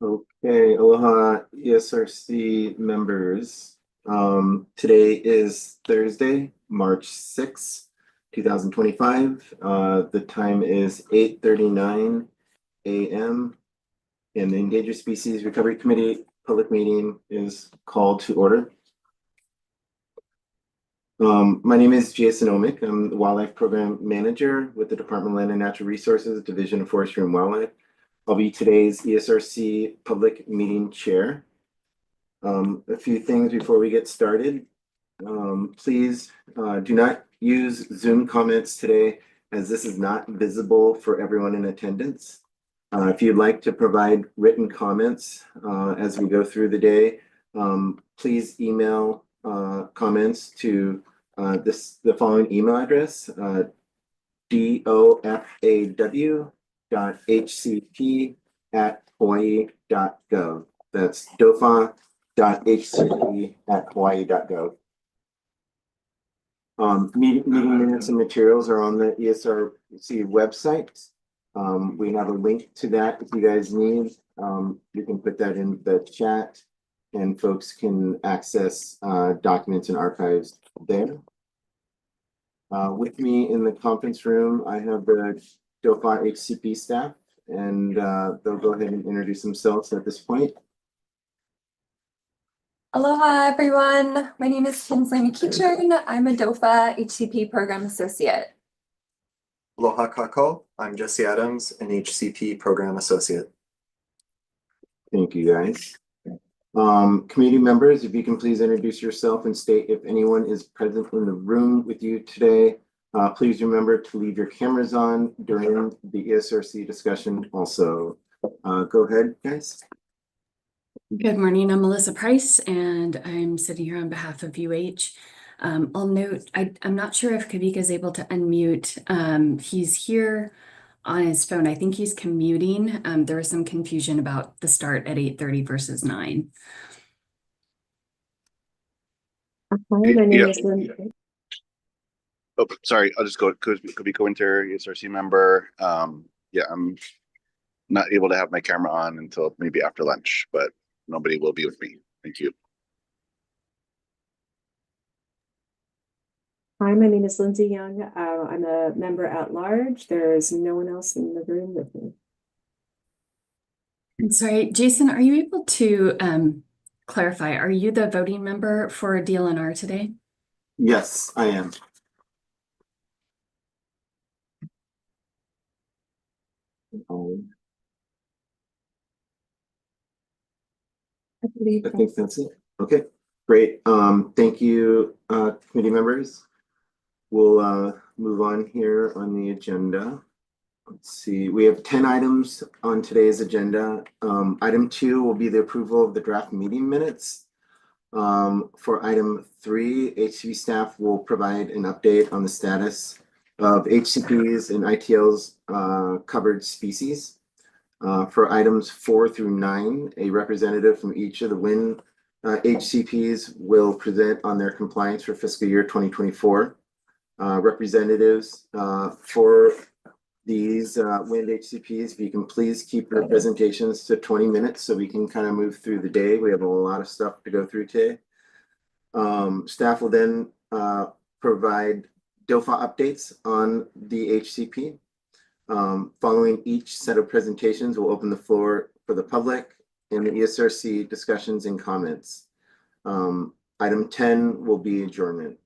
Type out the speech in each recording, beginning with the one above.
Okay, aloha ESRC members. Today is Thursday, March 6th, 2025. The time is 8:39 a.m. and the Endangered Species Recovery Committee public meeting is called to order. My name is Jason Omick. I'm the Wildlife Program Manager with the Department of Land and Natural Resources, Division of Forestry and Wildlife. I'll be today's ESRC public meeting chair. A few things before we get started. Please do not use Zoom comments today as this is not visible for everyone in attendance. If you'd like to provide written comments as we go through the day, please email comments to the following email address, DOFAW.HCP@hawaii.gov. That's DOFAW.HCP@hawaii.gov. Meeting minutes and materials are on the ESRC website. We have a link to that if you guys need. You can put that in the chat and folks can access documents and archives there. With me in the conference room, I have the DOFAW HCP staff, and they'll go ahead and introduce themselves at this point. Aloha, everyone. My name is Kinsley McEachern. I'm a DOFAW HCP Program Associate. Aloha kako. I'm Jesse Adams, an HCP Program Associate. Thank you, guys. Community members, if you can please introduce yourself and state if anyone is present in the room with you today. Please remember to leave your cameras on during the ESRC discussion also. Go ahead, guys. Good morning, I'm Melissa Price, and I'm sitting here on behalf of UH. I'll note, I'm not sure if Kavika is able to unmute. He's here on his phone. I think he's commuting. There was some confusion about the start at 8:30 versus 9. Hi, my name is Lindsay. Oh, sorry, I'll just go. Kavika Winter, ESRC member. Yeah, I'm not able to have my camera on until maybe after lunch, but nobody will be with me. Thank you. Hi, my name is Lindsay Young. I'm a member at large. There's no one else in the room with me. I'm sorry, Jason, are you able to clarify? Are you the voting member for DLNR today? Yes, I am. I think that's it. Okay, great. Thank you, committee members. We'll move on here on the agenda. Let's see, we have 10 items on today's agenda. Item 2 will be the approval of the draft meeting minutes. For item 3, HCP staff will provide an update on the status of HCPs and ITL's covered species. For items 4 through 9, a representative from each of the WIN HCPs will present on their compliance for fiscal year 2024. Representatives for these WIN HCPs, if you can please keep your presentations to 20 minutes so we can kind of move through the day. We have a lot of stuff to go through today. Staff will then provide DOFAW updates on the HCP. Following each set of presentations, we'll open the floor for the public and the ESRC discussions and comments. Item 10 will be adjournment.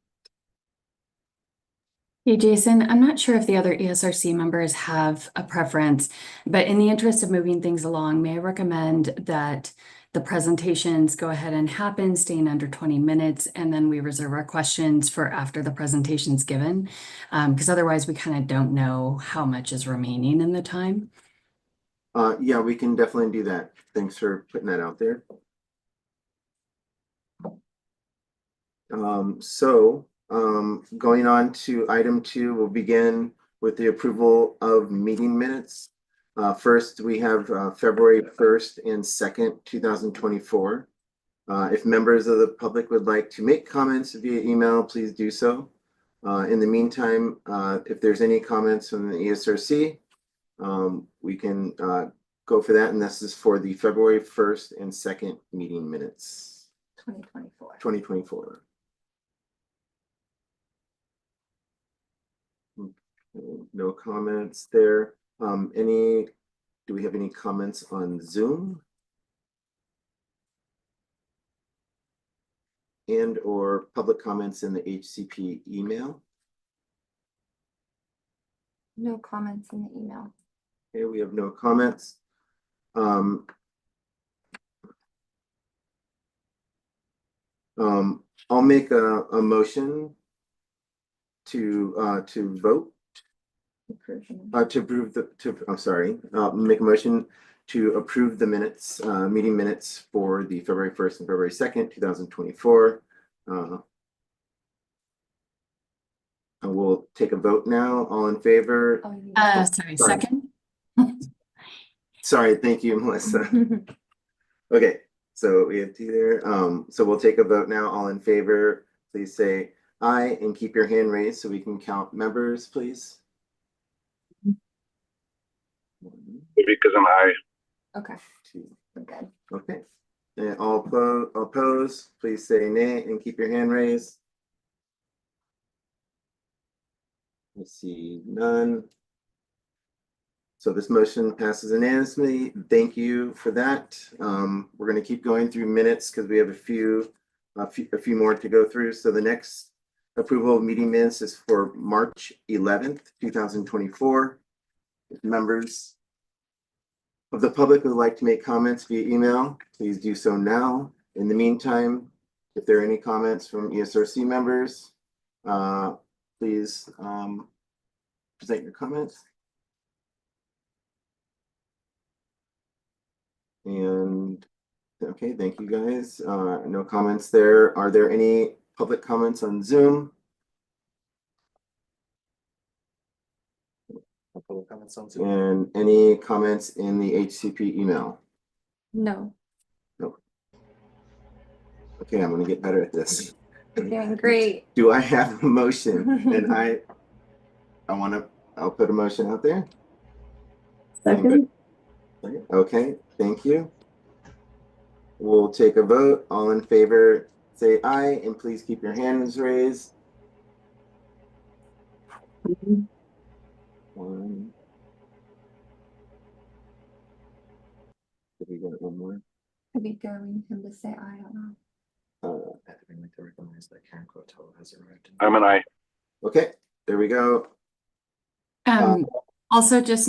Hey, Jason, I'm not sure if the other ESRC members have a preference, but in the interest of moving things along, may I recommend that the presentations go ahead and happen, staying under 20 minutes, and then we reserve our questions for after the presentation's given, because otherwise we kind of don't know how much is remaining in the time. Yeah, we can definitely do that. Thanks for putting that out there. Going on to item 2, we'll begin with the approval of meeting minutes. First, we have February 1st and 2nd, 2024. If members of the public would like to make comments via email, please do so. In the meantime, if there's any comments from the ESRC, we can go for that, and this is for the February 1st and 2nd meeting minutes, 2024. 2024. No comments there. Do we have any comments on Zoom? And or public comments in the HCP email? No comments in the email. Okay, we have no comments. I'll make a motion to vote to approve make a motion to approve the minutes, meeting minutes for the February 1st and February 2nd, 2024. I will take a vote now. All in favor? Oh, you Sorry, Sorry. second? Sorry, thank you, Melissa. Okay, so we have two there. So we'll take a vote now. All in favor, please say aye and keep your hand raised so we can count members, please. Because I Okay, Two. we're good. Okay. And all oppose, please say nay and keep your hand raised. I see none. So this motion passes unanimously. Thank you for that. We're going to keep going through minutes because we have a few more to go through. So the next approval of meeting minutes is for March 11th, 2024. If members of the public would like to make comments via email, please do so now. In the meantime, if there are any comments from ESRC members, please present your comments. And okay, thank you guys. No comments there. Are there any public comments on Zoom? Public comments on Zoom. And any comments in the HCP email? No, Okay, I'm gonna get better at this. you're doing great. Do I have a motion? And I'll put a motion out there. Second? Okay, thank you. We'll take a vote. All in favor, say aye, and please keep your hands raised. One. Did we get one more? Kavika, we need him to say aye out loud. I think we'd like to recognize that Karen Koto has arrived. I'm an I. Okay, there we go. Also just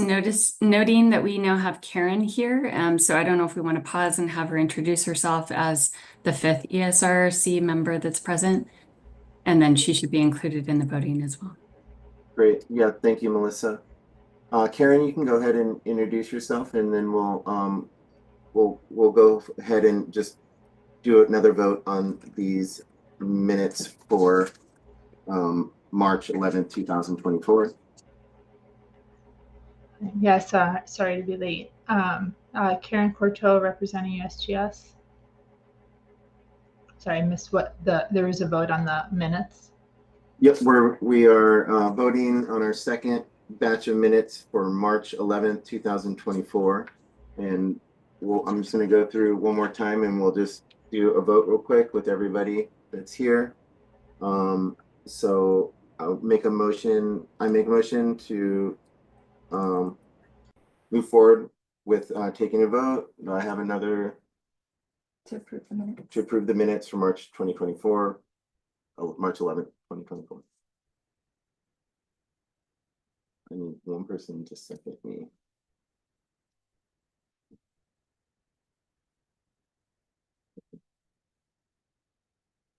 noting that we now have Karen here. So I don't know if we want to pause and have her introduce herself as the 5th ESRC member that's present. And then she should be included in the voting as well. Great. Yeah, thank you, Melissa. Karen, you can go ahead and introduce yourself, and then we'll go ahead and just do another vote on these minutes for March 11th, 2024. Yes, sorry to be late. Karen Corto representing USGS. Sorry, I missed there was a vote on the minutes. Yep, we are voting on our second batch of minutes for March 11th, 2024. And I'm just going to go through one more time and we'll just do a vote real quick with everybody that's here. So I'll make a motion. I make a motion to move forward with taking a vote. I have another To approve the minutes. to approve the minutes for March 2024, March 11th, 2024. I need one person to second me.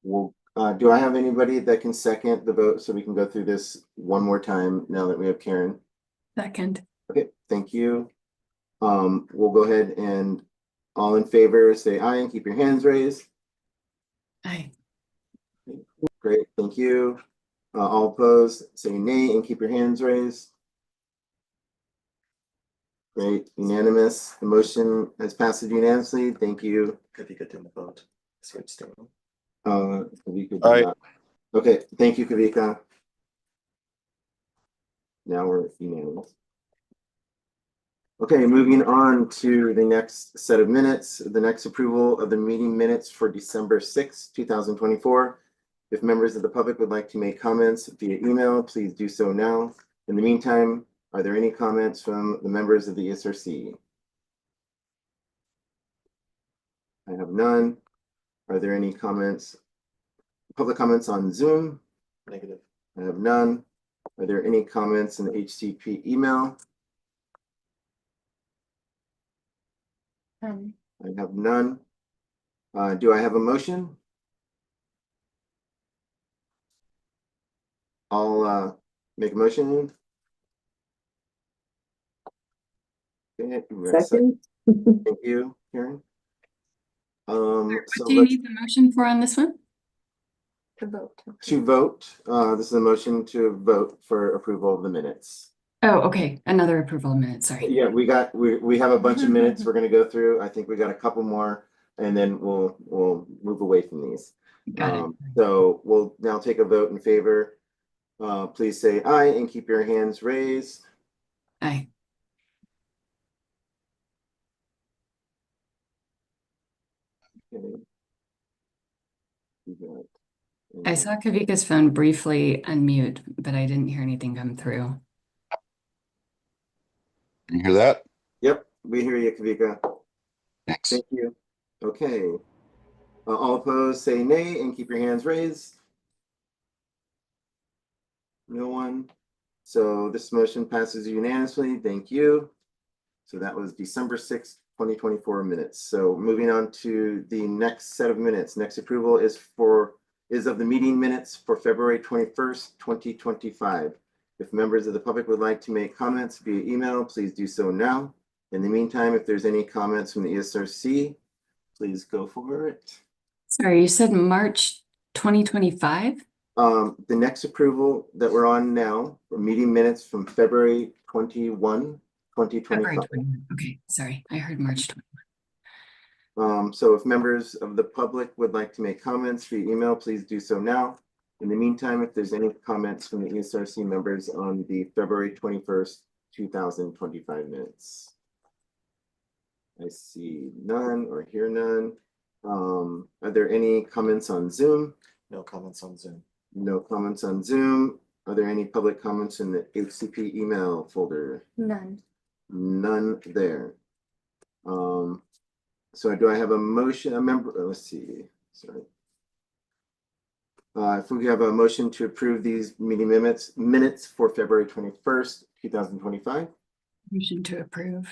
Well, do I have anybody that can second the vote so we can go through this one more time now that we have Karen? Second. Okay, thank you. We'll go ahead and all in favor say aye and keep your hands raised. Aye. Great, thank you. All opposed say nay and keep your hands raised. Great, unanimous. The motion has passed unanimously. Thank you. Kavika didn't vote. So abstaining. Kavika did Aye. not. Okay, thank you, Kavika. Now we're unanimous. Okay, moving on to the next set of minutes, the next approval of the meeting minutes for December 6th, 2024. If members of the public would like to make comments via email, please do so now. In the meantime, are there any comments from the members of the ESRC? I have none. Are there any comments, public comments on Zoom? Negative. I have none. Are there any comments in the HCP email? I have none. Do I have a motion? I'll make a motion. Okay, we have a second. Second. Thank you, Karen. What So do you let's need the motion for on this one? To vote. to vote. This is a motion to vote for approval of the minutes. Oh, okay, another approval of minutes, sorry. Yeah, we have a bunch of minutes we're gonna go through. I think we got a couple more, and then we'll move away from these. Got it. So we'll now take a vote in favor. Please say aye and keep your hands raised. Aye. Okay. I saw Kavika's phone briefly unmute, but I didn't hear anything come through. You hear that? Yep, we hear you, Kavika. Thanks. Thank you. Okay. All opposed, say nay and keep your hands raised. No one. So this motion passes unanimously. Thank you. So that was December 6th, 2024 minutes. So moving on to the next set of minutes. Next approval is of the meeting minutes for February 21st, 2025. If members of the public would like to make comments via email, please do so now. In the meantime, if there's any comments from the ESRC, please go for it. Sorry, you said March 2025? The next approval that we're on now, for meeting minutes from February 21, February 2025. 21. Okay, sorry, I heard March 20. So if members of the public would like to make comments via email, please do so now. In the meantime, if there's any comments from the ESRC members on the February 21st, 2025 minutes. I see none or hear none. Are there any comments on Zoom? No comments on Zoom. No comments on Zoom. Are there any public comments in the HCP email folder? None. None there. So do I have a motion, let's see, sorry. If we have a motion to approve these meeting minutes for February 21st, 2025. Motion to approve.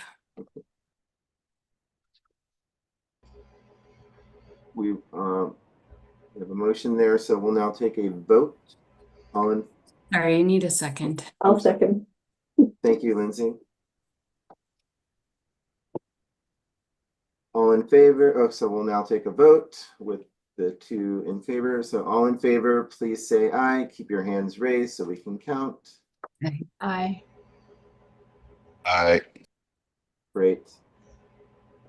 We have a motion there, so we'll now take a vote on. Sorry, you need a second. I'll second. Thank you, Lindsay. All in favor? Oh, so we'll now take a vote with the two in favor. So all in favor, please say aye. Keep your hands raised so we can count. Aye. Aye. Great.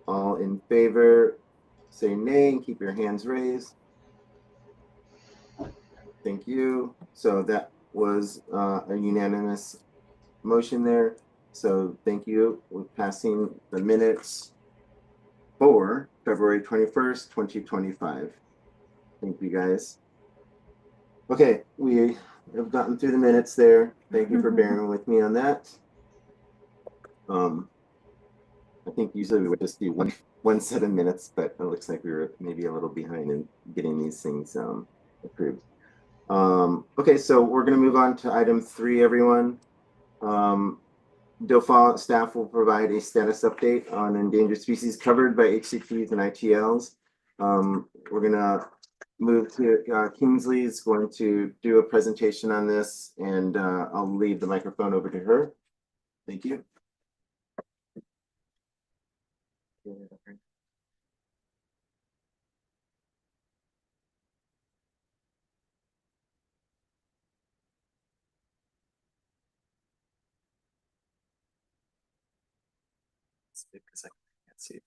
All in favor, say nay and keep your hands raised. Thank you. So that was a unanimous motion there. So thank you. We're passing the minutes for February 21st, 2025. Thank you guys. Okay, we have gotten through the minutes there. Thank you for bearing with me on that. I think usually we would just do one set of minutes, but it looks like we were maybe a little behind in getting these things approved. Okay, so we're going to move on to item 3, everyone. DOFAW staff will provide a status update on endangered species covered by HCPs and ITLs. We're going to move to Kingsley is going to do a presentation on this, and I'll leave the microphone over to her. Thank you. Because I can't see it.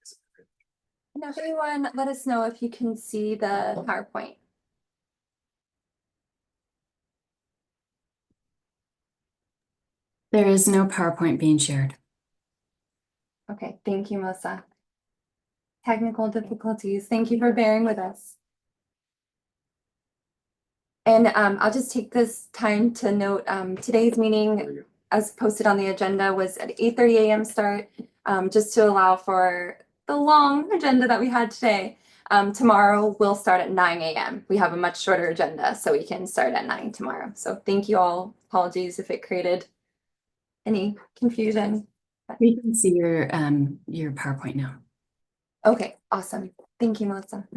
And everyone, let us know if you can see the PowerPoint. There is no PowerPoint being shared. Okay, thank you, Melissa. Technical difficulties. Thank you for bearing with us. And I'll just take this time to note today's meeting, as posted on the agenda, was at 8:30 a.m. start, just to allow for the long agenda that we had today. Tomorrow we'll start at 9 a.m. We have a much shorter agenda, so we can start at 9 tomorrow. So thank you all. Apologies if it created any confusion. We can see your PowerPoint now. Okay, awesome. Thank you, Melissa.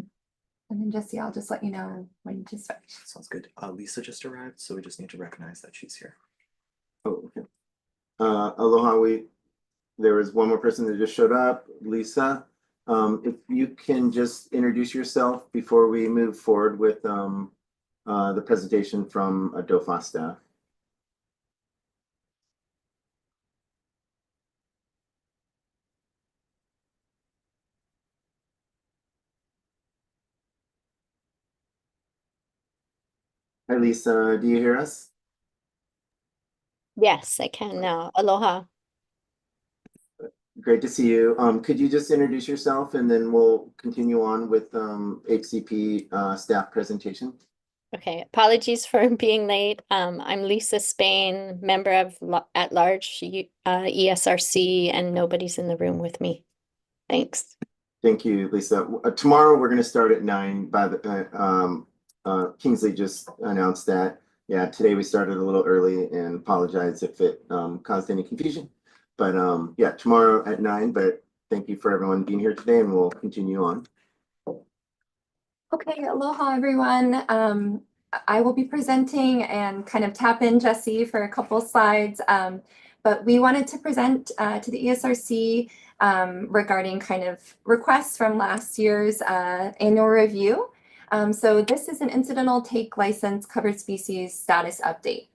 And then Jesse, I'll just let you know when to start. Sounds good. Lisa just arrived, so we just need to recognize that she's here. Oh, okay. Aloha, there was one more person that just showed up, Lisa. If you can just introduce yourself before we move forward with the presentation from DOFAW staff. Hi, Lisa, do you hear us? Yes, I can now. Aloha. Great to see you. Could you just introduce yourself and then we'll continue on with HCP staff presentation? Okay, apologies for being late. I'm Lisa Spain, member of at large ESRC, and nobody's in the room with me. Thanks. Thank you, Lisa. Tomorrow we're going to start at 9. By the Kingsley just announced that. Yeah, today we started a little early and apologize if it caused any confusion. But yeah, tomorrow at 9. But thank you for everyone being here today, and we'll continue on. Okay, aloha everyone. I will be presenting and kind of tap in Jesse for a couple slides. But we wanted to present to the ESRC regarding kind of requests from last year's annual review. So this is an incidental take license covered species status update.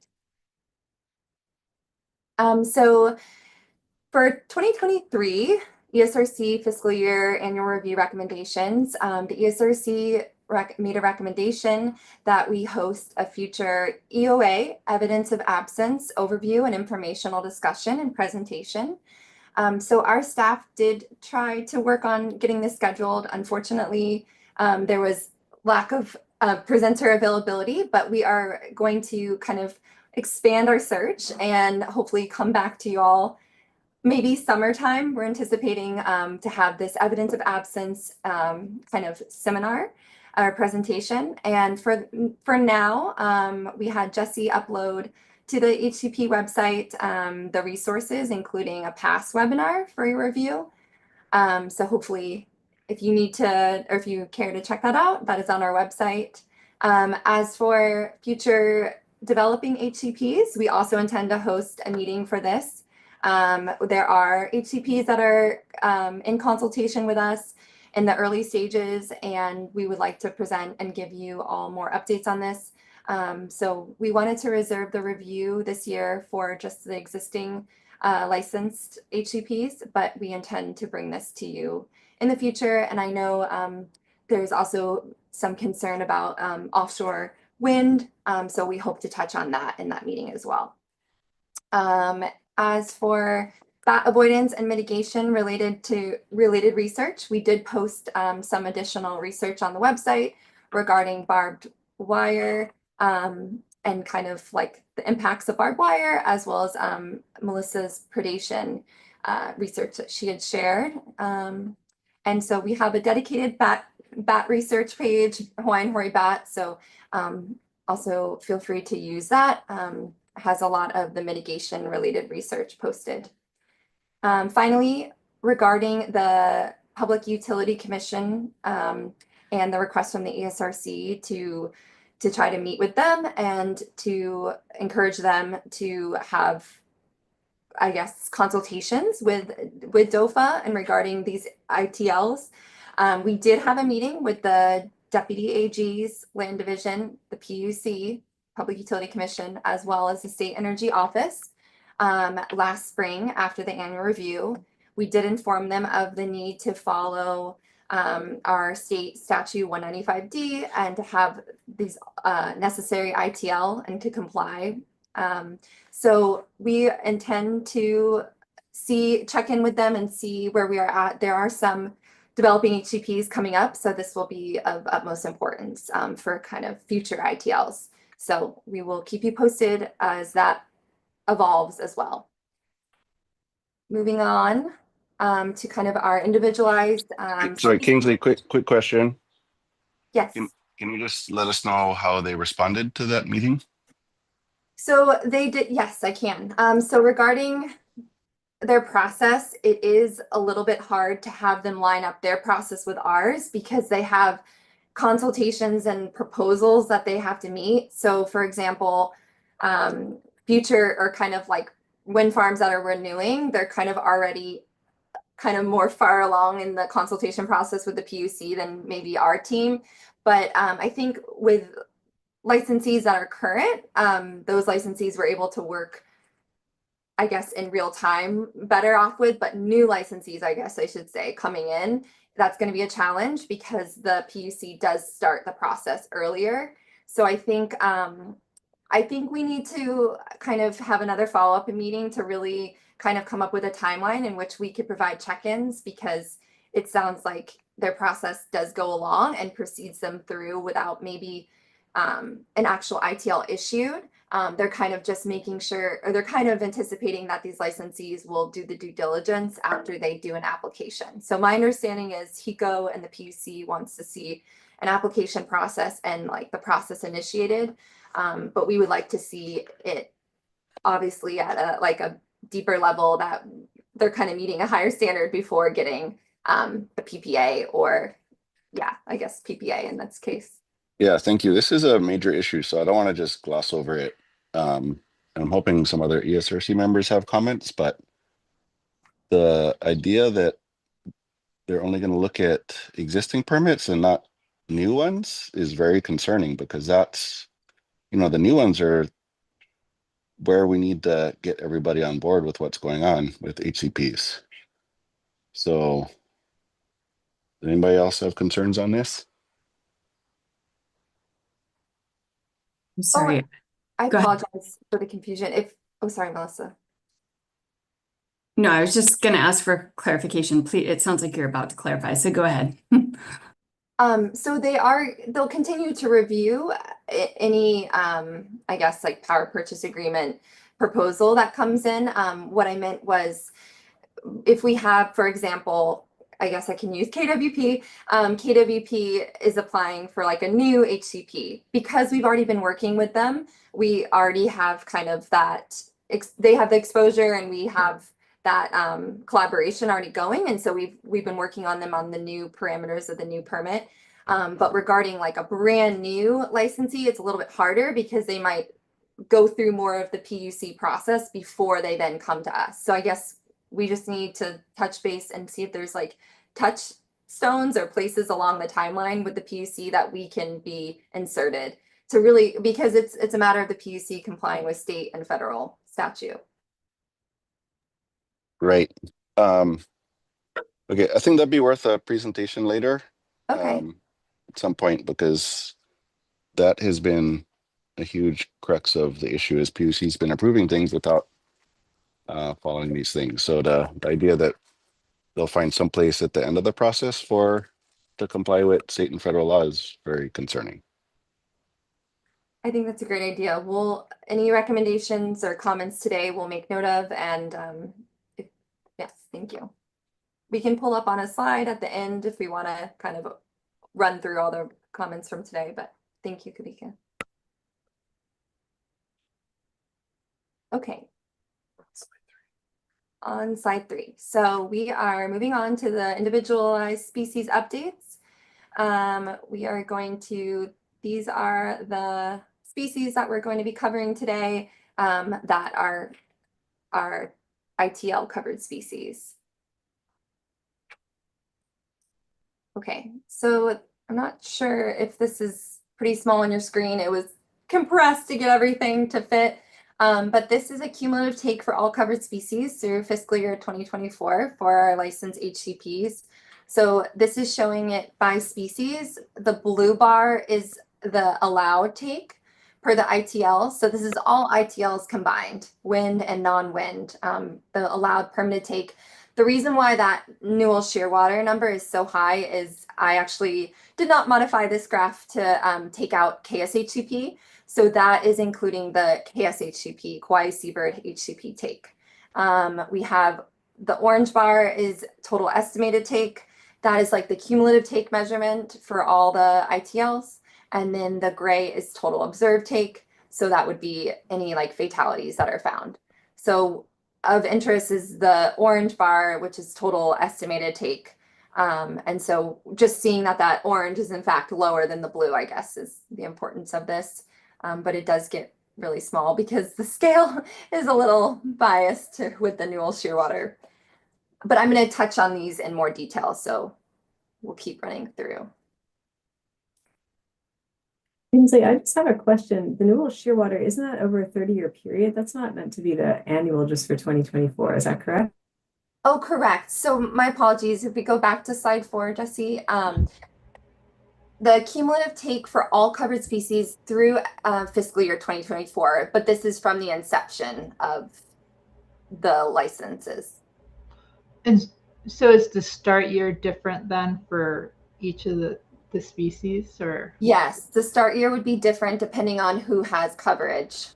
So for 2023 ESRC fiscal year annual review recommendations, the ESRC made a recommendation that we host a future EOA, Evidence of Absence, overview and informational discussion and presentation. So our staff did try to work on getting this scheduled. Unfortunately, there was lack of presenter availability, but we are going to kind of expand our search and hopefully come back to you all maybe summertime. We're anticipating to have this evidence of absence kind of seminar or presentation. And for now, we had Jesse upload to the HCP website the resources, including a past webinar for your review. So hopefully, if you need to, or if you care to check that out, that is on our website. As for future developing HCPs, we also intend to host a meeting for this. There are HCPs that are in consultation with us in the early stages, and we would like to present and give you all more updates on this. So we wanted to reserve the review this year for just the existing licensed HCPs, but we intend to bring this to you in the future. And I know there's also some concern about offshore wind, so we hope to touch on that in that meeting as well. As for bat avoidance and mitigation related research, we did post some additional research on the website regarding barbed wire and kind of like the impacts of barbed wire, as well as Melissa's predation research that she had shared. And so we have a dedicated bat research page, Hawaiian hoary bat. So also feel free to use that. Has a lot of the mitigation related research posted. Finally, regarding the Public Utility Commission and the request from the ESRC to try to meet with them and to encourage them to have, I guess, consultations with DOFA and regarding these ITLs. We did have a meeting with the Deputy AG's Land Division, the PUC, Public Utility Commission, as well as the State Energy Office last spring after the annual review. We did inform them of the need to follow our state statute 195D and to have these necessary ITL and to comply. So we intend to check in with them and see where we are at. There are some developing HCPs coming up, so this will be of utmost importance for kind of future ITLs. So we will keep you posted as that evolves as well. Moving on to kind of our individualized. Sorry, Kingsley, quick question. Yes. Can you just let us know how they responded to that meeting? So they did, yes, I can. So regarding their process, it is a little bit hard to have them line up their process with ours because they have consultations and proposals that they have to meet. So for example, future or kind of like wind farms that are renewing, they're kind of already kind of more far along in the consultation process with the PUC than maybe our team. But I think with licensees that are current, those licensees were able to work, I guess, in real time better off with, but new licensees, I guess I should say, coming in, that's going to be a challenge because the PUC does start the process earlier. So I think we need to kind of have another follow-up meeting to really kind of come up with a timeline in which we could provide check-ins, because it sounds like their process does go along and proceeds them through without maybe an actual ITL issued. They're kind of just making sure, or they're kind of anticipating that these licensees will do the due diligence after they do an application. So my understanding is HECO and the PUC wants to see an application process and like the process initiated. But we would like to see it obviously at a deeper level, that they're kind of meeting a higher standard before getting the PPA, or I guess PPA in this case. Yeah, thank you. This is a major issue, so I don't want to just gloss over it. I'm hoping some other ESRC members have comments, but the idea that they're only going to look at existing permits and not new ones is very concerning, because that's, the new ones are where we need to get everybody on board with what's going on with HCPs. So, does anybody else have concerns on this? I'm sorry. I Go ahead. apologize for the confusion. Sorry, Melissa. No, I was just going to ask for clarification. Please, it sounds like you're about to clarify, so go ahead. So they'll continue to review any, I guess, like power purchase agreement proposal that comes in. What I meant was, if we have, for example, I guess I can use KWP. KWP is applying for like a new HCP. Because we've already been working with them, we already have kind of that, they have the exposure and we have that collaboration already going. And so we've been working on them on the new parameters of the new permit. But regarding like a brand new licensee, it's a little bit harder because they might go through more of the PUC process before they then come to us. So I guess we just need to touch base and see if there's like touchstones or places along the timeline with the PUC that we can be inserted to really, because it's a matter of the PUC complying with state and federal statute. Right. Okay, I think that'd be worth a presentation later. Okay. At some point, because that has been a huge crux of the issue, is PUC's been approving things without following these things. So the idea that they'll find some place at the end of the process to comply with state and federal law is very concerning. I think that's a great idea. Any recommendations or comments today we'll make note of, and yes, thank you. We can pull up on a slide at the end if we want to kind of run through all the comments from today, but thank you, Kavika. Okay. On slide 3. So we are moving on to the individualized species updates. These are the species that we're going to be covering today that are our ITL covered species. Okay, so I'm not sure if this is pretty small on your screen. It was compressed to get everything to fit. But this is a cumulative take for all covered species through fiscal year 2024 for our licensed HCPs. So this is showing it by species. The blue bar is the allowed take per the ITL. So this is all ITLs combined, wind and non-wind, the allowed permitted take. The reason why that Newell shearwater number is so high is I actually did not modify this graph to take out KSHCP. So that is including the KSHCP, Kauai Seabird HCP take. We have the orange bar is total estimated take. That is like the cumulative take measurement for all the ITLs. And then the gray is total observed take. So that would be any like fatalities that are found. So of interest is the orange bar, which is total estimated take. And so just seeing that that orange is in fact lower than the blue, I guess, is the importance of this. But it does get really small because the scale is a little biased with the Newell shearwater. But I'm going to touch on these in more detail, so we'll keep running through. Kinsley, I just have a question. The Newell shearwater, isn't that over a 30-year period? That's not meant to be the annual just for 2024. Is that correct? Oh, correct. So my apologies. If we go back to slide 4, Jesse, the cumulative take for all covered species through fiscal year 2024, but this is from the inception of the licenses. And so is the start year different then for each of the species, or? Yes, the start year would be different depending on who has coverage.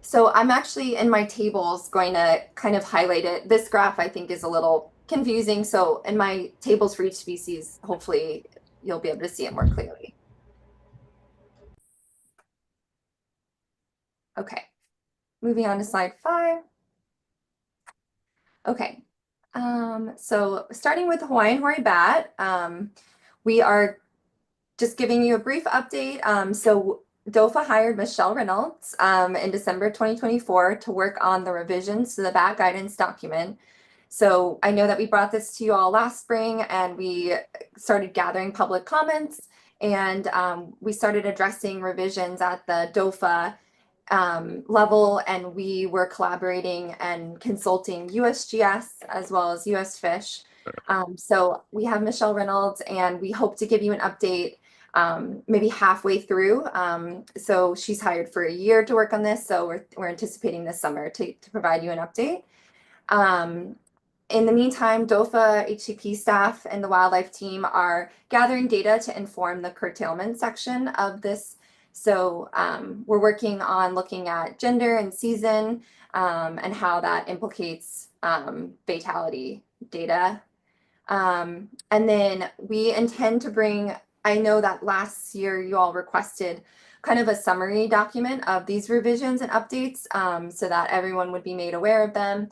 So I'm actually in my tables going to kind of highlight it. This graph I think is a little confusing. So in my tables for each species, hopefully you'll be able to see it more clearly. Okay, moving on to slide 5. Okay, so starting with Hawaiian hoary bat, we are just giving you a brief update. So DOFA hired Michelle Reynolds in December 2024 to work on the revisions to the bat guidance document. So I know that we brought this to you all last spring and we started gathering public comments, and we started addressing revisions at the DOFA level, and we were collaborating and consulting USGS as well as US Fish. So we have Michelle Reynolds and we hope to give you an update maybe halfway through. So she's hired for a year to work on this. So we're anticipating this summer to provide you an update. In the meantime, DOFA HCP staff and the wildlife team are gathering data to inform the curtailment section of this. So we're working on looking at gender and season and how that implicates fatality data. And then we intend to bring, I know that last year you all requested kind of a summary document of these revisions and updates so that everyone would be made aware of them.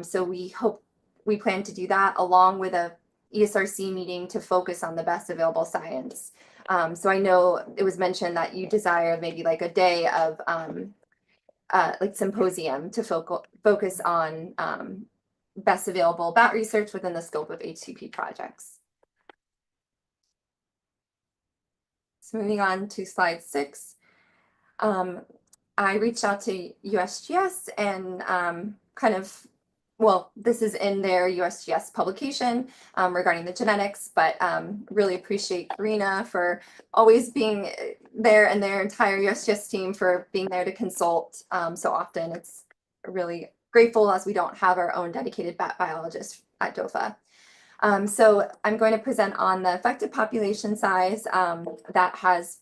So we plan to do that along with a ESRC meeting to focus on the best available science. So I know it was mentioned that you desire maybe like a day of like symposium to focus on best available bat research within the scope of HCP projects. So moving on to slide 6, I reached out to USGS and kind of, well, this is in their USGS publication regarding the genetics, but really appreciate Karina for always being there and their entire USGS team for being there to consult so often. It's really grateful as we don't have our own dedicated bat biologist at DOFA. So I'm going to present on the affected population size that has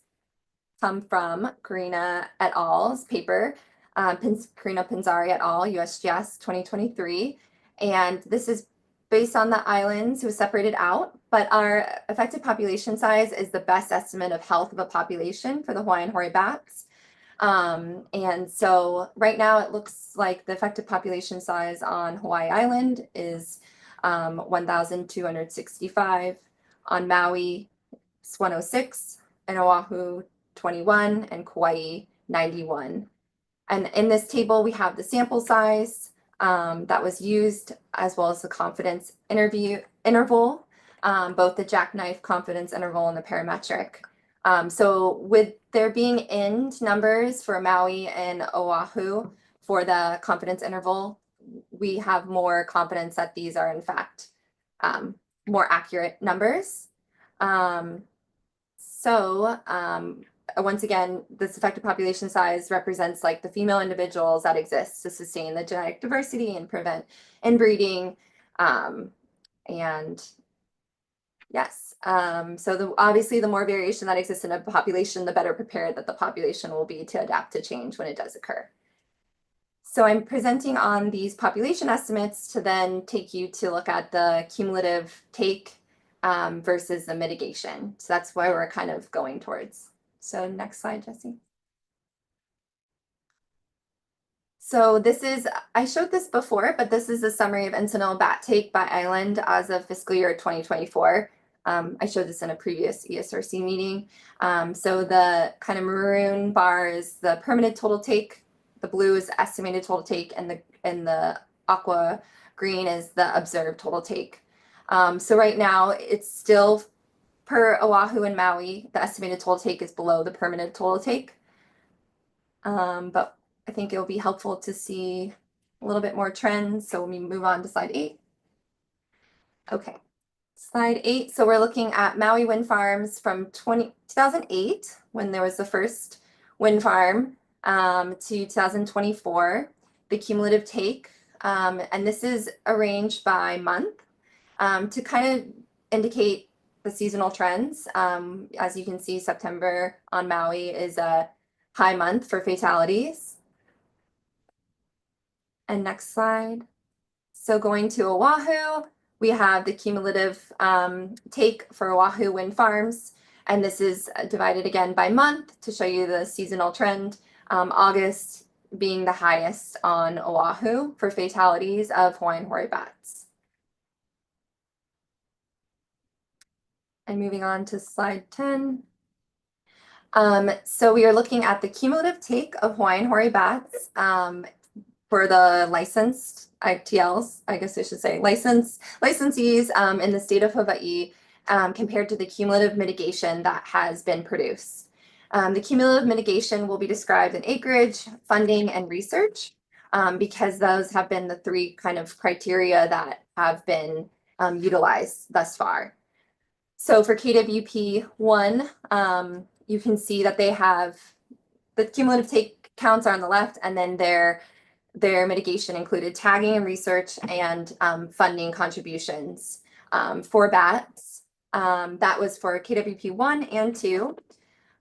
come from Karina et al.'s paper, Karina Pinzari et al., USGS 2023. And this is based on the islands who separated out, but our affected population size is the best estimate of health of a population for the Hawaiian hoary bats. And so right now it looks like the affected population size on Hawaii Island is 1,265, on Maui it's 106, and Oʻahu 21, and Kauai 91. And in this table we have the sample size that was used, as well as the confidence interval, both the jackknife confidence interval and the parametric. So with there being end numbers for Maui and Oʻahu for the confidence interval, we have more confidence that these are in fact more accurate numbers. once again, this effective population size represents like the female individuals that exist to sustain the genetic diversity and prevent inbreeding. And yes, so obviously the more variation that exists in a population, the better prepared that the population will be to adapt to change when it does occur. So I'm presenting on these population estimates to then take you to look at the cumulative take versus the mitigation. So that's why we're kind of going towards. So next slide, Jesse. So this is, I showed this before, but this is a summary of incidental bat take by island as of fiscal year 2024. I showed this in a previous ESRC meeting. So the kind of maroon bar is the permanent total take. The blue is estimated total take, and the aqua green is the observed total take. So right now it's still per Oʻahu and Maui, the estimated total take is below the permanent total take. But I think it will be helpful to see a little bit more trends. So when we move on to slide 8. Okay, slide 8. So we're looking at Maui wind farms from 2008, when there was the first wind farm, to 2024, the cumulative take. And this is arranged by month to kind of indicate the seasonal trends. As you can see, September on Maui is a high month for fatalities. And next slide. So going to Oʻahu, we have the cumulative take for Oʻahu wind farms. And this is divided again by month to show you the seasonal trend. August being the highest on Oʻahu for fatalities of Hawaiian hoary bats. And moving on to slide 10. So we are looking at the cumulative take of Hawaiian hoary bats for the licensed ITLs, I guess I should say, licensees in the state of Hawaii compared to the cumulative mitigation that has been produced. The cumulative mitigation will be described in acreage, funding, and research because those have been the 3 kind of criteria that have been utilized thus far. So for KWP 1, you can see that they have the cumulative take counts are on the left, and then their mitigation included tagging and research and funding contributions for bats. That was for KWP 1 and 2.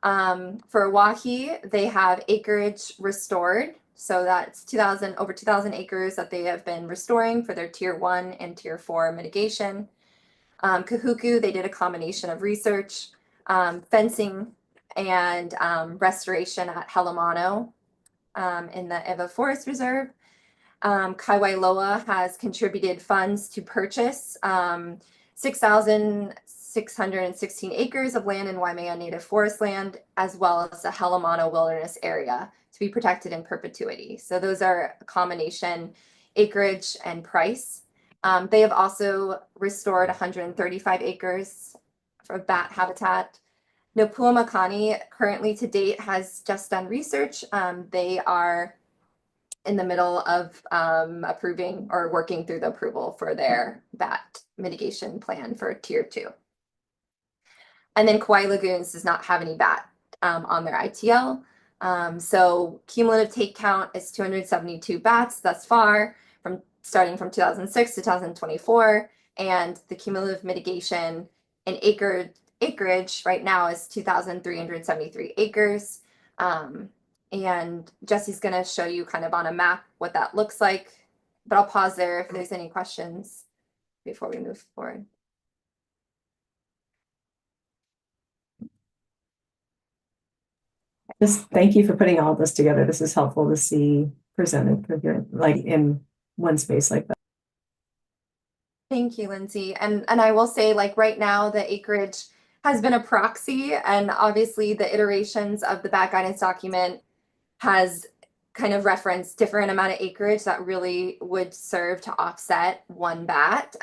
For Wahi, they have acreage restored. So that's over 2,000 acres that they have been restoring for their tier 1 and tier 4 mitigation. Kahuku, they did a combination of research, fencing, and restoration at Helemano in the Ewa Forest Reserve. Kawailoa has contributed funds to purchase 6,616 acres of land in Waimea Native Forest land, as well as the Helemano Wilderness Area to be protected in perpetuity. So those are a combination acreage and price. They have also restored 135 acres for bat habitat. Nopua Makani currently to date has just done research. They are in the middle of approving or working through the approval for their bat mitigation plan for tier 2. And then Kauai Lagoons does not have any bat on their ITL. So cumulative take count is 272 bats thus far, starting from 2006 to 2024, and the cumulative mitigation in acreage right now is 2,373 acres. And Jesse's going to show you kind of on a map what that looks like, but I'll pause there if there's any questions before we move forward. Just thank you for putting all this together. This is helpful to see presented like in one space like that. Thank you, Lindsay. And I will say, like right now, the acreage has been a proxy, and obviously the iterations of the bat guidance document has kind of referenced different amount of acreage that really would serve to offset one bat.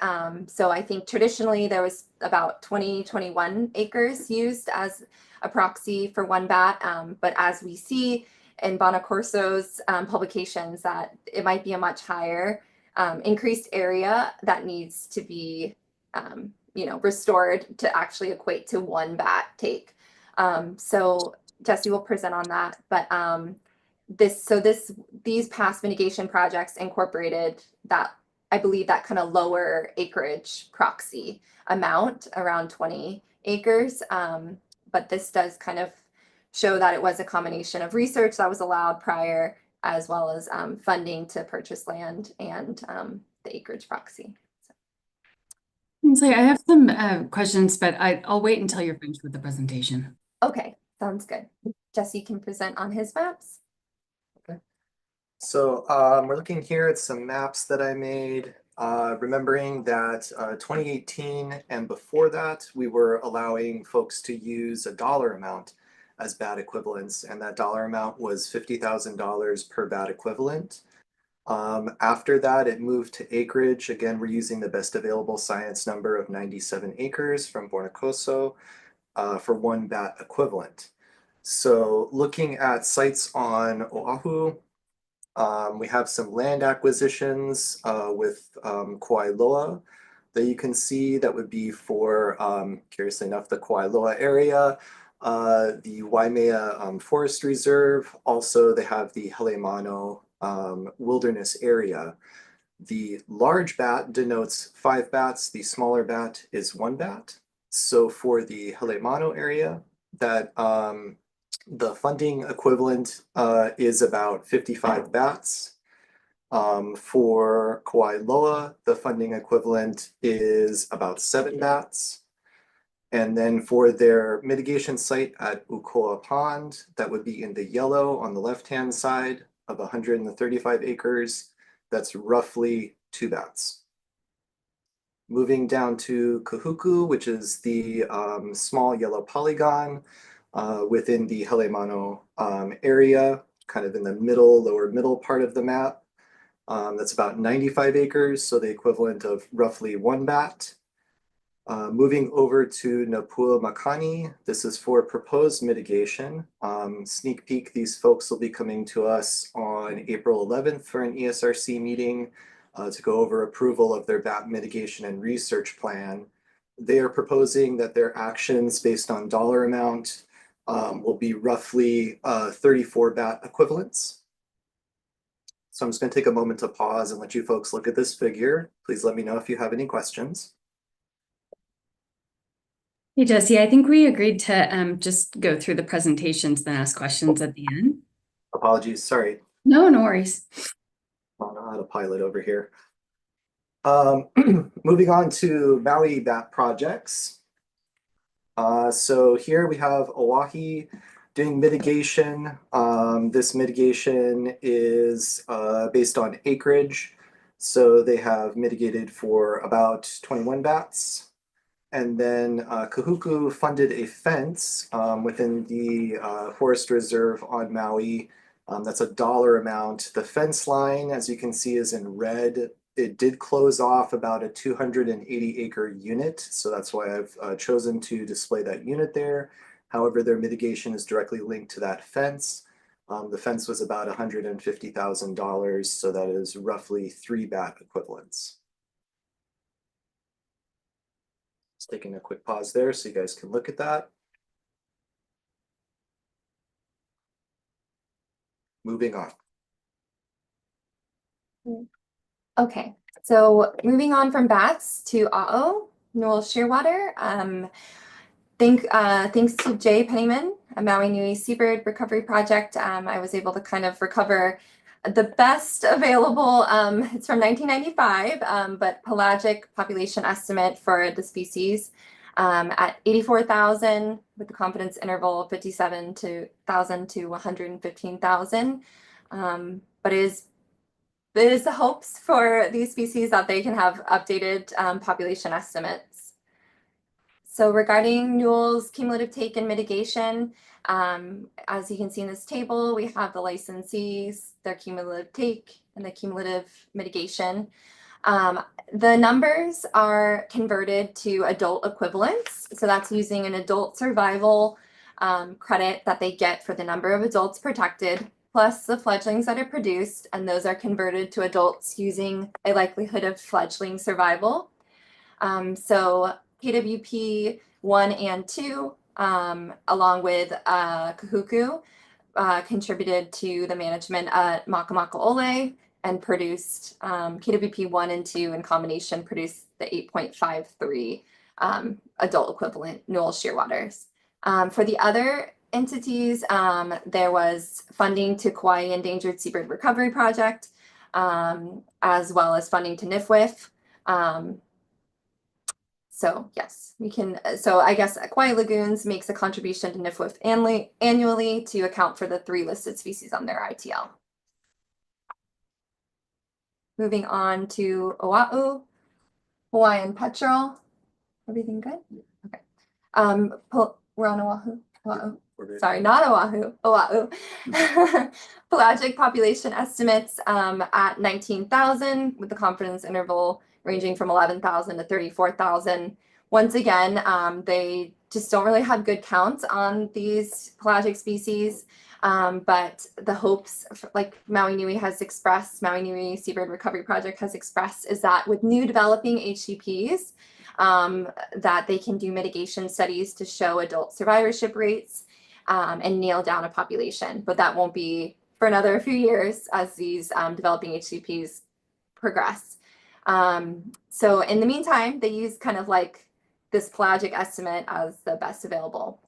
So I think traditionally there was about 21 acres used as a proxy for one bat. But as we see in Bonacorso's publications, that it might be a much higher increased area that needs to be restored to actually equate to one bat take. So Jesse will present on that, but these past mitigation projects incorporated that, I believe, that kind of lower acreage proxy amount around 20 acres. But this does kind of show that it was a combination of research that was allowed prior, as well as funding to purchase land and the acreage proxy. So I have some questions, but I'll wait until you're finished with the presentation. Okay, sounds good. Jesse can present on his maps. So we're looking here at some maps that I made, remembering that 2018 and before that, we were allowing folks to use a dollar amount as bat equivalents, and that dollar amount was $50,000 per bat equivalent. After that, it moved to acreage. Again, we're using the best available science number of 97 acres from Bornacoso for one bat equivalent. So looking at sites on Oʻahu, we have some land acquisitions with Kawailoa that you can see that would be for, curiously enough, the Kawailoa area, the Waimea Forest Reserve. Also, they have the Halemano wilderness area. The large bat denotes 5 bats. The smaller bat is 1 bat. So for the Halemano area, that the funding equivalent is about 55 bats. For Kawailoa, the funding equivalent is about 7 bats. And then for their mitigation site at Ukoa Pond, that would be in the yellow on the left-hand side of 135 acres. That's roughly 2 bats. Moving down to Kahuku, which is the small yellow polygon within the Halemano area, kind of in the middle, lower middle part of the map. That's about 95 acres, so the equivalent of roughly 1 bat. Moving over to Napua Makani, this is for proposed mitigation. Sneak peek, these folks will be coming to us on April 11th for an ESRC meeting to go over approval of their bat mitigation and research plan. They are proposing that their actions based on dollar amount will be roughly 34 bat equivalents. So I'm just going to take a moment to pause and let you folks look at this figure. Please let me know if you have any questions. Hey, Jesse, I think we agreed to just go through the presentations, then ask questions at the end. Apologies, sorry. No, no worries. I don't know how to pilot over here. Moving on to Maui bat projects. So here we have Oʻahu doing mitigation. This mitigation is based on acreage. So they have mitigated for about 21 bats. And then Kahuku funded a fence within the forest reserve on Maui. That's a dollar amount. The fence line, as you can see, is in red. It did close off about a 280 acre unit. So that's why I've chosen to display that unit there. However, their mitigation is directly linked to that fence. The fence was about $150,000. So that is roughly 3 bat equivalents. Just taking a quick pause there so you guys can look at that. Moving on. Okay, so moving on from bats to ʻaeʻo, Newell shearwater. Thanks to Jay Pennyman, a Maui Nui Seabird Recovery Project, I was able to kind of recover the best available. It's from 1995, but pelagic population estimate for the species at 84,000 with the confidence interval 57,000 to 115,000. But it is the hopes for these species that they can have updated population estimates. So regarding Newell's cumulative take and mitigation, as you can see in this table, we have the licensees, their cumulative take, and the cumulative mitigation. The numbers are converted to adult equivalents. So that's using an adult survival credit that they get for the number of adults protected, plus the fledglings that are produced, and those are converted to adults using a likelihood of fledgling survival. So KWP 1 and 2 along with Kahuku, contributed to the management at ʻaʻekēʻakē and produced KWP 1 and 2 in combination produced the 8.53 adult equivalent Newell shearwaters. For the other entities, there was funding to Kauai Endangered Seabird Recovery Project, as well as funding to NIFWIF. So yes, we can, so I guess Kauai Lagoons makes a contribution to NIFWIF annually to account for the 3 listed species on their ITL. Moving on to Oʻahu, Hawaiian petrel. Everything good? Okay. We're on Oʻahu. Sorry, not Oʻahu. Oʻahu. Pelagic population estimates at 19,000 with the confidence interval ranging from 11,000 to 34,000. Once again, they just don't really have good counts on these pelagic species. But the hopes, like Maui Nui has expressed, Maui Nui Seabird Recovery Project has expressed, is that with new developing HCPs, that they can do mitigation studies to show adult survivorship rates and nail down a population. But that won't be for another few years as these developing HCPs progress. So in the meantime, they use kind of like this pelagic estimate as the best available.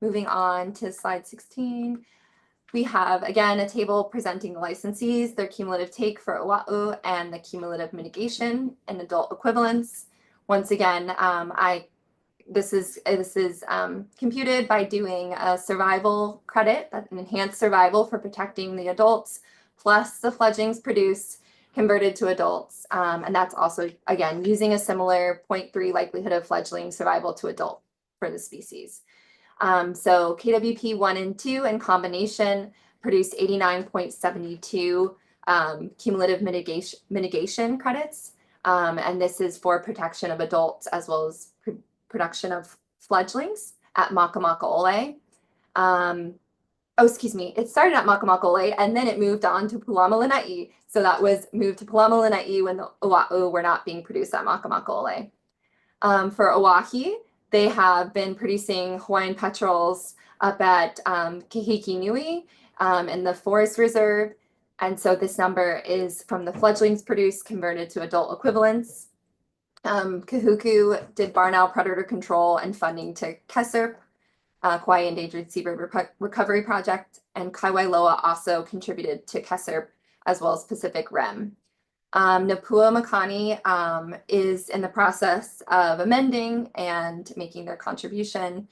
Moving on to slide 16, we have again a table presenting the licensees, their cumulative take for Oʻahu, and the cumulative mitigation and adult equivalents. Once again, this is computed by doing a survival credit, that's an enhanced survival for protecting the adults, plus the fledglings produced converted to adults, and that's also again using a similar 0.3 likelihood of fledgling survival to adult for the species. So KWP 1 and 2 in combination produced 89.72 cumulative mitigation credits. And this is for protection of adults as well as production of fledglings at Makani. It started at Makani and then it moved on to Puʻameʻi. So that was moved to Puʻameʻi when the Oʻahu were not being produced at Makani. For Oʻahu, they have been producing Hawaiian petrels up at Kahiki Nui in the forest reserve. And so this number is from the fledglings produced converted to adult equivalents. Kahuku did barn owl predator control and funding to KESRP, Kauai Endangered Seabird Recovery Project, and Kawailoa also contributed to KESRP as well as Pacific Rim. Napua Makani is in the process of amending and making their contribution.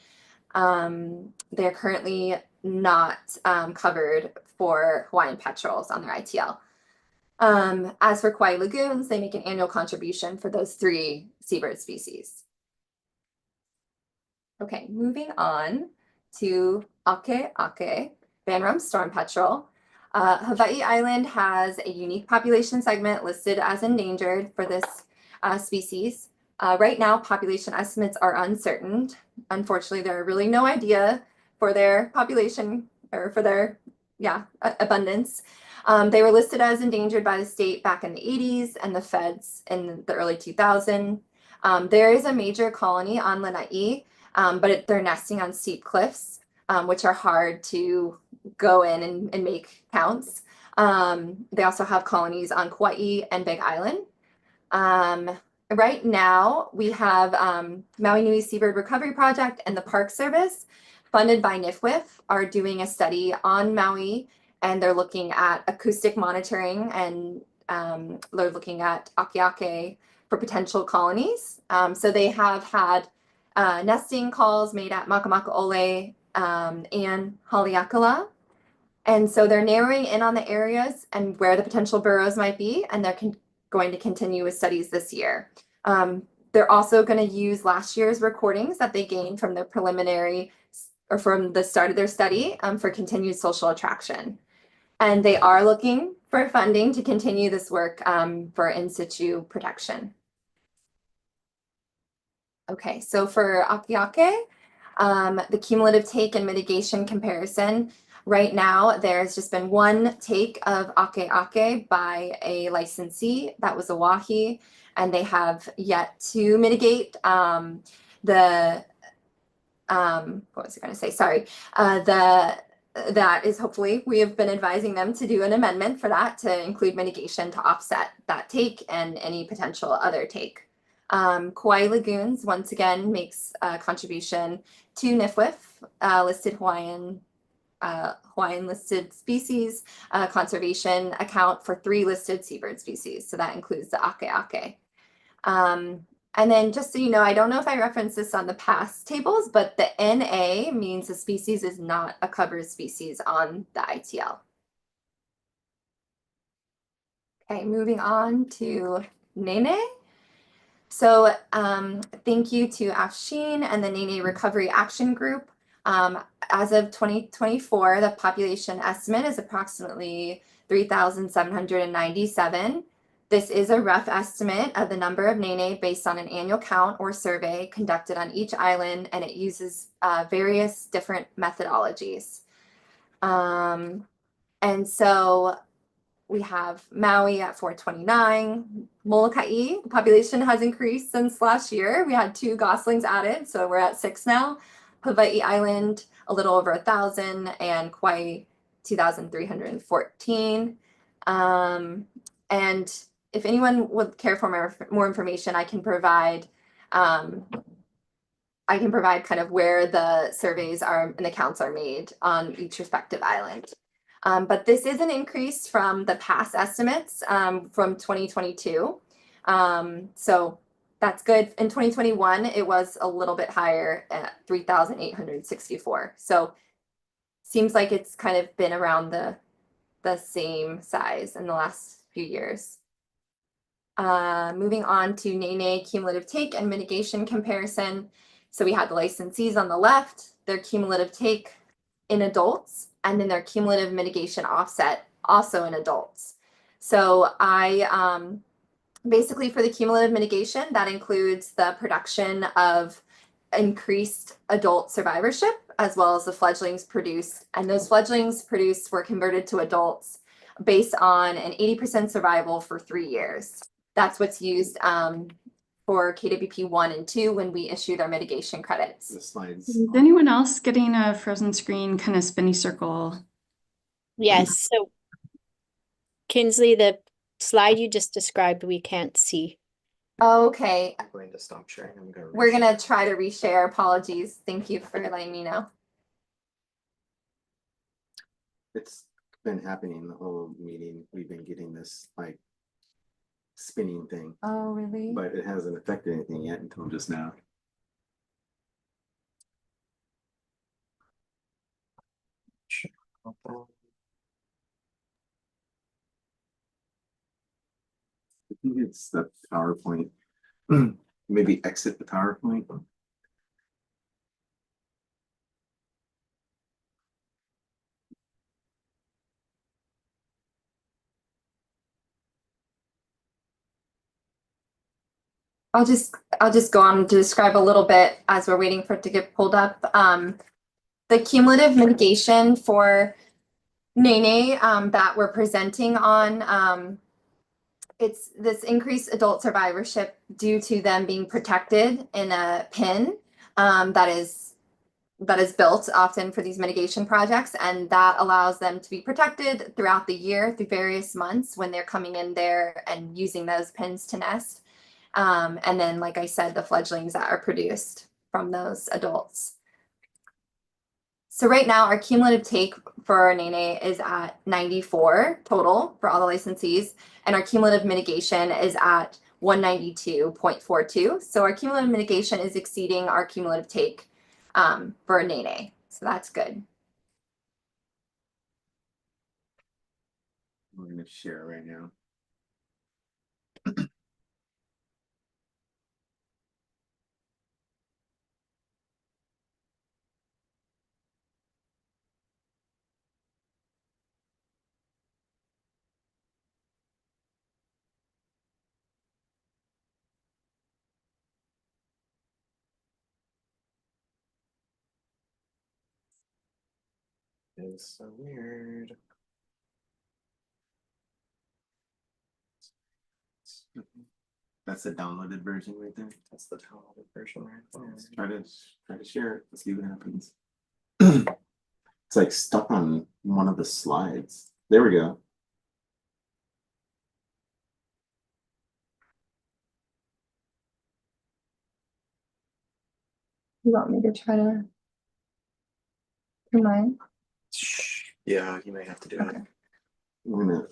They're currently not covered for Hawaiian petrels on their ITL. As for Kauai Lagoons, they make an annual contribution for those 3 seabird species. Okay, moving on to ʻakēʻakē, Band-rumped storm petrel. Hawaii Island has a unique population segment listed as endangered for this species. Right now, population estimates are uncertain. Unfortunately, there are really no idea for their population or for their abundance. They were listed as endangered by the state back in the 80s and the feds in the early 2000s. There is a major colony on Lanai, but they're nesting on steep cliffs, which are hard to go in and make counts. They also have colonies on Kauai and Big Island. Right now, we have Maui Nui Seabird Recovery Project and the Park Service, funded by NIFWIF, are doing a study on Maui, and they're looking at acoustic monitoring and they're looking at ʻakēʻakē for potential colonies. So they have had nesting calls made at Makani and Haleakala. And so they're narrowing in on the areas and where the potential burrows might be, and they're going to continue with studies this year. They're also going to use last year's recordings that they gained from their preliminary or from the start of their study for continued social attraction. And they are looking for funding to continue this work for in situ protection. Okay, so for ʻakēʻakē, the cumulative take and mitigation comparison, right now there's just been one take of ʻakēʻakē by a licensee, that was Oʻahu, and they have yet to mitigate. the what was I going to say? Sorry. That is hopefully we have been advising them to do an amendment for that to include mitigation to offset that take and any potential other take. Kauai Lagoons once again makes a contribution to NIFWIF, listed Hawaiian listed species conservation account for 3 listed seabird species. So that includes the ʻakēʻakē. And then just so you know, I don't know if I referenced this on the past tables, but the NA means the species is not a covered species on the ITL. Okay, moving on to nēnē. So thank you to Afshin and the nēnē Recovery Action Group. As of 2024, the population estimate is approximately 3,797. This is a rough estimate of the number of nēnē based on an annual count or survey conducted on each island, and it uses various different methodologies. And so we have Maui at 429. Molokai, the population has increased since last year. We had 2 goslings added, so we're at 6 now. Hawaii Island, a little over 1,000, and Kauai, 2,314. And if anyone would care for more information, I can provide kind of where the surveys are and the counts are made on each respective island. But this is an increase from the past estimates from 2022. So that's good. In 2021, it was a little bit higher at 3,864. So seems like it's kind of been around the same size in the last few years. Moving on to nēnē cumulative take and mitigation comparison. So we had the licensees on the left, their cumulative take in adults, and then their cumulative mitigation offset also in adults. So I basically for the cumulative mitigation, that includes the production of increased adult survivorship as well as the fledglings produced. And those fledglings produced were converted to adults based on an 80% survival for 3 years. That's what's used for KWP 1 and 2 when we issue their mitigation credits. The slides. Is anyone else getting a frozen screen kind of spinny circle? Yes, so Kinsley, the slide you just described, we can't see. Okay, I'm going to stop sharing. I'm going to we're gonna try to reshare. Apologies. Thank you for letting me know. It's been happening the whole meeting. We've been getting this like spinning thing, Oh, really? but it hasn't affected anything yet until just now. I think it's the PowerPoint. Maybe exit the PowerPoint. I'll just go on to describe a little bit as we're waiting for it to get pulled up. The cumulative mitigation for nēnē that we're presenting on, it's this increased adult survivorship due to them being protected in a pen that is built often for these mitigation projects, and that allows them to be protected throughout the year through various months when they're coming in there and using those pens to nest. And then, like I said, the fledglings that are produced from those adults. So right now, our cumulative take for nēnē is at 94 total for all the licensees, and our cumulative mitigation is at 192.42. So our cumulative mitigation is exceeding our cumulative take for nēnē. So that's good. We're going to share right now. It's so weird. That's the downloaded version right there. That's the downloaded version right there. Let's try to share it. Let's see what happens. It's like stuck on one of the slides. There we go. You want me to try to do mine? Yeah, you may have to do Okay. it. We're gonna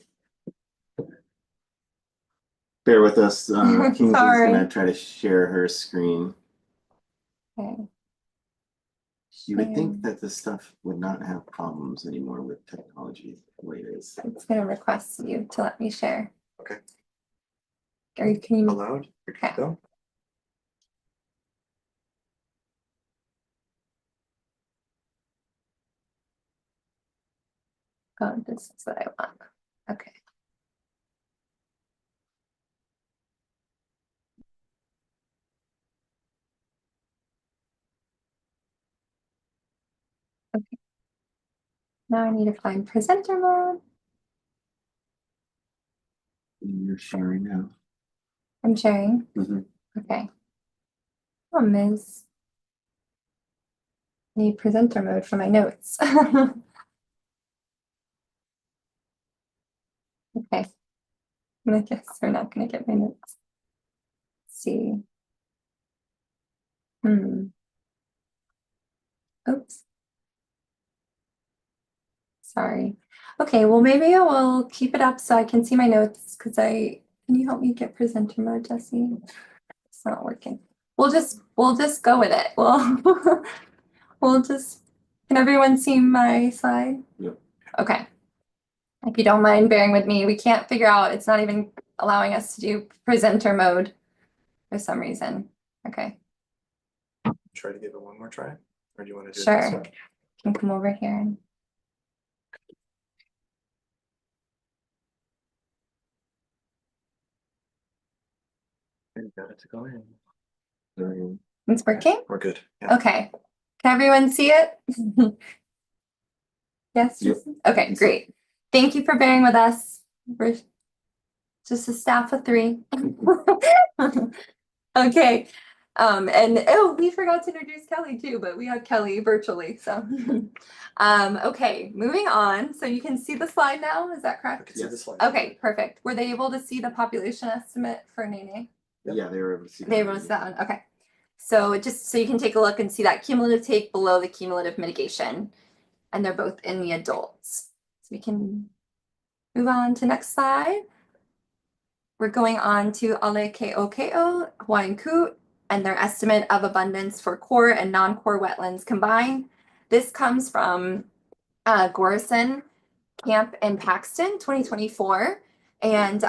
bear with us. Kingsley's Sorry. gonna try to share her screen. Okay. You would think that this stuff would not have problems anymore with technology the way it is. It's gonna request you to let me share. Okay. Or can you? Allowed? Here you Okay. go. Oh, this is what I want. Okay. Okay. Now I need to find presenter mode. You're sharing now. I'm sharing. Mhm. Okay. Is need presenter mode for my notes. Okay. I guess we're not gonna get my notes. Let's see. Oops. Sorry. Okay, well, maybe I will keep it up so I can see my notes because can you help me get presenter mode, Jesse? It's not working. We'll just go with it. Can everyone see my slide? Yep. Okay. If you don't mind bearing with me, we can't figure out, it's not even allowing us to do presenter mode for some reason. Okay, Try to give it one more try, or do you want to do it sure. this way? Can come over here and You got it to go in. it's working? We're good. Yeah. Okay. Can everyone see it? Yes? Yep. Okay, great. Thank you for bearing with us. We're just a staff of 3. Okay. And oh, we forgot to introduce Kelly too, but we have Kelly virtually. So okay, moving on. So you can see the slide now, is that I correct? can see this one. Okay, perfect. Were they able to see the population estimate for nēnē? Yep. Yeah, they were able to see. They wrote that one. Okay. So just so you can take a look and see that cumulative take below the cumulative mitigation. And they're both in the adults. So we can move on to next slide. We're going on to ʻakēʻakē, Hawaiian coot, and their estimate of abundance for core and non-core wetlands combined. This comes from Gorison Camp in Paxton, 2024. And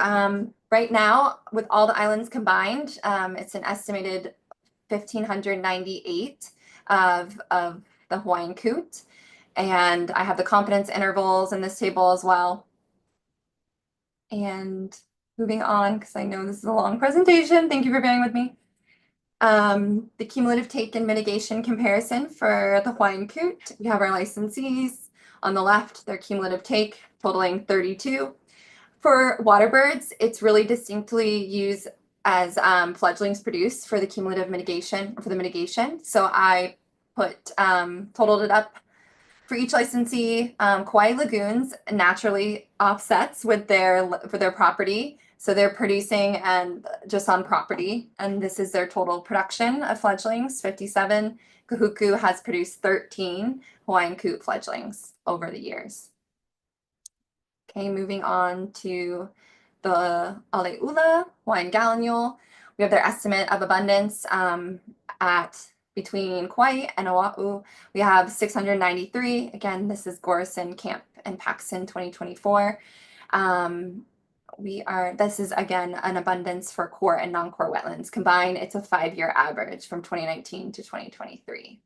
right now, with all the islands combined, it's an estimated 1,598 of the Hawaiian coot. And I have the confidence intervals in this table as well. And moving on, because I know this is a long presentation. Thank you for bearing with me. The cumulative take and mitigation comparison for the Hawaiian coot. We have our licensees. On the left, their cumulative take totaling 32. For water birds, it's really distinctly used as fledglings produced for the cumulative mitigation, for the mitigation. So I totaled it up. For each licensee, Kauai lagoons naturally offsets for their property. So they're producing and just on property. And this is their total production of fledglings, 57. Kahuku has produced 13 Hawaiian coot fledglings over the years. Okay, moving on to the alae Hawaiian gallinule. We have their estimate of abundance at between Kauai and Oʻahu. We have 693. Again, this is Gorison Camp in Paxton 2024. This is again an abundance for core and non-core wetlands combined. It's a 5-year average from 2019 to 2023.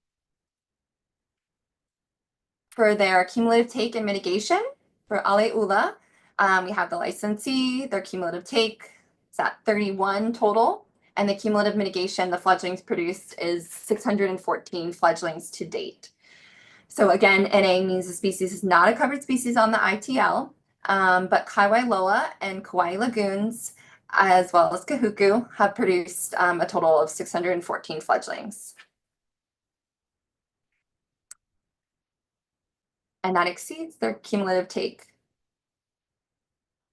For their cumulative take and mitigation for alae, we have the licensee, their cumulative take is at 31 total. And the cumulative mitigation, the fledglings produced is 614 fledglings to date. So again, NA means the species is not a covered species on the ITL, but Kawailoa and Kauai lagoons as well as Kahuku, have produced a total of 614 fledglings. And that exceeds their cumulative take.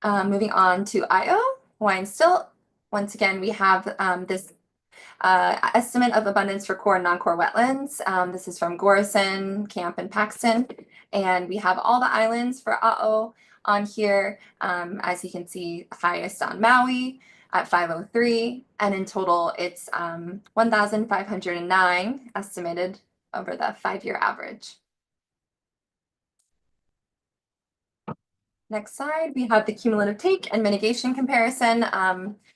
Moving on to aeʻo, Hawaiian stilt. Once again, we have this estimate of abundance for core and non-core wetlands. This is from Gorison, Camp, and Paxton. And we have all the islands for ʻaʻo on here. As you can see, highest on Maui at 503. And in total, it's 1,509 estimated over the 5-year average. Next slide, we have the cumulative take and mitigation comparison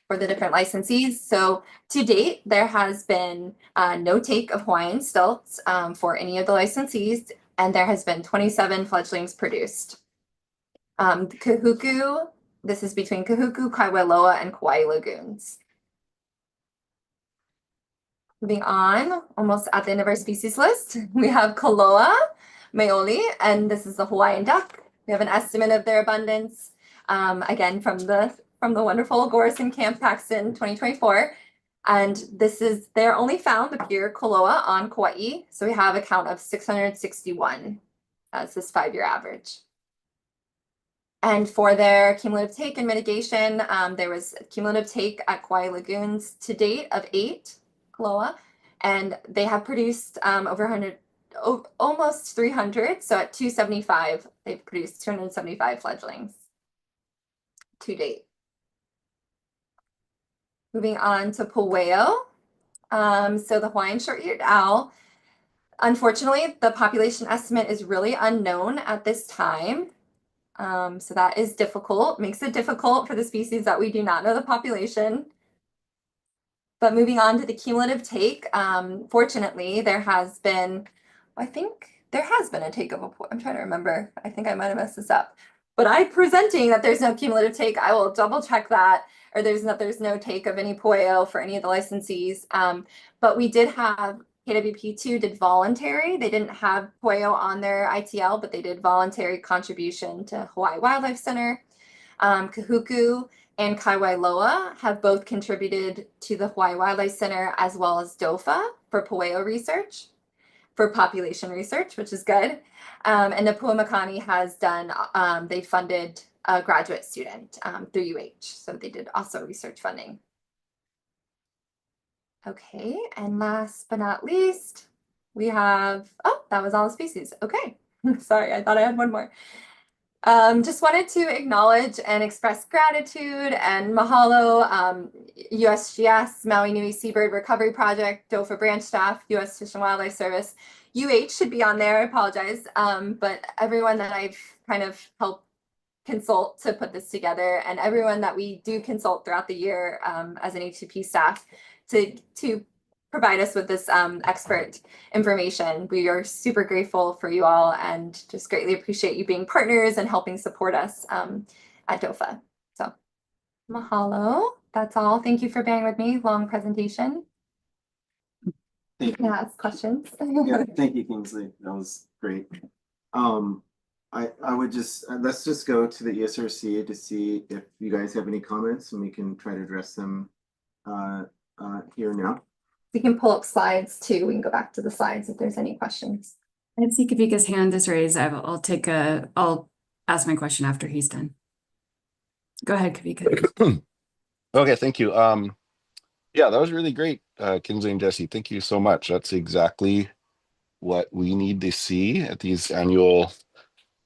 for the different licensees. So to date, there has been no take of Hawaiian stilts for any of the licensees, and there has been 27 fledglings produced. Kahuku, this is between Kahuku, Kawailoa, and Kauai lagoons. Moving on, almost at the end of our species list, we have koloa, maoli, and this is the Hawaiian duck. We have an estimate of their abundance, again, from the wonderful Gorison Camp Paxton 2024. And they're only found the pure koloa on Kauai. So we have a count of 661 as this 5-year average. And for their cumulative take and mitigation, there was a cumulative take at Kauai lagoons to date of 8 koloa, and they have produced over 100. Almost 300, so at 275, they've produced 275 fledglings to date. Moving on to Pueo. So the Hawaiian short-eared owl, unfortunately, the population estimate is really unknown at this time. So that is difficult, makes it difficult for the species that we do not know the population. But moving on to the cumulative take, fortunately, there has been, I think there has been a take of I'm trying to remember. I think I might have messed this up. But I'm presenting that there's no cumulative take. I will double check that, or there's no take of any pueo for any of the licensees. But we did have KWP2 did voluntary. They didn't have pueo on their ITL, but they did voluntary contribution to Hawaii Wildlife Center. Kahuku and Kawailoa have both contributed to the Hawaii Wildlife Center as well as DOFAW for pueo research, for population research, which is good. And the Makani has done, they funded a graduate student through UH. So they did also research funding. Okay, and last but not least, we have, oh, that was all the species. Okay, sorry, I thought I had one more. Just wanted to acknowledge and express gratitude and mahalo, USGS, Maui Nui Seabird Recovery Project, DOFAW branch staff, US Fish and Wildlife Service. UH should be on there, I apologize, but everyone that I've kind of helped consult to put this together, and everyone that we do consult throughout the year as an HCP staff to provide us with this expert information. We are super grateful for you all and just greatly appreciate you being partners and helping support us at DOFAW. So mahalo, that's all. Thank you for bearing with me, long presentation. Thank you. Yeah, ask questions. Yeah, thank you, Kingsley. That was great. I would just, let's just go to the ESRC to see if you guys have any comments, and we can try to address them here now. We can pull up slides too. We can go back to the slides if there's any questions. I see Kavika's hand is raised. I'll ask my question after he's done. Go ahead, Kavika. Okay, thank you. Yeah, that was really great, Kingsley and Jesse. Thank you so much. That's exactly what we need to see at these annual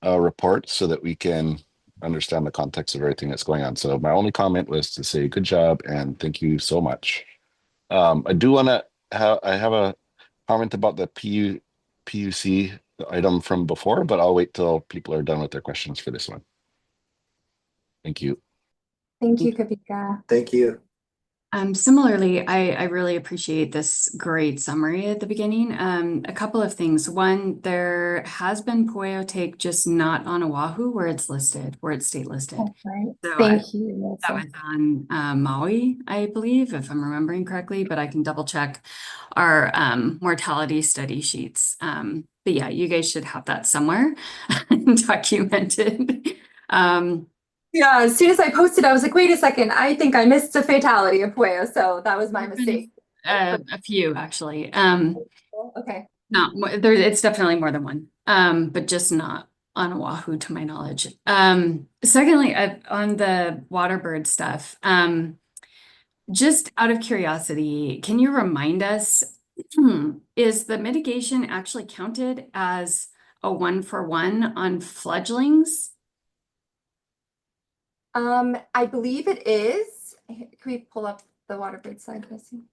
reports so that we can understand the context of everything that's going on. So my only comment was to say good job and thank you so much. I do want to I have a comment about the PUC item from before, but I'll wait till people are done with their questions for this one. Thank you. Thank you, Kavika. Thank you. Similarly, I really appreciate this great summary at the beginning. A couple of things. One, there has been pueo take, just not on Oʻahu where it's listed, where it's state listed. That's right. So Thank you. that was on Maui, I believe, if I'm remembering correctly, but I can double check our mortality study sheets. But yeah, you guys should have that somewhere documented. Yeah, as soon as I posted, I was like, wait a second, I think I missed a fatality of Pueo, so that was my mistake. A few actually. Okay. Not there. It's definitely more than one. But just not on Oahu, to my knowledge. Secondly, on the waterbird stuff. Just out of curiosity, can you remind us, is the mitigation actually counted as a 1-for-1 on fledglings? I believe it is. Can we pull up the waterbird side, Jesse?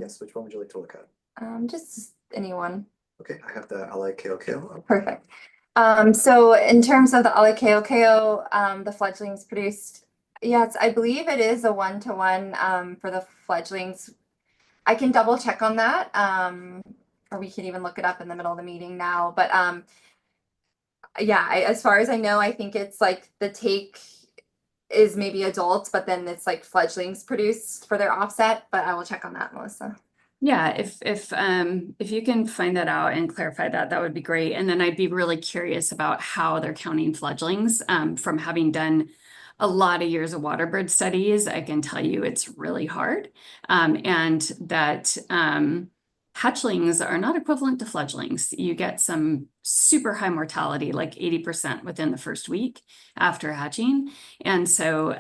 Yes, which one would you like to look at? Just anyone. Okay, I have the alae ʻakēʻakē. Perfect. So in terms of the ʻakēʻakē, the fledglings produced, yes, I believe it is a 1-to-1 for the fledglings. I can double check on that, or we can even look it up in the middle of the meeting now. But yeah, as far as I know, I think it's like the take is maybe adults, but then it's like fledglings produced for their offset. But I will check on that, Melissa. Yeah, if you can find that out and clarify that, that would be great. And then I'd be really curious about how they're counting fledglings. From having done a lot of years of waterbird studies, I can tell you it's really hard. And that hatchlings are not equivalent to fledglings. You get some super high mortality, like 80% within the first week after hatching. And so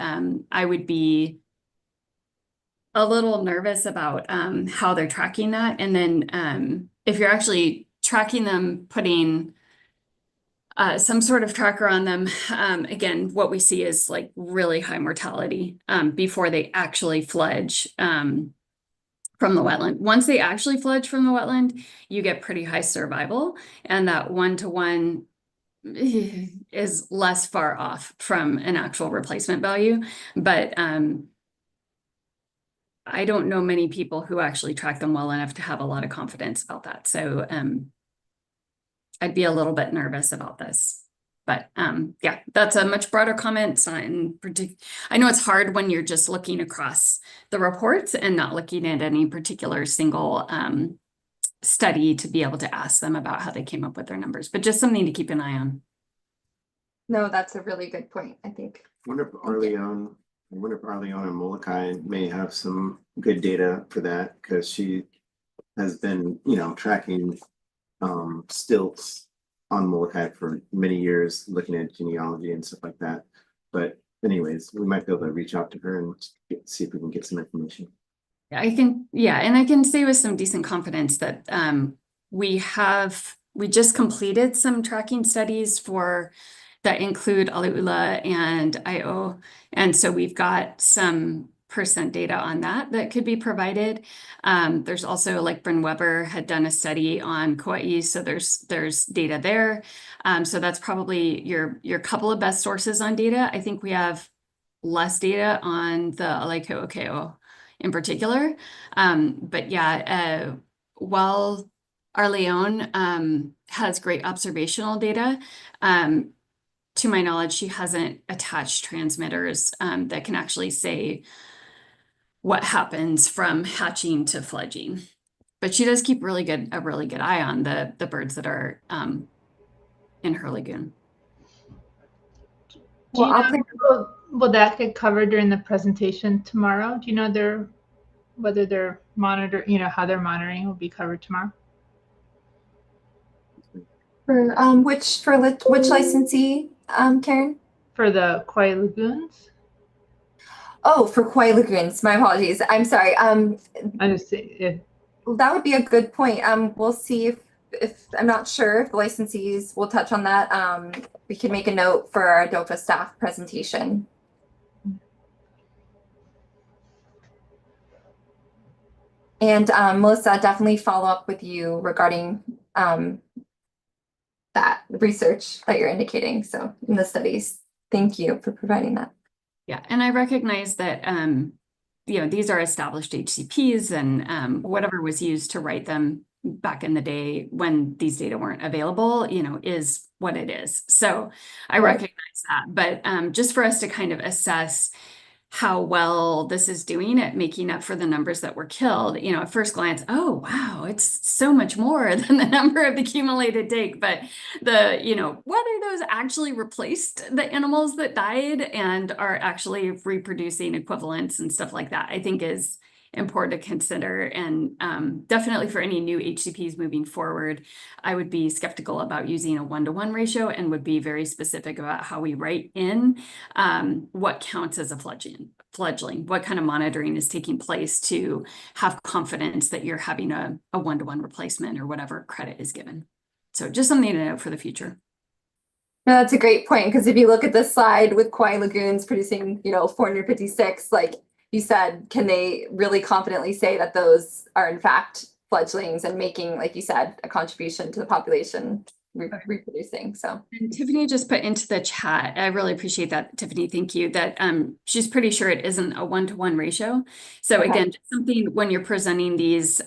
I would be a little nervous about how they're tracking that. And then if you're actually tracking them, putting some sort of tracker on them, again, what we see is like really high mortality before they actually fledge from the wetland. Once they actually fledge from the wetland, you get pretty high survival, and that 1-to-1 is less far off from an actual replacement value. But I don't know many people who actually track them well enough to have a lot of confidence about that. So I'd be a little bit nervous about this. But yeah, that's a much broader comment. It's not in particular. I know it's hard when you're just looking across the reports and not looking at any particular single study to be able to ask them about how they came up with their numbers, but just something to keep an eye on. No, that's a really good point, I think. I wonder if Arleon and Molokai may have some good data for that, because she has been, tracking stilts on Molokai for many years, looking at genealogy and stuff like that. But anyways, we might be able to reach out to her and see if we can get some information. And I can say with some decent confidence that we just completed some tracking studies that include alae and aeʻo. And so we've got some percent data on that could be provided. There's also, like, Bryn Weber had done a study on Kauai, so there's data there. So that's probably your couple of best sources on data. I think we have less data on the alae ʻakēʻakē in particular. But yeah, while Arleon has great observational data, to my knowledge, she hasn't attached transmitters that can actually say what happens from hatching to fledging. But she does keep a really good eye on the birds that are in her lagoon. Will that get covered during the presentation tomorrow? Do you know whether they're monitoring, how they're monitoring will be covered tomorrow? For which licensee, Karen? For the Kauai lagoons? Oh, for Kauai lagoons. My apologies. I'm sorry. I just say that would be a good point. We'll see if I'm not sure if the licensees will touch on that. We can make a note for our DOFA staff presentation. And Melissa, definitely follow up with you regarding that research that you're indicating. So in the studies, thank you for providing that. Yeah, and I recognize that these are established HCPs, and whatever was used to write them back in the day when these data weren't available, is what it is. So I recognize that. But just for us to kind of assess how well this is doing at making up for the numbers that were killed. You know, at first glance, oh, wow, it's so much more than the number of accumulated take. But the, you know, whether those actually replaced the animals that died and are actually reproducing equivalents and stuff like that, I think is important to consider. And definitely for any new HCPs moving forward, I would be skeptical about using a 1-to-1 ratio and would be very specific about how we write in what counts as a fledgling, what kind of monitoring is taking place to have confidence that you're having a 1-to-1 replacement or whatever credit is given. So just something to note for the future. No, that's a great point, because if you look at this slide with Kauai lagoons producing, you know, 456, like you said, can they really confidently say that those are in fact fledglings and making, like you said, a contribution to the population reproducing? So, and Tiffany just put into the chat, I really appreciate that, Tiffany, thank you, that she's pretty sure it isn't a 1-to-1 ratio. So okay. again, just something when you're presenting these,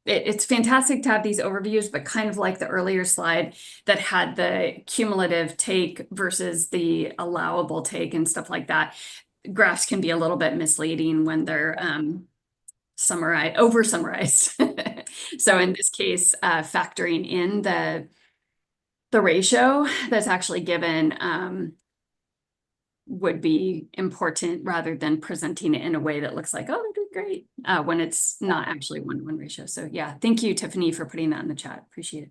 it's fantastic to have these overviews, but kind of like the earlier slide that had the cumulative take versus the allowable take and stuff like that. Graphs can be a little bit misleading when they're over summarized. So in this case, factoring in the ratio that's actually given would be important rather than presenting it in a way that looks like, oh, they did great, when it's not actually 1-to-1 ratio. So yeah, thank you, Tiffany, for putting that in the chat. Appreciate it.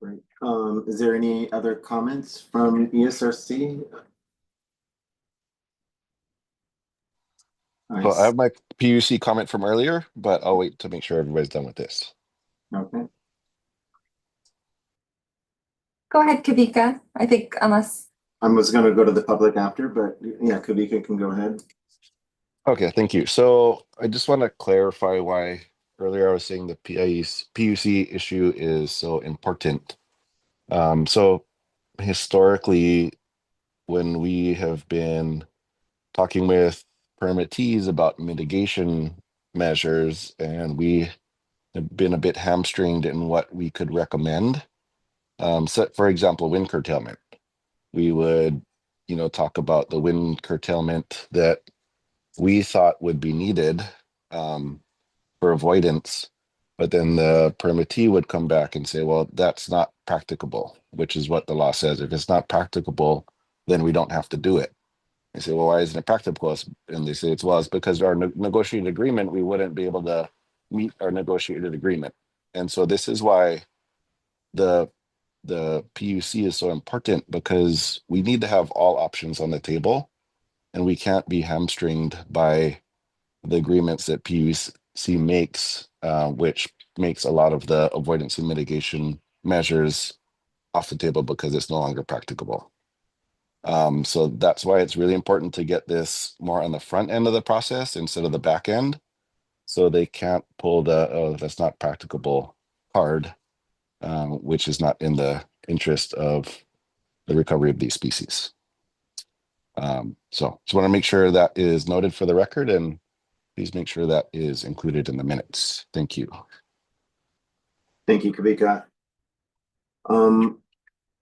Great. Is there any other comments from ESRC? So I have my PUC comment from earlier, but I'll wait to make sure everybody's done with this. Okay. Go ahead, Kavika. I think unless I was going to go to the public after, but yeah, Kavika can go ahead. Okay, thank you. So I just want to clarify why earlier I was saying the PUC issue is so important. So historically, when we have been talking with permittees about mitigation measures, and we have been a bit hamstringed in what we could recommend. So for example, wind curtailment. We would, you know, talk about the wind curtailment that we thought would be needed for avoidance, but then the permittee would come back and say, well, that's not practicable, which is what the law says. If it's not practicable, then we don't have to do it. I say, well, why isn't it practical? And they say, it's because our negotiated agreement, we wouldn't be able to meet our negotiated agreement. And so this is why the PUC is so important, because we need to have all options on the table, and we can't be hamstringed by the agreements that PUC makes, which makes a lot of the avoidance and mitigation measures off the table because it's no longer practicable. So that's why it's really important to get this more on the front end of the process instead of the back end. So they can't pull the, oh, that's not practicable card, which is not in the interest of the recovery of these species. So just want to make sure that is noted for the record, and please make sure that is included in the minutes. Thank you. Thank you, Kavika.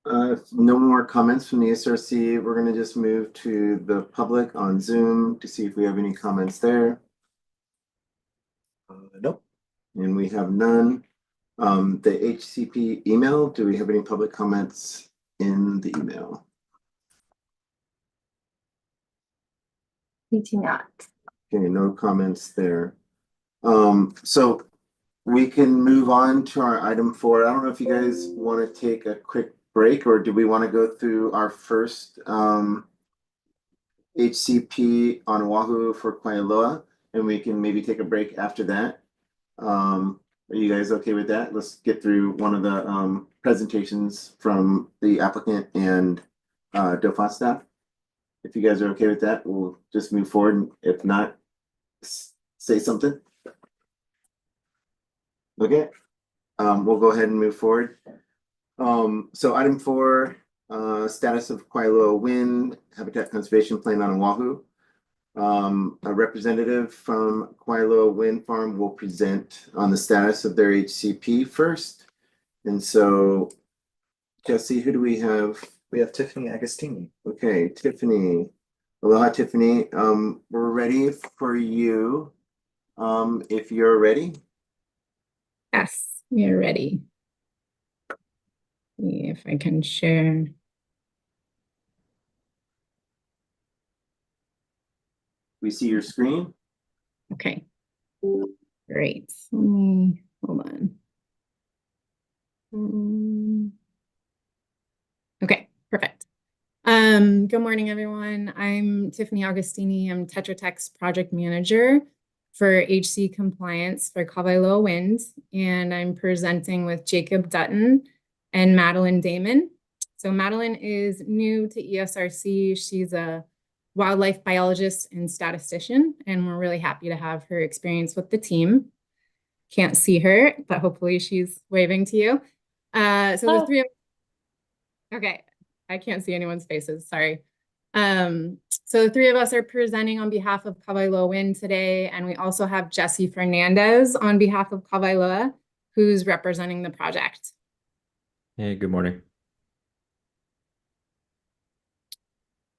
If no more comments from the ESRC, we're going to just move to the public on Zoom to see if we have any comments there. Nope. And we have none. The HCP email, do we have any public comments in the email? we do not. Okay, no comments there. So we can move on to our item 4. I don't know if you guys want to take a quick break, or do we want to go through our first HCP on Oʻahu for Kawailoa, and we can maybe take a break after that. Are you guys okay with that? Let's get through one of the presentations from the applicant and DOFAW staff. If you guys are okay with that, we'll just move forward. And if not, say something. Okay, we'll go ahead and move forward. So item 4, status of Kawailoa Wind Habitat Conservation Plan on Oʻahu. A representative from Kawailoa Wind Farm will present on the status of their HCP first. And so, Jesse, who do we have We have Tiffany Agostini. Okay, Tiffany. Aloha, Tiffany. We're ready for you. If you're ready. Yes, we are ready. See if I can share. We see your screen. Okay, great. Let me, hold on. Okay, perfect. Good morning, everyone. I'm Tiffany Agostini. I'm Tetra Tech's project manager for HC compliance for Kawailoa Wind, and I'm presenting with Jacob Dutton and Madeline Damon. So Madeline is new to ESRC. She's a wildlife biologist and statistician, and we're really happy to have her experience with the team. Can't see her, but hopefully she's waving to you. The three of okay, I can't see anyone's faces, sorry. So the three of us are presenting on behalf of Kawailoa Wind today, and we also have Jesse Fernandez on behalf of Kawailoa, who's representing the project. Hey, good morning.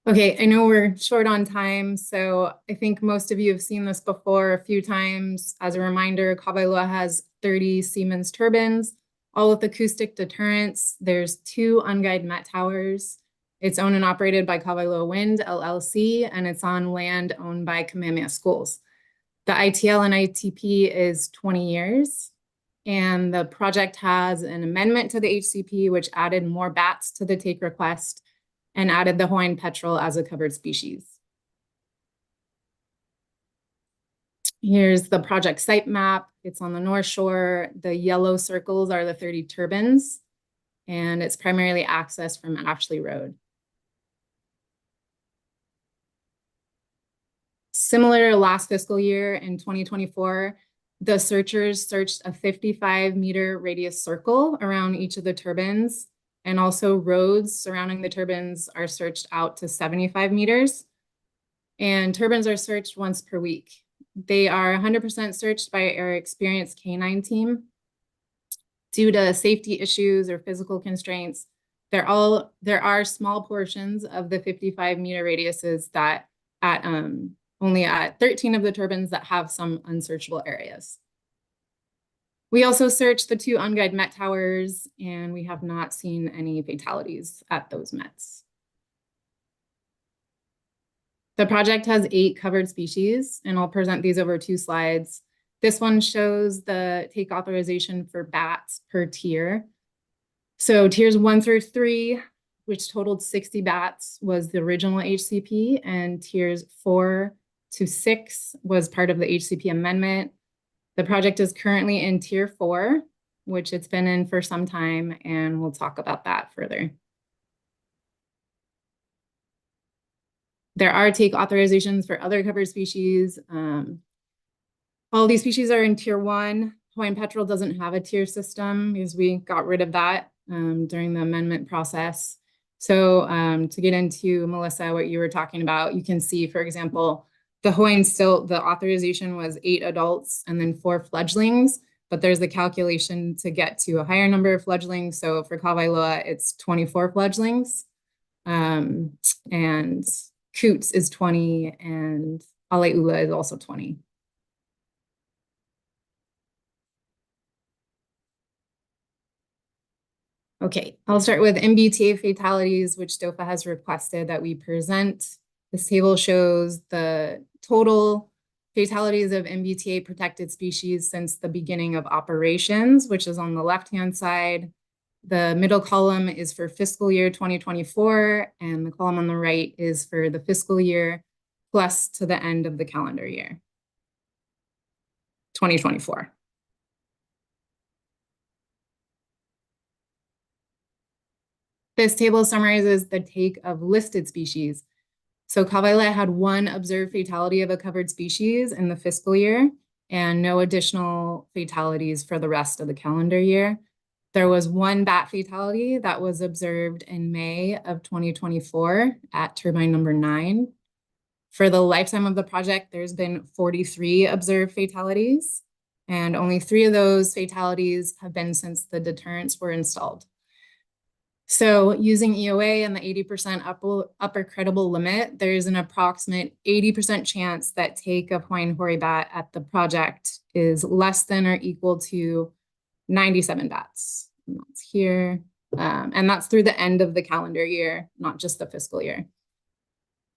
Okay, I know we're short on time, so I think most of you have seen this before a few times. As a reminder, Kawailoa has 30 Siemens turbines, all with acoustic deterrents. There's 2 unguided met towers. It's owned and operated by Kawailoa Wind, LLC, and it's on land owned by Kamehameha Schools. The ITL and ITP is 20 years, and the project has an amendment to the HCP, which added more bats to the take request and added the Hawaiian petrel as a covered species. Here's the project site map. It's on the North Shore. The yellow circles are the 30 turbines, and it's primarily accessed from Ashley Road. Similar to last fiscal year in 2024, the searchers searched a 55-meter radius circle around each of the turbines, and also roads surrounding the turbines are searched out to 75 meters. And turbines are searched once per week. They are 100% searched by our experienced K9 team. Due to safety issues or physical constraints, there are small portions of the 55-meter radiuses that only at 13 of the turbines that have some unsearchable areas. We also searched the 2 unguided met towers, and we have not seen any fatalities at those mets. The project has 8 covered species, and I'll present these over 2 slides. This one shows the take authorization for bats per tier. So tiers 1 through 3, which totaled 60 bats, was the original HCP, and tiers 4 to 6 was part of the HCP amendment. The project is currently in tier 4, which it's been in for some time, and we'll talk about that further. There are take authorizations for other covered species. All these species are in tier 1. Hawaiian petrel doesn't have a tier system because we got rid of that during the amendment process. So to get into, Melissa, what you were talking about, you can see, for example, the Hawaiian stilt, the authorization was 8 adults and then 4 fledglings, but there's the calculation to get to a higher number of fledglings. So for Kawailoa, it's 24 fledglings. And coots is 20, and alae is also 20. Okay, I'll start with MBTA fatalities, which DOFA has requested that we present. This table shows the total fatalities of MBTA protected species since the beginning of operations, which is on the left-hand side. The middle column is for fiscal year 2024, and the column on the right is for the fiscal year plus to the end of the calendar year, 2024. This table summarizes the take of listed species. So Kawailoa had 1 observed fatality of a covered species in the fiscal year and no additional fatalities for the rest of the calendar year. There was 1 bat fatality that was observed in May of 2024 at turbine number 9. For the lifetime of the project, there's been 43 observed fatalities, and only 3 of those fatalities have been since the deterrents were installed. So using EOA and the 80% upper credible limit, there's an approximate 80% chance that take of Hawaiian hoary bat at the project is less than or equal to 97 bats. And that's here. And that's through the end of the calendar year, not just the fiscal year.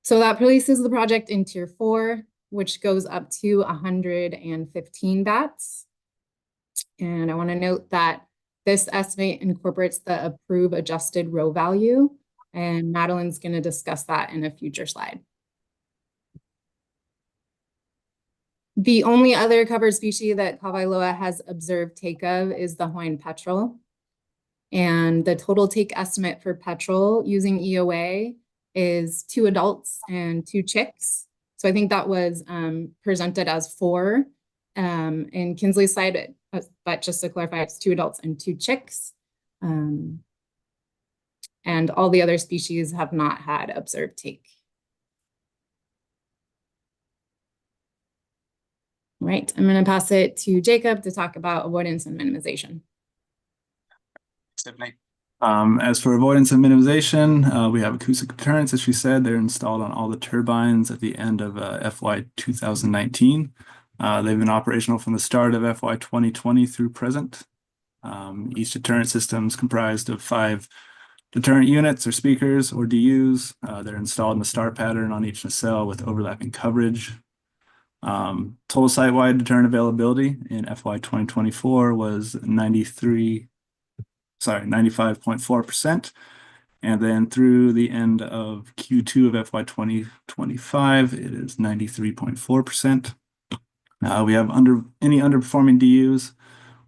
So that places the project in tier 4, which goes up to 115 bats. And I want to note that this estimate incorporates the approved adjusted row value, and Madeline's going to discuss that in a future slide. The only other covered species that Kawailoa has observed take of is the Hawaiian petrel. And the total take estimate for petrel using EOA is 2 adults and 2 chicks. So I think that was presented as 4 in Kinsley's slide, but just to clarify, it's 2 adults and 2 chicks. And all the other species have not had observed take. All right, I'm going to pass it to Jacob to talk about avoidance and minimization. Tiffany. As for avoidance and minimization, we have acoustic deterrents, as she said. They're installed on all the turbines at the end of FY 2019. They've been operational from the start of FY 2020 through present. Each deterrent system is comprised of 5 deterrent units or speakers or DUs. They're installed in the star pattern on each nacelle with overlapping coverage. Total site-wide deterrent availability in FY 2024 was 95.4%. And then through the end of Q2 of FY 2025, it is 93.4%. We have any underperforming DUs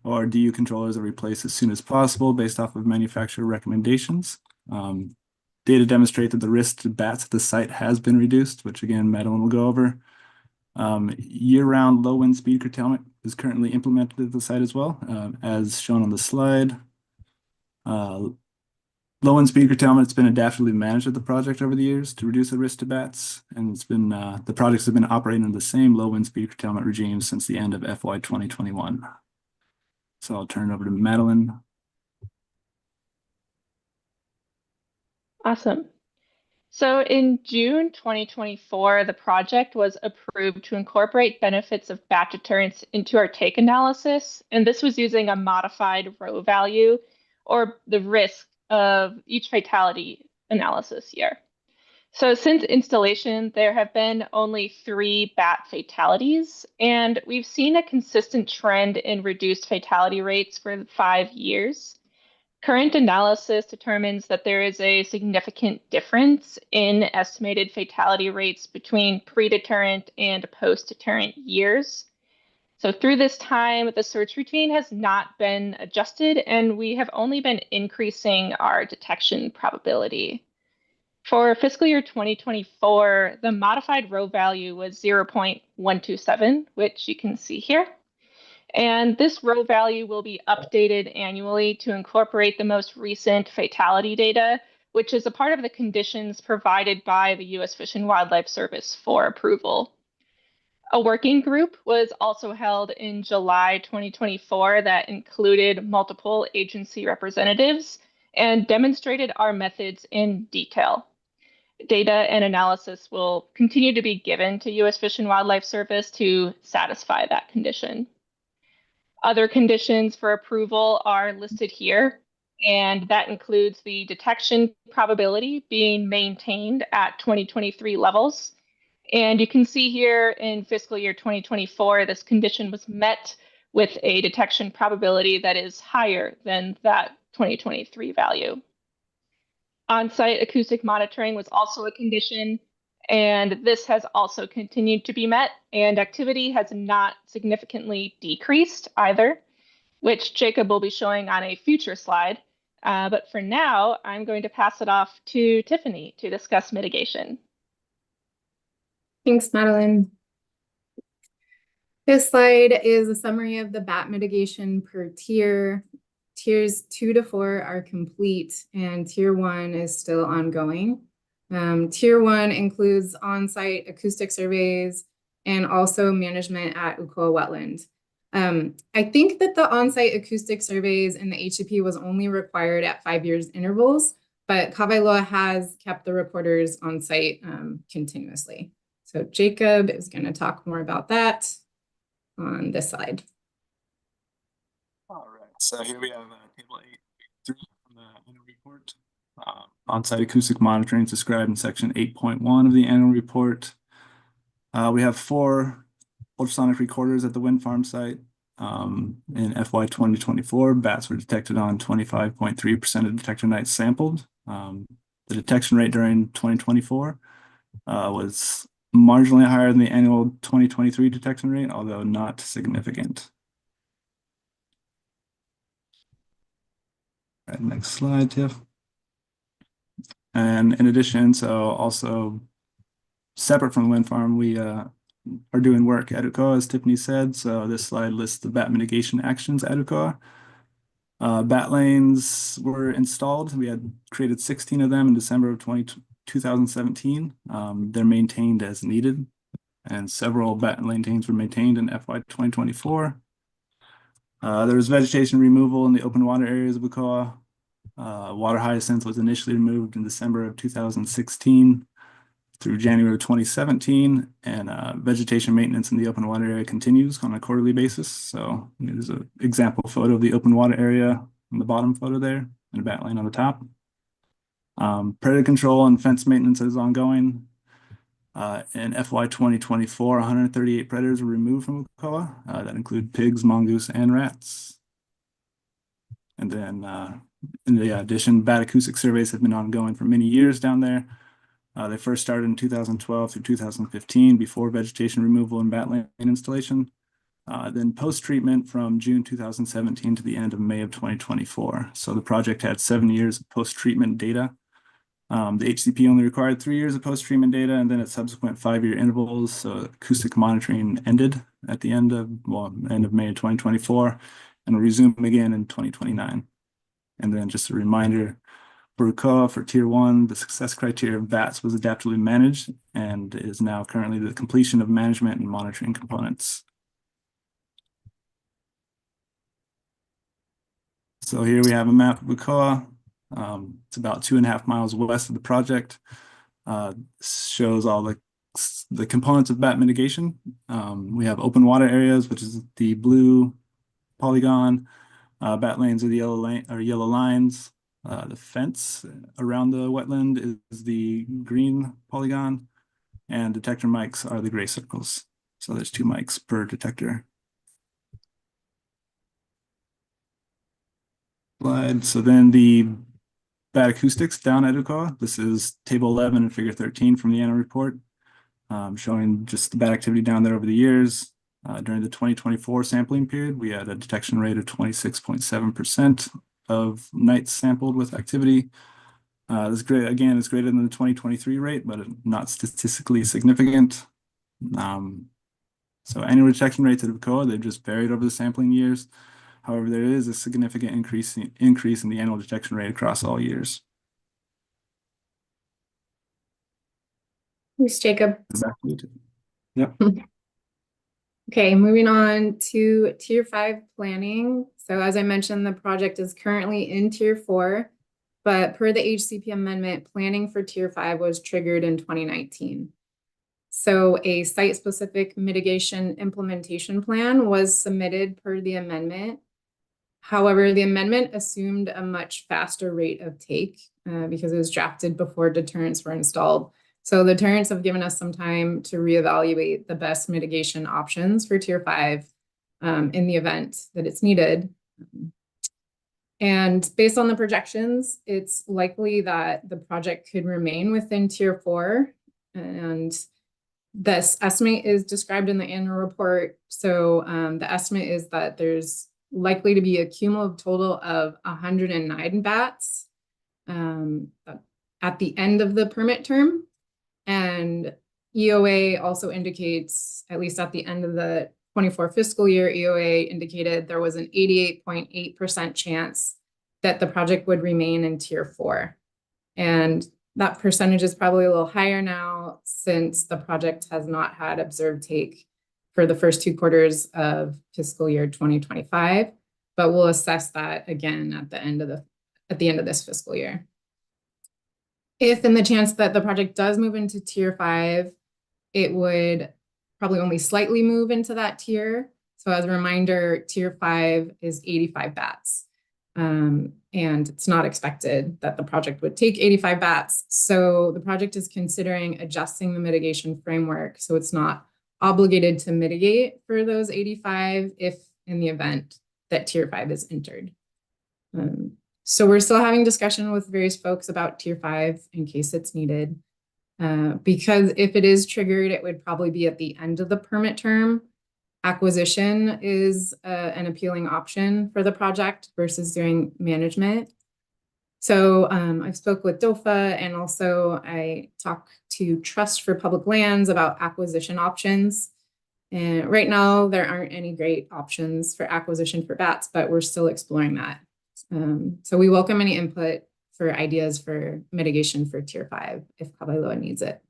or DU controllers are replaced as soon as possible based off of manufacturer recommendations. Data demonstrate that the risk to bats at the site has been reduced, which again, Madeline will go over. Year-round low wind speed curtailment is currently implemented at the site as well, as shown on the slide. Low wind speed curtailment has been adaptively managed at the project over the years to reduce the risk to bats, and it's been the projects have been operating under the same low wind speed curtailment regime since the end of FY 2021. So I'll turn it over to Madeline. Awesome. So in June 2024, the project was approved to incorporate benefits of bat deterrence into our take analysis, and this was using a modified row value or the risk of each fatality analysis year. So since installation, there have been only 3 bat fatalities, and we've seen a consistent trend in reduced fatality rates for 5 years. Current analysis determines that there is a significant difference in estimated fatality rates between pre-deterrent and post-deterrent years. So through this time, the search routine has not been adjusted, and we have only been increasing our detection probability. For fiscal year 2024, the modified row value was 0.127, which you can see here. And this row value will be updated annually to incorporate the most recent fatality data, which is a part of the conditions provided by the U.S. Fish and Wildlife Service for approval. A working group was also held in July 2024 that included multiple agency representatives and demonstrated our methods in detail. Data and analysis will continue to be given to U.S. Fish and Wildlife Service to satisfy that condition. Other conditions for approval are listed here, and that includes the detection probability being maintained at 2023 levels. And you can see here in fiscal year 2024, this condition was met with a detection probability that is higher than that 2023 value. On-site acoustic monitoring was also a condition, and this has also continued to be met, and activity has not significantly decreased either, which Jacob will be showing on a future slide. But for now, I'm going to pass it off to Tiffany to discuss mitigation. Thanks, Madeline. This slide is a summary of the bat mitigation per tier. Tiers 2 to 4 are complete, and tier 1 is still ongoing. Tier 1 includes on-site acoustic surveys and also management at Ukoa wetland. I think that the on-site acoustic surveys in the HCP was only required at 5 years intervals, but Kawailoa has kept the recorders on site continuously. So Jacob is going to talk more about that on this slide. All right, so here we have table 8.3 from the annual report. On-site acoustic monitoring is described in section 8.1 of the annual report. We have 4 ultrasonic recorders at the wind farm site. In FY 2024, bats were detected on 25.3% of detector nights sampled. The detection rate during 2024 was marginally higher than the annual 2023 detection rate, although not significant. All right, next slide, Tiff. And in addition, so also separate from the wind farm, we are doing work at ʻAeʻo, as Tiffany said. So this slide lists the bat mitigation actions at ʻAeʻo. Bat lanes were installed. We had created 16 of them in December of 2017. They're maintained as needed, and several bat lanes were maintained in FY 2024. There was vegetation removal in the open water areas of ʻAeʻo. Water hyacinth was initially removed in December of 2016 through January of 2017, and vegetation maintenance in the open water area continues on a quarterly basis. So there's an example photo of the open water area in the bottom photo there, and a bat lane on the top. Predator control and fence maintenance is ongoing. In FY 2024, 138 predators were removed from ʻAeʻo. That include pigs, mongoose, and rats. And then in addition, bat acoustic surveys have been ongoing for many years down there. They first started in 2012 through 2015 before vegetation removal and bat lane installation. Then post-treatment from June 2017 to the end of May of 2024. So the project had 7 years of post-treatment data. The HCP only required 3 years of post-treatment data, and then at subsequent 5-year intervals. So acoustic monitoring ended at the end of May of 2024 and will resume again in 2029. And then just a reminder, for ʻAeʻo, for Tier 1, the success criteria of bats was adaptively managed and is now currently the completion of management and monitoring components. So here we have a map of ʻAeʻo. It's about 2.5 miles west of the project. Shows all the components of bat mitigation. We have open water areas, which is the blue polygon. Bat lanes are the yellow lines. The fence around the wetland is the green polygon, and detector mics are the gray circles. So there's 2 mics per detector. Slide. So then the bat acoustics down at ʻAeʻo. This is table 11 and figure 13 from the annual report, showing just the bat activity down there over the years. During the 2024 sampling period, we had a detection rate of 26.7% of nights sampled with activity. This great again is greater than the 2023 rate, but not statistically significant. So annual detection rates at ʻAeʻo, they've just varied over the sampling years. However, there is a significant increase in the annual detection rate across all years. Thanks, Jacob. Back to you, Tiffany. Yep. Okay, moving on to Tier 5 planning. So as I mentioned, the project is currently in Tier 4, but per the HCP amendment, planning for Tier 5 was triggered in 2019. So a site-specific mitigation implementation plan was submitted per the amendment. However, the amendment assumed a much faster rate of take because it was drafted before deterrents were installed. So the deterrents have given us some time to reevaluate the best mitigation options for Tier 5 in the event that it's needed. And based on the projections, it's likely that the project could remain within Tier 4. And this estimate is described in the annual report. So the estimate is that there's likely to be a cumulative total of 109 bats at the end of the permit term. And EOA also indicates, at least at the end of the 24 fiscal year, EOA indicated there was an 88.8% chance that the project would remain in Tier 4. And that percentage is probably a little higher now since the project has not had observed take for the first 2 quarters of fiscal year 2025, but we'll assess that again at the end of this fiscal year. If in the chance that the project does move into tier 5, it would probably only slightly move into that tier. So as a reminder, tier 5 is 85 bats. And it's not expected that the project would take 85 bats. So the project is considering adjusting the mitigation framework. So it's not obligated to mitigate for those 85 if in the event that tier 5 is entered. So we're still having discussion with various folks about tier 5 in case it's needed. Because if it is triggered, it would probably be at the end of the permit term. Acquisition is an appealing option for the project versus doing management. So I've spoke with DOFA, and also I talked to Trust for Public Lands about acquisition options. And right now there aren't any great options for acquisition for bats, but we're still exploring that. So we welcome any input for ideas for mitigation for tier 5 if Kawailoa needs it.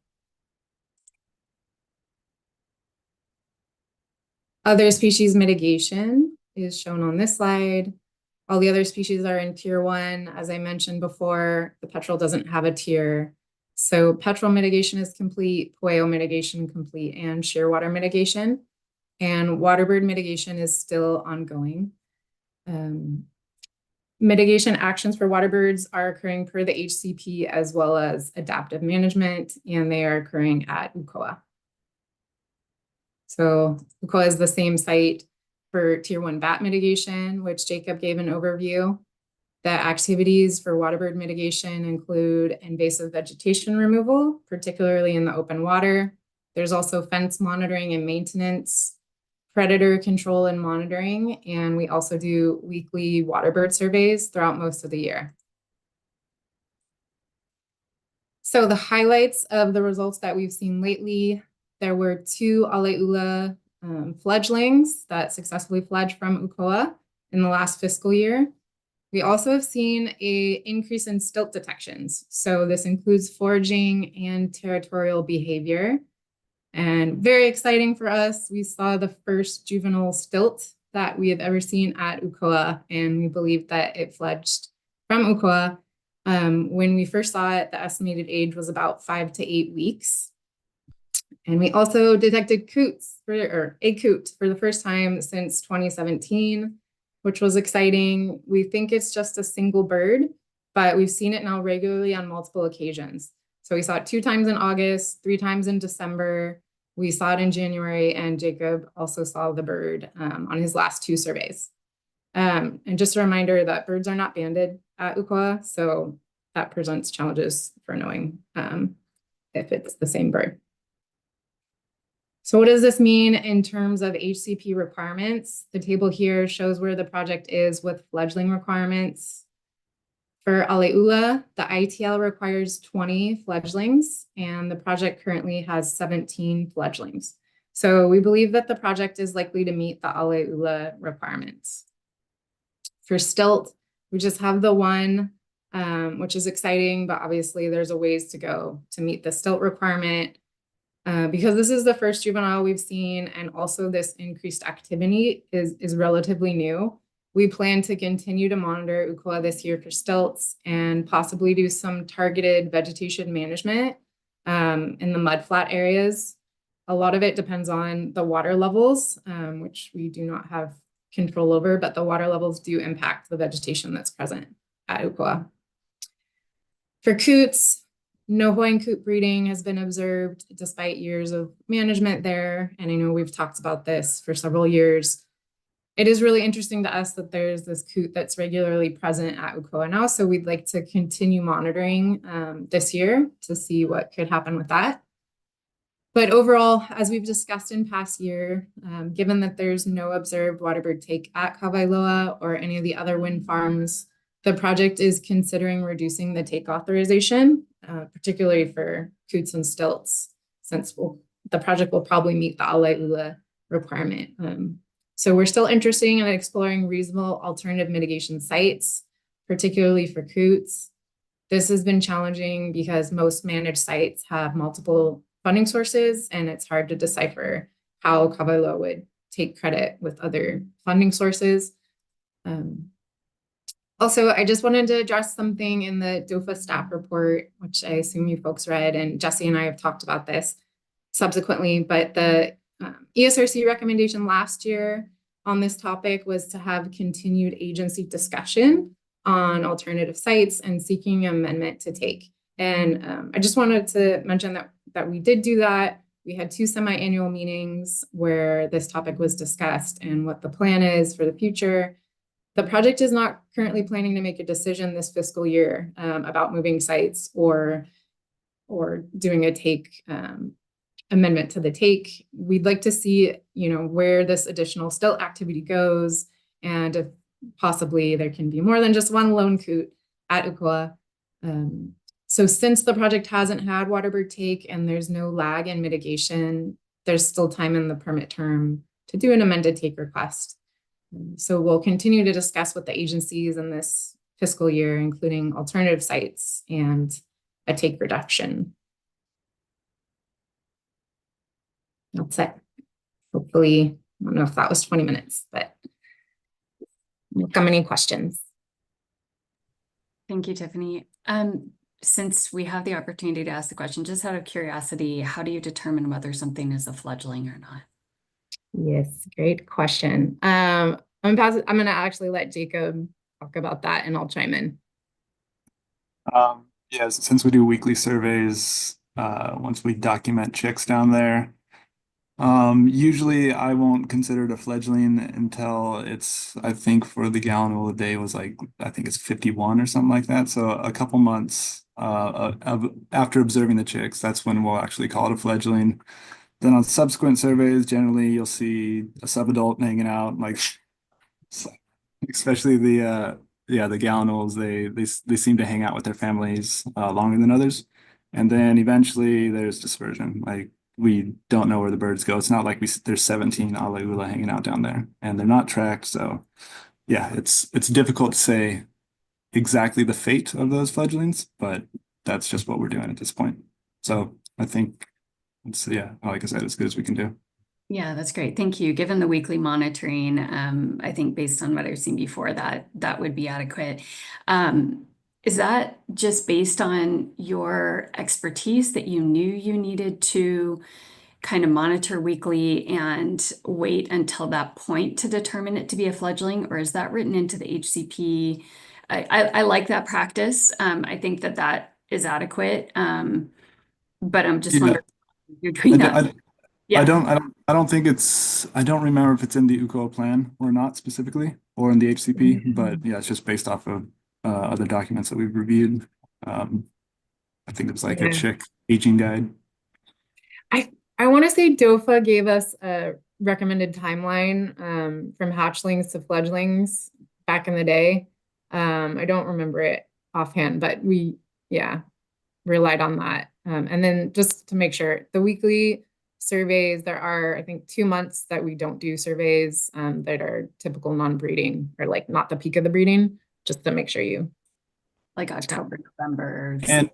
Other species mitigation is shown on this slide. All the other species are in tier 1. As I mentioned before, the petrel doesn't have a tier. So petrel mitigation is complete, ʻōpe'ape'a mitigation complete, and shearwater mitigation. And waterbird mitigation is still ongoing. Mitigation actions for waterbirds are occurring per the HCP as well as adaptive management, and they are occurring at ʻUkoa. So ʻUkoa is the same site for tier 1 bat mitigation, which Jacob gave an overview. The activities for waterbird mitigation include invasive vegetation removal, particularly in the open water. There's also fence monitoring and maintenance, predator control and monitoring, and we also do weekly waterbird surveys throughout most of the year. So the highlights of the results that we've seen lately, there were 2 alae fledglings that successfully fledged from ʻUkoa in the last fiscal year. We also have seen an increase in stilt detections. So this includes foraging and territorial behavior. And very exciting for us, we saw the first juvenile stilt that we have ever seen at ʻUkoa, and we believe that it fledged from ʻUkoa. When we first saw it, the estimated age was about 5 to 8 weeks. And we also detected coots, or a coot, for the first time since 2017, which was exciting. We think it's just a single bird, but we've seen it now regularly on multiple occasions. So we saw it 2 times in August, 3 times in December. We saw it in January, and Jacob also saw the bird on his last 2 surveys. And just a reminder that birds are not banded at ʻUkoa, so that presents challenges for knowing if it's the same bird. So what does this mean in terms of HCP requirements? The table here shows where the project is with fledgling requirements. For alae, the ITL requires 20 fledglings, and the project currently has 17 fledglings. So we believe that the project is likely to meet the alae requirements. For stilt, we just have the 1, which is exciting, but obviously there's a ways to go to meet the stilt requirement. Because this is the first juvenile we've seen, and also this increased activity is relatively new. We plan to continue to monitor ʻUkoa this year for stilts and possibly do some targeted vegetation management in the mudflat areas. A lot of it depends on the water levels, which we do not have control over, but the water levels do impact the vegetation that's present at ʻUkoa. For coots, no Hawaiian coot breeding has been observed despite years of management there. And I know we've talked about this for several years. It is really interesting to us that there's this coot that's regularly present at ʻUkoa now. So we'd like to continue monitoring this year to see what could happen with that. But overall, as we've discussed in past year, given that there's no observed waterbird take at Kawailoa or any of the other wind farms, the project is considering reducing the take authorization, particularly for coots and stilts, since the project will probably meet the alae requirement. So we're still interested in exploring reasonable alternative mitigation sites, particularly for coots. This has been challenging because most managed sites have multiple funding sources, and it's hard to decipher how Kawailoa would take credit with other funding sources. Also, I just wanted to address something in the DOFA staff report, which I assume you folks read, and Jesse and I have talked about this subsequently, but the ESRC recommendation last year on this topic was to have continued agency discussion on alternative sites and seeking amendment to take. And I just wanted to mention that we did do that. We had 2 semi-annual meetings where this topic was discussed and what the plan is for the future. The project is not currently planning to make a decision this fiscal year about moving sites or doing a take amendment to the take. We'd like to see, where this additional stilt activity goes, and if possibly there can be more than just one lone coot at Ukua. So since the project hasn't had waterbird take and there's no lag in mitigation, there's still time in the permit term to do an amended take request. So we'll continue to discuss with the agencies in this fiscal year, including alternative sites and a take reduction. That's it. Hopefully, I don't know if that was 20 minutes, but welcome any questions. Thank you, Tiffany. Since we have the opportunity to ask the question, just out of curiosity, how do you determine whether something is a fledgling or not? Yes, great question. I'm gonna actually let Jacob talk about that, and I'll chime in. Yeah, since we do weekly surveys, once we document chicks down there, usually I won't consider it a fledgling until it's, I think for the gallinule a day was like, I think it's 51 or something like that. So a couple months after observing the chicks, that's when we'll actually call it a fledgling. Then on subsequent surveys, generally you'll see a subadult hanging out, like especially the gallinules, they seem to hang out with their families longer than others. And then eventually there's dispersion. Like we don't know where the birds go. It's not like there's 17 alae hanging out down there, and they're not tracked. So yeah, it's difficult to say exactly the fate of those fledglings, but that's just what we're doing at this point. So I think it's, yeah, like I said, as good as we can do. Yeah, that's great. Thank you. Given the weekly monitoring, I think based on what I've seen before, that would be adequate. Is that just based on your expertise that you knew you needed to kind of monitor weekly and wait until that point to determine it to be a fledgling, or is that written into the HCP? I like that practice. I think that is adequate. But I'm just wondering if you're doing that. Yeah. I don't think it's, I don't remember if it's in the UCO plan or not specifically, or in the HCP, but yeah, it's just based off of other documents that we've reviewed. I think it was like a chick aging guide. I want to say DOFA gave us a recommended timeline from hatchlings to fledglings back in the day. I don't remember it offhand, but we relied on that. And then just to make sure, the weekly surveys, there are, I think, 2 months that we don't do surveys that are typical non-breeding, or like not the peak of the breeding, just to make sure you. Like October, November. And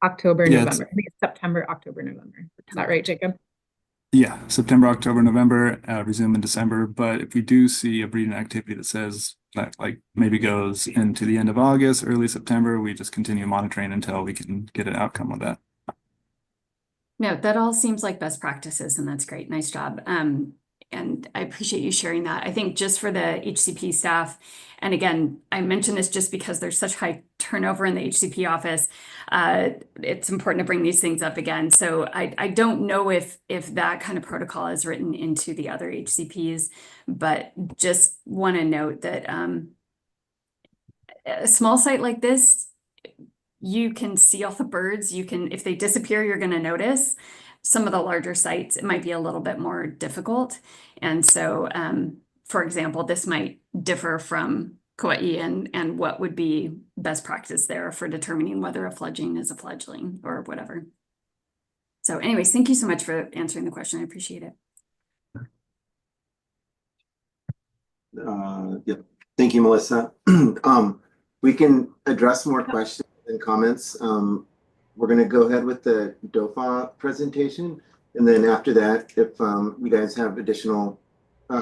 October, November. I think it's September, October, November. Is that right, Jacob? Yeah, September, October, November, resume in December. But if we do see a breeding activity that says that like maybe goes into the end of August, early September, we just continue monitoring until we can get an outcome of that. No, that all seems like best practices, and that's great. Nice job. And I appreciate you sharing that. I think just for the HCP staff, and again, I mention this just because there's such high turnover in the HCP office, it's important to bring these things up again. So I don't know if that kind of protocol is written into the other HCPs, but just want to note that a small site like this, you can see all the birds. You can, if they disappear, you're going to notice. Some of the larger sites, it might be a little bit more difficult. And so, for example, this might differ from Kauai and what would be best practice there for determining whether a fledgling is a fledgling or whatever. So anyways, thank you so much for answering the question. I appreciate it. Yeah, thank you, Melissa. We can address more questions and comments. We're going to go ahead with the DOFA presentation. And then after that, if you guys have additional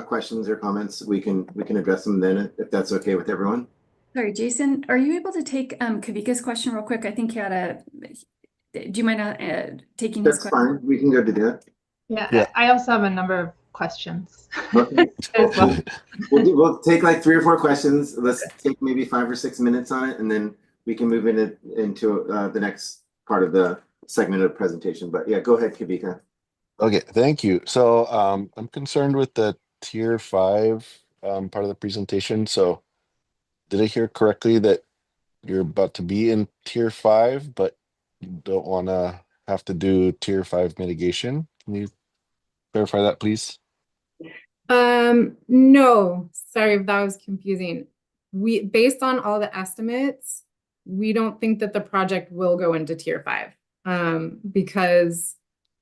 questions or comments, we can address them then if that's okay with everyone. Sorry, Jason, are you able to take Kavika's question real quick? I think he had a. Do you mind taking his That's question? fine. We can go to that. Yeah, I also have a number of questions. Okay. as well. We'll take like 3 or 4 questions. Let's take maybe 5 or 6 minutes on it, and then we can move into the next part of the segment of the presentation. But yeah, go ahead, Kavika. Okay, thank you. So I'm concerned with the tier 5 part of the presentation. So did I hear correctly that you're about to be in tier 5, but you don't want to have to do tier 5 mitigation? Can you clarify that, please? No, sorry if that was confusing. Based on all the estimates, we don't think that the project will go into tier 5 because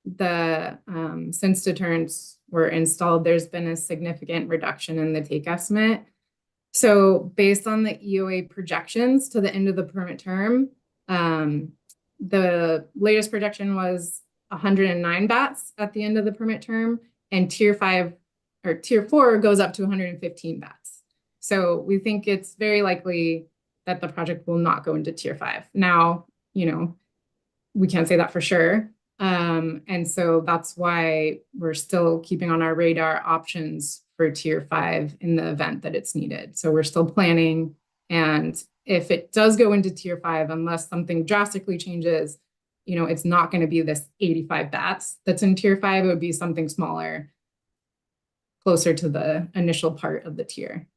since deterrents were installed, there's been a significant reduction in the take estimate. So based on the EOA projections to the end of the permit term, the latest projection was 109 bats at the end of the permit term, and tier 5 or tier 4 goes up to 115 bats. So we think it's very likely that the project will not go into tier 5. Now, we can't say that for sure. And so that's why we're still keeping on our radar options for tier 5 in the event that it's needed. So we're still planning. And if it does go into tier 5, unless something drastically changes, it's not going to be this 85 bats that's in tier 5. It would be something smaller, closer to the initial part of the tier.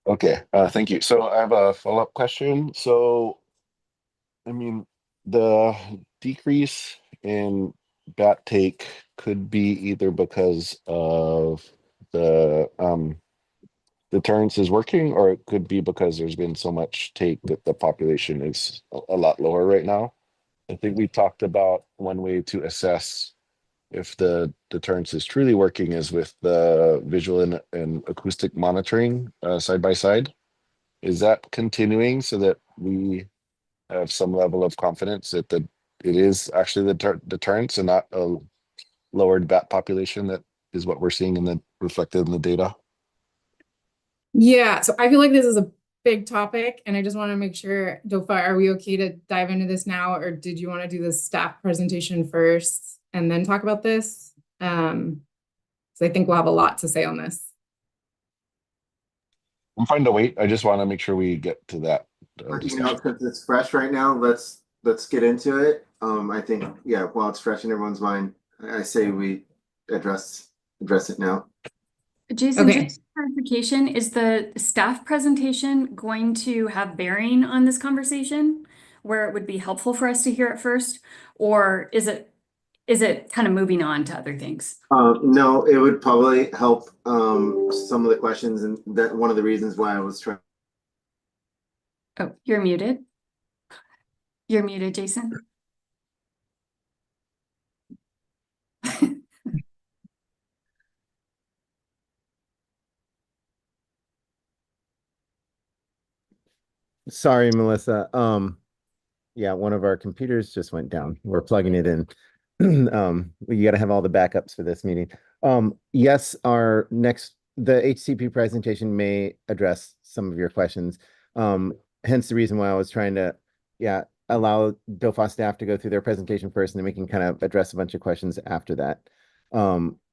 Okay, thank you. So I have a follow-up question. So, I mean, the decrease in bat take could be either because of the deterrence is working, or it could be because there's been so much take that the population is a lot lower right now. I think we talked about one way to assess if the deterrence is truly working is with the visual and acoustic monitoring side by side. Is that continuing so that we have some level of confidence that it is actually the deterrence and not a lowered bat population that is what we're seeing in the reflected in the data? Yeah, so I feel like this is a big topic, and I just want to make sure, DOFAW, are we okay to dive into this now, or did you want to do the staff presentation first and then talk about this? So I think we'll have a lot to say on this. I'm fine to wait. I just want to make sure we get to that discussion. Since it's fresh right now, let's get into it. I think, yeah, while it's fresh in everyone's mind, I say we address it now. Jason, Okay. just clarification, is the staff presentation going to have bearing on this conversation where it would be helpful for us to hear it first? Or is it kind of moving on to other things? No, it would probably help some of the questions, and that one of the reasons why I was trying. Oh, you're muted. You're muted, Jason. Sorry, Melissa. Yeah, one of our computers just went down. We're plugging it in. You got to have all the backups for this meeting. Yes, the HCP presentation may address some of your questions. Hence the reason why I was trying to, allow DOFAW staff to go through their presentation first, and then we can kind of address a bunch of questions after that.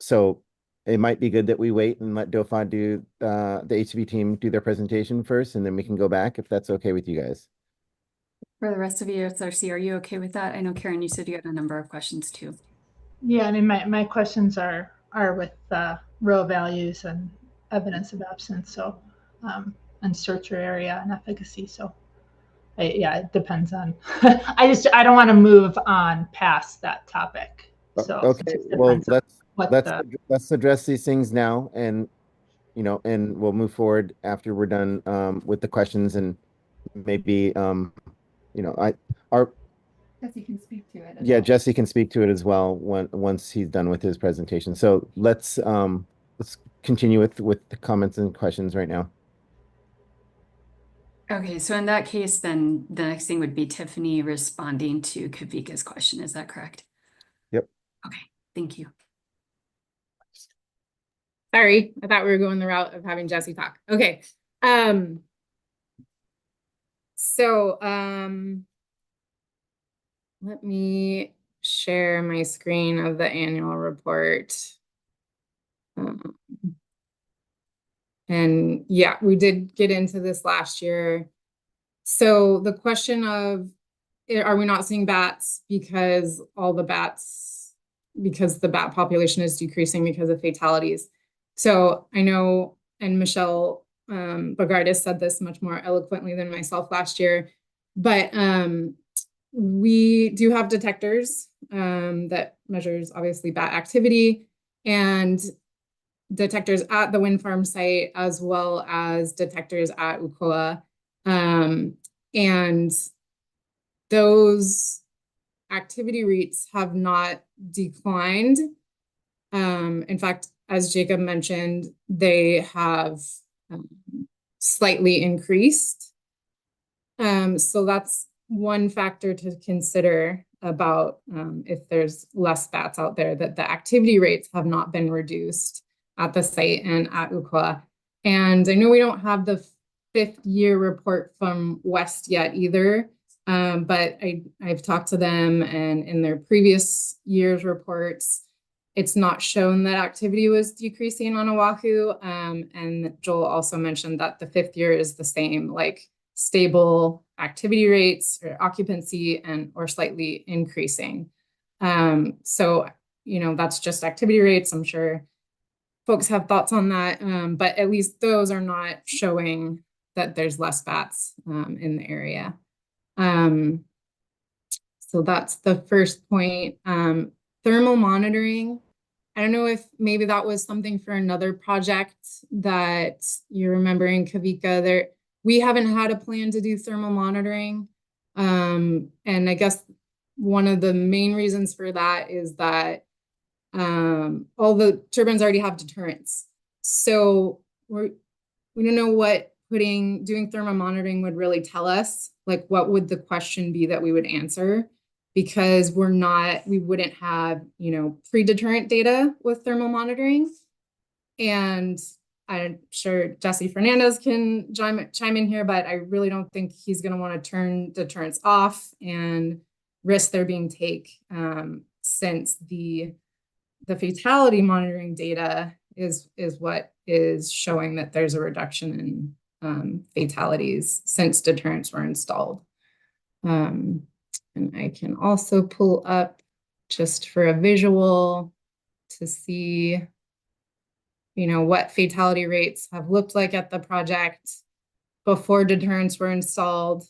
So it might be good that we wait and let DOFAW do the HCP team do their presentation first, and then we can go back if that's okay with you guys. For the rest of ESRC, are you okay with that? I know, Karen, you said you had a number of questions too. Yeah, I mean, my questions are with row values and evidence of absence, so and searcher area and efficacy. So it depends on. I don't want to move on past that topic. So okay, well, let's address these things now, and and we'll move forward after we're done with the questions, and maybe Jesse can speak to it. Jesse can speak to it as well once he's done with his presentation. So let's continue with the comments and questions right now. Okay, so in that case, then the next thing would be Tiffany responding to Kavika's question. Is that correct? Yep. Okay, Thank you. Sorry, I thought we were going the route of having Jesse talk. Okay. Let me share my screen of the annual report. And yeah, we did get into this last year. So the question of, are we not seeing bats because the bat population is decreasing because of fatalities? So I know, and Michelle Bogardus said this much more eloquently than myself last year, but we do have detectors that measures obviously bat activity, and detectors at the wind farm site as well as detectors at ʻUkoa. And those activity rates have not declined. In fact, as Jacob mentioned, they have slightly increased. So that's one factor to consider about if there's less bats out there, that the activity rates have not been reduced at the site and at ʻUkoa. And I know we don't have the 5th year report from West yet either, but I've talked to them, and in their previous year's reports, it's not shown that activity was decreasing on Oʻahu. And Joel also mentioned that the 5th year is the same, like stable activity rates or occupancy or slightly increasing. So, that's just activity rates. I'm sure folks have thoughts on that, but at least those are not showing that there's less bats in the area. So that's the first point. Thermal monitoring. I don't know if maybe that was something for another project that you remember in Kawika. There, we haven't had a plan to do thermal monitoring. And I guess one of the main reasons for that is that all the turbines already have deterrents. So we don't know what doing thermal monitoring would really tell us. Like, what would the question be that we would answer? Because we wouldn't have, pre-deterrent data with thermal monitoring. And I'm sure Jesse Fernandez can chime in here, but I really don't think he's going to want to turn deterrents off and risk there being since the fatality monitoring data is what is showing that there's a reduction in fatalities since deterrents were installed. And I can also pull up just for a visual to see, what fatality rates have looked like at the project before deterrents were installed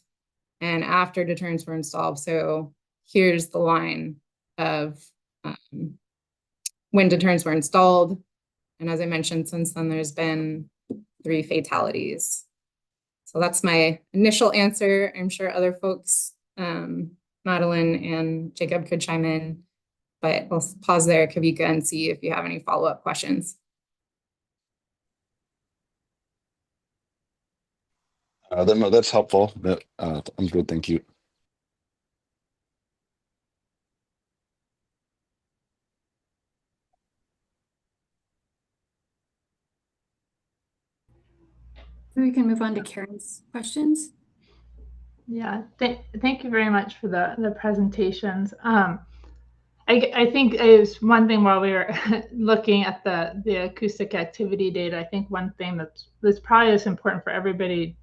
and after deterrents were installed. So here's the line of when deterrents were installed. And as I mentioned, since then, there's been 3 fatalities. So that's my initial answer. I'm sure other folks, Madeline and Jacob, could chime in, but I'll pause there, Kawika, and see if you have any follow-up questions. No, that's helpful. I'm good, thank you. So we can move on to Karen's questions. Yeah, thank you very much for the presentations. I think is one thing while we were looking at the acoustic activity data, I think one thing that's probably as important for everybody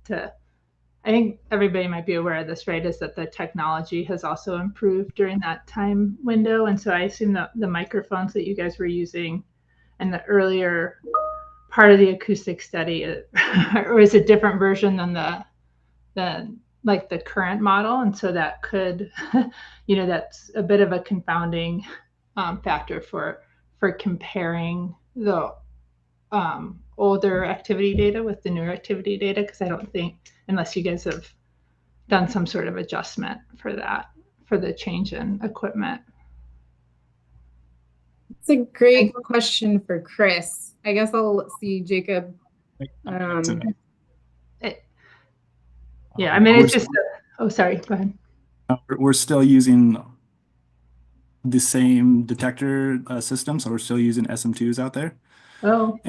I think everybody might be aware of this, right, is that the technology has also improved during that time window. And so I assume that the microphones that you guys were using in the earlier part of the acoustic study, or is a different version than the current model. And so that could, that's a bit of a confounding factor for comparing the older activity data with the newer activity data, because I don't think, unless you guys have done some sort of adjustment for that, for the change in equipment. It's a great question for Chris. I guess I'll see Jacob. Yeah, I mean, it's just, oh, sorry, go ahead. We're still using the same detector system, so we're still using SM2s out there. Oh,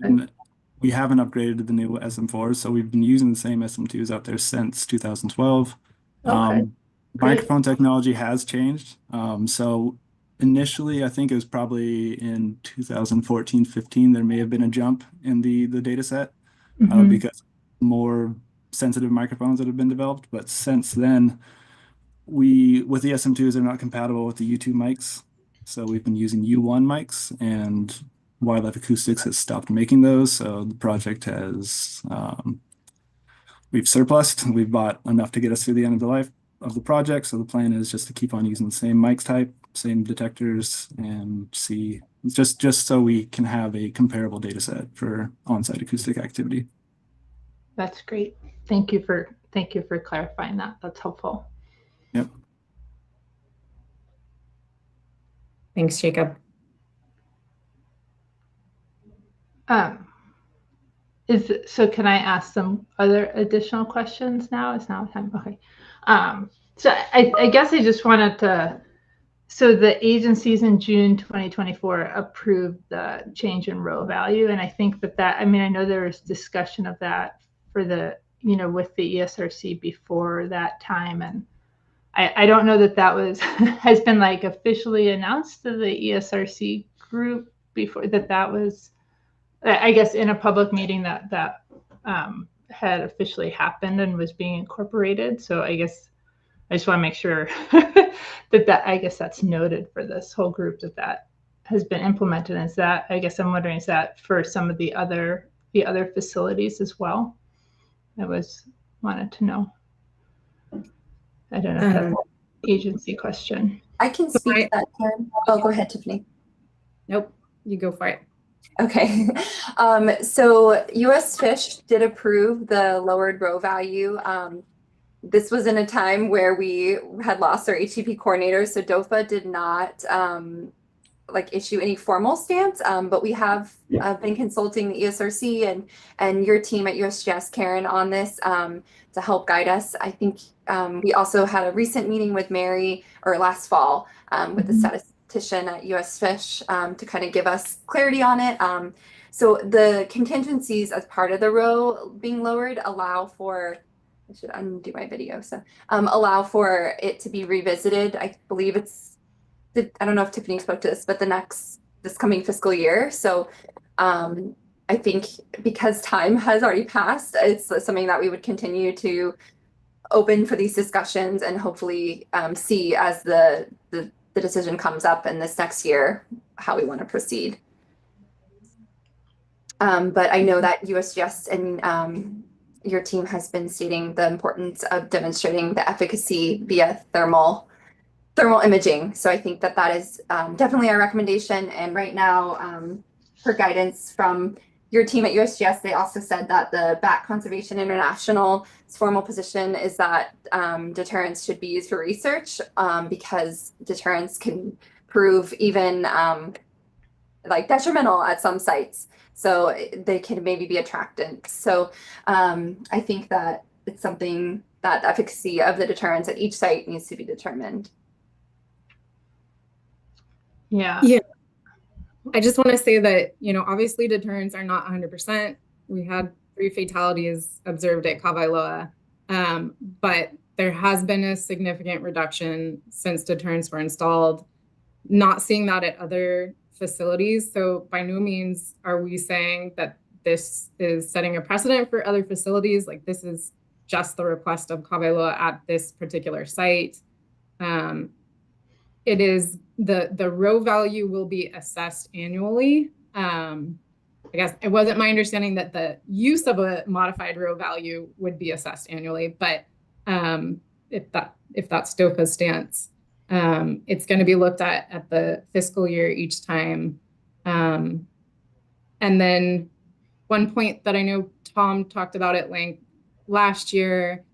And we haven't upgraded to the new SM4s, so we've been using the same SM2s out there since 2012. okay. Microphone technology has changed. So initially, I think it was probably in 2014, 15, there may have been a jump in the data set Mhm. because more sensitive microphones that have been developed. But since then, with the SM2s, they're not compatible with the U2 mics. So we've been using U1 mics, and Wildlife Acoustics has stopped making those. So the project has, we've surplused. We've bought enough to get us through the end of the life of the project. So the plan is just to keep on using the same mics type, same detectors, and see just so we can have a comparable data set for on-site acoustic activity. That's great. Thank you for clarifying that. That's helpful. Yep. Thanks, Jacob. So can I ask some other additional questions now? Is now time? Okay. So I guess I just wanted to, so the agencies in June 2024 approved the change in row value. And I think I mean, I know there was discussion of that for the, with the ESRC before that time. And I don't know that was, has been like officially announced to the ESRC group before that was, I guess, in a public meeting that had officially happened and was being incorporated. So I guess I just want to make sure that I guess that's noted for this whole group that has been implemented. Is that, I guess I'm wondering, is that for some of the other facilities as well? I wanted to know. I don't know if that's an agency question. I can speak to that, Karen. Oh, go ahead, Tiffany. Nope, you go for it. Okay, so US Fish did approve the lowered row value. This was in a time where we had lost our HCP coordinator, so DOFA did not issue any formal stance, but we have been consulting the ESRC and your team at USGS, Karen, on this to help guide us. I think we also had a recent meeting with Mary, or last fall, with the statistician at US Fish to kind of give us clarity on it. So the contingencies as part of the row being lowered allow for, I should undo my video, so allow for it to be revisited. I believe I don't know if Tiffany spoke to this, but this coming fiscal year. So I think because time has already passed, it's something that we would continue to open for these discussions and hopefully see as the decision comes up in this next year, how we want to proceed. But I know that USGS and your team has been stating the importance of demonstrating the efficacy via thermal imaging. So I think that is definitely our recommendation. And right now, for guidance from your team at USGS, they also said that the Bat Conservation International's formal position is that deterrence should be used for research because deterrence can prove even detrimental at some sites. So they can maybe be attractant. So I think that it's something that the efficacy of the deterrence at each site needs to be determined. Yeah. I just want to say that, obviously deterrents are not 100%. We had 3 fatalities observed at Kawailoa, but there has been a significant reduction since deterrents were installed. Not seeing that at other facilities. So by no means are we saying that this is setting a precedent for other facilities. Like, this is just the request of Kawailoa at this particular site. It is the row value will be assessed annually. I guess it wasn't my understanding that the use of a modified row value would be assessed annually, but if that's DOFA's stance, it's going to be looked at the fiscal year each time. And then one point that I know Tom talked about at length last year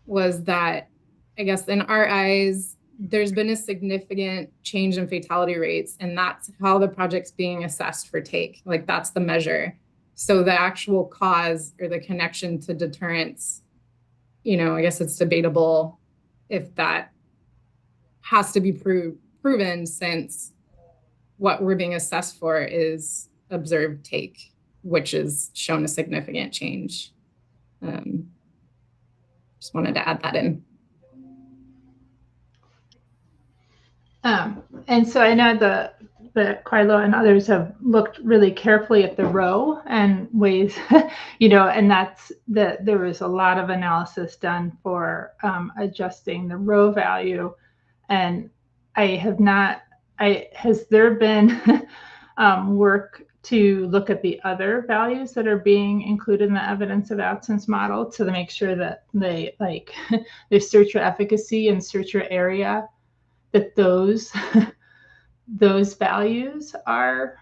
was that, I guess in our eyes, there's been a significant change in fatality rates, and that's how the project's being assessed for take. Like, that's the measure. So the actual cause or the connection to deterrence, I guess it's debatable if that has to be proven since what we're being assessed for is observed take, which has shown a significant change. Just wanted to add that in. And so I know the Kawailoa and others have looked really carefully at the row and ways, and that's that there was a lot of analysis done for adjusting the row value. And has there been work to look at the other values that are being included in the evidence of absence model to make sure that they their searcher efficacy and searcher area, that those values are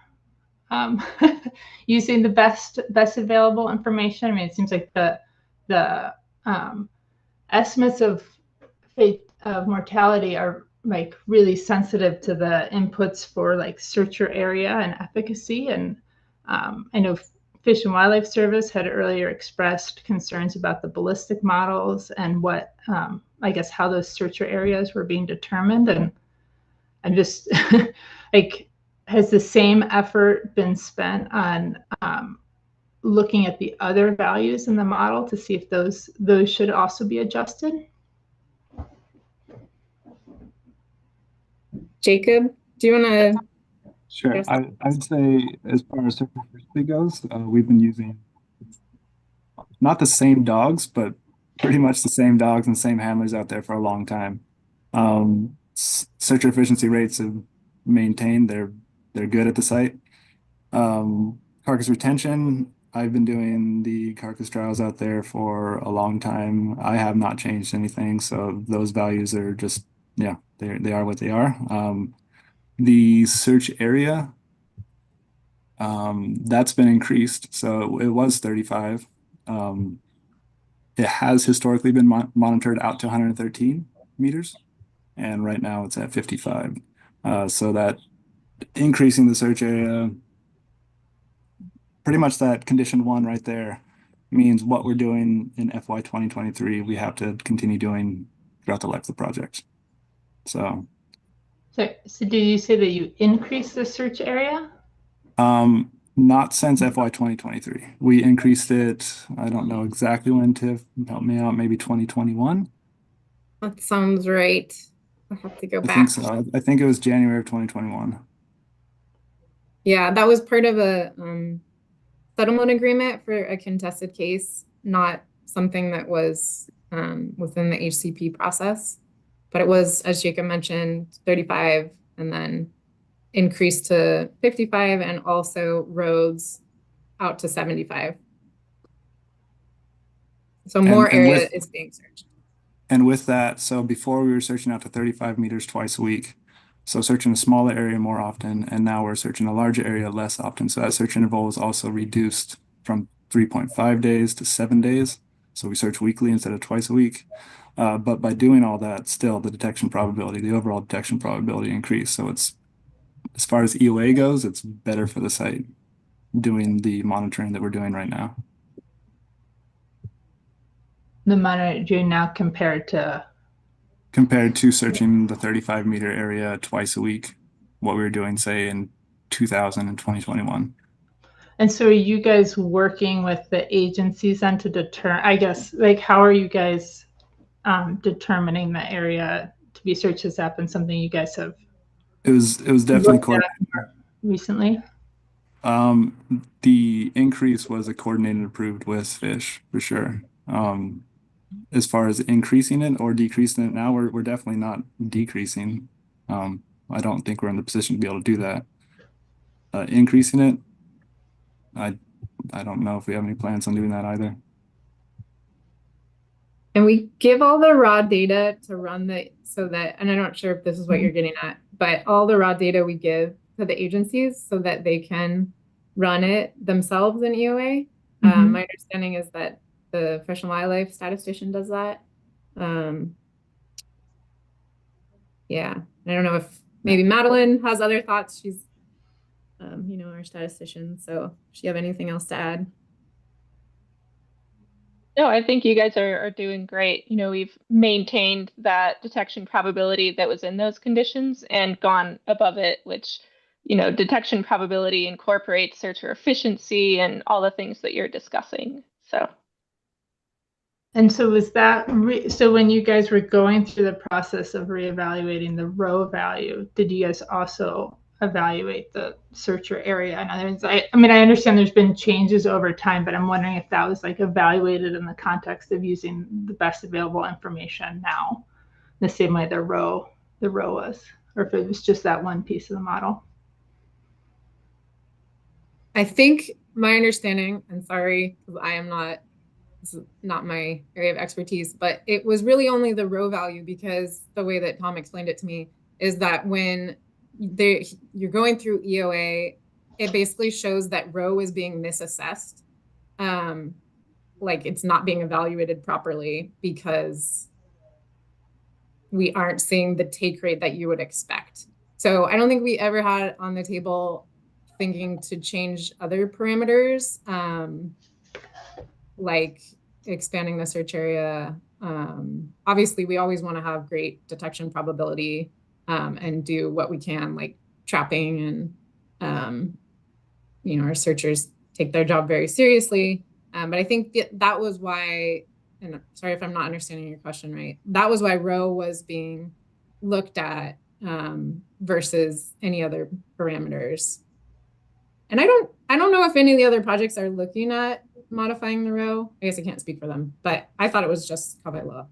using the best available information? I mean, it seems like the estimates of mortality are really sensitive to the inputs for searcher area and efficacy. And I know Fish and Wildlife Service had earlier expressed concerns about the ballistic models and what I guess how those searcher areas were being determined. And I'm just has the same effort been spent on looking at the other values in the model to see if those should also be adjusted? Jacob, do you want to? Sure. I'd say as far as searcher efficiency goes, we've been using not the same dogs, but pretty much the same dogs and same handlers out there for a long time. Searcher efficiency rates have maintained. They're good at the site. Carcass retention, I've been doing the carcass trials out there for a long time. I have not changed anything, so those values are just, yeah, they are what they are. The search area, that's been increased. So it was 35. It has historically been monitored out to 113 meters, and right now it's at 55. So that increasing the search area, pretty much that condition 1 right there, means what we're doing in FY 2023, we have to continue doing throughout the life of the project. So did you say that you increased the search area? Not since FY 2023. We increased it, I don't know exactly when, Tiff, help me out, maybe 2021? That sounds right. I have to go back. I think so. I think it was January of 2021. Yeah, that was part of a settlement agreement for a contested case, not something that was within the HCP process. But it was, as Jacob mentioned, 35 and then increased to 55 and also roads out to 75. So more area is being searched. And with that, so before we were searching out to 35 meters twice a week. So searching a smaller area more often, and now we're searching a larger area less often. So that search interval is also reduced from 3.5 days to 7 days. So we search weekly instead of twice a week. But by doing all that, still the detection probability, the overall detection probability increased. So it's, as far as EOA goes, it's better for the site doing the monitoring that we're doing right now. The monitoring now compared to searching the 35 meter area twice a week, what we were doing, say, in 2000 and 2021. And so are you guys working with the agencies then to determine, I guess, how are you guys determining the area to be searched? Has that been something you guys have? It was definitely coordinated recently. The increase was a coordinated approved with Fish for sure. As far as increasing it or decreasing it now, we're definitely not decreasing. I don't think we're in the position to be able to do that. Increasing it, I don't know if we have any plans on doing that either. And we give all the raw data to run so that, and I'm not sure if this is what you're getting at, but all the raw data we give to the agencies so that they can run it themselves in EOA. My understanding is that the Fish and Wildlife statistician does that. Yeah, I don't know if maybe Madeline has other thoughts. She's, you know, our statistician. So, does she have anything else to add? No, I think you guys are doing great. You know, we've maintained that detection probability that was in those conditions and gone above it, which, you know, detection probability incorporates searcher efficiency and all the things that you're discussing. So. And so was that, so when you guys were going through the process of reevaluating the row value, did you guys also evaluate the searcher area? In other words, I mean, I understand there's been changes over time, but I'm wondering if that was like evaluated in the context of using the best available information now, the same way the row was, or if it was just that one piece of the model. I think my understanding, and sorry, I am not, this is not my area of expertise, but it was really only the row value, because the way that Tom explained it to me is that when you're going through EOA, it basically shows that row is being misassessed. Like it's not being evaluated properly because we aren't seeing the take rate that you would expect. So I don't think we ever had on the table thinking to change other parameters, like expanding the search area. Obviously, we always want to have great detection probability and do what we can, like trapping, and you know, our searchers take their job very seriously. But I think that was why, and sorry if I'm not understanding your question right, that was why row was being looked at versus any other parameters. And I don't know if any of the other projects are looking at modifying the row. I guess I can't speak for them, but I thought it was just Kawailoa.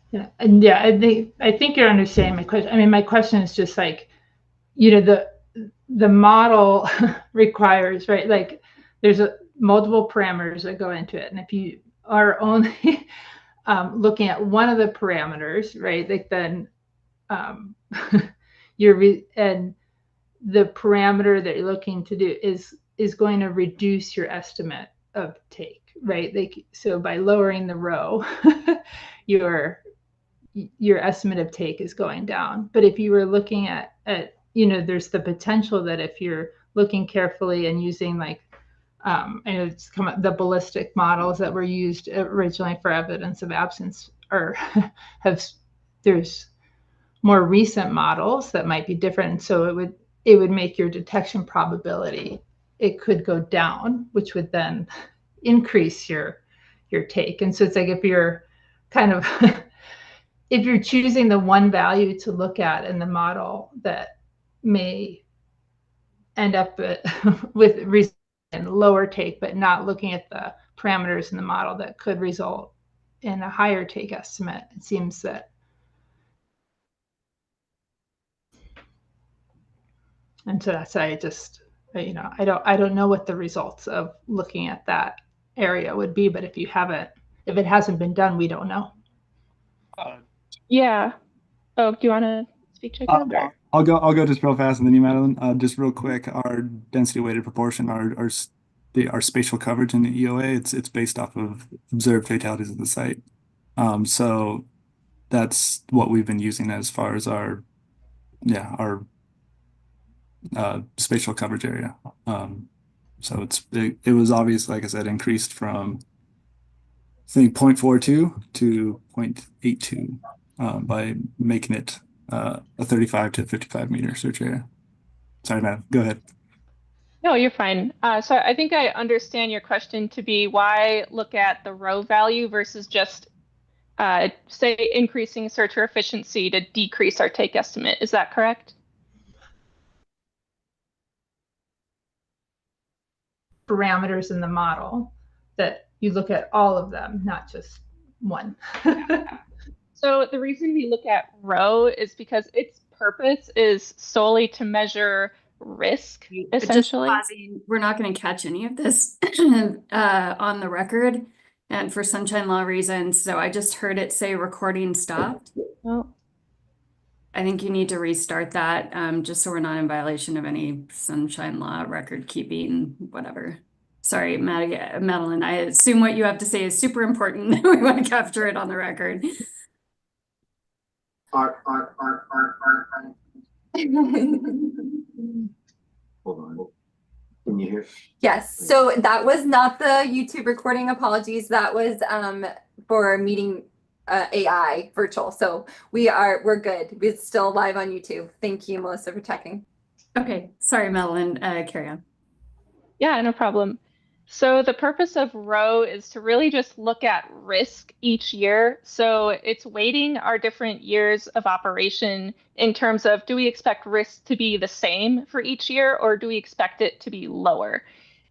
Yeah, and yeah, I think you're understanding my question. I mean, my question is just like, you know, the model requires, right? Like there's multiple parameters that go into it. And if you are only looking at one of the parameters, right, like then and the parameter that you're looking to do is going to reduce your estimate of take, right? Like, so by lowering the row, your estimate of take is going down. But if you were looking at, you know, there's the potential that if you're looking carefully and using like, and it's come up, the ballistic models that were used originally for evidence of absence, or there's more recent models that might be different. And so it would make your detection probability, it could go down, which would then increase your take. And so it's like if you're kind of if you're choosing the one value to look at in the model that may end up with lower take, but not looking at the parameters in the model that could result in a higher take estimate, it seems that. And so that's why I just, you know, I don't know what the results of looking at that area would be, but if it hasn't been done, we don't know. Yeah. Oh, do you want to speak, Jacob? I'll go just real fast, and then you, Madeline. Just real quick, our density weighted proportion, our spatial coverage in the EOA, it's based off of observed fatalities at the site. So that's what we've been using as far as our spatial coverage area. So it was obvious, like I said, increased from I think 0.42 to 0.82 by making it a 35 to 55 meter search area. Sorry, Matt, go ahead. No, you're fine. So I think I understand your question to be why look at the row value versus just say increasing searcher efficiency to decrease our take estimate. Is that correct? Parameters in the model that you look at all of them, not just one. So the reason we look at row is because its purpose is solely to measure risk, essentially. Just pausing, we're not going to catch any of this on the record, and for sunshine law reasons. So I just heard it say recording stopped. Oh. I think you need to restart that just so we're not in violation of any sunshine law, record keeping, whatever. Sorry, Madeline, I assume what you have to say is super important. We want to capture it on the record. Hold on. Give Can you hear? Yes, so that was not the YouTube recording, apologies. That was for meeting AI virtual. So we're good. It's still live on YouTube. Thank you, Melissa, for checking. Okay, sorry, Madeline, carry on. Yeah, no problem. So the purpose of row is to really just look at risk each year. So it's weighting our different years of operation in terms of, do we expect risk to be the same for each year, or do we expect it to be lower?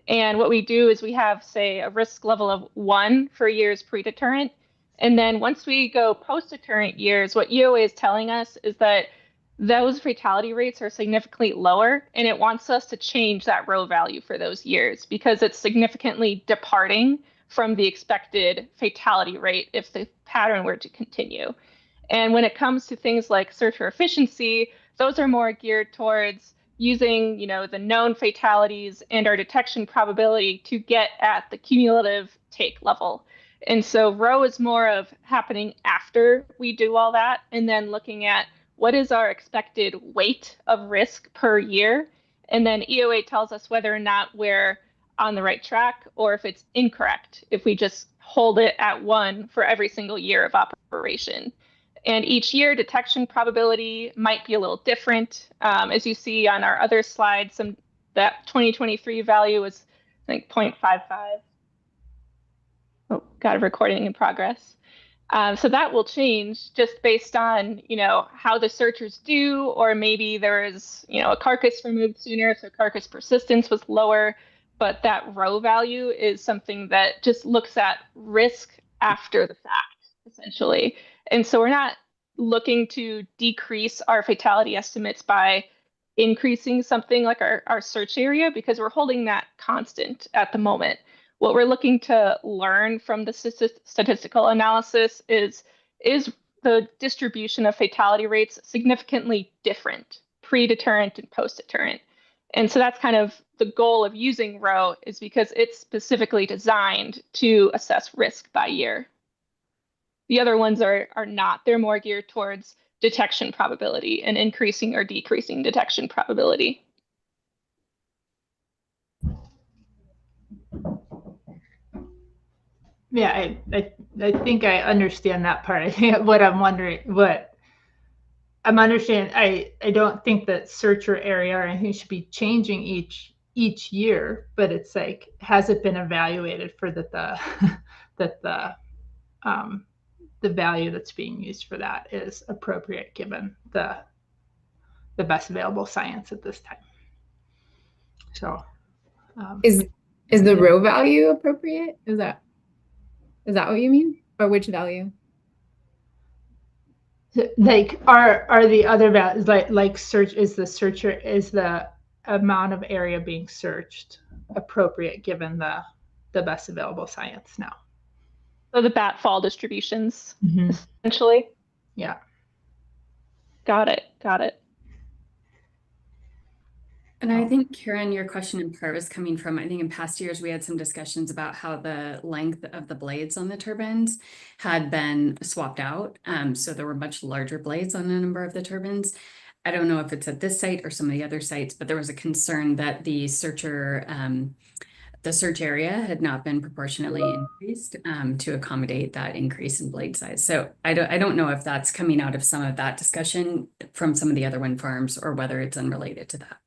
And what we do is we have, say, a risk level of 1 for years pre-deterrent. And then once we go post-deterrent years, what EOA is telling us is that those fatality rates are significantly lower, and it wants us to change that row value for those years because it's significantly departing from the expected fatality rate if the pattern were to continue. And when it comes to things like searcher efficiency, those are more geared towards using, the known fatalities and our detection probability to get at the cumulative take level. And so row is more of happening after we do all that, and then looking at what is our expected weight of risk per year. And then EOA tells us whether or not we're on the right track or if it's incorrect, if we just hold it at 1 for every single year of operation. And each year, detection probability might be a little different. As you see on our other slides, that 2023 value was, I think, 0.55. Oh, got a recording in progress. So that will change just based on, how the searchers do, or maybe there is, a carcass removed sooner, so carcass persistence was lower. But that row value is something that just looks at risk after the fact, essentially. And so we're not looking to decrease our fatality estimates by increasing something like our search area, because we're holding that constant at the moment. What we're looking to learn from the statistical analysis is the distribution of fatality rates significantly different pre-deterrent and post-deterrent? And so that's kind of the goal of using row, is because it's specifically designed to assess risk by year. The other ones are not. They're more geared towards detection probability and increasing or decreasing detection probability. Yeah, I think I understand that part. I think what I'm understanding, I don't think that searcher area or anything should be changing each year, but it's like, has it been evaluated for the value that's being used for that is appropriate given the best available science at this time. So is the row value appropriate? Is that what you mean? Or which value? Like are the other values like search, is the amount of area being searched appropriate given the best available science now? So the bat fall distributions, essentially. Yeah. Got it. And I think, Karen, your question in part was coming from, I think in past years, we had some discussions about how the length of the blades on the turbines had been swapped out. So there were much larger blades on a number of the turbines. I don't know if it's at this site or some of the other sites, but there was a concern that the search area had not been proportionately increased to accommodate that increase in blade size. So I don't know if that's coming out of some of that discussion from some of the other wind farms or whether it's unrelated to that.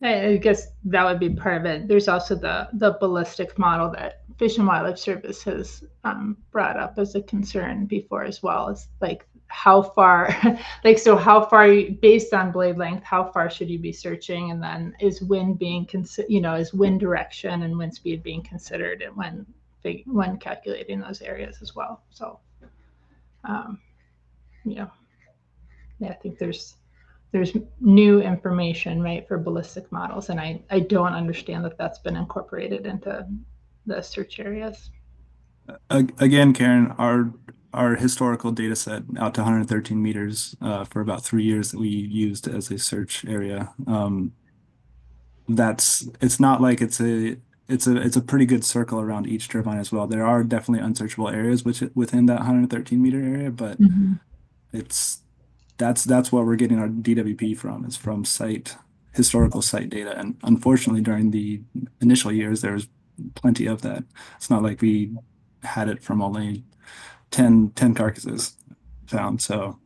I guess that would be part of it. There's also the ballistic model that Fish and Wildlife Service has brought up as a concern before as well. It's like how far, how far, based on blade length, how far should you be searching? And then is wind being is wind direction and wind speed being considered when calculating those areas as well. So, I think there's new information, right, for ballistic models, and I don't understand that that's been incorporated into the search areas. Again, Karen, our historical data set out to 113 meters for about 3 years that we used as a search area. It's not like it's a pretty good circle around each turbine as well. There are definitely unsearchable areas within that 113 meter area, but that's what we're getting our DWP from. It's from site historical site data. And unfortunately, during the initial years, there was plenty of that. It's not like we had it from only 10 carcasses found. So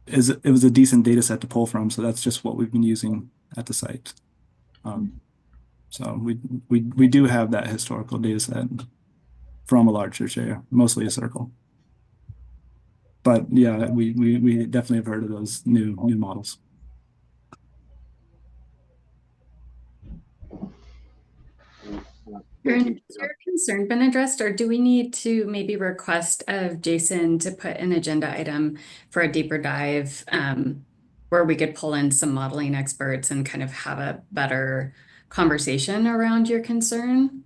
it was a decent data set to pull from. So that's just what we've been using at the site. So we do have that historical data set from a large church area, mostly a circle. But yeah, we definitely have heard of those new models. Has your concern been addressed, or do we need to maybe request of Jason to put an agenda item for a deeper dive where we could pull in some modeling experts and kind of have a better conversation around your concern?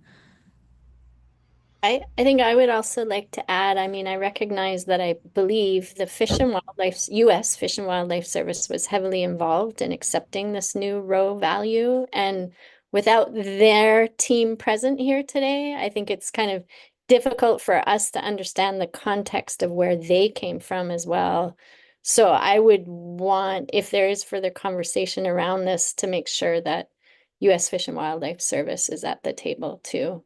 I think I would also like to add, I mean, I recognize that I believe the U.S. Fish and Wildlife Service was heavily involved in accepting this new row value. And without their team present here today, I think it's kind of difficult for us to understand the context of where they came from as well. So I would want, if there is further conversation around this, to make sure that U.S. Fish and Wildlife Service is at the table too,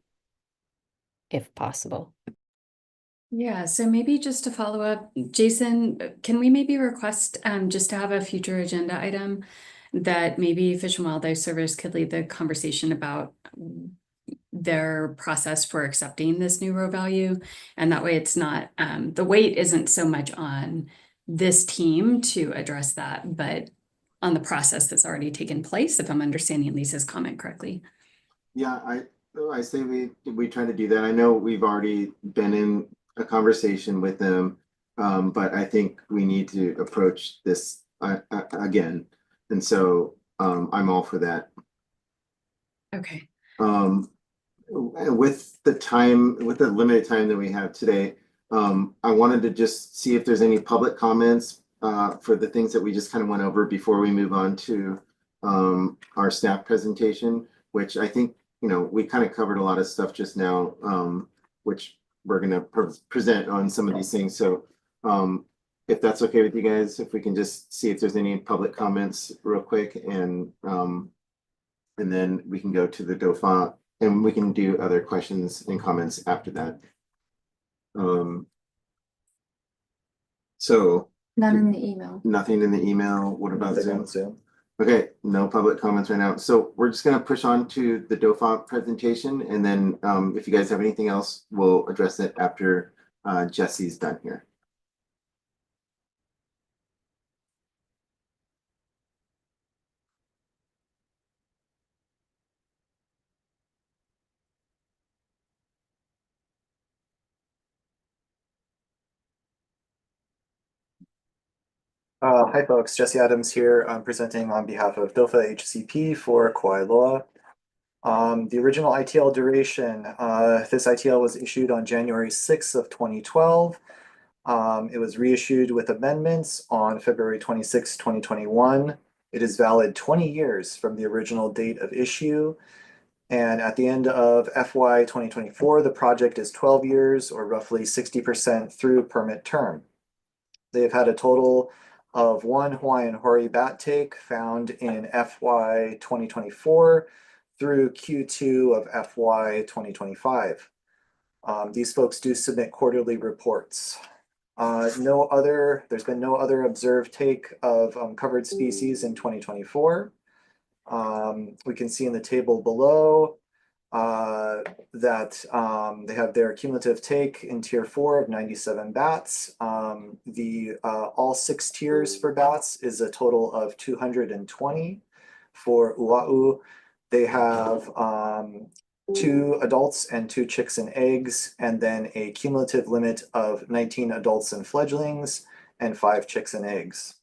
if possible. Yeah, so maybe just to follow up, Jason, can we maybe request just to have a future agenda item that maybe Fish and Wildlife Service could lead the conversation about their process for accepting this new row value? And that way it's not, the weight isn't so much on this team to address that, but on the process that's already taken place, if I'm understanding Lisa's comment correctly. Yeah, I say we try to do that. I know we've already been in a conversation with them, but I think we need to approach this again. And so I'm all for that. Okay. With the limited time that we have today, I wanted to just see if there's any public comments for the things that we just kind of went over before we move on to our staff presentation, which I think, you know, we kind of covered a lot of stuff just now, which we're going to present on some of these things. So if that's okay with you guys, if we can just see if there's any public comments real quick, and then we can go to the DOFAW and we can do other questions and comments after that. So None in the email. Nothing in the email. What about Nothing Zoom? on Zoom. Okay, no public comments right now. So we're just gonna push on to the DOFAW presentation, and then if you guys have anything else, we'll address it after Jesse's done here. Hi folks, Jesse Adams here. I'm presenting on behalf of DOFAW HCP for Kawailoa. The original ITL duration, this ITL was issued on January 6th of 2012. It was reissued with amendments on February 26, 2021. It is valid 20 years from the original date of issue. And at the end of FY 2024, the project is 12 years, or roughly 60% through permit term. They've had a total of 1 Hawaiian hoary bat take found in FY 2024 through Q2 of FY 2025. These folks do submit quarterly reports. There's been no other observed take of covered species in 2024. We can see in the table below that they have their cumulative take in tier 4 of 97 bats. All 6 tiers for bats is a total of 220. For Oʻahu, they have 2 adults and 2 chicks and eggs, and then a cumulative limit of 19 adults and fledglings and 5 chicks and eggs.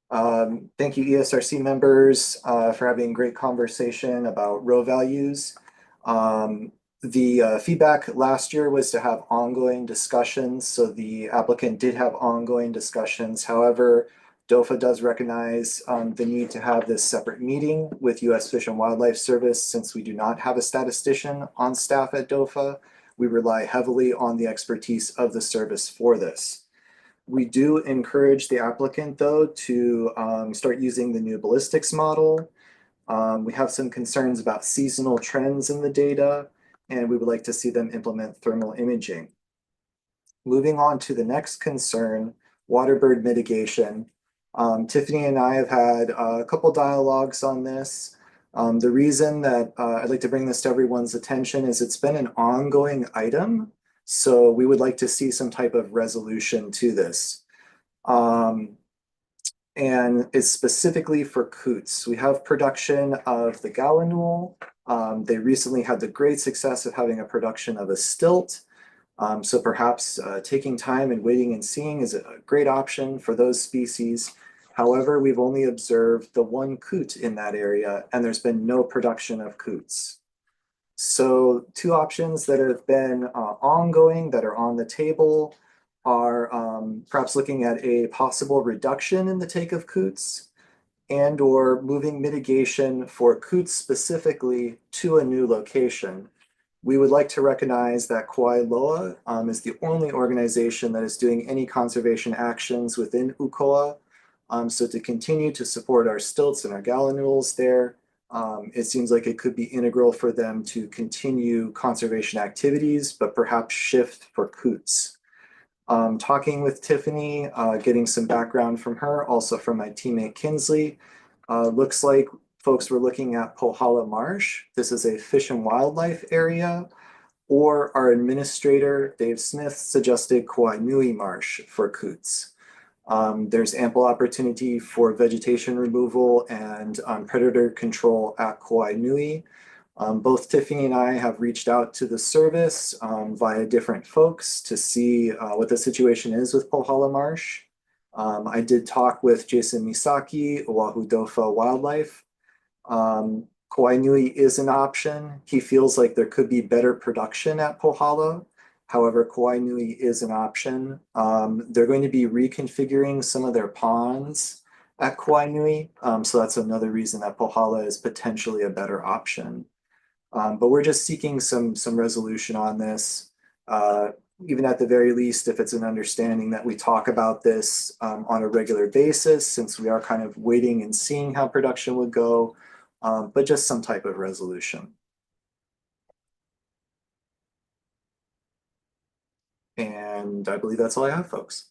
Thank you, ESRC members, for having great conversation about row values. The feedback last year was to have ongoing discussions, so the applicant did have ongoing discussions. However, DOFA does recognize the need to have this separate meeting with U.S. Fish and Wildlife Service. Since we do not have a statistician on staff at DOFA, we rely heavily on the expertise of the service for this. We do encourage the applicant, though, to start using the new ballistics model. We have some concerns about seasonal trends in the data, and we would like to see them implement thermal imaging. Moving on to the next concern, waterbird mitigation. Tiffany and I have had a couple dialogues on this. The reason that I'd like to bring this to everyone's attention is it's been an ongoing item. So we would like to see some type of resolution to this. And it's specifically for coots. We have production of the gallinule. They recently had the great success of having a production of a stilt. So perhaps taking time and waiting and seeing is a great option for those species. However, we've only observed the one coot in that area, and there's been no production of coots. So two options that have been ongoing that are on the table are perhaps looking at a possible reduction in the take of coots and or moving mitigation for coots specifically to a new location. We would like to recognize that Kawailoa is the only organization that is doing any conservation actions within ʻUkoa. So to continue to support our stilts and our gallinules there, it seems like it could be integral for them to continue conservation activities, but perhaps shift for coots. Talking with Tiffany, getting some background from her, also from my teammate Kinsley, looks like folks were looking at Pohala Marsh. This is a fish and wildlife area, or our administrator, Dave Smith, suggested Kauai Marsh for coots. There's ample opportunity for vegetation removal and predator control at Kauai Nui. Both Tiffany and I have reached out to the service via different folks to see what the situation is with Pohala Marsh. I did talk with Jason Misaki, Oʻahu DOFAW Wildlife. Kauai Nui is an option. He feels like there could be better production at Pohala. However, Kauai Nui is an option. They're going to be reconfiguring some of their ponds at Kauai Nui. So that's another reason that Pohala is potentially a better option. But we're just seeking some resolution on this. Even at the very least, if it's an understanding that we talk about this on a regular basis, since we are kind of waiting and seeing how production would go, but just some type of resolution. And I believe that's all I have, folks.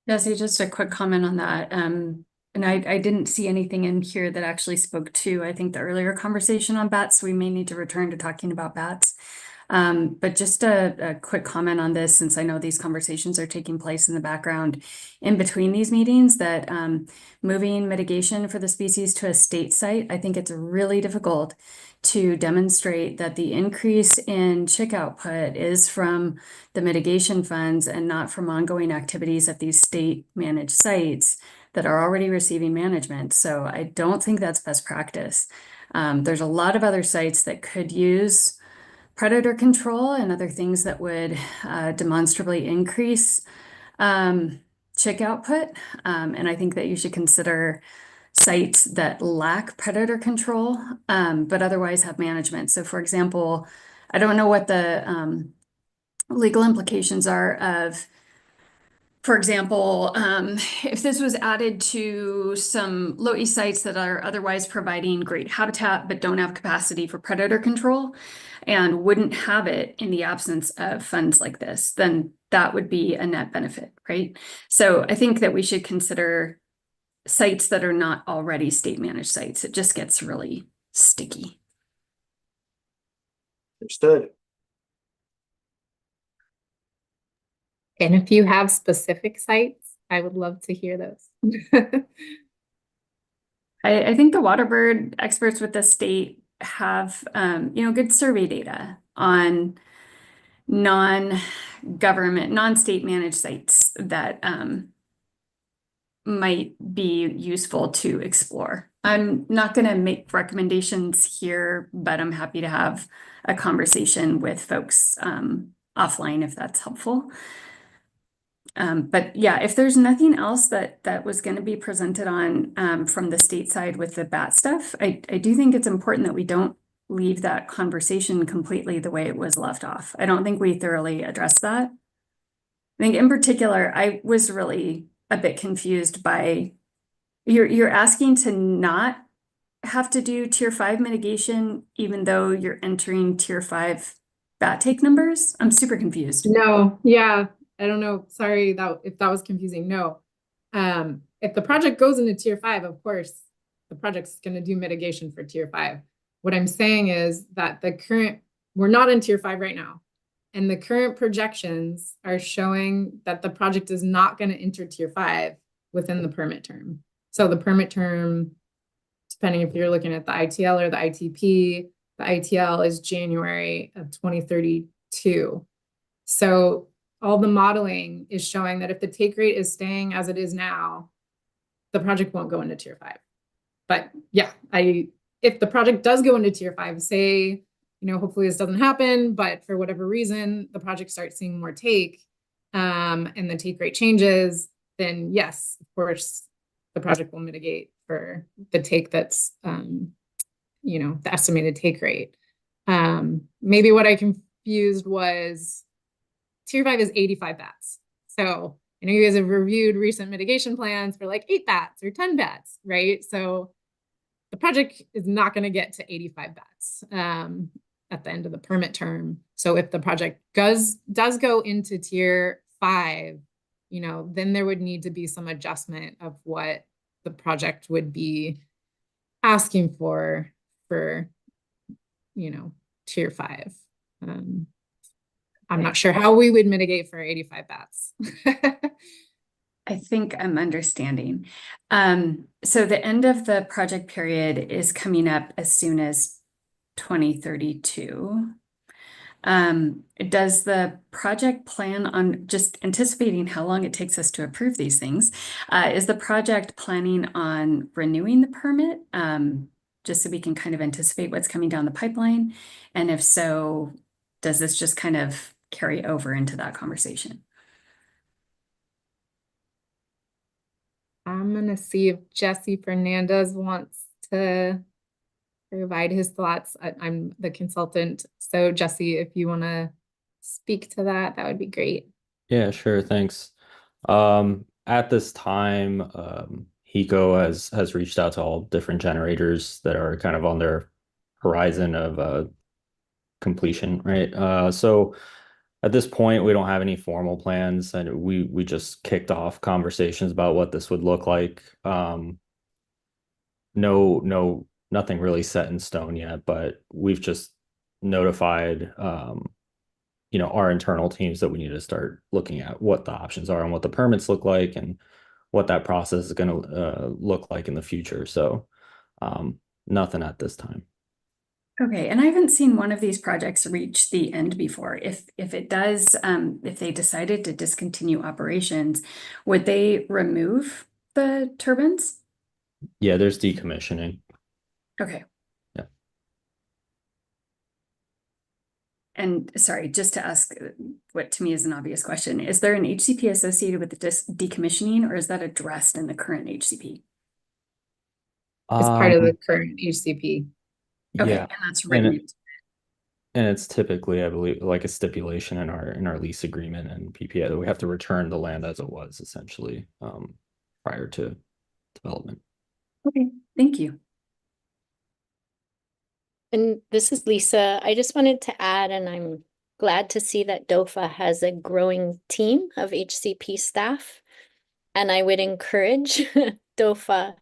Jesse, just a quick comment on that. And I didn't see anything in here that actually spoke to, I think, the earlier conversation on bats. So we may need to return to talking about bats. But just a quick comment on this, since I know these conversations are taking place in the background in between these meetings, that moving mitigation for the species to a state site, I think it's really difficult to demonstrate that the increase in chick output is from the mitigation funds and not from ongoing activities at these state managed sites that are already receiving management. So I don't think that's best practice. There's a lot of other sites that could use predator control and other things that would demonstrably increase chick output. And I think that you should consider sites that lack predator control, but otherwise have management. So for example, I don't know what the legal implications are of, for example, if this was added to some lo'i sites that are otherwise providing great habitat but don't have capacity for predator control and wouldn't have it in the absence of funds like this, then that would be a net benefit, right? So I think that we should consider sites that are not already state managed sites. It just gets really sticky. Understood. And if you have specific sites, I would love to hear those. I think the waterbird experts with the state have, good survey data on non-government, non-state managed sites that might be useful to explore. I'm not going to make recommendations here, but I'm happy to have a conversation with folks offline if that's helpful. But yeah, if there's nothing else that was going to be presented on from the state side with the bat stuff, I do think it's important that we don't leave that conversation completely the way it was left off. I don't think we thoroughly addressed that. I think in particular, I was really a bit confused by you're asking to not have to do tier 5 mitigation, even though you're entering tier 5 bat take numbers. I'm super confused. No, yeah, I don't know. Sorry if that was confusing. No. If the project goes into tier 5, of course, the project's going to do mitigation for tier 5. What I'm saying is that we're not in tier 5 right now. And the current projections are showing that the project is not going to enter tier 5 within the permit term. So the permit term, depending if you're looking at the ITL or the ITP, the ITL is January of 2032. So all the modeling is showing that if the take rate is staying as it is now, the project won't go into tier 5. But yeah, if the project does go into tier 5, say, hopefully this doesn't happen, but for whatever reason, the project starts seeing more take, and the take rate changes, then yes, of course, the project will mitigate for the take that's, the estimated take rate. Maybe what I confused was tier 5 is 85 bats. So I know you guys have reviewed recent mitigation plans for like 8 bats or 10 bats, right? So the project is not going to get to 85 bats at the end of the permit term. So if the project does go into tier 5, then there would need to be some adjustment of what the project would be asking for tier 5. I'm not sure how we would mitigate for 85 bats. I think I'm understanding. So the end of the project period is coming up as soon as 2032. Does the project plan on, just anticipating how long it takes us to approve these things, is the project planning on renewing the permit? Just so we can kind of anticipate what's coming down the pipeline? And if so, does this just kind of carry over into that conversation? I'm going to see if Jesse Fernandez wants to provide his thoughts. I'm the consultant. So Jesse, if you want to speak to that, that would be great. Yeah, sure. Thanks. At this time, HECO has reached out to all different generators that are kind of on their horizon of completion, right? So at this point, we don't have any formal plans, and we just kicked off conversations about what this would look like. Nothing really set in stone yet, but we've just notified our internal teams that we need to start looking at what the options are and what the permits look like and what that process is going to look like in the future. So nothing at this time. Okay, and I haven't seen one of these projects reach the end before. If it does, if they decided to discontinue operations, would they remove the turbines? Yeah, there's decommissioning. Okay. Yeah. And sorry, just to ask what to me is an obvious question, is there an HCP associated with the decommissioning, or is that addressed in the current HCP? It's part of the current HCP. Okay, Yeah, and that's written. and it's typically, I believe, like a stipulation in our lease agreement and PPA that we have to return the land as it was essentially prior to development. Okay, thank you. And this is Lisa. I just wanted to add, and I'm glad to see that DOFA has a growing team of HCP staff. And I would encourage DOFA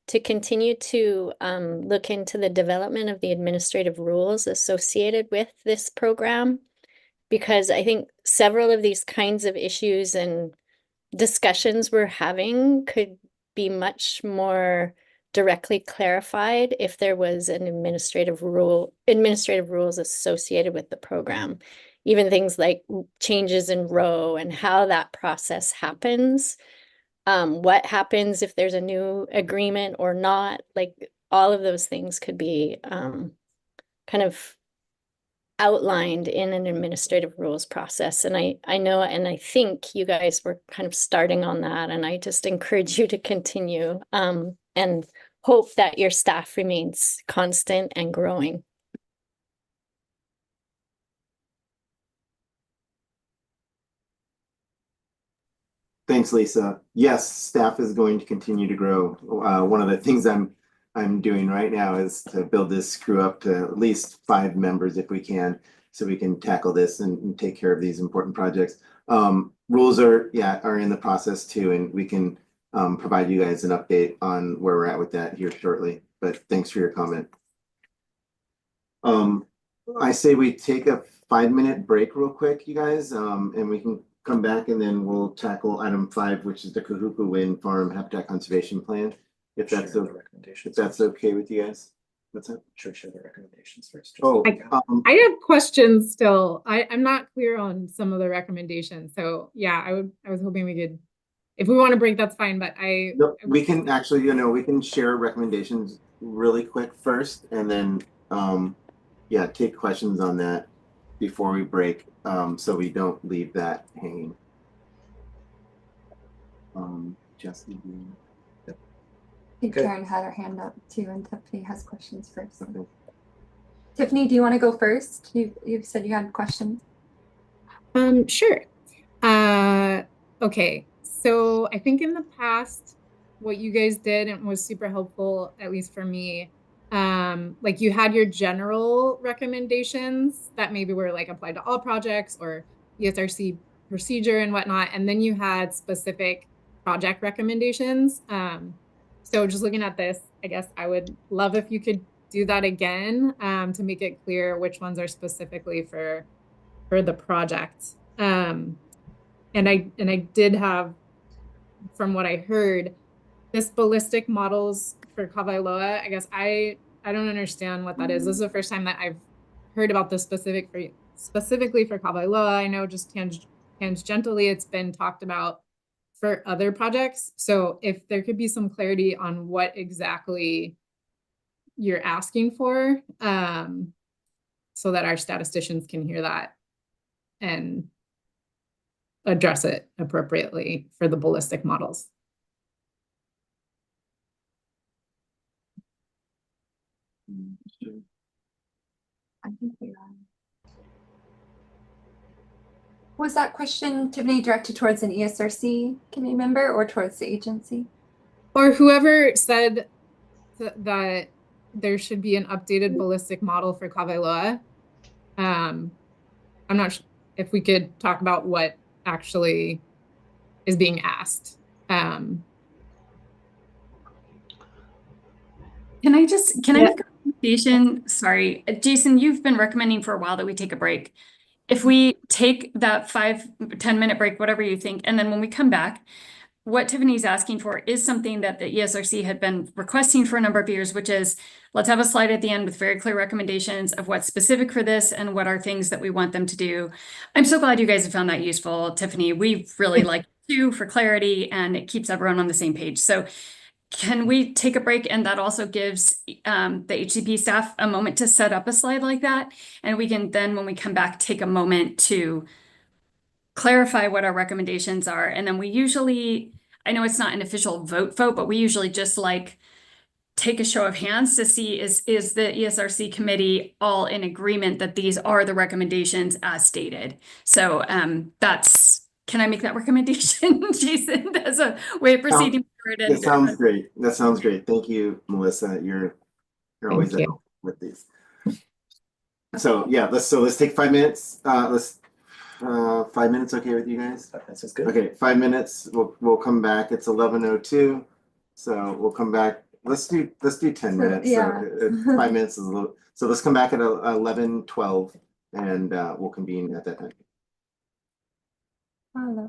to continue to look into the development of the administrative rules associated with this program, because I think several of these kinds of issues and discussions we're having could be much more directly clarified if there was an administrative rules associated with the program. Even things like changes in row and how that process happens. What happens if there's a new agreement or not? Like all of those things could be kind of outlined in an administrative rules process. And I know, and I think you guys were kind of starting on that, and I just encourage you to continue and hope that your staff remains constant and growing. Thanks, Lisa. Yes, staff is going to continue to grow. One of the things I'm doing right now is to build this crew up to at least 5 members if we can, so we can tackle this and take care of these important projects. Rules are in the process too, and we can provide you guys an update on where we're at with that here shortly. But thanks for your comment. I say we take a 5-minute break real quick, you guys, and we can come back and then we'll tackle item 5, which is the Kahuku Wind Farm Habitat Conservation Plan. If that's Share the recommendations. if that's okay with you guys. What's that? Share the recommendations first. Oh, I have questions still. I'm not clear on some of the recommendations. So yeah, I was hoping we could, if we want to break, that's fine. But no, we can actually, we can share recommendations really quick first, and then take questions on that before we break, so we don't leave that hanging. Jesse. I think Okay. Karen had her hand up too, and Tiffany has questions first. Okay. Tiffany, do you want to go first? You said you had questions. Sure. Okay. So I think in the past, what you guys did and was super helpful, at least for me, like you had your general recommendations that maybe were like applied to all projects or ESRC procedure and whatnot, and then you had specific project recommendations. So just looking at this, I guess I would love if you could do that again, to make it clear which ones are specifically for the project. And I did have, from what I heard, this ballistic models for Kawailoa. I guess I don't understand what that is. This is the first time that I've heard about this specifically for Kawailoa. I know just tangentially it's been talked about for other projects. So if there could be some clarity on what exactly you're asking for, so that our statisticians can hear that and address it appropriately for the ballistic models. I think we are. Was that question, Tiffany, directed towards an ESRC committee member or towards the agency? Or whoever said that there should be an updated ballistic model for Kawailoa. I'm not sure if we could talk about what actually is being asked. Can I make a recommendation? Sorry, Jason, you've been recommending for a while that we take a break. If we take that 5-10 minute break, whatever you think, and then when we come back, what Tiffany's asking for is something that the ESRC had been requesting for a number of years, which is let's have a slide at the end with very clear recommendations of what's specific for this and what are things that we want them to do. I'm so glad you guys have found that useful, Tiffany. We really like it too for clarity, and it keeps everyone on the same page. So can we take a break? And that also gives the HCP staff a moment to set up a slide like that. And we can then, when we come back, take a moment to clarify what our recommendations are. And then we usually, I know it's not an official vote, but we usually just like take a show of hands to see is the ESRC committee all in agreement that these are the recommendations as stated. So can I make that recommendation, Jason, as a way of proceeding forward? That sounds great. That sounds great. Thank you, Melissa. You're always at home with these. So yeah, let's take 5 minutes. 5 minutes okay with you guys? That sounds good. Okay, 5 minutes. We'll come back. It's 11:02, so we'll come back. Let's do 10 minutes. Yeah. So 5 minutes is a little. So let's come back at 11:12, and we'll convene at that time. Hello.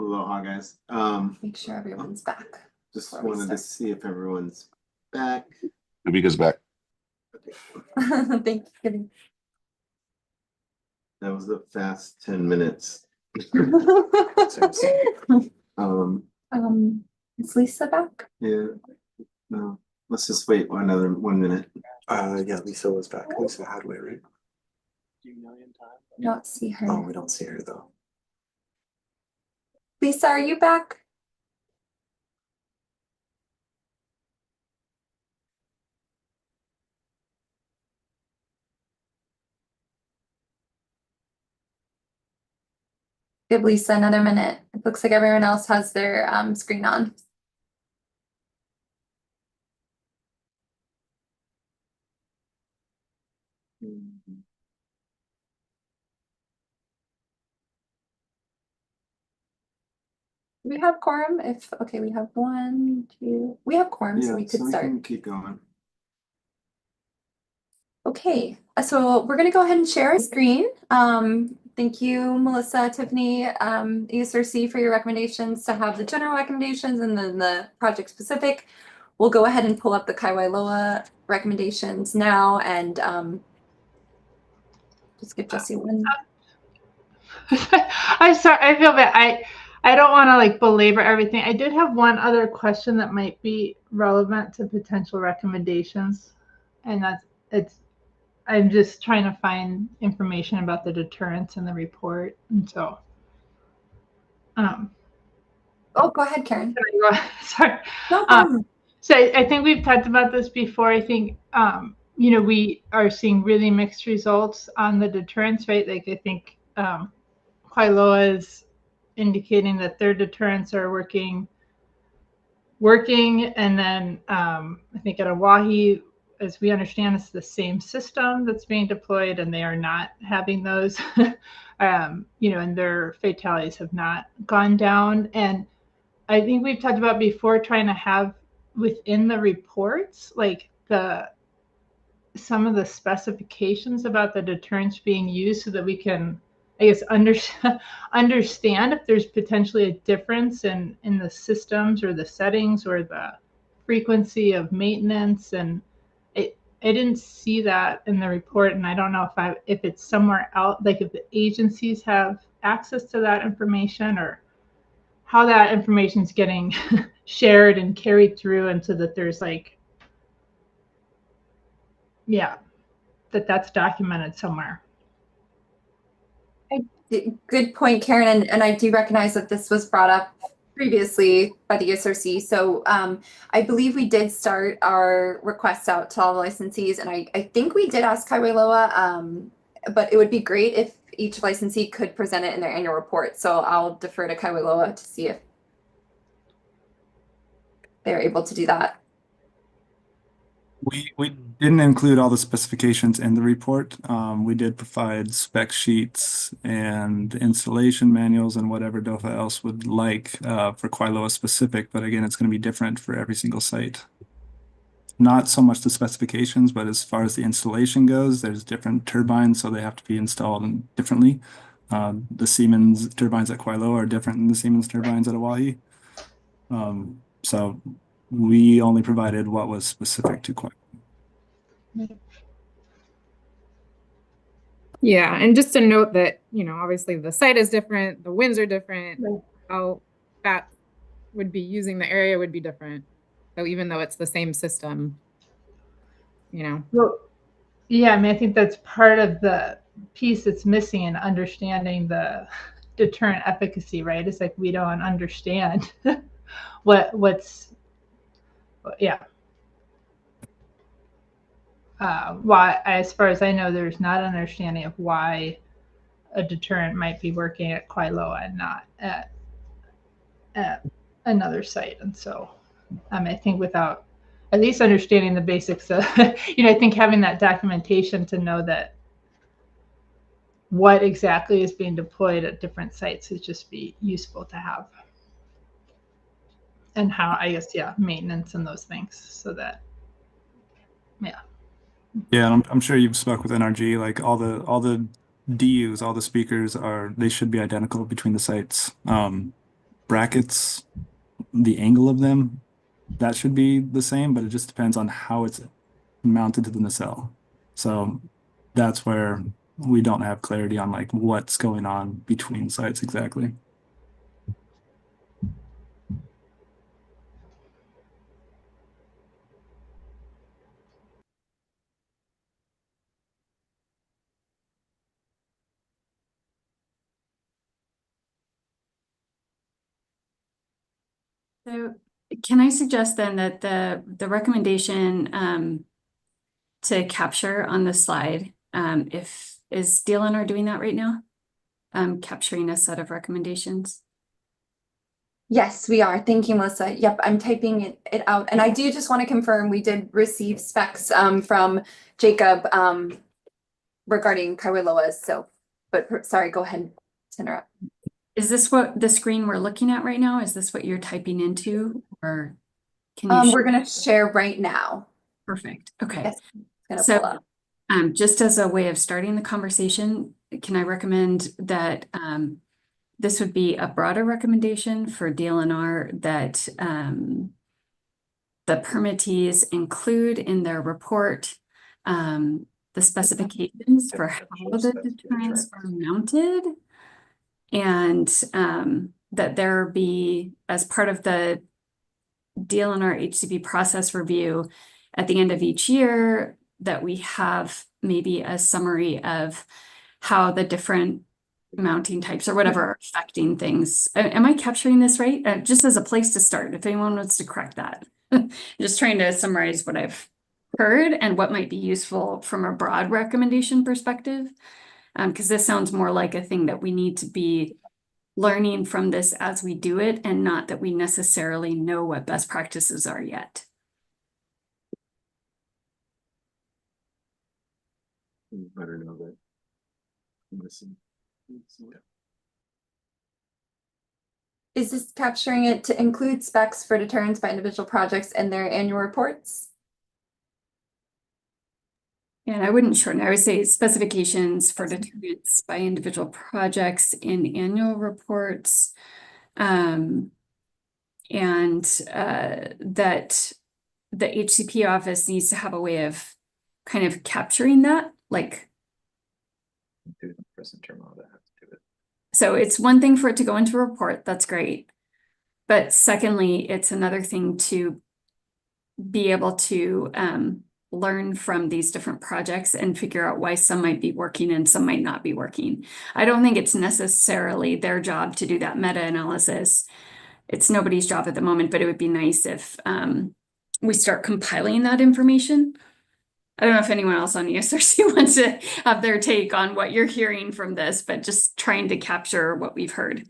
Aloha, guys. Make sure everyone's back. Just before we wanted to start. see if everyone's back. Ubika's back. Thank you. That was a fast 10 minutes. Is Lisa back? Yeah. No, let's just wait another 1 minute. Yeah, Lisa was back. Lisa Hadway, right? Don't see her. Oh, we don't see her though. Lisa, are you back? Give Lisa another minute. It looks like everyone else has their screen on. Do we have quorum? Okay, we have 1, 2. We have quorum, so we could start. can keep going. Okay, so we're gonna go ahead and share our screen. Thank you, Melissa, Tiffany, ESRC for your recommendations to have the general recommendations and then the project specific. We'll go ahead and pull up the Kawailoa recommendations now and just give Jesse one. I'm sorry, I feel bad. I don't want to like belabor everything. I did have one other question that might be relevant to potential recommendations, and I'm just trying to find information about the deterrence in the report, and so. Oh, go ahead, Karen. Sorry. No problem. So I think we've talked about this before. I think you know, we are seeing really mixed results on the deterrence rate. Like I think Kawailoa is indicating that their deterrents are working, and then I think at Oʻahu, as we understand, it's the same system that's being deployed, and they are not having those, you know, and their fatalities have not gone down. And I think we've talked about before trying to have within the reports, like some of the specifications about the deterrence being used so that we can, I guess, understand if there's potentially a difference in the systems or the settings or the frequency of maintenance. And I didn't see that in the report, and I don't know if it's somewhere out, like if the agencies have access to that information or how that information is getting shared and carried through, and so that there's like, yeah, that's documented somewhere. Good point, Karen, and I do recognize that this was brought up previously by the ESRC. So I believe we did start our requests out to all the licensees, and I think we did ask Kawailoa, but it would be great if each licensee could present it in their annual report. So I'll defer to Kawailoa to see if they're able to do that. We didn't include all the specifications in the report. We did provide spec sheets and installation manuals and whatever DOFA else would like for Kawailoa specific, but again, it's going to be different for every single site. Not so much the specifications, but as far as the installation goes, there's different turbines, so they have to be installed differently. The Siemens turbines at Kawailoa are different than the Siemens turbines at Oʻahu. So we only provided what was specific to Kawailoa. Yeah, and just to note that, you know, obviously the site is different, the winds are different, Right. how that would be using the area would be different. So even though it's the same system, you know. Well, yeah, I mean, I think that's part of the piece that's missing in understanding the deterrent efficacy, right? It's like we don't understand what's, yeah. Why, as far as I know, there's not an understanding of why a deterrent might be working at Kawailoa and not at another site. And so I think without at least understanding the basics of, you know, I think having that documentation to know that what exactly is being deployed at different sites would just be useful to have. And how, I guess, yeah, maintenance and those things, so that, yeah. Yeah, and I'm sure you've spoke with NRG, like all the DUs, all the speakers they should be identical between the sites. brackets, the angle of them, that should be the same, but it just depends on how it's mounted to the nacelle. So that's where we don't have clarity on like what's going on between sites exactly. So can I suggest then that the recommendation to capture on the slide, if is DLNR doing that right now? Capturing a set of recommendations. Yes, we are. Thank you, Melissa. Yep, I'm typing it out. And I do just want to confirm we did receive specs from Jacob regarding Kawailoa. So, but sorry, go ahead to interrupt. Is this what the screen we're looking at right now? Is this what you're typing into, or can you we're gonna share right now. Perfect. Okay. Yes, it's So, gonna pull up. just as a way of starting the conversation, can I recommend that this would be a broader recommendation for DLNR that the permittees include in their report the specifications for how the deterrents are mounted, and that there be, as part of the DLNR HCP process review at the end of each year, that we have maybe a summary of how the different mounting types or whatever are affecting things. Am I capturing this right? Just as a place to start, if anyone wants to correct that. Just trying to summarize what I've heard and what might be useful from a broad recommendation perspective. Because this sounds more like a thing that we need to be learning from this as we do it, and not that we necessarily know what best practices are yet. I don't know that. Listen. Is this capturing it to include specs for deterrence by individual projects in their annual reports? And I wouldn't shorten, I would say specifications for deterrence by individual projects in annual reports. And that the HCP office needs to have a way of kind of capturing that, like. So it's one thing for it to go into a report, that's great. But secondly, it's another thing to be able to learn from these different projects and figure out why some might be working and some might not be working. I don't think it's necessarily their job to do that meta-analysis. It's nobody's job at the moment, but it would be nice if we start compiling that information. I don't know if anyone else on ESRC wants to have their take on what you're hearing from this, but just trying to capture what we've heard.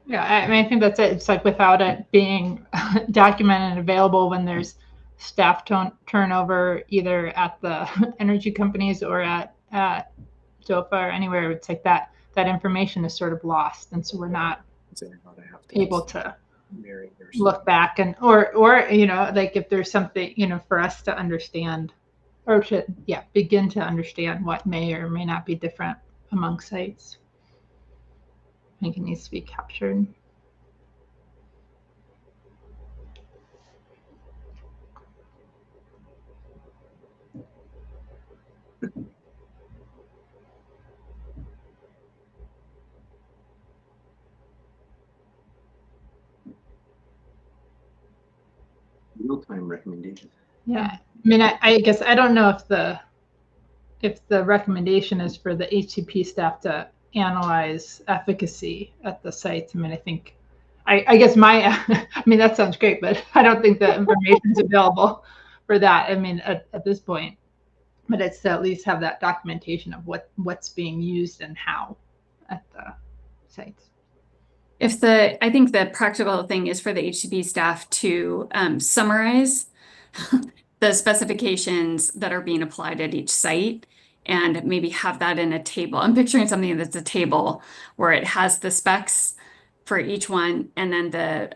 Yeah, I mean, I think that's it. It's like without it being documented and available when there's staff turnover, either at the energy companies or at DOFA or anywhere, it's like that information is sort of lost, and so we're not able to look back and or you know, like if there's something, you know, for us to understand or to begin to understand what may or may not be different among sites. I think it needs to be captured. Real-time recommendation. Yeah, I mean, I guess I don't know if the recommendation is for the HCP staff to analyze efficacy at the sites. I mean, I think, I guess I mean, that sounds great, but I don't think the information is available for that. I mean, at this point, but it's to at least have that documentation of what's being used and how at the sites. I think the practical thing is for the HCP staff to summarize the specifications that are being applied at each site and maybe have that in a table. I'm picturing something that's a table where it has the specs for each one, and then the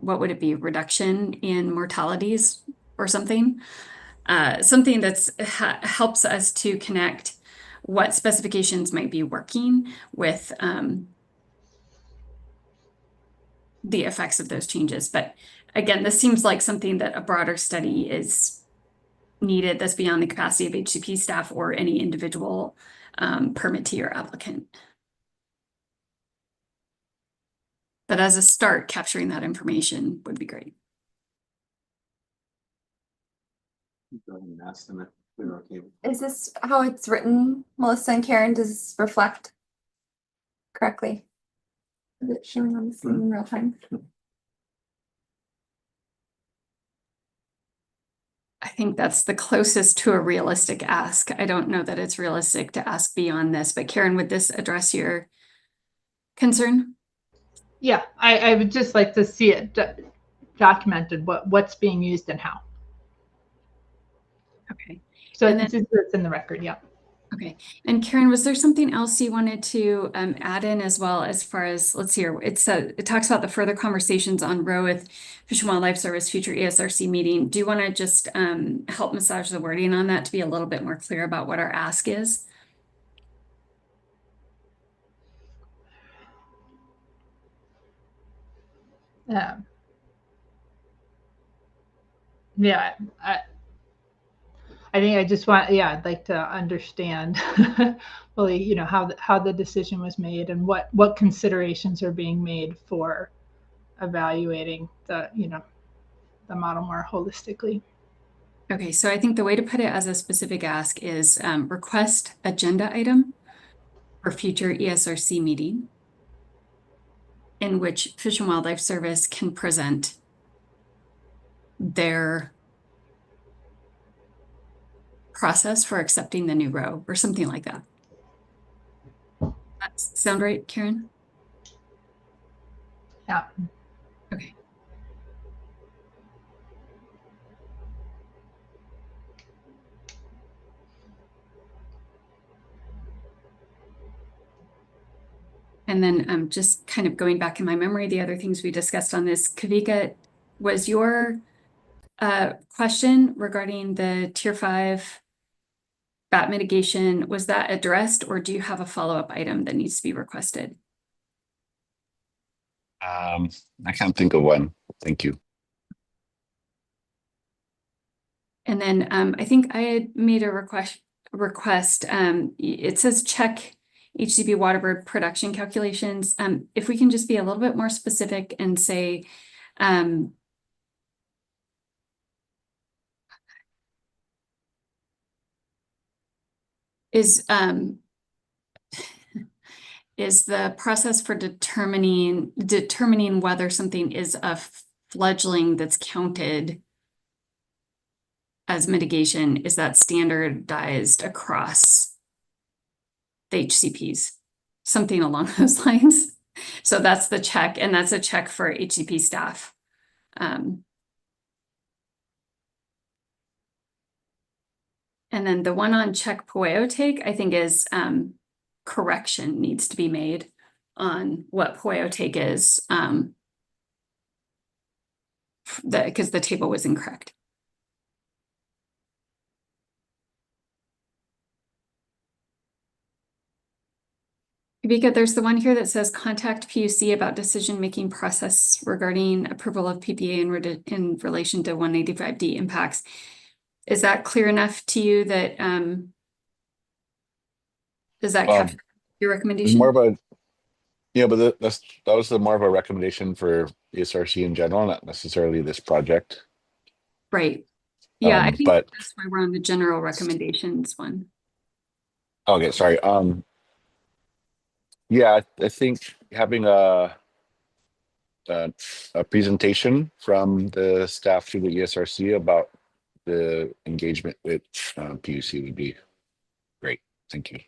what would it be, reduction in mortalities or something? Something that's helps us to connect what specifications might be working with the effects of those changes. But again, this seems like something that a broader study is needed that's beyond the capacity of HCP staff or any individual permittee or applicant. But as a start, capturing that information would be great. Is this how it's written, Melissa and Karen? Does this reflect correctly? Is it showing on the screen in real time? I think that's the closest to a realistic ask. I don't know that it's realistic to ask beyond this, but Karen, would this address your concern? Yeah, I would just like to see it documented, what's being used and how. Okay. So And it's in the record, yeah. Okay. And Karen, was there something else you wanted to add in as well, as far as, let's see here, it talks about the further conversations on row with Fish and Wildlife Service future ESRC meeting. Do you want to just help massage the wording on that to be a little bit more clear about what our ask is? Yeah, I think I just want, I'd like to understand really, you know, how the decision was made and what considerations are being made for evaluating the, you know, the model more holistically. Okay, so I think the way to put it as a specific ask is request agenda item for future ESRC meeting in which Fish and Wildlife Service can present their process for accepting the new row or something like that. That sound right, Karen? Yeah. Okay. And then just kind of going back in my memory, the other things we discussed on this, Kavika, was your question regarding the Tier 5 bat mitigation, was that addressed, or do you have a follow-up item that needs to be requested? I can't think of one. Thank you. And then I think I had made a request. It says check HCP waterbird production calculations. If we can just be a little bit more specific and say, is the process for determining whether something is a fledgling that's counted as mitigation, is that standardized across the HCPs? Something along those lines. So that's the check, and that's a check for HCP staff. And then the one on check poeo take, I think is correction needs to be made on what poeo take is, because the table was incorrect. Vika, there's the one here that says contact PUC about decision-making process regarding approval of PPA in relation to 185D impacts. Is that clear enough to you that does that capture your recommendation? More of a, yeah, but that was more of a recommendation for ESRC in general, not necessarily this project. Right. Yeah, I think but that's why we're on the general recommendations one. Okay, sorry. Yeah, I think having a presentation from the staff to the ESRC about the engagement with PUC would be great. Thank you.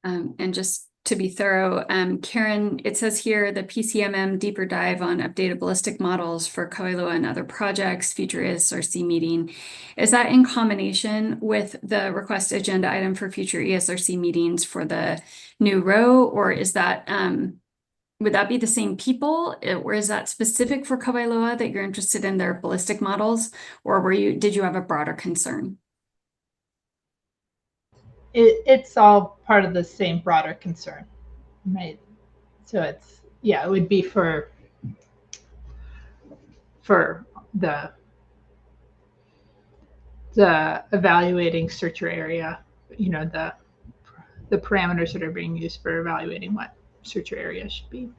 And just to be thorough, Karen, it says here the PCMM deeper dive on updated ballistic models for Kawailoa and other projects, future ESRC meeting. Is that in combination with the request agenda item for future ESRC meetings for the new row, or is that would that be the same people, or is that specific for Kawailoa that you're interested in their ballistic models, or did you have a broader concern? it's all part of the same broader concern, right? So it's, yeah, it would be for the evaluating searcher area, you know, the parameters that are being used for evaluating what searcher area should be.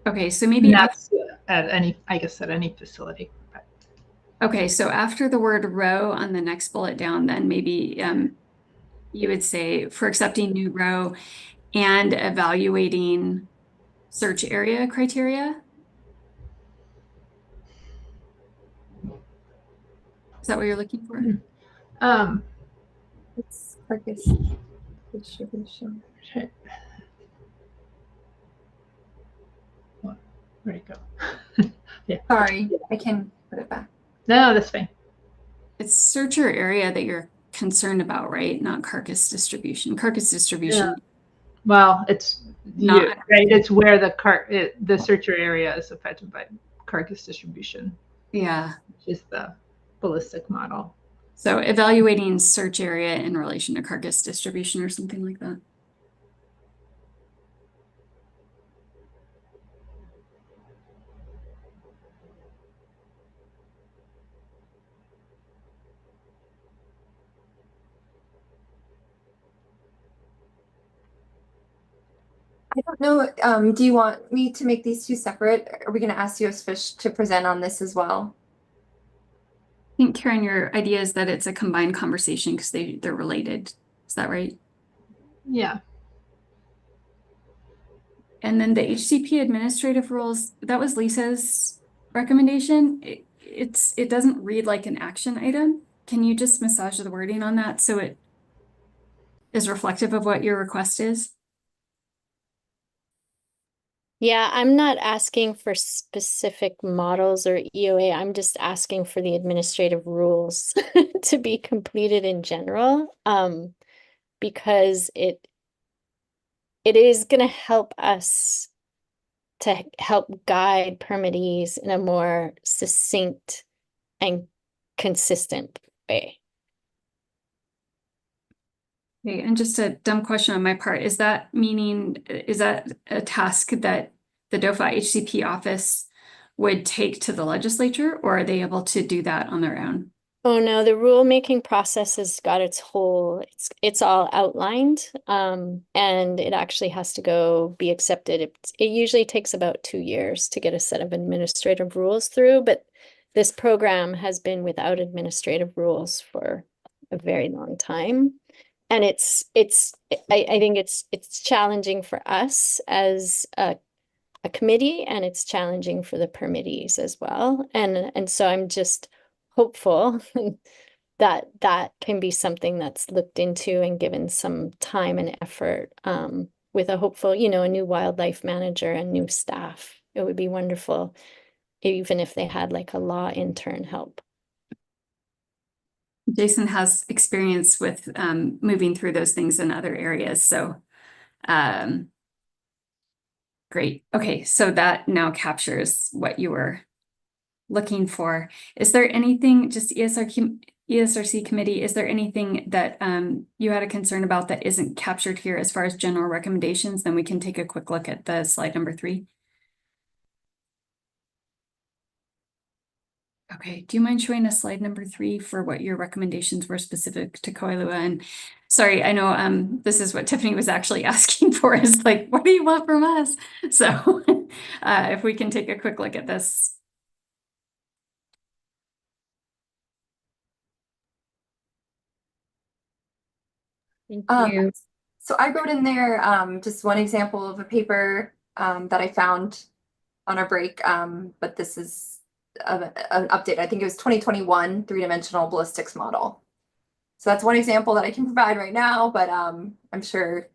Okay, so maybe that's at any, I guess, at any facility. But. Okay, so after the word row on the next bullet down, then maybe you would say for accepting new row and evaluating search area criteria. Is that what you're looking for? It's carcass distribution. Where'd it go? Yeah. Sorry, I can put it back. No, that's fine. It's searcher area that you're concerned about, right? Not carcass distribution. Carcass distribution. Yeah. Well, it's not right. It's where the searcher area is affected by carcass distribution. Yeah. Which is the ballistic model. So evaluating search area in relation to carcass distribution or something like that. I don't know. Do you want me to make these two separate? Are we going to ask US Fish to present on this as well? I think, Karen, your idea is that it's a combined conversation because they're related. Is that right? Yeah. And then the HCP administrative rules, that was Lisa's recommendation. It doesn't read like an action item. Can you just massage the wording on that so it is reflective of what your request is? Yeah, I'm not asking for specific models or EOA. I'm just asking for the administrative rules to be completed in general, because it is going to help us to help guide permittees in a more succinct and consistent way. Okay, and just a dumb question on my part, is that a task that the DOFAW HCP office would take to the legislature, or are they able to do that on their own? Oh no, the rulemaking process has got it's all outlined, and it actually has to go be accepted. It usually takes about 2 years to get a set of administrative rules through, but this program has been without administrative rules for a very long time. And I think it's challenging for us as a committee, and it's challenging for the permittees as well. And so I'm just hopeful that that can be something that's looked into and given some time and effort, with a hopeful, a new wildlife manager and new staff. It would be wonderful, even if they had like a law intern help. Jason has experience with moving through those things in other areas. So great. Okay, so that now captures what you were looking for. Is there anything, just ESRC committee, is there anything that you had a concern about that isn't captured here as far as general recommendations? Then we can take a quick look at the slide number 3. Okay, do you mind showing us slide number 3 for what your recommendations were specific to Kawailoa? And sorry, I know this is what Tiffany was actually asking for, is like, what do you want from us? So if we can take a quick look at this. Thank you. So I wrote in there just one example of a paper that I found on our break, but this is an update. I think it was 2021 3-dimensional ballistics model. So that's one example that I can provide right now, but I'm sure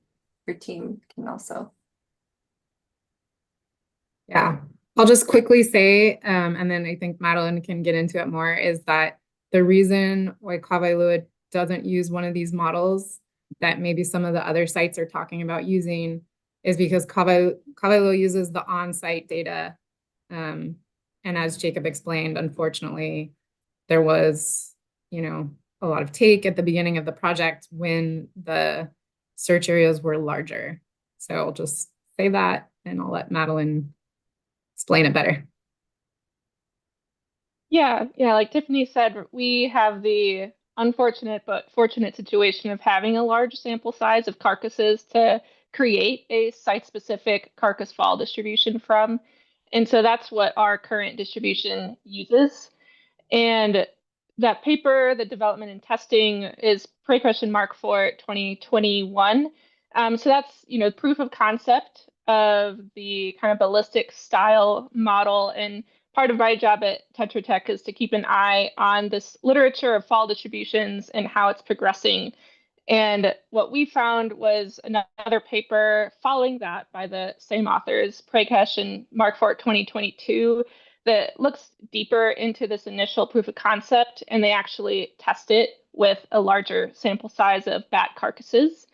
your team can also. Yeah, I'll just quickly say, and then I think Madeline can get into it more, is that the reason why Kawailoa doesn't use one of these models that maybe some of the other sites are talking about using is because Kawailoa uses the on-site data. And as Jacob explained, unfortunately, there was, a a lot of take at the beginning of the project when the search areas were larger. So I'll just say that and I'll let Madeline explain it better. Yeah, like Tiffany said, we have the unfortunate but fortunate situation of having a large sample size of carcasses to create a site-specific carcass fall distribution from. And so that's what our current distribution uses. And that paper, the development and testing, is pre-question mark for 2021. So that's, proof of concept of the kind of ballistic style model. And part of my job at Tetra Tech is to keep an eye on this literature of fall distributions and how it's progressing. And what we found was another paper following that by the same authors, Prakash and Mark Fort 2022, that looks deeper into this initial proof of concept, and they actually test it with a larger sample size of bat carcasses.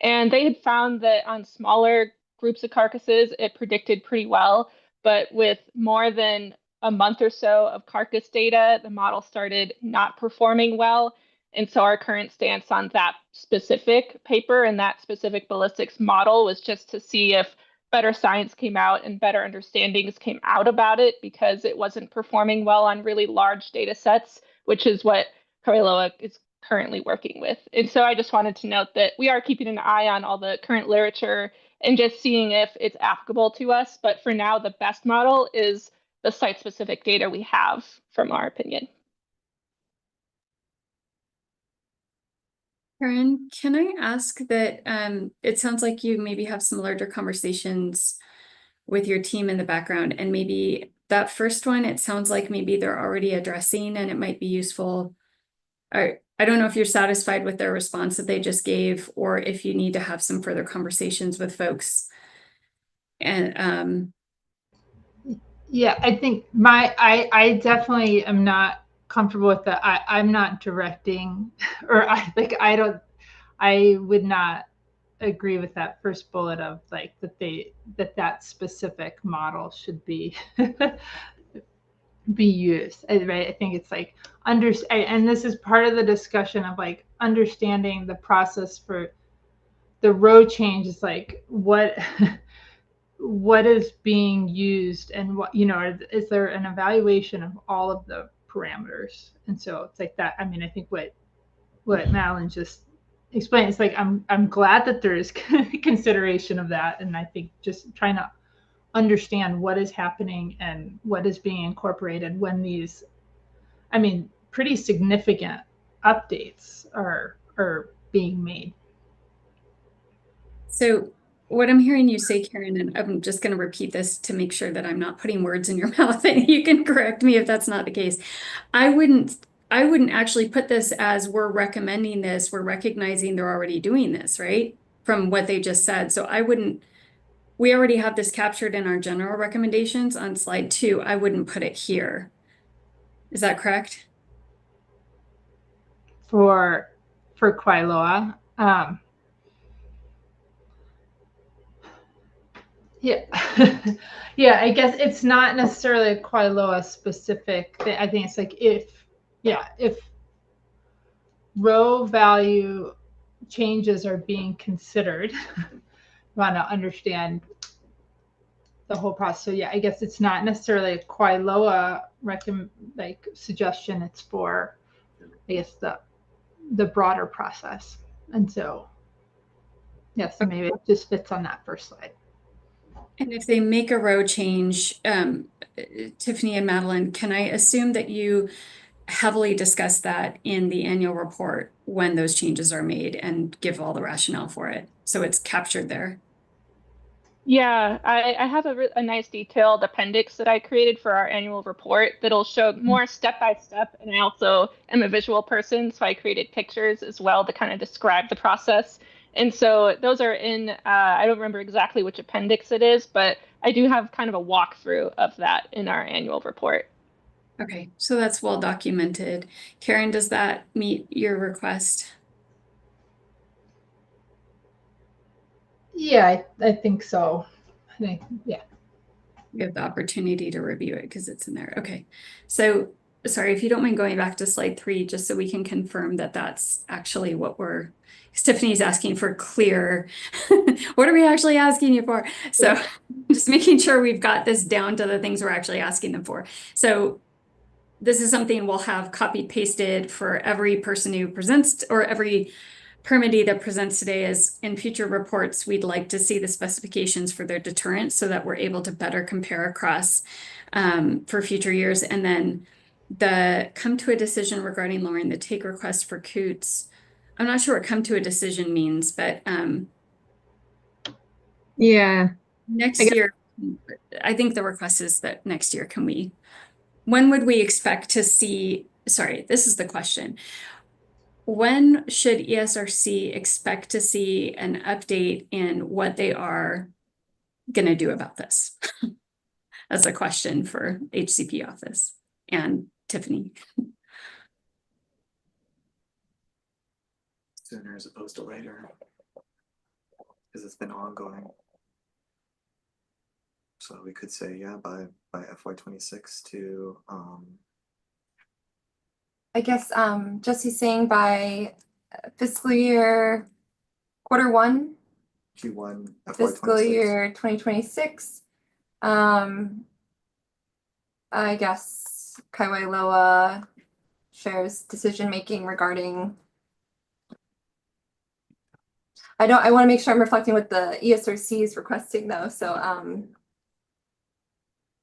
And they had found that on smaller groups of carcasses, it predicted pretty well, but with more than a month or so of carcass data, the model started not performing well. And so our current stance on that specific paper and that specific ballistics model was just to see if better science came out and better understandings came out about it, because it wasn't performing well on really large data sets, which is what Kawailoa is currently working with. And so I just wanted to note that we are keeping an eye on all the current literature and just seeing if it's applicable to us. But for now, the best model is the site-specific data we have, from our opinion. Karen, can I ask that it sounds like you maybe have some larger conversations with your team in the background, and maybe that first one, it sounds like maybe they're already addressing and it might be useful. I don't know if you're satisfied with their response that they just gave, or if you need to have some further conversations with folks. And yeah, I think I definitely am not comfortable with that. I'm not directing, or I would not agree with that first bullet of like that specific model should be used, right? I think it's like and this is part of the discussion of like understanding the process for the row change. Is like what is being used, and what, is there an evaluation of all of the parameters? And so it's like that. I mean, I think what Madeline just explained, it's like I'm glad that there is consideration of that, and I think just trying to understand what is happening and what is being incorporated when these, I mean, pretty significant updates are being made. so what I'm hearing you say, Karen, and I'm just going to repeat this to make sure that I'm not putting words in your mouth, and you can correct me if that's not the case. I wouldn't actually put this as we're recommending this, we're recognizing they're already doing this, right? From what they just said. So we already have this captured in our general recommendations on slide 2. I wouldn't put it here. Is that correct? For Kawailoa. Yeah. Yeah, I guess it's not necessarily a Kawailoa specific thing. I think it's like if row value changes are being considered, want to understand the whole process. So yeah, I guess it's not necessarily a Kawailoa suggestion. It's for, I guess, the broader process. And so yes, so maybe it just fits on that first slide. And if they make a row change, Tiffany and Madeline, can I assume that you heavily discuss that in the annual report when those changes are made and give all the rationale for it, so it's captured there? Yeah, I have a nice detailed appendix that I created for our annual report that'll show more step-by-step, and I also am a visual person, so I created pictures as well to kind of describe the process. And so those are in, I don't remember exactly which appendix it is, but I do have kind of a walkthrough of that in our annual report. Okay, so that's well documented. Karen, does that meet your request? Yeah, I think so. I think, yeah. You have the opportunity to review it because it's in there. Okay, so sorry, if you don't mind going back to slide 3, just so we can confirm that that's actually what Tiffany's asking for clear. What are we actually asking you for? So just making sure we've got this down to the things we're actually asking them for. So this is something we'll have copy pasted for every person who presents, or every permittee that presents today. As in future reports, we'd like to see the specifications for their deterrence so that we're able to better compare across for future years. And then the come to a decision regarding lowering the take request for coots. I'm not sure what come to a decision means, but Yeah. next year, I think the request is that next year, when would we expect to see, sorry, this is the question. When should ESRC expect to see an update in what they are going to do about this? That's a question for HCP office and Tiffany. Sooner as opposed to later, because it's been ongoing. So we could say, yeah, by FY26 to I guess Jesse's saying by fiscal year Q1, Q1 FY26. fiscal year 2026. I guess Kawailoa shares decision making regarding. I want to make sure I'm reflecting what the ESRC is requesting though. So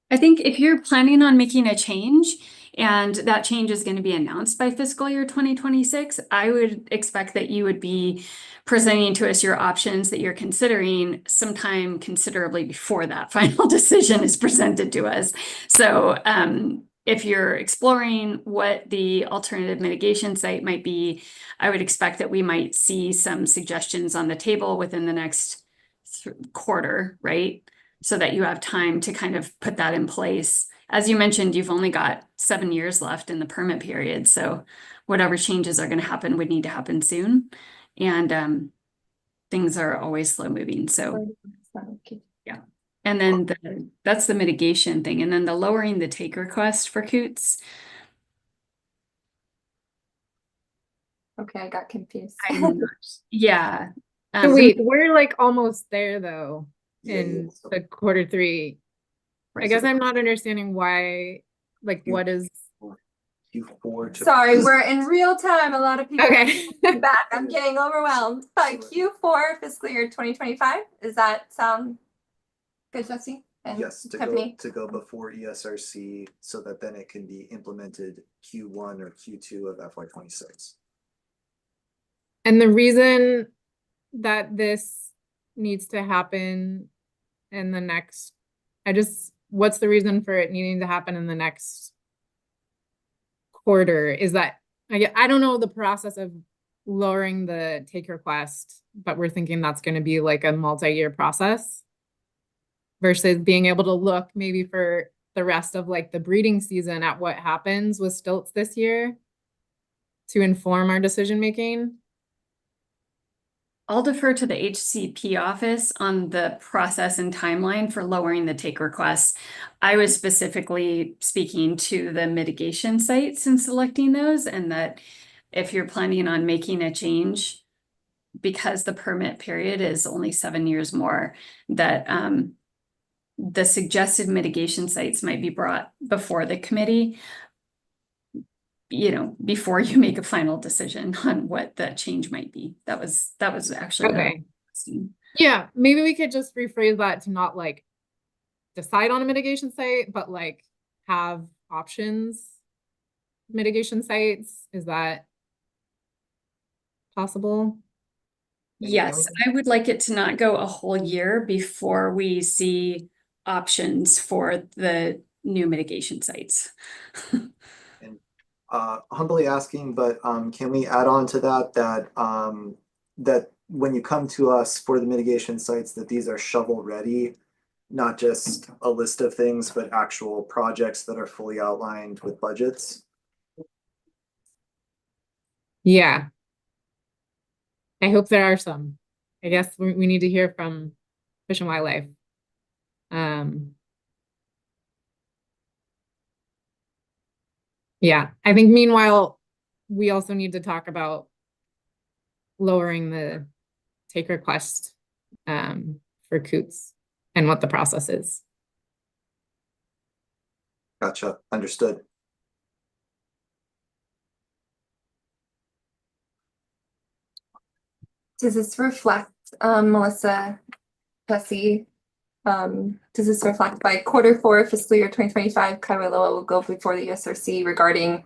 I think if you're planning on making a change and that change is going to be announced by fiscal year 2026, I would expect that you would be presenting to us your options that you're considering sometime considerably before that final decision is presented to us. So if you're exploring what the alternative mitigation site might be, I would expect that we might see some suggestions on the table within the next quarter, right? So that you have time to kind of put that in place. As you mentioned, you've only got 7 years left in the permit period. So whatever changes are going to happen would need to happen soon. And things are always slow moving. So yeah. And then that's the mitigation thing. And then the lowering the take request for coots. okay, I got confused. Yeah. So wait, we're like almost there though Yeah. in the Q3. I guess I'm not understanding why, like what is Q4 to Sorry, we're in real time. A lot of people okay. are back. I'm getting overwhelmed. By Q4 fiscal year 2025. Does that sound good, Jesse? And yes, Tiffany? to go before ESRC so that then it can be implemented Q1 or Q2 of FY26. And the reason that this needs to happen in the next, what's the reason for it needing to happen in the next quarter? Is that, I don't know the process of lowering the take request, but we're thinking that's going to be like a multi-year process versus being able to look maybe for the rest of like the breeding season at what happens with stilts this year to inform our decision making. I'll defer to the HCP office on the process and timeline for lowering the take requests. I was specifically speaking to the mitigation sites and selecting those, and that if you're planning on making a change, because the permit period is only 7 years more, that the suggested mitigation sites might be brought before the committee, before you make a final decision on what that change might be. That was actually okay. Yeah, maybe we could just rephrase that to not like decide on a mitigation site, but like have options mitigation sites. Is that possible? Yes, I would like it to not go a whole year before we see options for the new mitigation sites. And humbly asking, but can we add on to that that when you come to us for the mitigation sites, that these are shovel ready, not just a list of things, but actual projects that are fully outlined with budgets? Yeah. I hope there are some. I guess we need to hear from Fish and Wildlife. Yeah, I think meanwhile, we also need to talk about lowering the take request for coots and what the process is. Gotcha, understood. Does this reflect, Melissa, Jesse, does this reflect by Q4 fiscal year 2025, Kawailoa will go before the ESRC regarding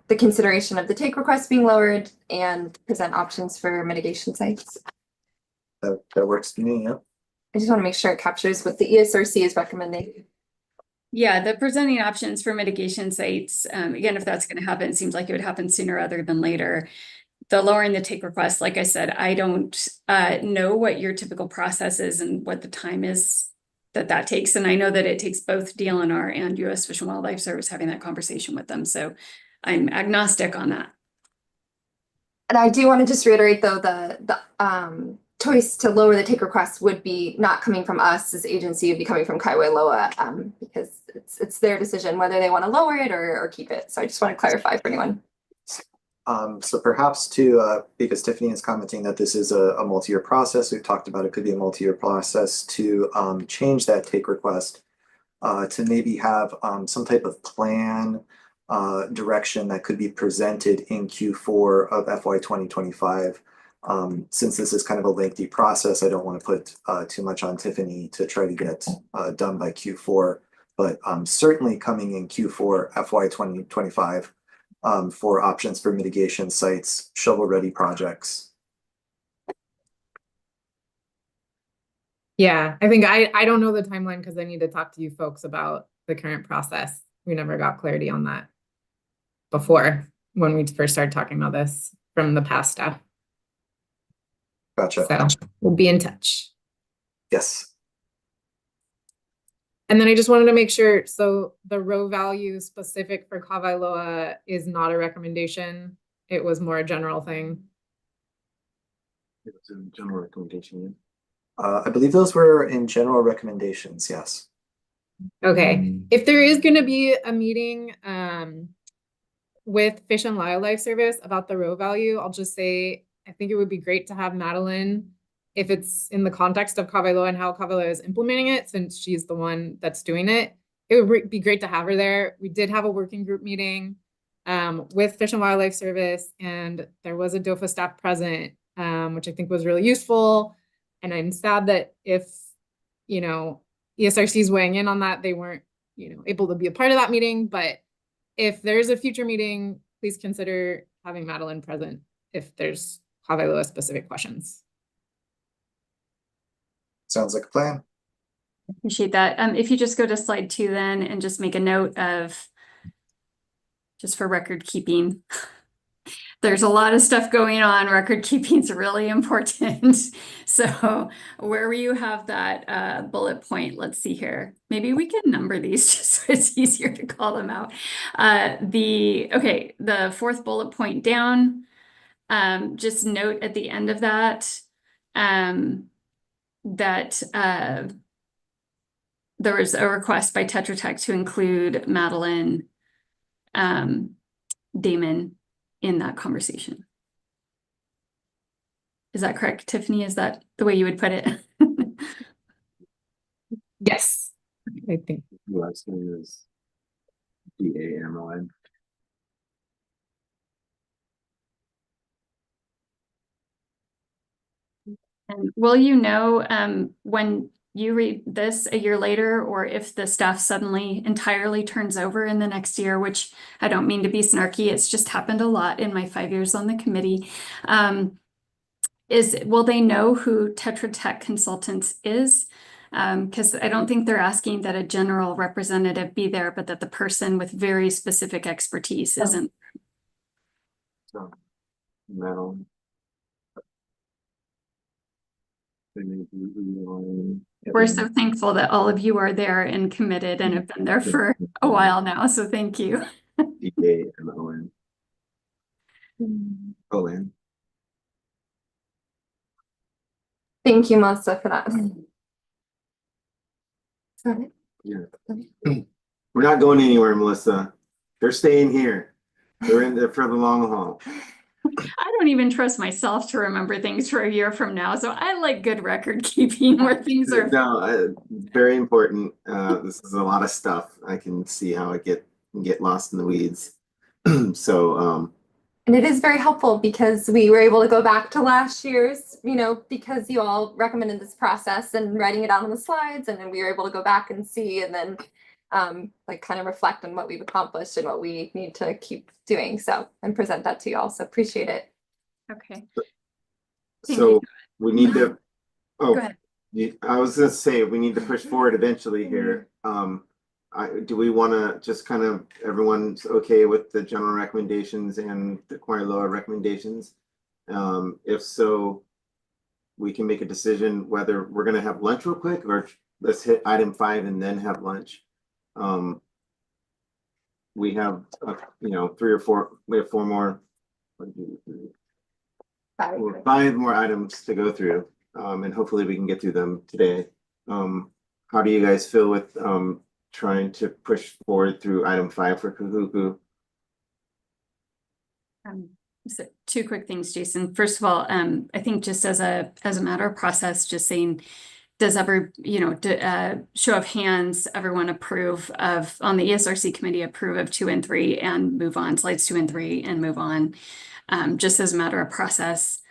the consideration of the take request being lowered and present options for mitigation sites? That works for me, yeah. I just want to make sure it captures what the ESRC is recommending. Yeah, the presenting options for mitigation sites, again, if that's going to happen, it seems like it would happen sooner rather than later. The lowering the take request, like I said, I don't know what your typical process is and what the time is that takes. And I know that it takes both DLNR and U.S. Fish and Wildlife Service having that conversation with them. So I'm agnostic on that. And I do want to just reiterate, though, the choice to lower the take request would be not coming from us as agency, would be coming from Kawailoa, because it's their decision whether they want to lower it or keep it. So I just want to clarify for anyone. So perhaps to, because Tiffany is commenting that this is a multi-year process, we've talked about it could be a multi-year process to change that take request to maybe have some type of plan direction that could be presented in Q4 of FY 2025. Since this is kind of a lengthy process, I don't want to put too much on Tiffany to try to get done by Q4, but certainly coming in Q4 FY 2025 for options for mitigation sites, shovel-ready projects. Yeah, I think I don't know the timeline because I need to talk to you folks about the current process. We never got clarity on that before when we first started talking about this from the past staff. Gotcha. So we'll be in touch. Yes. And then I just wanted to make sure, so the row value specific for Kawailoa is not a recommendation. It was more a general thing. It was a general recommendation. I believe those were in general recommendations, yes. Okay, if there is going to be a meeting with Fish and Wildlife Service about the row value, I'll just say, I think it would be great to have Madeline, if it's in the context of Kawailoa and how Kawailoa is implementing it, since she's the one that's doing it. It would be great to have her there. We did have a working group meeting with Fish and Wildlife Service, and there was a DOFA staff present, which I think was really useful. And I'm sad that if, ESRC is weighing in on that, they weren't, able to be a part of that meeting. But if there's a future meeting, please consider having Madeline present if there's Kawailoa specific questions. Sounds like a plan. Appreciate that. If you just go to slide 2 then and just make a note of, just for record keeping, there's a lot of stuff going on. Record keeping is really important. So where you have that bullet point, let's see here. Maybe we can number these just so it's easier to call them out. The 4th bullet point down, just note at the end of that, that there was a request by Tetra Tech to include Madeline Damon in that conversation. Is that correct, Tiffany? Is that the way you would put it? Yes, I think. The last name is DAMON. And will you know when you read this a year later, or if the staff suddenly entirely turns over in the next year, which I don't mean to be snarky, it's just happened a lot in my 5 years on the committee. Will they know who Tetra Tech Consultants is? Because I don't think they're asking that a general representative be there, but that the person with very specific expertise isn't. So, Madeline. We're so thankful that all of you are there and committed and have been there for a while now. So thank you. DAMON. Olin. Thank you, Melissa, for that. Yeah. We're not going anywhere, Melissa. They're staying here. We're in there for the long haul. I don't even trust myself to remember things for a year from now, so I like good record keeping where things are. No, very important. This is a lot of stuff. I can see how it get lost in the weeds. So, and it is very helpful because we were able to go back to last year's, because you all recommended this process and writing it out on the slides, and then we were able to go back and see, and then like kind of reflect on what we've accomplished and what we need to keep doing. So, and present that to you all. So appreciate it. Okay. So we need to, Go ahead. I was gonna say, we need to push forward eventually here. Do we want to just kind of, everyone's okay with the general recommendations and the Kawailoa recommendations? If so, we can make a decision whether we're gonna have lunch real quick, or let's hit item 5 and then have lunch. We have, 3 or 4, we have 4 more, 5 more items to go through, and hopefully we can get through them today. How do you guys feel with trying to push forward through item 5 for Kahuku? So 2 quick things, Jason. First of all, I think just as a matter of process, just saying, does show of hands, everyone approve of, on the ESRC committee, approve of 2 and 3 and move on, slides 2 and 3 and move on, just as a matter of process.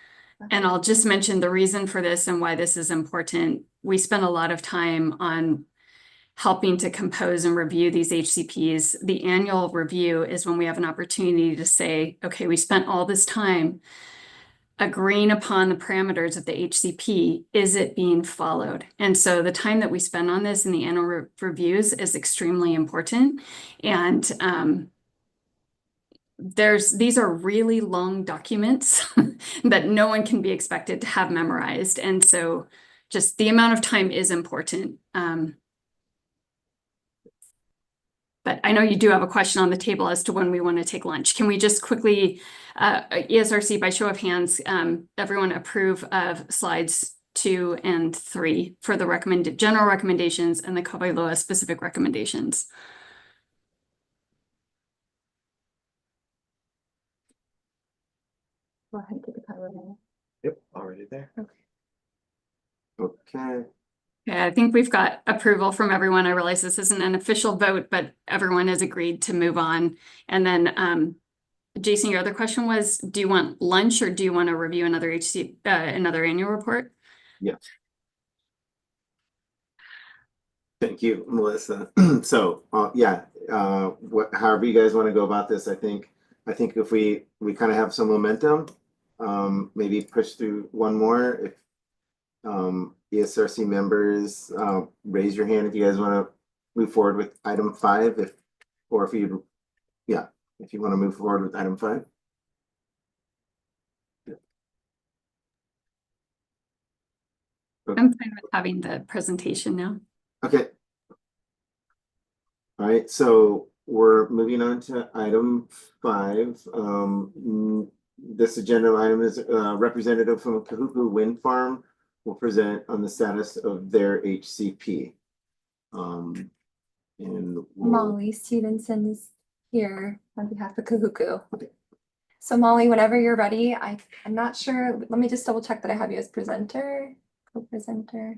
And I'll just mention the reason for this and why this is important. We spend a lot of time on helping to compose and review these HCPs. The annual review is when we have an opportunity to say, okay, we spent all this time agreeing upon the parameters of the HCP. Is it being followed? And so the time that we spend on this in the annual reviews is extremely important. And these are really long documents that no one can be expected to have memorized. And so just the amount of time is important. But I know you do have a question on the table as to when we want to take lunch. Can we just quickly, ESRC, by show of hands, everyone approve of slides 2 and 3 for the general recommendations and the Kawailoa specific recommendations? Go ahead and take a Kawailoa. Yep, already there. Okay. Yeah, I think we've got approval from everyone. I realize this isn't an official vote, but everyone has agreed to move on. And then, Jason, your other question was, do you want lunch or do you want to review another another annual report? Yeah. Thank you, Melissa. So, however you guys want to go about this, I think if we kind of have some momentum, maybe push through one more. If ESRC members, raise your hand if you guys want to move forward with item 5, if you want to move forward with item 5. I'm fine with having the presentation now. Okay. All right, so we're moving on to item 5. This agenda item is representative from Kahuku Wind Farm will present on the status of their HCP. Molly Stevenson is here on behalf of Kahuku. Okay. So Molly, whenever you're ready, I'm not sure. Let me just double check that I have you as presenter, co-presenter.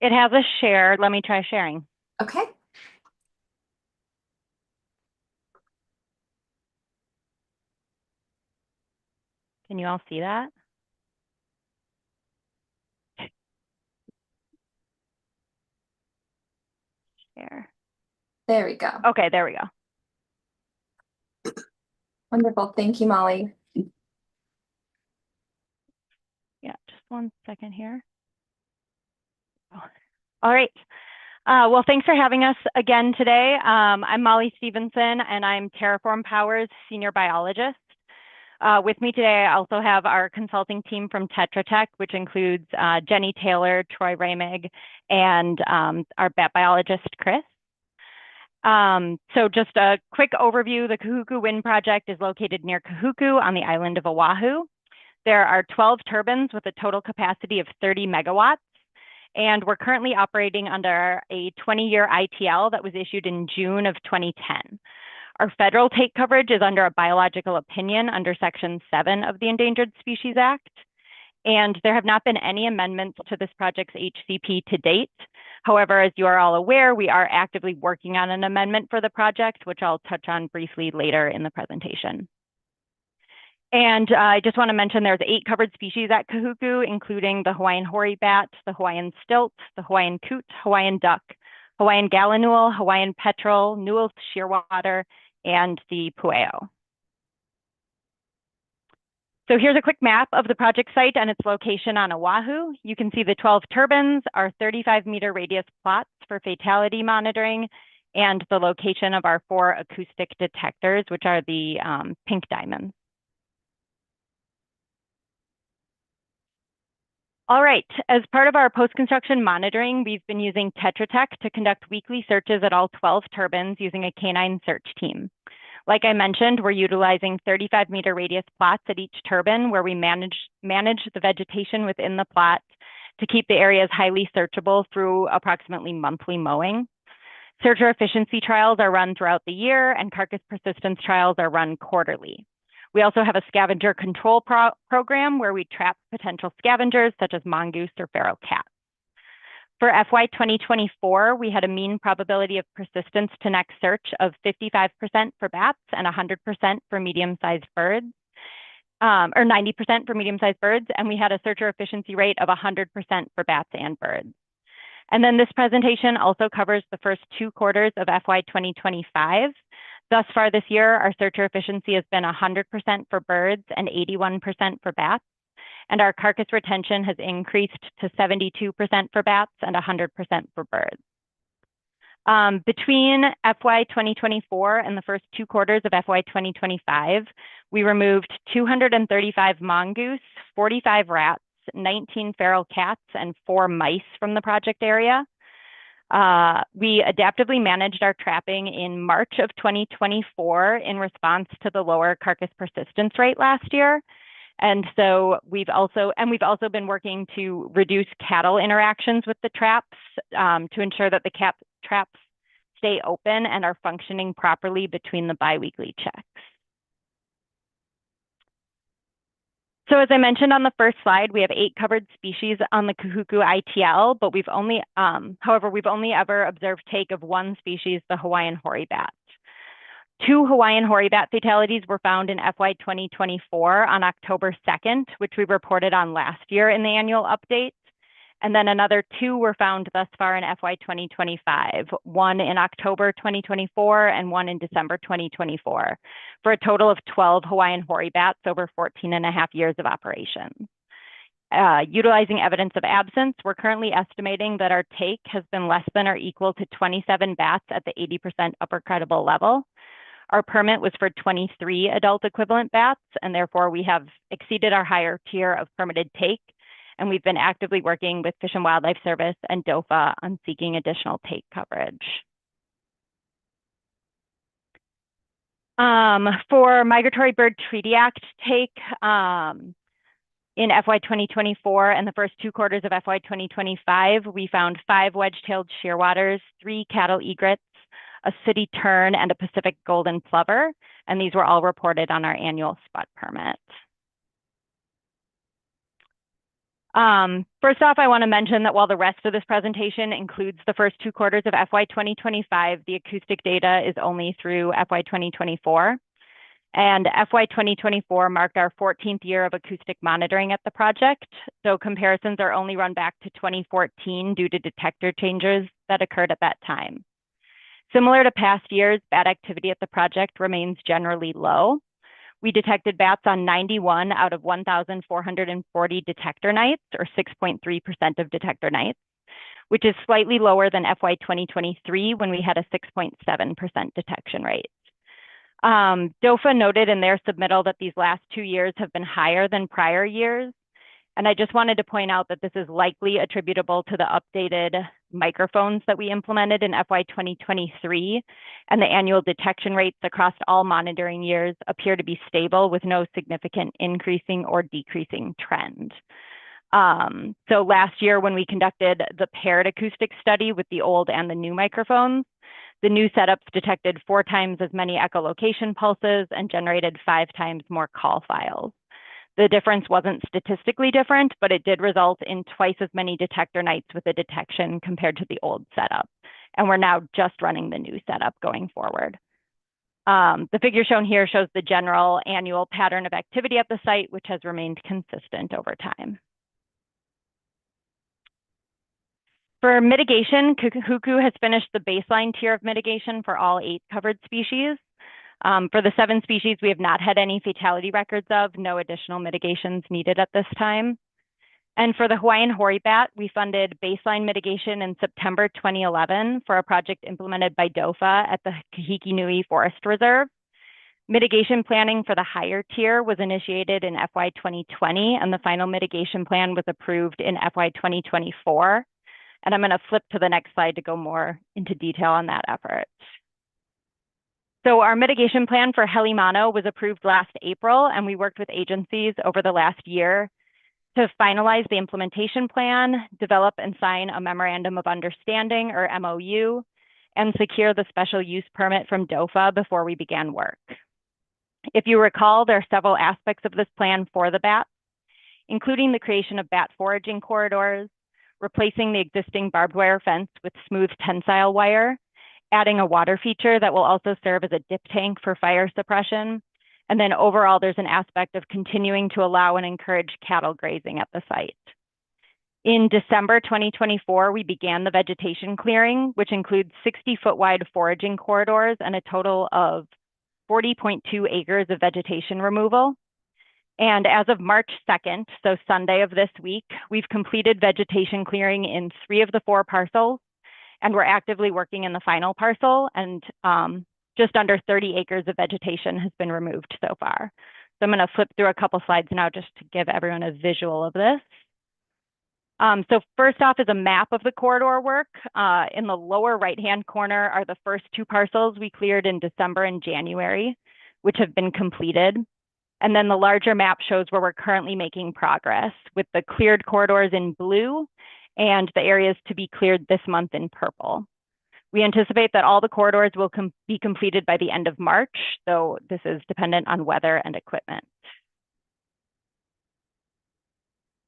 It has a share. Let me try sharing. Okay. Can you all see that? Share. There we go. Okay, there we go. Wonderful. Thank you, Molly. Yeah, just one second here. Oh. All right. Well, thanks for having us again today. I'm Molly Stevenson, and I'm Terraform Power's senior biologist. With me today, I also have our consulting team from Tetra Tech, which includes Jenny Taylor, Troy Ramig, and our bat biologist, Chris. So just a quick overview, the Kahuku Wind Project is located near Kahuku on the island of Oʻahu. There are 12 turbines with a total capacity of 30 megawatts, and we're currently operating under a 20-year ITL that was issued in June of 2010. Our federal take coverage is under a biological opinion under Section 7 of the Endangered Species Act. And there have not been any amendments to this project's HCP to date. However, as you are all aware, we are actively working on an amendment for the project, which I'll touch on briefly later in the presentation. And I just want to mention there's 8 covered species at Kahuku, including the Hawaiian hoary bat, the Hawaiian stilt, the Hawaiian coot, Hawaiian duck, Hawaiian gallinule, Hawaiian petrel, Newell shearwater, and the pu'eo. So here's a quick map of the project site and its location on Oʻahu. You can see the 12 turbines, our 35-meter radius plots for fatality monitoring, and the location of our 4 acoustic detectors, which are the pink diamonds. All right, as part of our post-construction monitoring, we've been using Tetra Tech to conduct weekly searches at all 12 turbines using a canine search team. Like I mentioned, we're utilizing 35-meter radius plots at each turbine where we manage the vegetation within the plot to keep the areas highly searchable through approximately monthly mowing. Searcher efficiency trials are run throughout the year, and carcass persistence trials are run quarterly. We also have a scavenger control program where we trap potential scavengers such as mongoose or feral cats. For FY 2024, we had a mean probability of persistence to next search of 55% for bats and 100% for medium-sized birds, or 90% for medium-sized birds, and we had a searcher efficiency rate of 100% for bats and birds. And then this presentation also covers the first 2 quarters of FY 2025. Thus far this year, our searcher efficiency has been 100% for birds and 81% for bats. And our carcass retention has increased to 72% for bats and 100% for birds. Between FY 2024 and the first 2 quarters of FY 2025, we removed 235 mongoose, 45 rats, 19 feral cats, and 4 mice from the project area. We adaptively managed our trapping in March of 2024 in response to the lower carcass persistence rate last year. And so we've also been working to reduce cattle interactions with the traps to ensure that the traps stay open and are functioning properly between the biweekly checks. So as I mentioned on the first slide, we have 8 covered species on the Kahuku ITL, but however, we've only ever observed take of 1 species, the Hawaiian hoary bat. 2 Hawaiian hoary bat fatalities were found in FY 2024 on October 2nd, which we reported on last year in the annual update. And then another 2 were found thus far in FY 2025, 1 in October 2024 and 1 in December 2024, for a total of 12 Hawaiian hoary bats over 14.5 years of operation. Utilizing evidence of absence, we're currently estimating that our take has been less than or equal to 27 bats at the 80% upper credible level. Our permit was for 23 adult equivalent bats, and therefore we have exceeded our higher tier of permitted take. And we've been actively working with Fish and Wildlife Service and DOFA on seeking additional take coverage. For Migratory Bird Treaty Act take in FY 2024 and the first 2 quarters of FY 2025, we found 5 wedge-tailed shearwaters, 3 cattle egrets, a city tern, and a Pacific golden plover. And these were all reported on our annual spot permit. First off, I want to mention that while the rest of this presentation includes the first 2 quarters of FY 2025, the acoustic data is only through FY 2024. And FY 2024 marked our 14th year of acoustic monitoring at the project. So comparisons are only run back to 2014 due to detector changes that occurred at that time. Similar to past years, bat activity at the project remains generally low. We detected bats on 91 out of 1,440 detector nights, or 6.3% of detector nights, which is slightly lower than FY 2023 when we had a 6.7% detection rate. DOFA noted in their submittal that these last 2 years have been higher than prior years. And I just wanted to point out that this is likely attributable to the updated microphones that we implemented in FY 2023, and the annual detection rates across all monitoring years appear to be stable with no significant increasing or decreasing trend. So last year when we conducted the paired acoustic study with the old and the new microphones, The new setups detected 4 times as many echolocation pulses and generated 5 times more call files. The difference wasn't statistically different, but it did result in twice as many detector nights with the detection compared to the old setup. And we're now just running the new setup going forward. The figure shown here shows the general annual pattern of activity at the site, which has remained consistent over time. For mitigation, Kahuku has finished the baseline tier of mitigation for all 8 covered species. For the 7 species we have not had any fatality records of, no additional mitigations needed at this time. And for the Hawaiian hoary bat, we funded baseline mitigation in September 2011 for a project implemented by DOFAW at the Kahikinui Forest Reserve. Mitigation planning for the higher tier was initiated in FY 2020, and the final mitigation plan was approved in FY 2024. And I'm going to flip to the next slide to go more into detail on that effort. So our mitigation plan for Heli Mano was approved last April, and we worked with agencies over the last year to finalize the implementation plan, develop and sign a memorandum of understanding or MOU, and secure the special use permit from DOFAW before we began work. If you recall, there are several aspects of this plan for the bats, including the creation of bat foraging corridors, replacing the existing barbed wire fence with smooth tensile wire, adding a water feature that will also serve as a dip tank for fire suppression. And then overall, there's an aspect of continuing to allow and encourage cattle grazing at the site. In December 2024, we began the vegetation clearing, which includes 60-foot wide foraging corridors and a total of 40.2 acres of vegetation removal. And as of March 2nd, so Sunday of this week, we've completed vegetation clearing in 3 of the 4 parcels, and we're actively working in the final parcel, and just under 30 acres of vegetation has been removed so far. So I'm going to flip through a couple slides now just to give everyone a visual of this. So first off is a map of the corridor work. In the lower right-hand corner are the first 2 parcels we cleared in December and January, which have been completed. And then the larger map shows where we're currently making progress, with the cleared corridors in blue and the areas to be cleared this month in purple. We anticipate that all the corridors will be completed by the end of March, though this is dependent on weather and equipment.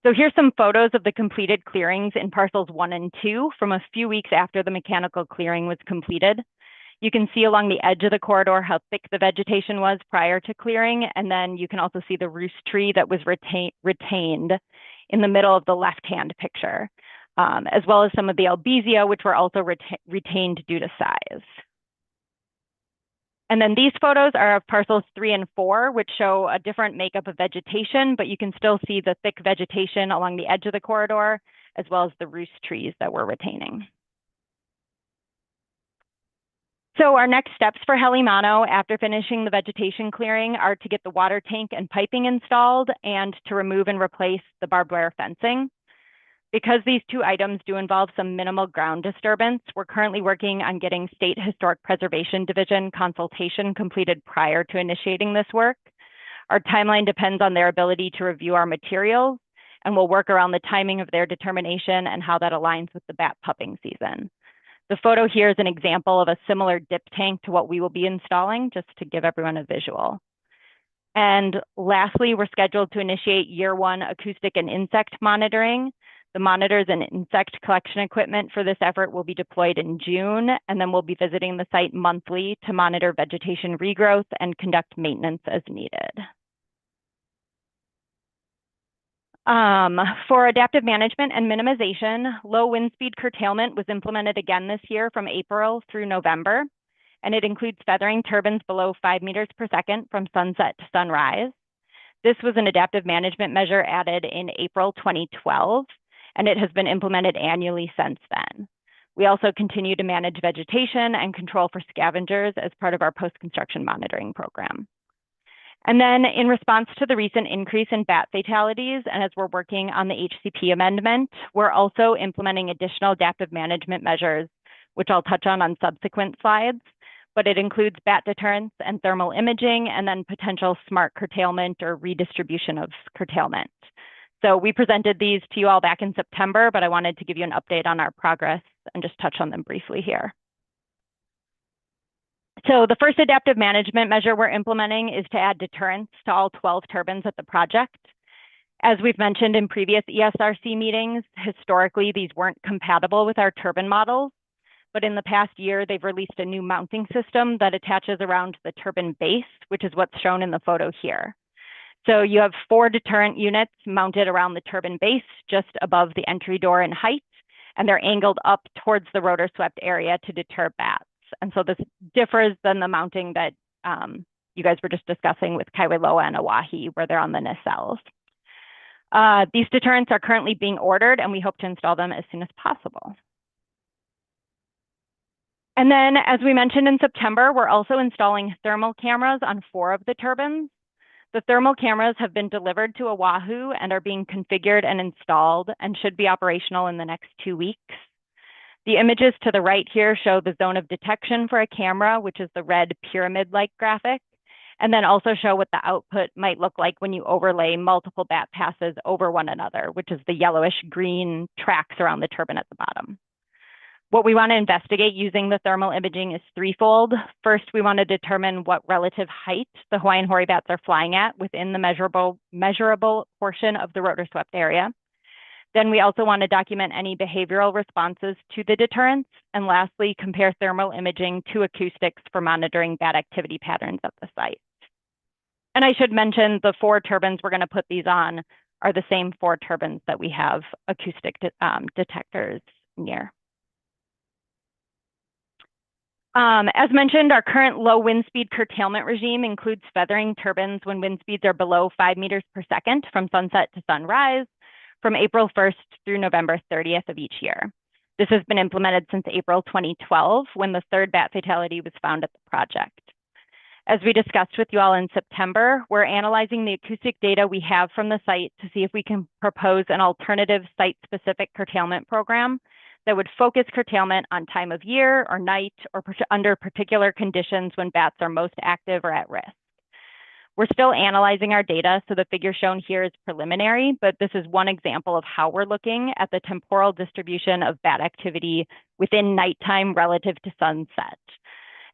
So here's some photos of the completed clearings in parcels 1 and 2 from a few weeks after the mechanical clearing was completed. You can see along the edge of the corridor how thick the vegetation was prior to clearing, and then you can also see the roost tree that was retained in the middle of the left-hand picture, as well as some of the albizia, which were also retained due to size. And then these photos are of parcels 3 and 4, which show a different makeup of vegetation, but you can still see the thick vegetation along the edge of the corridor, as well as the roost trees that we're retaining. So our next steps for Heli Mano after finishing the vegetation clearing are to get the water tank and piping installed and to remove and replace the barbed wire fencing. Because these 2 items do involve some minimal ground disturbance, we're currently working on getting State Historic Preservation Division consultation completed prior to initiating this work. Our timeline depends on their ability to review our materials, and we'll work around the timing of their determination and how that aligns with the bat pupping season. The photo here is an example of a similar dip tank to what we will be installing, just to give everyone a visual. And lastly, we're scheduled to initiate year 1 acoustic and insect monitoring. The monitors and insect collection equipment for this effort will be deployed in June, and then we'll be visiting the site monthly to monitor vegetation regrowth and conduct maintenance as needed. For adaptive management and minimization, low wind speed curtailment was implemented again this year from April through November, and it includes feathering turbines below 5 meters per second from sunset to sunrise. This was an adaptive management measure added in April 2012, and it has been implemented annually since then. We also continue to manage vegetation and control for scavengers as part of our post-construction monitoring program. And then in response to the recent increase in bat fatalities, and as we're working on the HCP amendment, we're also implementing additional adaptive management measures, which I'll touch on subsequent slides, but it includes bat deterrence and thermal imaging, and then potential smart curtailment or redistribution of curtailment. So we presented these to you all back in September, but I wanted to give you an update on our progress and just touch on them briefly here. So the first adaptive management measure we're implementing is to add deterrence to all 12 turbines at the project. As we've mentioned in previous ESRC meetings, historically, these weren't compatible with our turbine models, but in the past year, they've released a new mounting system that attaches around the turbine base, which is what's shown in the photo here. So you have 4 deterrent units mounted around the turbine base, just above the entry door in height, and they're angled up towards the rotor swept area to deter bats. And so this differs than the mounting that you guys were just discussing with Kawailoa and Oʻahu, where they're on the nacelles. These deterrents are currently being ordered, and we hope to install them as soon as possible. And then, as we mentioned in September, we're also installing thermal cameras on 4 of the turbines. The thermal cameras have been delivered to Oʻahu and are being configured and installed and should be operational in the next 2 weeks. The images to the right here show the zone of detection for a camera, which is the red pyramid-like graphic, and then also show what the output might look like when you overlay multiple bat passes over one another, which is the yellowish-green tracks around the turbine at the bottom. What we want to investigate using the thermal imaging is threefold. First, we want to determine what relative height the Hawaiian hoary bats are flying at within the measurable portion of the rotor swept area. Then we also want to document any behavioral responses to the deterrence. And lastly, compare thermal imaging to acoustics for monitoring bat activity patterns at the site. And I should mention the 4 turbines we're going to put these on are the same 4 turbines that we have acoustic detectors near. As mentioned, our current low wind speed curtailment regime includes feathering turbines when wind speeds are below 5 meters per second from sunset to sunrise from April 1st through November 30th of each year. This has been implemented since April 2012, when the 3rd bat fatality was found at the project. As we discussed with you all in September, we're analyzing the acoustic data we have from the site to see if we can propose an alternative site-specific curtailment program that would focus curtailment on time of year or night or under particular conditions when bats are most active or at risk. We're still analyzing our data, so the figure shown here is preliminary, but this is one example of how we're looking at the temporal distribution of bat activity within nighttime relative to sunset.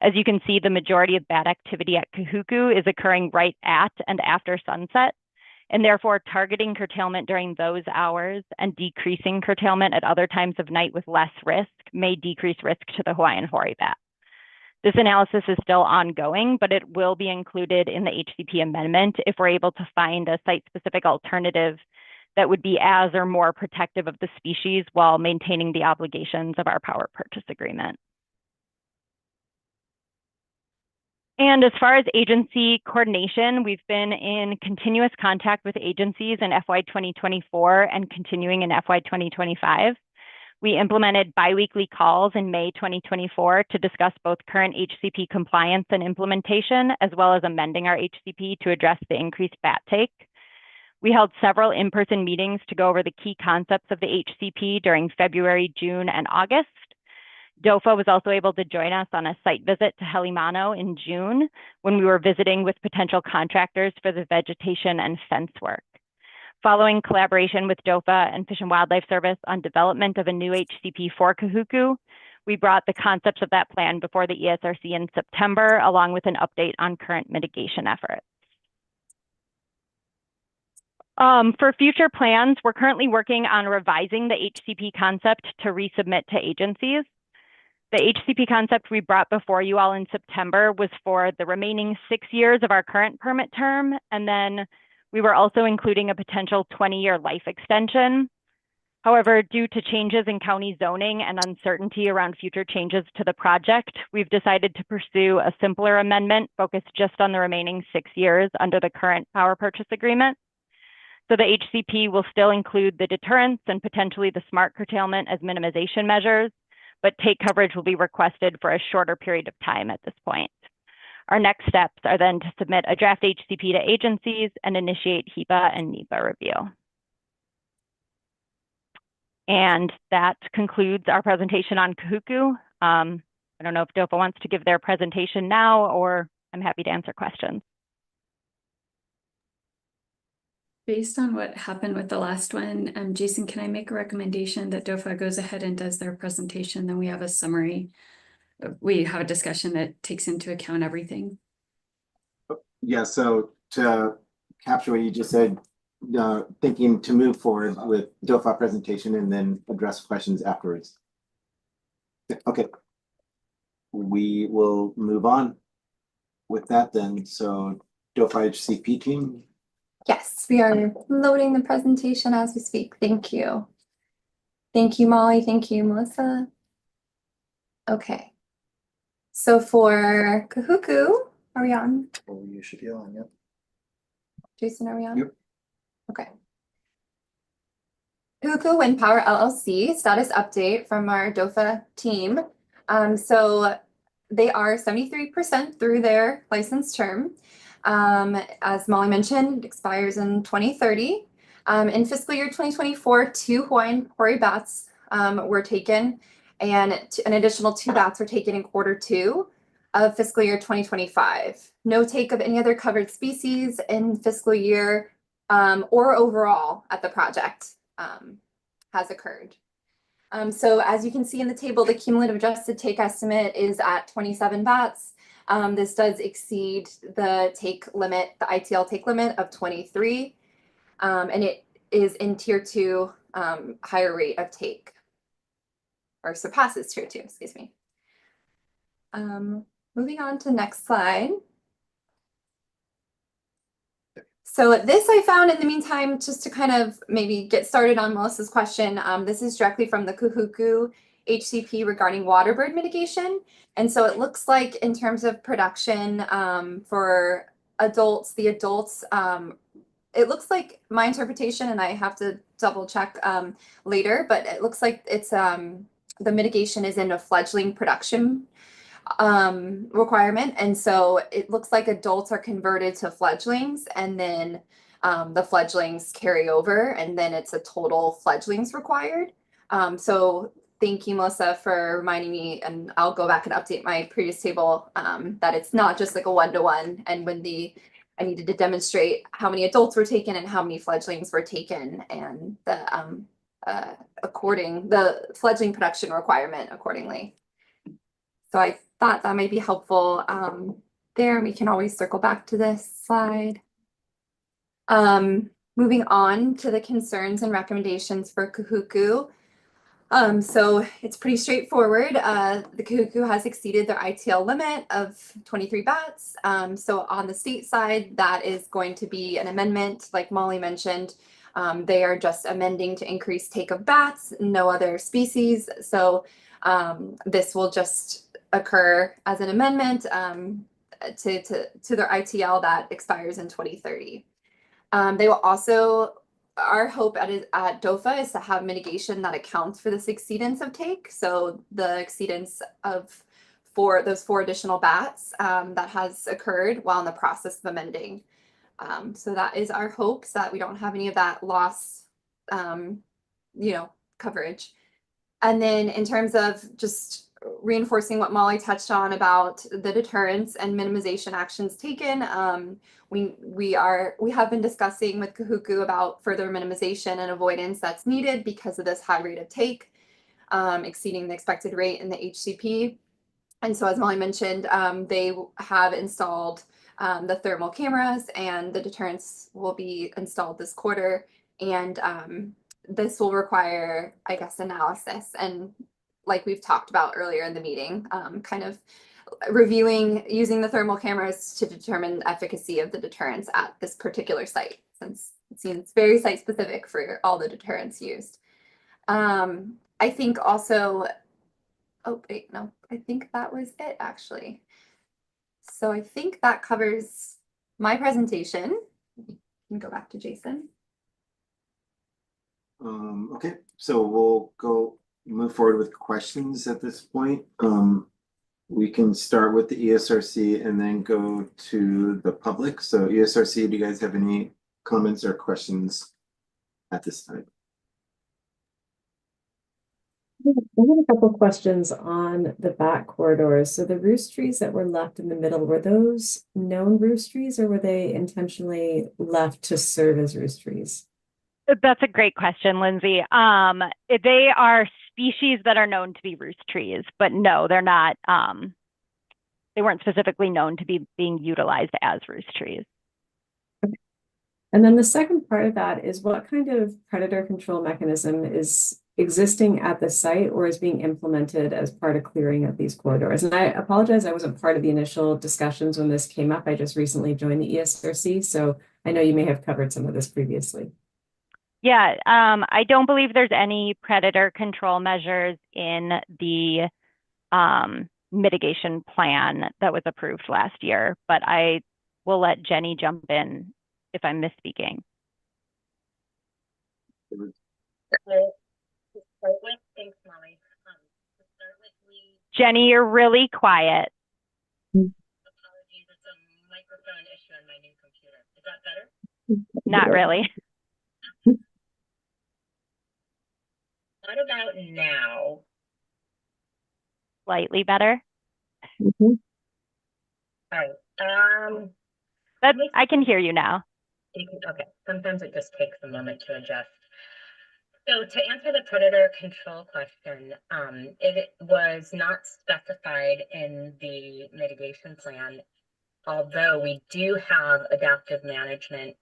As you can see, the majority of bat activity at Kahuku is occurring right at and after sunset, and therefore targeting curtailment during those hours and decreasing curtailment at other times of night with less risk may decrease risk to the Hawaiian hoary bat. This analysis is still ongoing, but it will be included in the HCP amendment if we're able to find a site-specific alternative that would be as or more protective of the species while maintaining the obligations of our power purchase agreement. And as far as agency coordination, we've been in continuous contact with agencies in FY 2024 and continuing in FY 2025. We implemented biweekly calls in May 2024 to discuss both current HCP compliance and implementation, as well as amending our HCP to address the increased bat take. We held several in-person meetings to go over the key concepts of the HCP during February, June, and August. DOFAW was also able to join us on a site visit to Helimano in June when we were visiting with potential contractors for the vegetation and fence work. Following collaboration with DOFAW and Fish and Wildlife Service on development of a new HCP for Kahuku, we brought the concepts of that plan before the ESRC in September, along with an update on current mitigation efforts. For future plans, we're currently working on revising the HCP concept to resubmit to agencies. The HCP concept we brought before you all in September was for the remaining 6 years of our current permit term, and then we were also including a potential 20-year life extension. However, due to changes in county zoning and uncertainty around future changes to the project, we've decided to pursue a simpler amendment focused just on the remaining 6 years under the current power purchase agreement. So the HCP will still include the deterrence and potentially the smart curtailment as minimization measures, but take coverage will be requested for a shorter period of time at this point. Our next steps are then to submit a draft HCP to agencies and initiate HEPA and NEPA review. And that concludes our presentation on Kahuku. I don't know if DOFAW wants to give their presentation now, or I'm happy to answer questions. Based on what happened with the last one, Jason, can I make a recommendation that DOFAW goes ahead and does their presentation, then we have a summary we have a discussion that takes into account everything. Yeah, so to capture what you just said, thinking to move forward with DOFAW presentation and then address questions afterwards. Okay. We will move on with that then. So DOFAW HCP team. Yes, we are loading the presentation as we speak. Thank you. Thank you, Molly. Thank you, Melissa. Okay. So for Kahuku, are we on? Oh, you should be on, yep. Jason, are we on? Yep. Okay. Kahuku Wind Power LLC status update from our DOFA team. So they are 73% through their license term. As Molly mentioned, it expires in 2030. In fiscal year 2024, 2 Hawaiian hoary bats were taken, and an additional 2 bats were taken in Q2 of fiscal year 2025. No take of any other covered species in fiscal year or overall at the project has occurred. So as you can see in the table, the cumulative adjusted take estimate is at 27 bats. This does exceed the take limit, the ITL take limit of 23, and it is in tier 2 higher rate of take, or surpasses tier 2, excuse me. Moving on to next slide. So this I found in the meantime, just to kind of maybe get started on Melissa's question. This is directly from the Kahuku HCP regarding water bird mitigation. And so it looks like in terms of production for adults, it looks like my interpretation, and I have to double check later, but it looks like it's the mitigation is in a fledgling production requirement, and so it looks like adults are converted to fledglings, and then the fledglings carry over, and then it's a total fledglings required. So thank you, Melissa, for reminding me, and I'll go back and update my previous table that it's not just like a 1-to-1, and when I needed to demonstrate how many adults were taken and how many fledglings were taken, and the fledgling production requirement accordingly. So I thought that might be helpful there. We can always circle back to this slide. Moving on to the concerns and recommendations for Kahuku. So it's pretty straightforward. The Kahuku has exceeded their ITL limit of 23 bats. So on the state side, that is going to be an amendment, like Molly mentioned. They are just amending to increase take of bats, no other species. So this will just occur as an amendment to their ITL that expires in 2030. They will also, our hope at DOFA is to have mitigation that accounts for this exceedance of take. So the exceedance of those 4 additional bats that has occurred while in the process of amending. So that is our hope, so that we don't have any of that loss, coverage. And then in terms of just reinforcing what Molly touched on about the deterrence and minimization actions taken, we have been discussing with Kahuku about further minimization and avoidance that's needed because of this high rate of take, exceeding the expected rate in the HCP. And so as Molly mentioned, they have installed the thermal cameras, and the deterrence will be installed this quarter. And this will require, I guess, analysis, and like we've talked about earlier in the meeting, kind of reviewing using the thermal cameras to determine the efficacy of the deterrence at this particular site, since it seems very site specific for all the deterrence used. I think also, oh wait, no, I think that was it actually. So I think that covers my presentation. You can go back to Jason. Okay, so we'll move forward with questions at this point. We can start with the ESRC and then go to the public. So ESRC, do you guys have any comments or questions at this time? I have a couple questions on the back corridors. So the roost trees that were left in the middle, were those known roost trees, or were they intentionally left to serve as roost trees? That's a great question, Lindsay. They are species that are known to be roost trees, but no, they're not. They weren't specifically known to be being utilized as roost trees. And then the second part of that is what kind of predator control mechanism is existing at the site or is being implemented as part of clearing of these corridors? And I apologize, I wasn't part of the initial discussions when this came up. I just recently joined the ESRC, so I know you may have covered some of this previously. Yeah, I don't believe there's any predator control measures in the mitigation plan that was approved last year, but I will let Jenny jump in if I'm misspeaking. Thanks, Molly. To start with, Jenny, you're really quiet. apologies, it's a microphone issue on my new computer. Is that better? Not really. What about now? Slightly better. Mhm. All right. I can hear you now. Okay. Sometimes it just takes a moment to adjust. So to answer the predator control question, it was not specified in the mitigation plan, although we do have adaptive management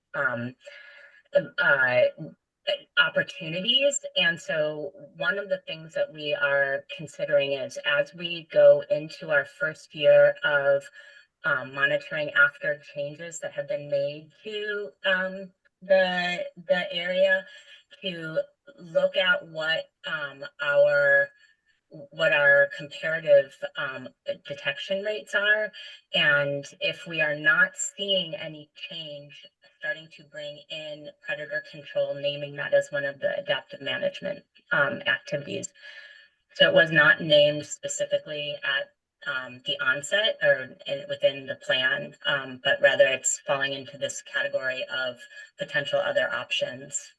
opportunities. And so one of the things that we are considering is as we go into our first year of monitoring after changes that have been made to the area, to look at what our comparative detection rates are, and if we are not seeing any change, starting to bring in predator control, naming that as one of the adaptive management activities. So it was not named specifically at the onset or within the plan, but rather it's falling into this category of potential other options.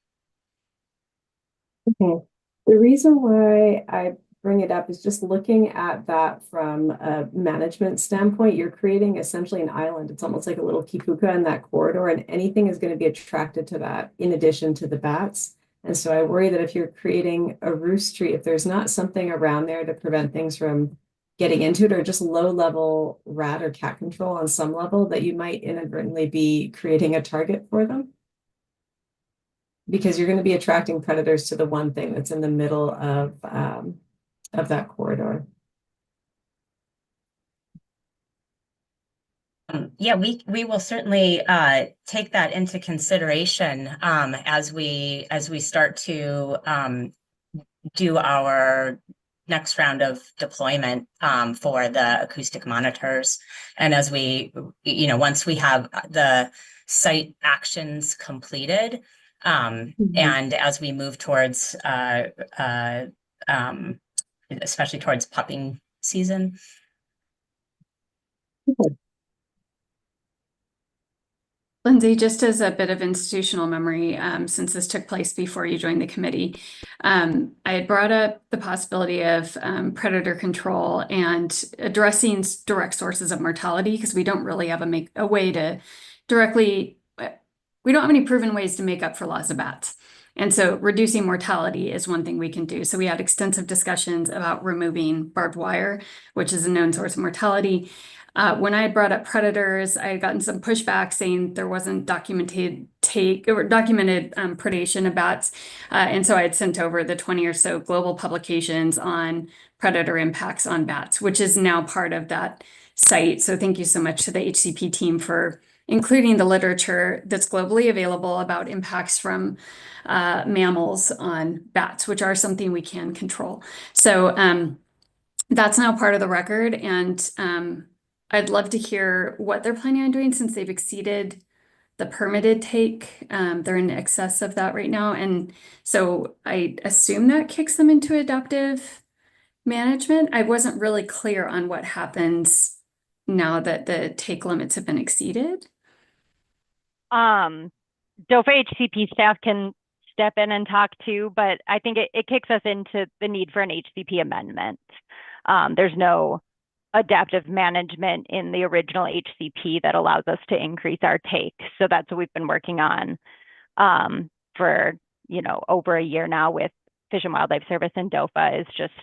Okay. The reason why I bring it up is just looking at that from a management standpoint. You're creating essentially an island. It's almost like a little kipuka in that corridor, and anything is going to be attracted to that in addition to the bats. And so I worry that if you're creating a roost tree, if there's not something around there to prevent things from getting into it, or just low level rat or cat control on some level, that you might inadvertently be creating a target for them. Because you're going to be attracting predators to the one thing that's in the middle of that corridor. Yeah, we will certainly take that into consideration as we start to do our next round of deployment for the acoustic monitors, and as we, once we have the site actions completed, and as we move towards especially towards pupping season. Lindsay, just as a bit of institutional memory, since this took place before you joined the committee, I had brought up the possibility of predator control and addressing direct sources of mortality, because we don't really have a way to directly, we don't have any proven ways to make up for loss of bats. And so reducing mortality is one thing we can do. So we had extensive discussions about removing barbed wire, which is a known source of mortality. When I had brought up predators, I had gotten some pushback saying there wasn't documented predation of bats. And so I had sent over the 20 or so global publications on predator impacts on bats, which is now part of that site. So thank you so much to the HCP team for including the literature that's globally available about impacts from mammals on bats, which are something we can control. So that's now part of the record. And I'd love to hear what they're planning on doing since they've exceeded the permitted take. They're in excess of that right now. And so I assume that kicks them into adaptive management. I wasn't really clear on what happens now that the take limits have been exceeded. DOFAW HCP staff can step in and talk too, but I think it kicks us into the need for an HCP amendment. There's no adaptive management in the original HCP that allows us to increase our take. So that's what we've been working on for over a year now with Fish and Wildlife Service and DOFA is just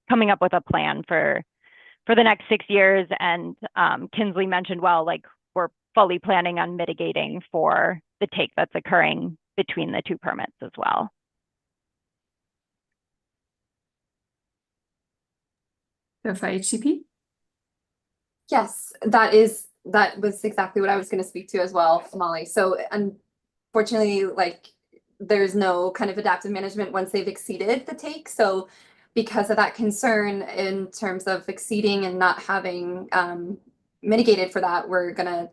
coming up with a plan for the next 6 years. And Kinsley mentioned, well, like we're fully planning on mitigating for the take that's occurring between the two permits as well. DOFA HCP? Yes, that was exactly what I was going to speak to as well, Molly. So unfortunately, like there's no kind of adaptive management once they've exceeded the take. So because of that concern in terms of exceeding and not having mitigated for that, we're gonna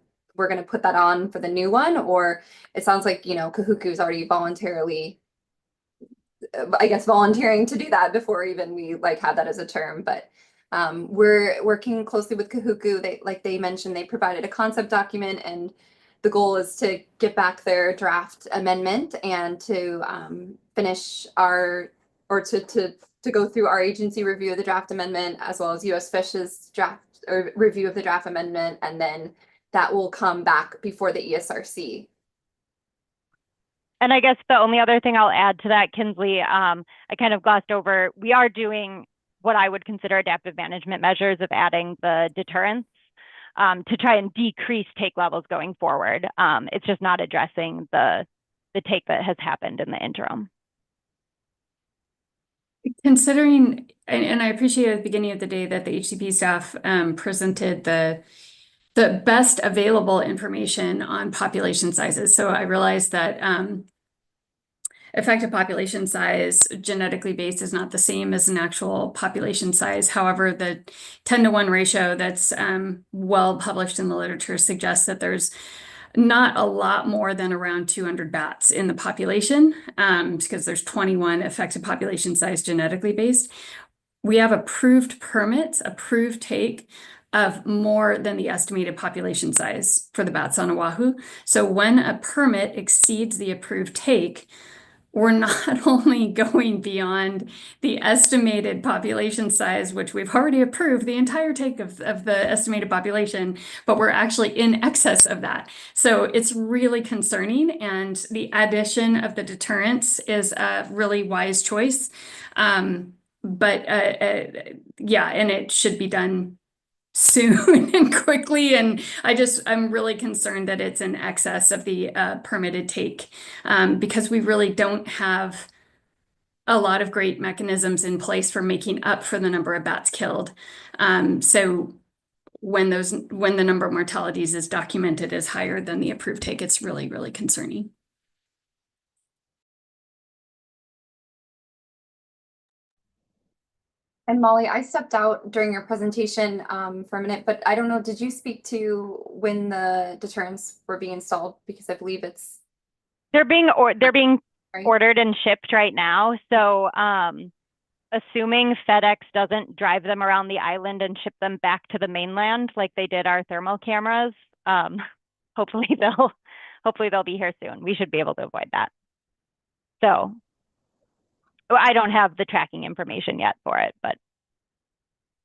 put that on for the new one. Or it sounds like, you know, Kahuku's already voluntarily, I guess, volunteering to do that before even we like have that as a term. But we're working closely with Kahuku. They, like they mentioned, they provided a concept document, and the goal is to get back their draft amendment and to finish our, or to go through our agency review of the draft amendment, as well as US Fish's draft or review of the draft amendment, and then that will come back before the ESRC. And I guess the only other thing I'll add to that, Kinsley, I kind of glossed over, we are doing what I would consider adaptive management measures of adding the deterrence to try and decrease take levels going forward. It's just not addressing the take that has happened in the interim. Considering, and I appreciate at the beginning of the day that the HCP staff presented the best available information on population sizes. So I realized that effective population size genetically based is not the same as an actual population size. However, the 10-to-1 ratio that's well published in the literature suggests that there's not a lot more than around 200 bats in the population because there's 21 effective population size genetically based. We have approved permits, approved take of more than the estimated population size for the bats on Oʻahu. So when a permit exceeds the approved take, we're not only going beyond the estimated population size, which we've already approved the entire take of the estimated population, but we're actually in excess of that. So it's really concerning, and the addition of the deterrence is a really wise choice. Yeah, and it should be done soon and quickly, and I'm really concerned that it's in excess of the permitted take because we really don't have a lot of great mechanisms in place for making up for the number of bats killed. So when the number of mortalities is documented as higher than the approved take, it's really, really concerning. And Molly, I stepped out during your presentation for a minute, but I don't know, did you speak to when the deterrents were being installed? Because I believe they're being ordered and shipped right now. So assuming FedEx doesn't drive them around the island and ship them back to the mainland like they did our thermal cameras, hopefully they'll be here soon. We should be able to avoid that. So I don't have the tracking information yet for it, but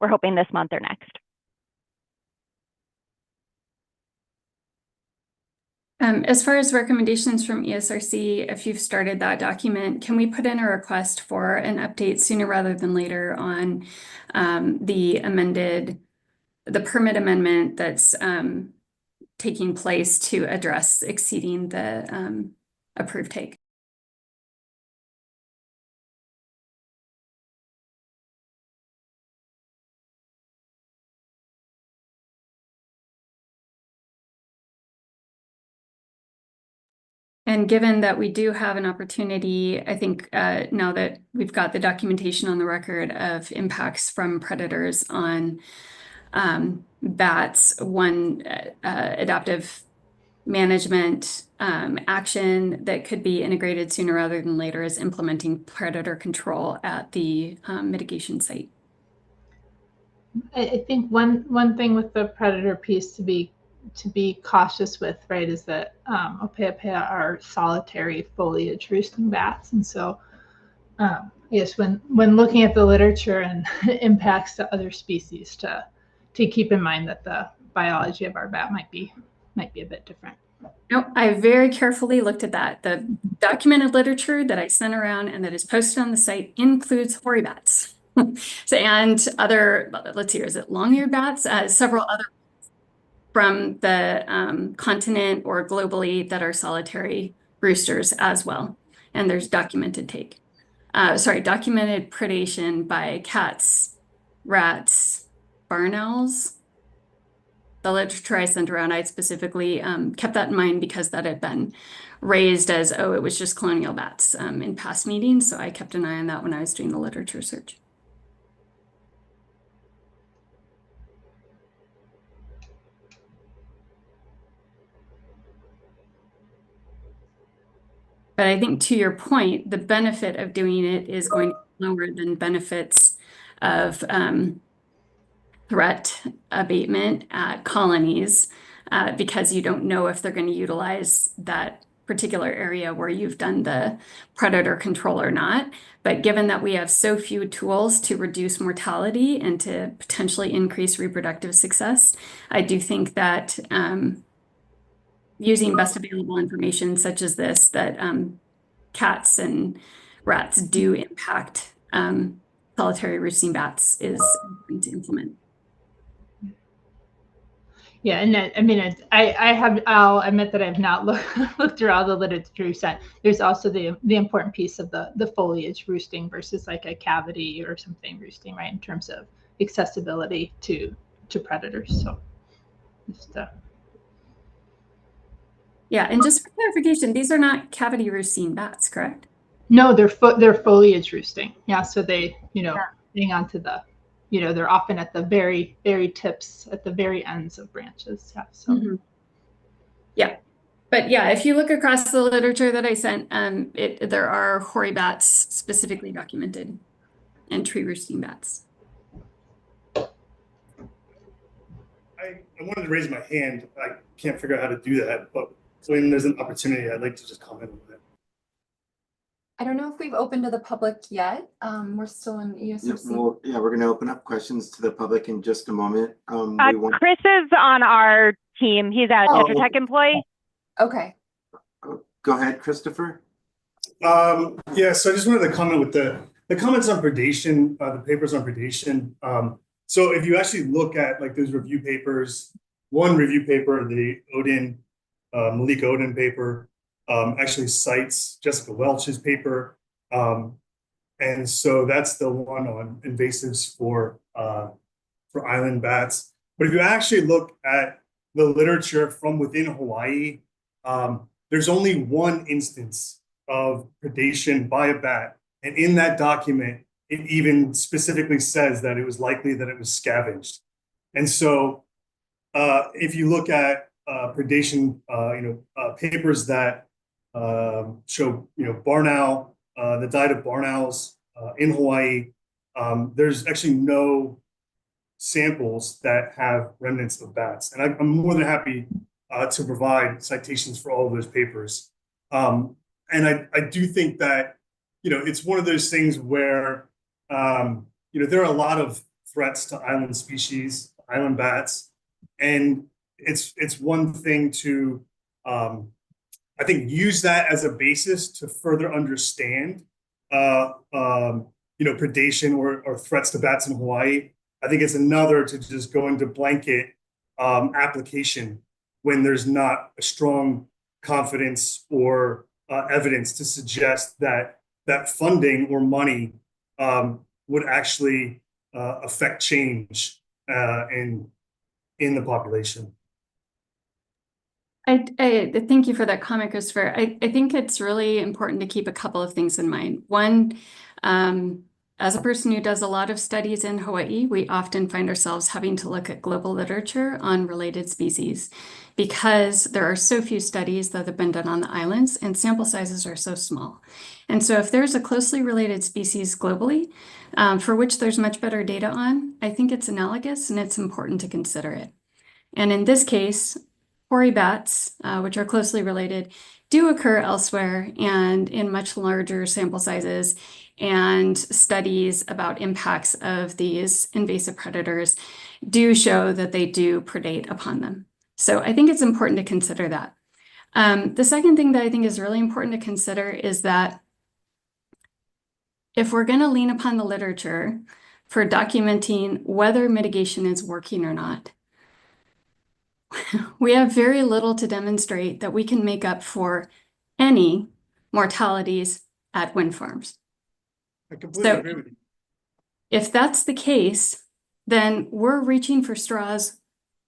we're hoping this month or next. As far as recommendations from ESRC, if you've started that document, can we put in a request for an update sooner rather than later on the permit amendment that's taking place to address exceeding the approved take? And given that we do have an opportunity, I think now that we've got the documentation on the record of impacts from predators on bats, one adaptive management action that could be integrated sooner rather than later is implementing predator control at the mitigation site. I think one thing with the predator piece to be cautious with, right, is that ōpe'ape'a are solitary foliage roosting bats, and so yes, when looking at the literature and impacts to other species, to keep in mind that the biology of our bat might be a bit different. No, I very carefully looked at that. The documented literature that I sent around and that is posted on the site includes hoary bats. So, and other, let's see, is it long-eared bats? Several other from the continent or globally that are solitary roosters as well. And there's documented documented predation by cats, rats, barn owls. The literature I sent around, I specifically kept that in mind because that had been raised as, oh, it was just colonial bats in past meetings. So I kept an eye on that when I was doing the literature search. But I think to your point, the benefit of doing it is going to be lower than benefits of threat abatement at colonies because you don't know if they're going to utilize that particular area where you've done the predator control or not. But given that we have so few tools to reduce mortality and to potentially increase reproductive success, I do think that using best available information such as this, that cats and rats do impact solitary roosting bats is important to implement. Yeah, and I mean, I'll admit that I've not looked through all the literature set. There's also the important piece of the foliage roosting versus like a cavity or something roosting, right? In terms of accessibility to predators. So just yeah, and just for clarification, these are not cavity roosting bats, correct? No, they're foliage roosting. Yeah, so they, hang on to the, they're often at the very, very tips, at the very ends of branches. Yeah. So. Yeah, but yeah, if you look across the literature that I sent, there are hoary bats specifically documented and tree roosting bats. I wanted to raise my hand. I can't figure out how to do that, but when there's an opportunity, I'd like to just comment on that. I don't know if we've opened to the public yet. We're still in ESRC. Yeah, we're going to open up questions to the public in just a moment. Chris is on our team. He's a Tetra Tech employee. Okay. Go ahead, Christopher. Yeah, so I just wanted to comment with the comments on predation, the papers on predation. So if you actually look at like those review papers, one review paper, the Malika Odin paper, actually cites Jessica Welch's paper. And so that's the one on invasives for island bats. But if you actually look at the literature from within Hawaii, there's only one instance of predation by a bat. And in that document, it even specifically says that it was likely that it was scavenged. And so if you look at predation, papers that show, barn owl, the diet of barn owls in Hawaii, there's actually no samples that have remnants of bats. And I'm more than happy to provide citations for all of those papers. And I do think that, it's one of those things where, there are a lot of threats to island species, island bats, and it's one thing to, I think, use that as a basis to further understand, predation or threats to bats in Hawaii. I think it's another to just go into blanket application when there's not a strong confidence or evidence to suggest that funding or money would actually affect change in the population. I thank you for that comment, Christopher. I think it's really important to keep a couple of things in mind. One, as a person who does a lot of studies in Hawaii, we often find ourselves having to look at global literature on related species because there are so few studies that have been done on the islands and sample sizes are so small. And so if there's a closely related species globally, for which there's much better data on, I think it's analogous and it's important to consider it. And in this case, hoary bats, which are closely related, do occur elsewhere and in much larger sample sizes, and studies about impacts of these invasive predators do show that they do predate upon them. So I think it's important to consider that. The second thing that I think is really important to consider is that if we're going to lean upon the literature for documenting whether mitigation is working or not, we have very little to demonstrate that we can make up for any mortalities at wind farms. I completely agree with you. If that's the case, then we're reaching for straws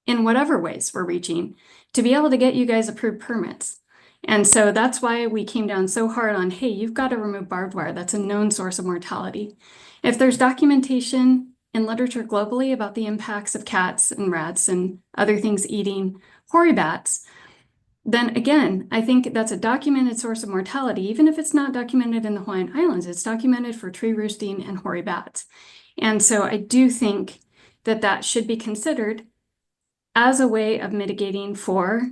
in whatever ways we're reaching to be able to get you guys approved permits. And so that's why we came down so hard on, hey, you've got to remove barbed wire. That's a known source of mortality. If there's documentation in literature globally about the impacts of cats and rats and other things eating hoary bats, then again, I think that's a documented source of mortality. Even if it's not documented in the Hawaiian Islands, it's documented for tree roosting and hoary bats. And so I do think that that should be considered as a way of mitigating for,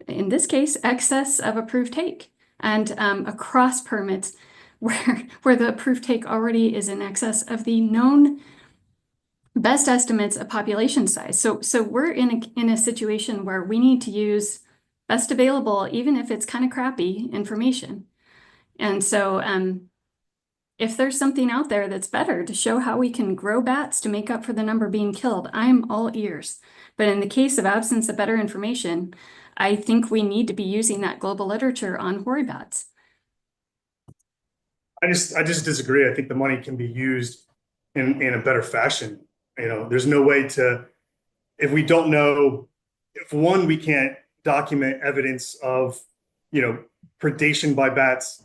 in this case, excess of approved take and across permits where the approved take already is in excess of the known best estimates of population size. So we're in a situation where we need to use best available, even if it's kind of crappy information. And so if there's something out there that's better to show how we can grow bats to make up for the number being killed, I'm all ears. But in the case of absence of better information, I think we need to be using that global literature on hoary bats. I just disagree. I think the money can be used in a better fashion. You know, there's no way to, if we don't know, if one, we can't document evidence of, you know, predation by bats,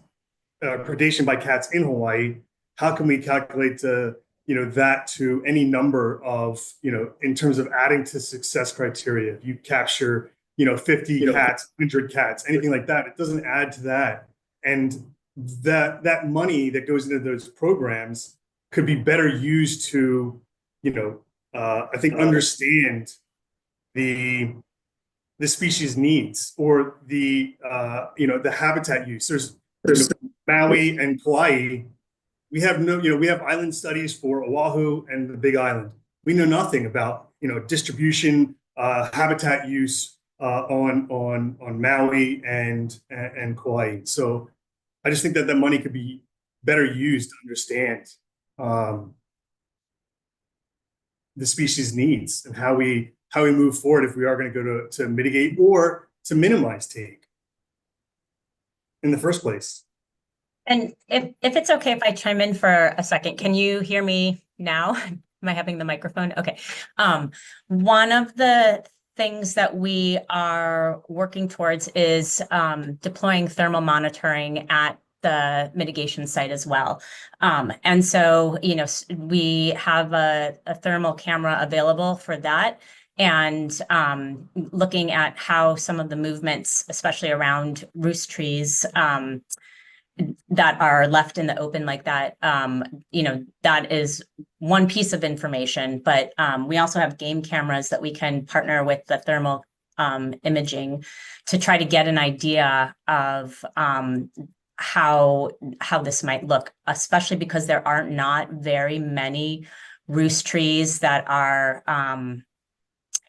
predation by cats in Hawaii, how can we calculate you know, that to any number of, you know, in terms of adding to success criteria? If you capture, you know, 50 cats, 100 cats, anything like that, it doesn't add to that. And that money that goes into those programs could be better used to, you know, I think understand the species needs or the you know, the habitat use. There's Maui and Kauai. We have we have island studies for Oʻahu and the Big Island. We know nothing about, you know, distribution, habitat use on Maui and Kauai. So I just think that money could be better used to understand the species needs and how we move forward if we are going to go to mitigate or to minimize take in the first place. And if it's okay if I chime in for a second, can you hear me now? Am I having the microphone? Okay. One of the things that we are working towards is deploying thermal monitoring at the mitigation site as well. And so, you know, we have a thermal camera available for that. And looking at how some of the movements, especially around roost trees, that are left in the open like that, you know, that is one piece of information. But we also have game cameras that we can partner with the thermal imaging to try to get an idea of how this might look, especially because there are not very many roost trees that are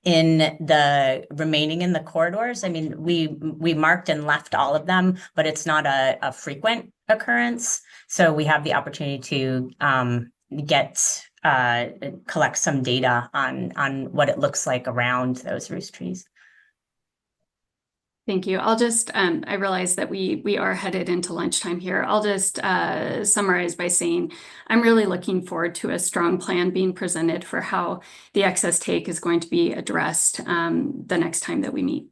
remaining in the corridors. I mean, we marked and left all of them, but it's not a frequent occurrence. So we have the opportunity to collect some data on what it looks like around those roost trees. Thank you. I'll just, I realize that we are headed into lunchtime here. I'll just summarize by saying I'm really looking forward to a strong plan being presented for how the excess take is going to be addressed the next time that we meet.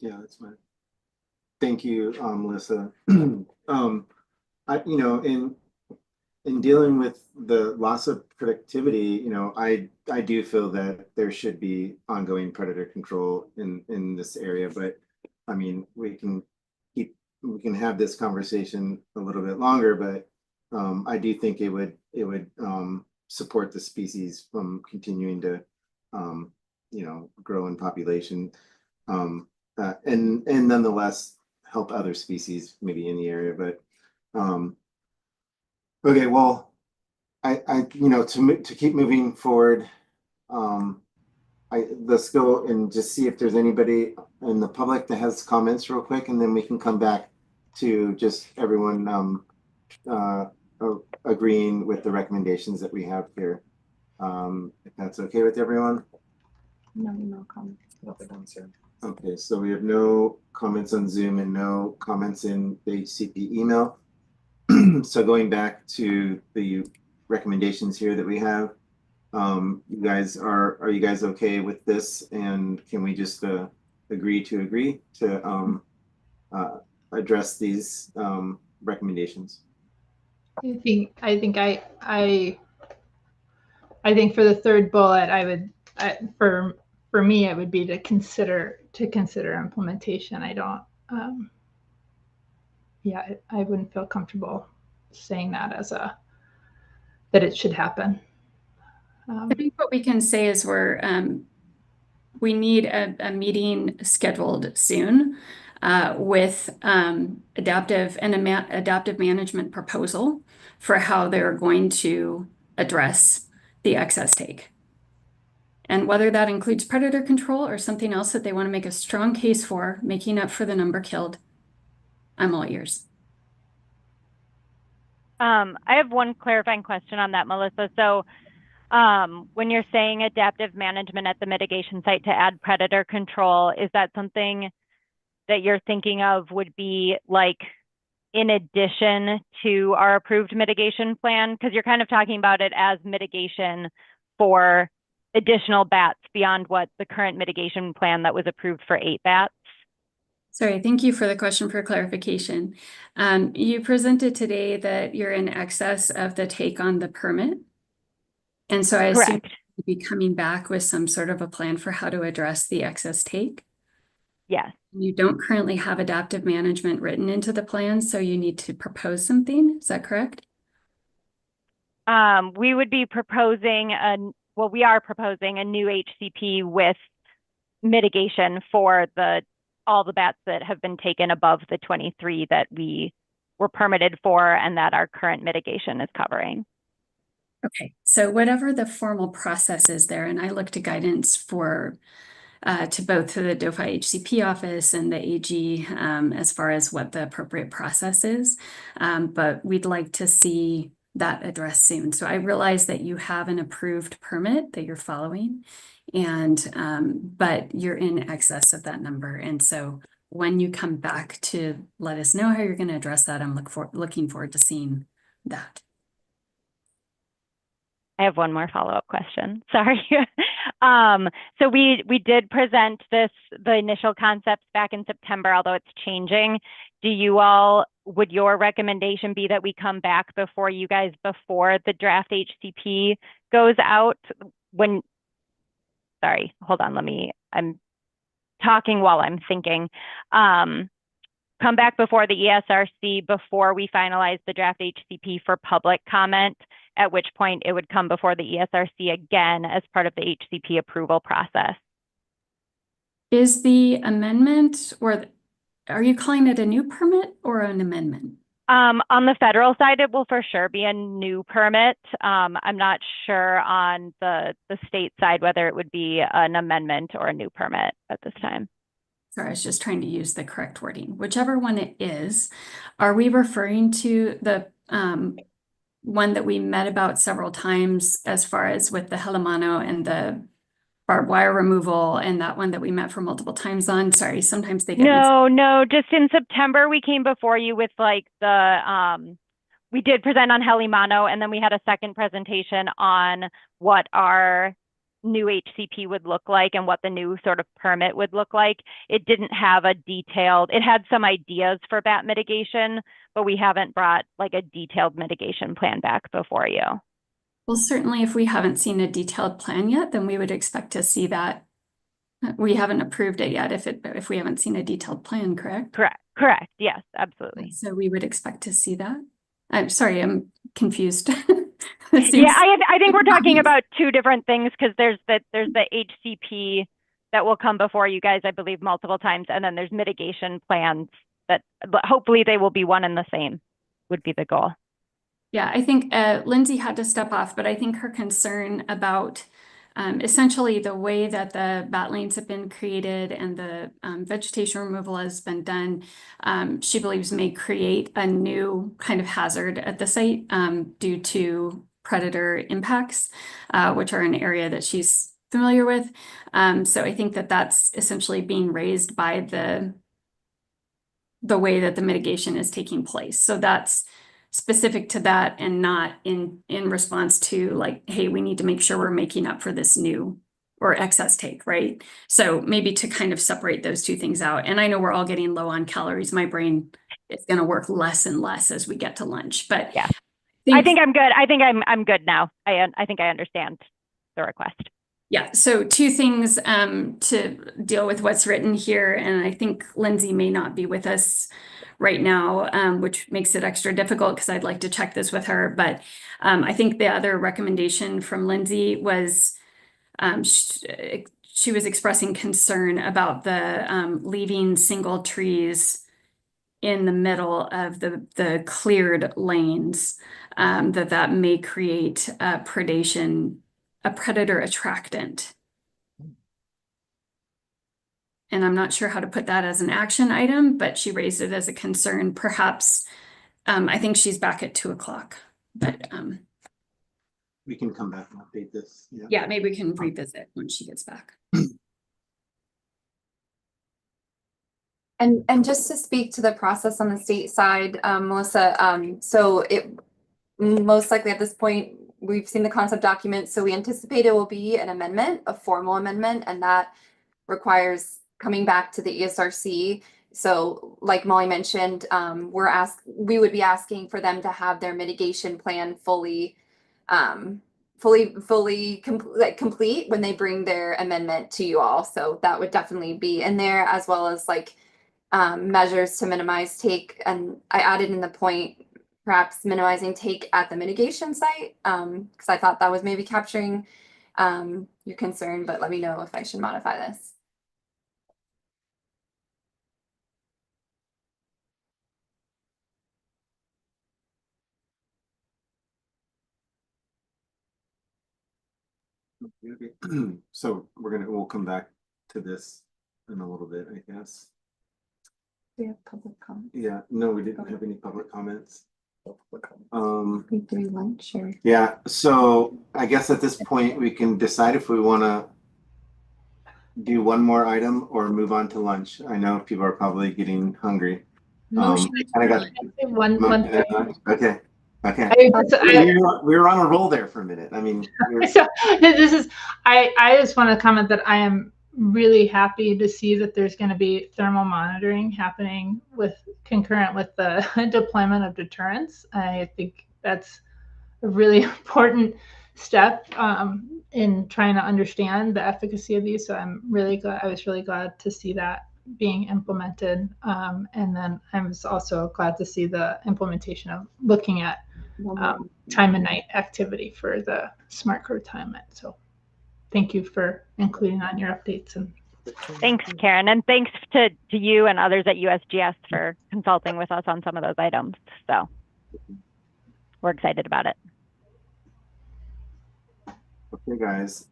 Yeah, that's fine. Thank you, Melissa. You know, in dealing with the loss of productivity, you know, I do feel that there should be ongoing predator control in this area, but I mean, we can have this conversation a little bit longer, but I do think it would support the species from continuing to you know, grow in population, and nonetheless help other species maybe in the area. But okay, well, I you know, to keep moving forward, let's go and just see if there's anybody in the public that has comments real quick, and then we can come back to just everyone agreeing with the recommendations that we have here. If that's okay with everyone. No comments. Nothing on Zoom. Okay, so we have no comments on Zoom and no comments in the HCP email. So going back to the recommendations here that we have, you guys are you guys okay with this? And can we just agree to address these recommendations? I think for the third bullet, for me, it would be to consider implementation. I don't, I wouldn't feel comfortable saying that that it should happen. I think what we can say is we need a meeting scheduled soon with adaptive management proposal for how they're going to address the excess take. And whether that includes predator control or something else that they want to make a strong case for, making up for the number killed, I'm all ears. I have one clarifying question on that, Melissa. So when you're saying adaptive management at the mitigation site to add predator control, is that something that you're thinking of would be like in addition to our approved mitigation plan? Because you're kind of talking about it as mitigation for additional bats beyond what the current mitigation plan that was approved for 8 bats. Sorry, thank you for the question for clarification. You presented today that you're in excess of the take on the permit. And so I assume you'd be coming back with some sort of a plan for how to address the excess take. Yes. You don't currently have adaptive management written into the plan, so you need to propose something. Is that correct? We would be proposing we are proposing a new HCP with mitigation for all the bats that have been taken above the 23 that we were permitted for and that our current mitigation is covering. Okay, so whatever the formal process is there, and I look to guidance for to both the DOFAW HCP office and the AG as far as what the appropriate process is, but we'd like to see that addressed soon. So I realize that you have an approved permit that you're following, and but you're in excess of that number. And so when you come back to let us know how you're going to address that, I'm looking forward to seeing that. I have one more follow-up question. Sorry. So we did present the initial concepts back in September, although it's changing. Would your recommendation be that we come back before you guys before the draft HCP goes out? Sorry, hold on, I'm talking while I'm thinking. Come back before the ESRC before we finalize the draft HCP for public comment, at which point it would come before the ESRC again as part of the HCP approval process. Is the amendment, or are you calling it a new permit or an amendment? On the federal side, it will for sure be a new permit. I'm not sure on the state side whether it would be an amendment or a new permit at this time. Sorry, I was just trying to use the correct wording. Whichever one it is, are we referring to the one that we met about several times as far as with the Helemano and the barbed wire removal, and that one that we met for multiple times on? Sorry, sometimes they get No, just in September we came before you with like we did present on Helemano, and then we had a second presentation on what our new HCP would look like and what the new sort of permit would look like. It didn't have it had some ideas for bat mitigation, but we haven't brought like a detailed mitigation plan back before you. Well, certainly if we haven't seen a detailed plan yet, then we would expect to see that. We haven't approved it yet if we haven't seen a detailed plan, correct? Correct. Yes, absolutely. So we would expect to see that. I'm sorry, I'm confused. Yeah, I think we're talking about two different things, because there's the HCP that will come before you guys, I believe, multiple times, and then there's mitigation plans that hopefully they will be one and the same would be the goal. Yeah, I think Lindsay had to step off, but I think her concern about Essentially, the way that the bat lanes have been created and the vegetation removal has been done, she believes may create a new kind of hazard at the site due to predator impacts, which are an area that she's familiar with. So I think that that's essentially being raised by the way that the mitigation is taking place. So that's specific to that and not in response to like, hey, we need to make sure we're making up for this new or excess take, right? So maybe to kind of separate those two things out. And I know we're all getting low on calories. My brain is going to work less and less as we get to lunch, but yeah, I think I'm good. I think I'm good now. I think I understand the request. Yeah, so two things to deal with what's written here, and I think Lindsay may not be with us right now, which makes it extra difficult because I'd like to check this with her. But I think the other recommendation from Lindsay was she was expressing concern about the leaving single trees in the middle of the cleared lanes, that may create predation. A predator attractant. And I'm not sure how to put that as an action item, but she raised it as a concern. Perhaps, I think she's back at 2:00, but we can come back and update this. yeah, maybe we can revisit when she gets back. And just to speak to the process on the state side, Melissa, so it most likely at this point, we've seen the concept document, so we anticipate it will be an amendment, a formal amendment, and that requires coming back to the ESRC. So like Molly mentioned, we would be asking for them to have their mitigation plan fully complete when they bring their amendment to you all. So that would definitely be in there, as well as like measures to minimize take. And I added in the point, perhaps minimizing take at the mitigation site, because I thought that was maybe capturing your concern, but let me know if I should modify this. Okay. So we'll come back to this in a little bit, I guess. Do we have public comment? Yeah, no, we didn't have any public comments. We do lunch or? Yeah, so I guess at this point we can decide if we want to do one more item or move on to lunch. I know people are probably getting hungry. Motion. One thing. Okay. I We were on a roll there for a minute. I mean, so this is I just want to comment that I am really happy to see that there's going to be thermal monitoring happening concurrent with the deployment of deterrents. I think that's a really important step in trying to understand the efficacy of these. So I'm really glad. I was really glad to see that being implemented, and then I was also glad to see the implementation of looking at time and night activity for the smart curtailment. So thank you for including on your updates. And thanks, Karen, and thanks to you and others at USGS for consulting with us on some of those items. So we're excited about it. Okay, guys.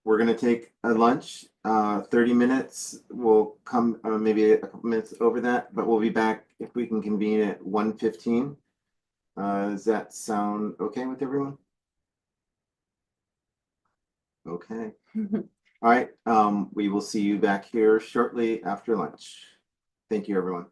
We're gonna take a lunch. 30 minutes. We'll come maybe a couple minutes over that, but we'll be back if we can convene at 1:15. Does that sound okay with everyone? Okay. All right. We will see you back here shortly after lunch. Thank you, everyone.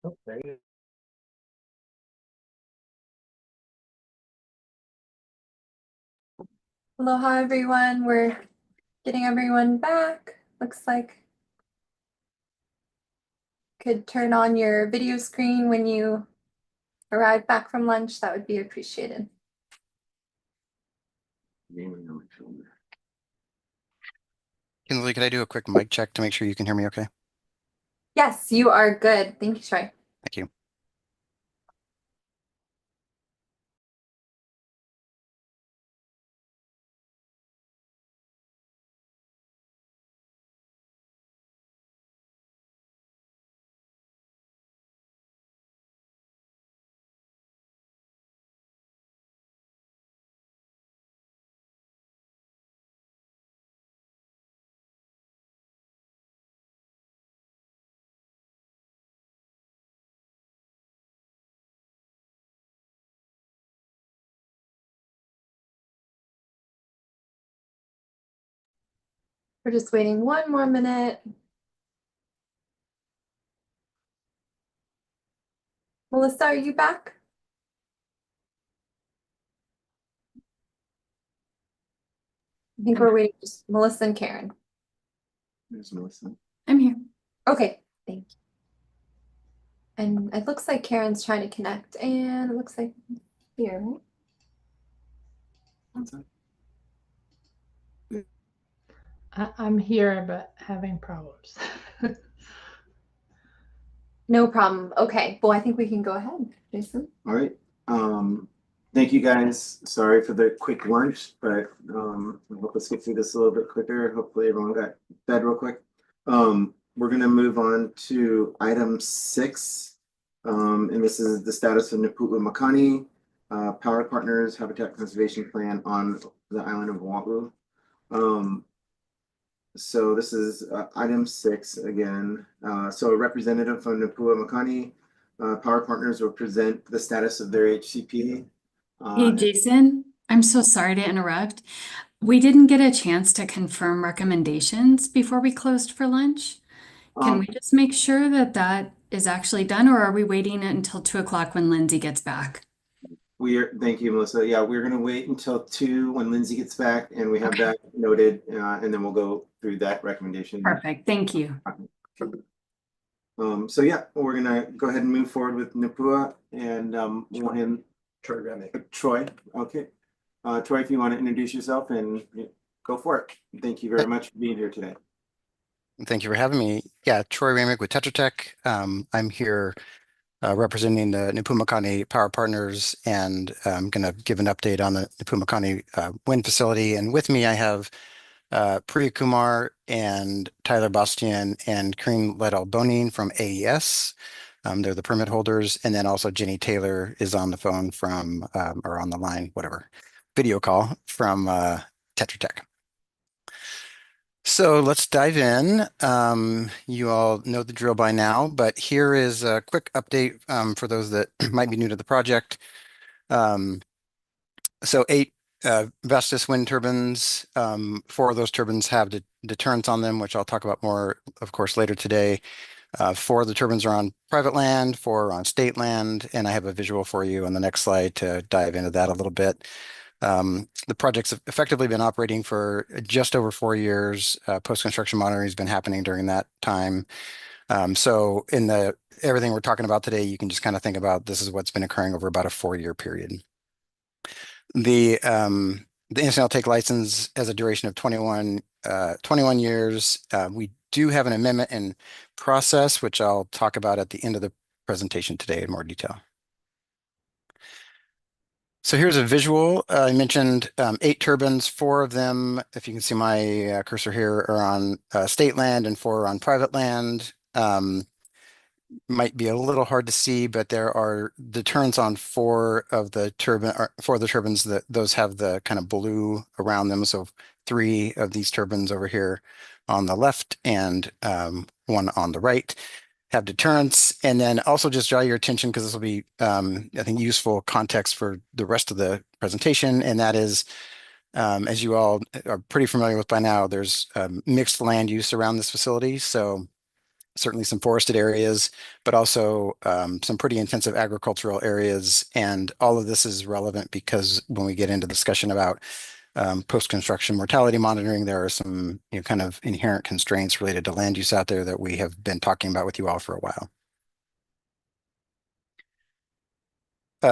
Oh, there you go. Aloha, everyone. We're getting everyone back. Looks like could turn on your video screen when you arrive back from lunch. That would be appreciated. Kinsley, could I do a quick mic check to make sure you can hear me okay? Yes, you are good. Thank you, Troy. Thank you. We're just waiting one more minute. Melissa, are you back? I think we're waiting for just Melissa and Karen. There's Melissa. I'm here. Okay, thank you. And it looks like Karen's trying to connect, and it looks like here, right? One second. I'm here, but having problems. No problem. Okay, well, I think we can go ahead, Jason. All right. Thank you guys. Sorry for the quick lunch, but let's get through this a little bit quicker. Hopefully everyone got fed real quick. We're gonna move on to item 6. And this is the status of Makani Power Partners Habitat Conservation Plan on the island of Oʻahu. So this is item 6 again. So a representative from Makani Power Partners will present the status of their HCP. Hey, Jason, I'm so sorry to interrupt. We didn't get a chance to confirm recommendations before we closed for lunch. Can we just make sure that that is actually done, or are we waiting until 2 o'clock when Lindsay gets back? Thank you, Melissa. Yeah, we're gonna wait until 2 when Lindsay gets back, and we have that noted, and then we'll go through that recommendation. Perfect, thank you. So yeah, we're gonna go ahead and move forward with Nipua, and want him. Troy, okay. Troy, if you want to introduce yourself and go for it. Thank you very much for being here today. Thank you for having me. Yeah, Troy Ramick with Tetra Tech. I'm here representing the Makani Power Partners, and I'm going to give an update on the Makani wind facility. And with me, I have Priya Kumar and Tyler Bastian and Kareem Ledal-Bonin from AES. They're the permit holders. And then also Jenny Taylor is on the phone from, or on the line, whatever, video call from Tetra Tech. So let's dive in. You all know the drill by now, but here is a quick update for those that might be new to the project. So 8 Vestas wind turbines, 4 of those turbines have deterrents on them, which I'll talk about more, of course, later today. 4 of the turbines are on private land, 4 are on state land, and I have a visual for you on the next slide to dive into that a little bit. The project's effectively been operating for just over 4 years. Post-construction monitoring has been happening during that time. So in everything we're talking about today, you can just kind of think about this is what's been occurring over about a 4-year period. The incidental take license has a duration of 21 years. We do have an amendment in process, which I'll talk about at the end of the presentation today in more detail. So here's a visual. I mentioned 8 turbines, 4 of them, if you can see my cursor here, are on state land and 4 are on private land. Might be a little hard to see, but there are deterrents on 4 of the turbines that those have the kind of blue around them. So 3 of these turbines over here on the left and 1 on the right have deterrents. And then also just draw your attention, because this will be, I think, useful context for the rest of the presentation. And that is, as you all are pretty familiar with by now, there's mixed land use around this facility. So certainly some forested areas, but also some pretty intensive agricultural areas. And all of this is relevant because when we get into discussion about post-construction mortality monitoring, there are some kind of inherent constraints related to land use out there that we have been talking about with you all for a while.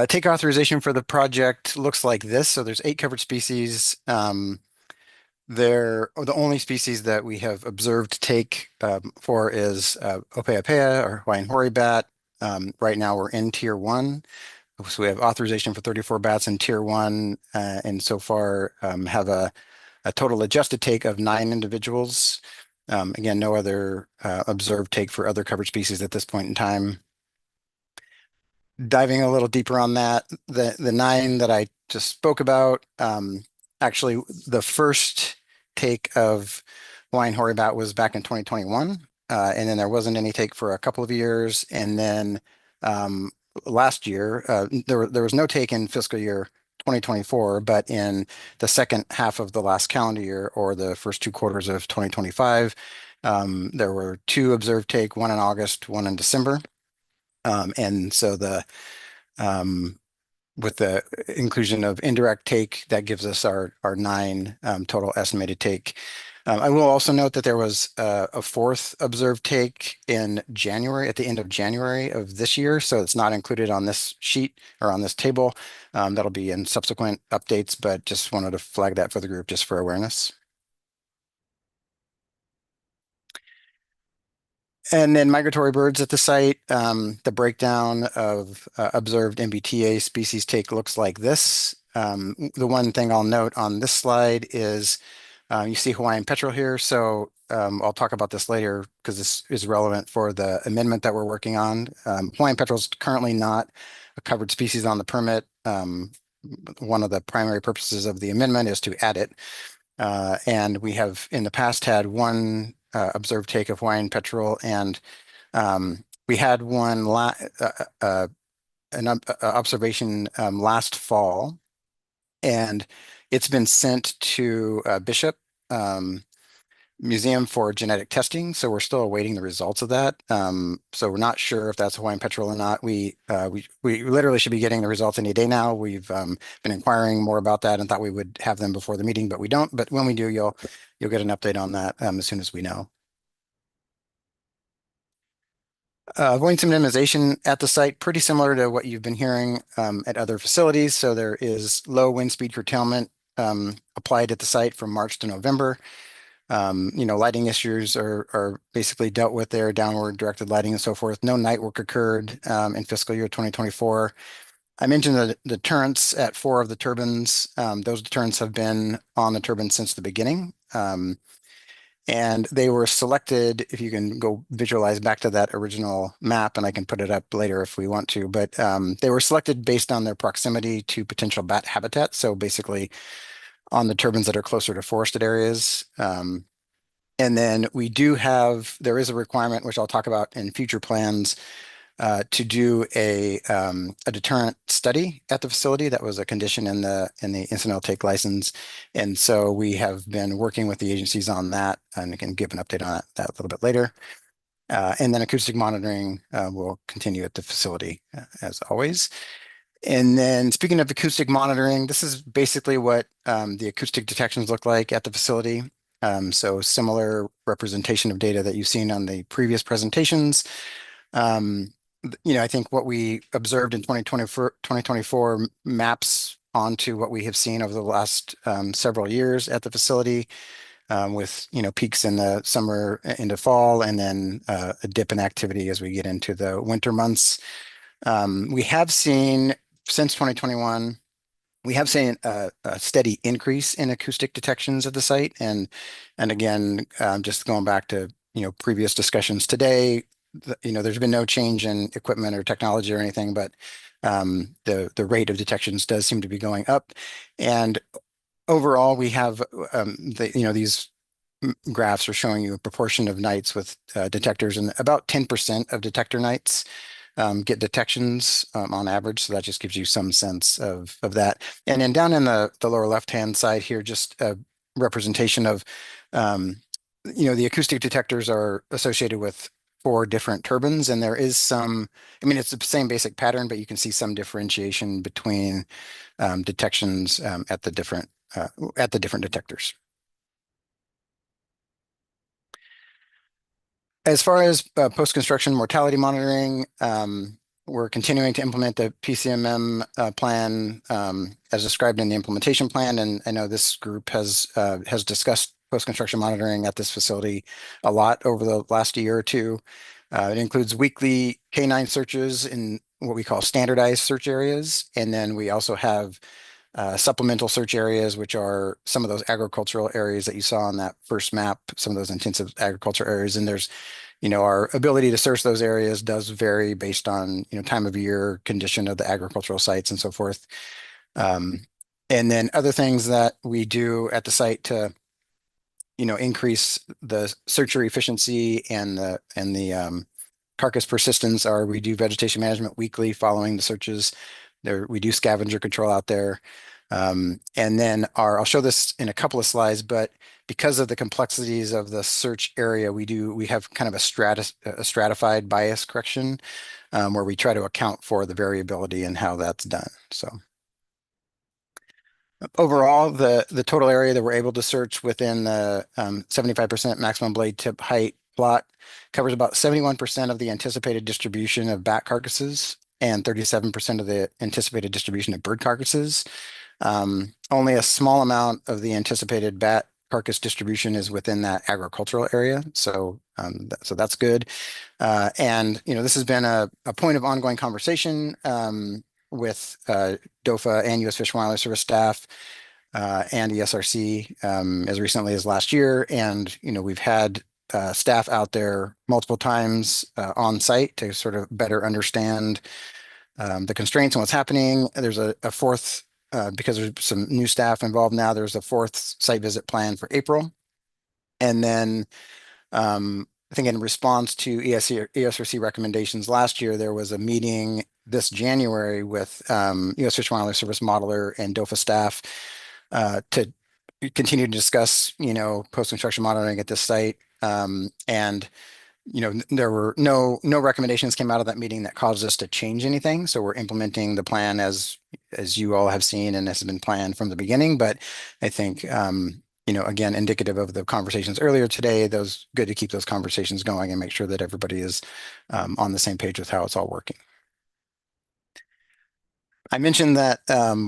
Take authorization for the project looks like this. So there's 8 covered species. The only species that we have observed take for is ōpe'ape'a or Hawaiian hoary bat. Right now we're in tier 1. So we have authorization for 34 bats in tier 1, and so far have a total adjusted take of 9 individuals. Again, no other observed take for other covered species at this point in time. Diving a little deeper on that, the 9 that I just spoke about, actually the first take of Hawaiian hoary bat was back in 2021, and then there wasn't any take for a couple of years, and then last year there was no take in fiscal year 2024, but in the second half of the last calendar year or the first 2 quarters of 2025, there were 2 observed take, 1 in August, 1 in December. And so with the inclusion of indirect take, that gives us our 9 total estimated take. I will also note that there was a 4th observed take in January, at the end of January of this year. So it's not included on this sheet or on this table. That'll be in subsequent updates, but just wanted to flag that for the group just for awareness. And then migratory birds at the site, the breakdown of observed MBTA species take looks like this. The one thing I'll note on this slide is you see Hawaiian petrel here. So I'll talk about this later because this is relevant for the amendment that we're working on. Hawaiian petrel is currently not a covered species on the permit. One of the primary purposes of the amendment is to add it. And we have in the past had 1 observed take of Hawaiian petrel, and we had one observation last fall, and it's been sent to Bishop Museum for genetic testing. So we're still awaiting the results of that. So we're not sure if that's Hawaiian petrel or not. We literally should be getting the results any day now. We've been inquiring more about that and thought we would have them before the meeting, but we don't. But when we do, you'll get an update on that as soon as we know. Avoiding some minimization at the site, pretty similar to what you've been hearing at other facilities. So there is low wind speed curtailment applied at the site from March to November. Lighting issues are basically dealt with there, downward directed lighting and so forth. No night work occurred in fiscal year 2024. I mentioned the deterrents at 4 of the turbines. Those deterrents have been on the turbines since the beginning. And they were selected, if you can go visualize back to that original map, and I can put it up later if we want to, but they were selected based on their proximity to potential bat habitat. So basically on the turbines that are closer to forested areas. And then there is a requirement, which I'll talk about in future plans, to do a deterrent study at the facility. That was a condition in the incidental take license. And so we have been working with the agencies on that, and I can give an update on that a little bit later. And then acoustic monitoring will continue at the facility as always. And then speaking of acoustic monitoring, this is basically what the acoustic detections look like at the facility. So similar representation of data that you've seen on the previous presentations. I think what we observed in 2024 maps onto what we have seen over the last several years at the facility, with peaks in the summer into fall, and then a dip in activity as we get into the winter months. We have seen since 2021, we have seen a steady increase in acoustic detections at the site, and again, just going back to previous discussions today. There's been no change in equipment or technology or anything, but the rate of detections does seem to be going up. And overall, we have these graphs are showing you a proportion of nights with detectors, and about 10% of detector nights get detections on average. So that just gives you some sense of that. And then down in the lower left-hand side here, just a representation of the acoustic detectors are associated with 4 different turbines, and there is some, I mean, it's the same basic pattern, but you can see some differentiation between detections at the different detectors. As far as post-construction mortality monitoring, we're continuing to implement the PCMM plan as described in the implementation plan, and I know this group has discussed post-construction monitoring at this facility a lot over the last year or two. It includes weekly canine searches in what we call standardized search areas, and then we also have supplemental search areas, which are some of those agricultural areas that you saw on that first map, some of those intensive agriculture areas. And there's, our ability to search those areas does vary based on, time of year, condition of the agricultural sites and so forth. And then other things that we do at the site to, increase the searcher efficiency and the carcass persistence are we do vegetation management weekly following the searches. We do scavenger control out there. And then I'll show this in a couple of slides, but because of the complexities of the search area, we have kind of a stratified bias correction where we try to account for the variability and how that's done. So overall, the total area that we're able to search within the 75% maximum blade tip height plot covers about 71% of the anticipated distribution of bat carcasses and 37% of the anticipated distribution of bird carcasses. Only a small amount of the anticipated bat carcass distribution is within that agricultural area, so that's good. And this has been a point of ongoing conversation with DOFA and U.S. Fish and Wildlife Service staff and ESRC as recently as last year, and we've had staff out there multiple times on site to sort of better understand the constraints and what's happening. There's a fourth. Because there's some new staff involved now, there's a 4th site visit plan for April. And then I think in response to ESRC recommendations last year, there was a meeting this January with U.S. Fish and Wildlife Service modeler and DOFA staff to continue to discuss, post-construction monitoring at this site. And there were no recommendations came out of that meeting that caused us to change anything. So we're implementing the plan as you all have seen and has been planned from the beginning. But I think, again, indicative of the conversations earlier today, good to keep those conversations going and make sure that everybody is on the same page with how it's all working. I mentioned that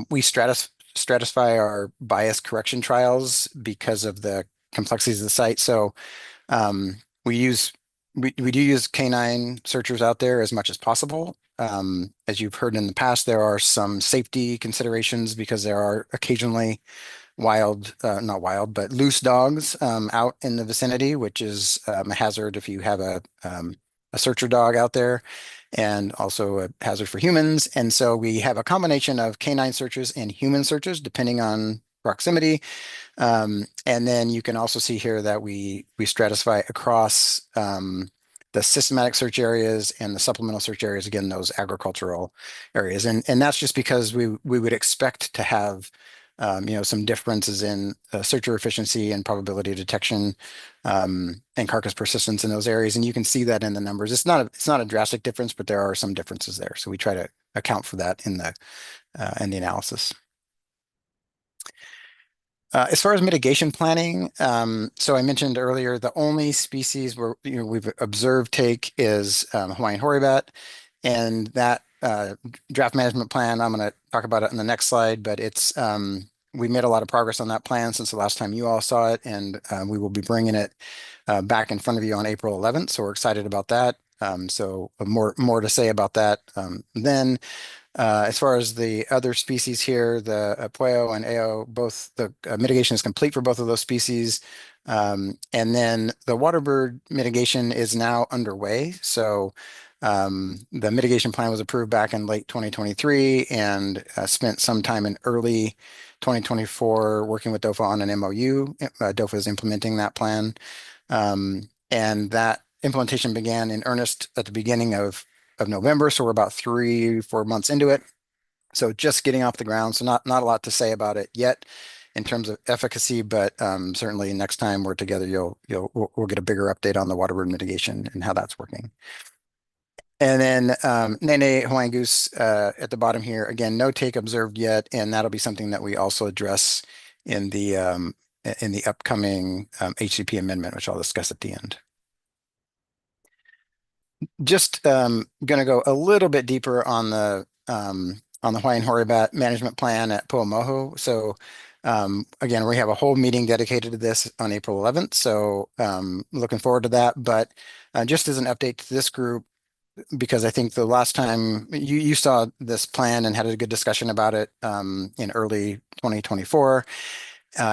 we stratify our bias correction trials because of the complexities of the site. So we do use canine searchers out there as much as possible. As you've heard in the past, there are some safety considerations because there are occasionally not wild, but loose dogs out in the vicinity, which is a hazard if you have a searcher dog out there, and also a hazard for humans. And so we have a combination of canine searches and human searches depending on proximity. And then you can also see here that we stratify across the systematic search areas and the supplemental search areas, again, those agricultural areas. And that's just because we would expect to have some differences in searcher efficiency and probability of detection and carcass persistence in those areas. And you can see that in the numbers. It's not a drastic difference, but there are some differences there. So we try to account for that in the analysis. As far as mitigation planning, so I mentioned earlier, the only species where we've observed take is Hawaiian hoary bat, and that draft management plan, I'm going to talk about it in the next slide, but it's we made a lot of progress on that plan since the last time you all saw it, and we will be bringing it back in front of you on April 11th. So we're excited about that. So more to say about that then. As far as the other species here, the ōpe'ape'a and aeʻo, both the mitigation is complete for both of those species. And then the waterbird mitigation is now underway. So the mitigation plan was approved back in late 2023 and spent some time in early 2024 working with DOFA on an MOU. DOFA is implementing that plan. And that implementation began in earnest at the beginning of November, so we're about 3-4 months into it. So just getting off the ground, so not a lot to say about it yet. in terms of efficacy, but certainly next time we're together, we'll get a bigger update on the waterborne mitigation and how that's working. And then nēnē Hawaiian goose at the bottom here, again, no take observed yet, and that'll be something that we also address in the upcoming HCP amendment, which I'll discuss at the end. Just going to go a little bit deeper on the Hawaiian hoary bat management plan at Paumohu. So again, we have a whole meeting dedicated to this on April 11th. So looking forward to that. But just as an update to this group, because I think the last time you saw this plan and had a good discussion about it in early 2024,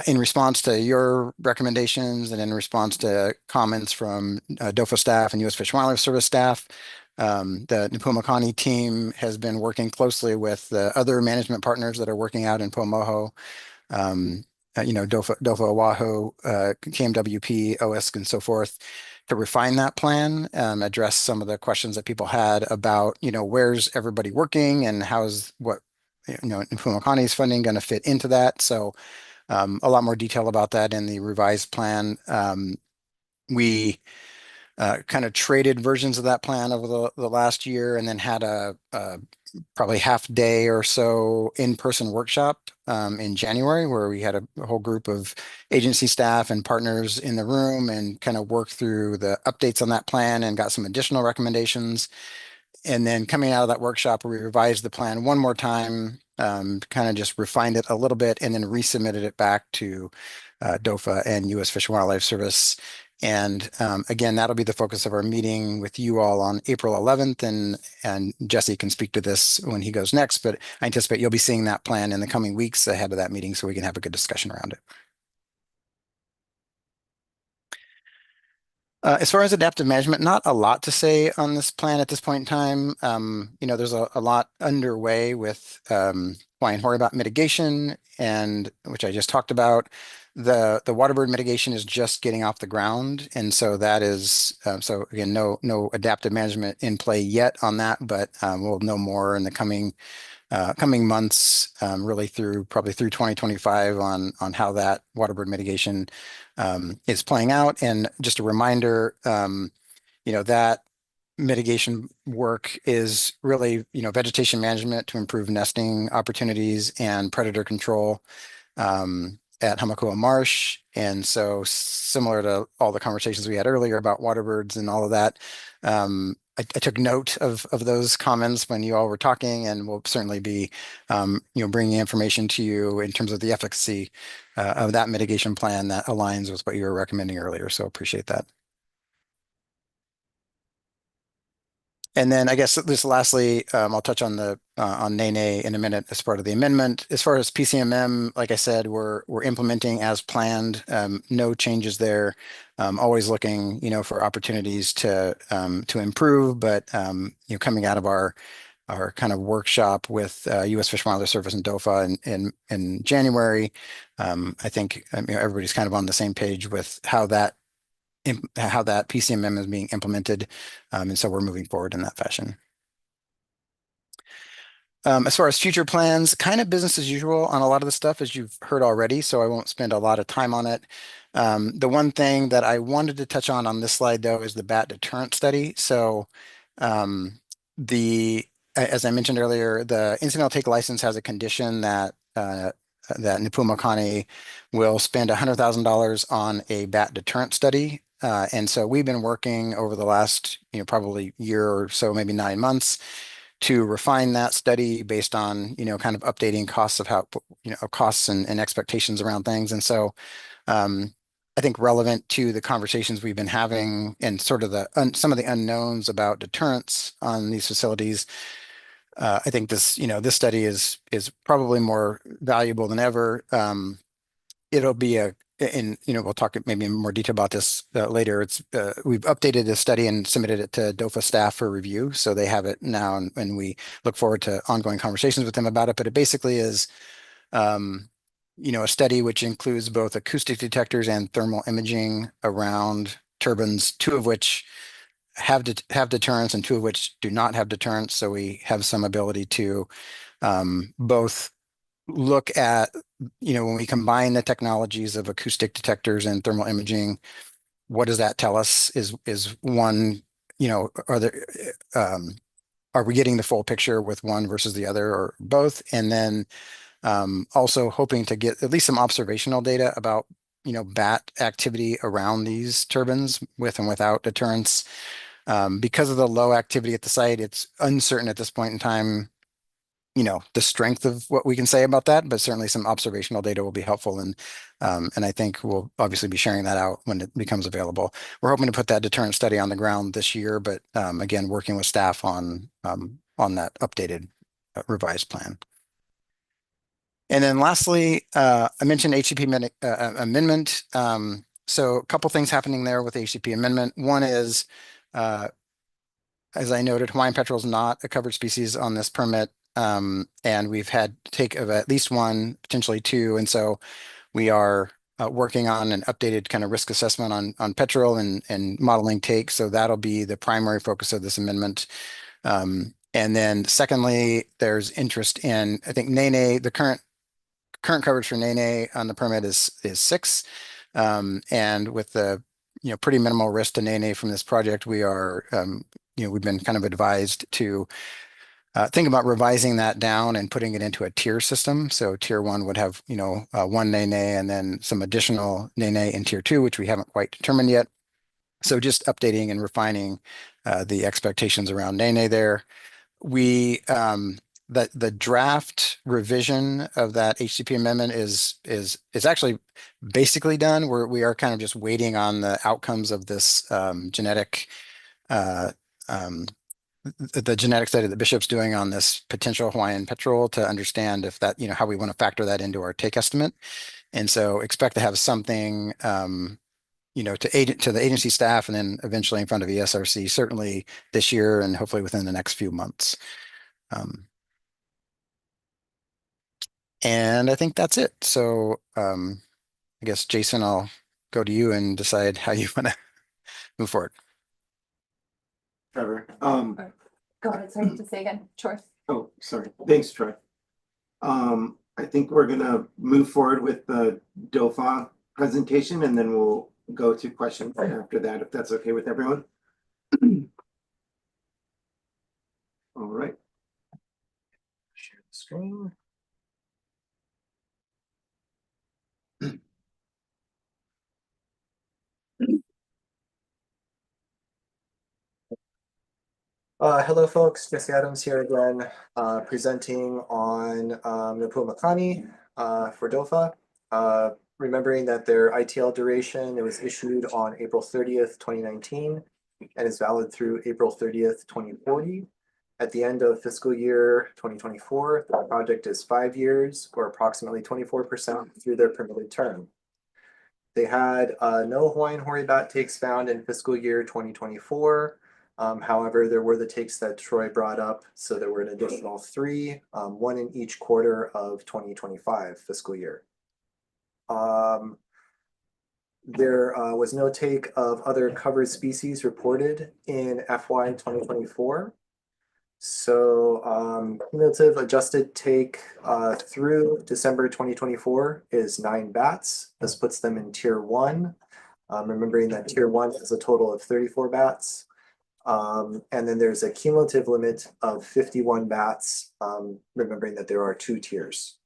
in response to your recommendations and in response to comments from DOFAW staff and U.S. Fish and Wildlife Service staff, the Makani team has been working closely with the other management partners that are working out in Paumohu, DOFAW Oʻahu, KMWP, OISC, and so forth, to refine that plan, address some of the questions that people had about, where's everybody working and how's Makani's funding going to fit into that. So a lot more detail about that in the revised plan. We kind of traded versions of that plan over the last year, and then had a probably half day or so in-person workshop in January, where we had a whole group of agency staff and partners in the room and kind of worked through the updates on that plan and got some additional recommendations. And then coming out of that workshop, we revised the plan one more time, kind of just refined it a little bit, and then resubmitted it back to DOFAW and U.S. Fish and Wildlife Service. And again, that'll be the focus of our meeting with you all on April 11th, and Jesse can speak to this when he goes next, but I anticipate you'll be seeing that plan in the coming weeks ahead of that meeting so we can have a good discussion around it. As far as adaptive management, not a lot to say on this plan at this point in time. There's a lot underway with Hawaiian hoary bat mitigation, and which I just talked about. The waterbird mitigation is just getting off the ground, and so that is so again, no adaptive management in play yet on that, but we'll know more in the coming months, really probably through 2025 on how that waterbird mitigation is playing out. And just a reminder, that mitigation work is really, vegetation management to improve nesting opportunities and predator control at Hamakua Marsh. And so similar to all the conversations we had earlier about waterbirds and all of that, I took note of those comments when you all were talking, and we'll certainly be, bringing information to you in terms of the efficacy of that mitigation plan that aligns with what you were recommending earlier. So appreciate that. And then I guess just lastly, I'll touch on on nēnē in a minute as part of the amendment. As far as PCMM, like I said, we're implementing as planned. No changes there. Always looking, for opportunities to improve, but coming out of our kind of workshop with U.S. Fish and Wildlife Service and DOFAW in January, I think everybody's kind of on the same page with how that PCMM is being implemented, and so we're moving forward in that fashion. As far as future plans, kind of business as usual on a lot of the stuff, as you've heard already, so I won't spend a lot of time on it. The one thing that I wanted to touch on this slide, though, is the bat deterrent study. So as I mentioned earlier, the incidental take license has a condition that Makani will spend $100,000 on a bat deterrent study. And so we've been working over the last, probably year or so, maybe 9 months, to refine that study based on, kind of updating costs of how, costs and expectations around things. And so I think relevant to the conversations we've been having and sort of some of the unknowns about deterrents on these facilities, I think this study is probably more valuable than ever. It'll be we'll talk maybe in more detail about this later. We've updated this study and submitted it to DOFAW staff for review, so they have it now, and we look forward to ongoing conversations with them about it. But it basically is, a study which includes both acoustic detectors and thermal imaging around turbines, 2 of which have deterrents and 2 of which do not have deterrents. So we have some ability to both look at when we combine the technologies of acoustic detectors and thermal imaging, what does that tell us? Is one, are we getting the full picture with one versus the other or both? And then also hoping to get at least some observational data about, bat activity around these turbines with and without deterrence. Because of the low activity at the site, it's uncertain at this point in time, the strength of what we can say about that, but certainly some observational data will be helpful. And I think we'll obviously be sharing that out when it becomes available. We're hoping to put that deterrent study on the ground this year, but again, working with staff on that updated revised plan. And then lastly, I mentioned HCP amendment. So a couple things happening there with the HCP amendment. One is, as I noted, Hawaiian petrel is not a covered species on this permit. And we've had take of at least one, potentially two. And so we are working on an updated kind of risk assessment on petrel and modeling take. So that'll be the primary focus of this amendment. And then secondly, there's interest in, I think, nēnē. The current coverage for nēnē on the permit is 6. And with the pretty minimal risk to nēnē from this project, we are we've been kind of advised to think about revising that down and putting it into a tier system. So tier 1 would have, one nēnē and then some additional nēnē in tier 2, which we haven't quite determined yet. So just updating and refining the expectations around nēnē there. The draft revision of that HCP amendment is actually basically done. We are kind of just waiting on the outcomes of this genetic the genetic study that Bishop's doing on this potential Hawaiian petrel to understand if that, how we want to factor that into our take estimate. And so expect to have something, to the agency staff and then eventually in front of ESRC, certainly this year and hopefully within the next few months. And I think that's it. So I guess, Jason, I'll go to you and decide how you want to move forward. Trevor. Go ahead, sorry to say again. Sure. Oh, sorry. Thanks, Troy. I think we're gonna move forward with the DOFAW presentation and then we'll go to questions after that, if that's okay with everyone. All right. Share the screen. Hello folks, Jesse Adams here again, presenting on Makani for DOFAW. Remembering that their ITL duration, it was issued on April 30th, 2019, and is valid through April 30th, 2040. At the end of fiscal year 2024, the project is 5 years, or approximately 24% through their permitted term. They had no Hawaiian hoary bat takes found in fiscal year 2024. However, there were the takes that Troy brought up. So there were an additional 3, 1 in each quarter of 2025 fiscal year. There was no take of other covered species reported in FY 2024. So cumulative adjusted take through December 2024 is 9 bats. This puts them in tier 1. Remembering that tier 1 is a total of 34 bats. And then there's a cumulative limit of 51 bats, remembering that there are 2 tiers.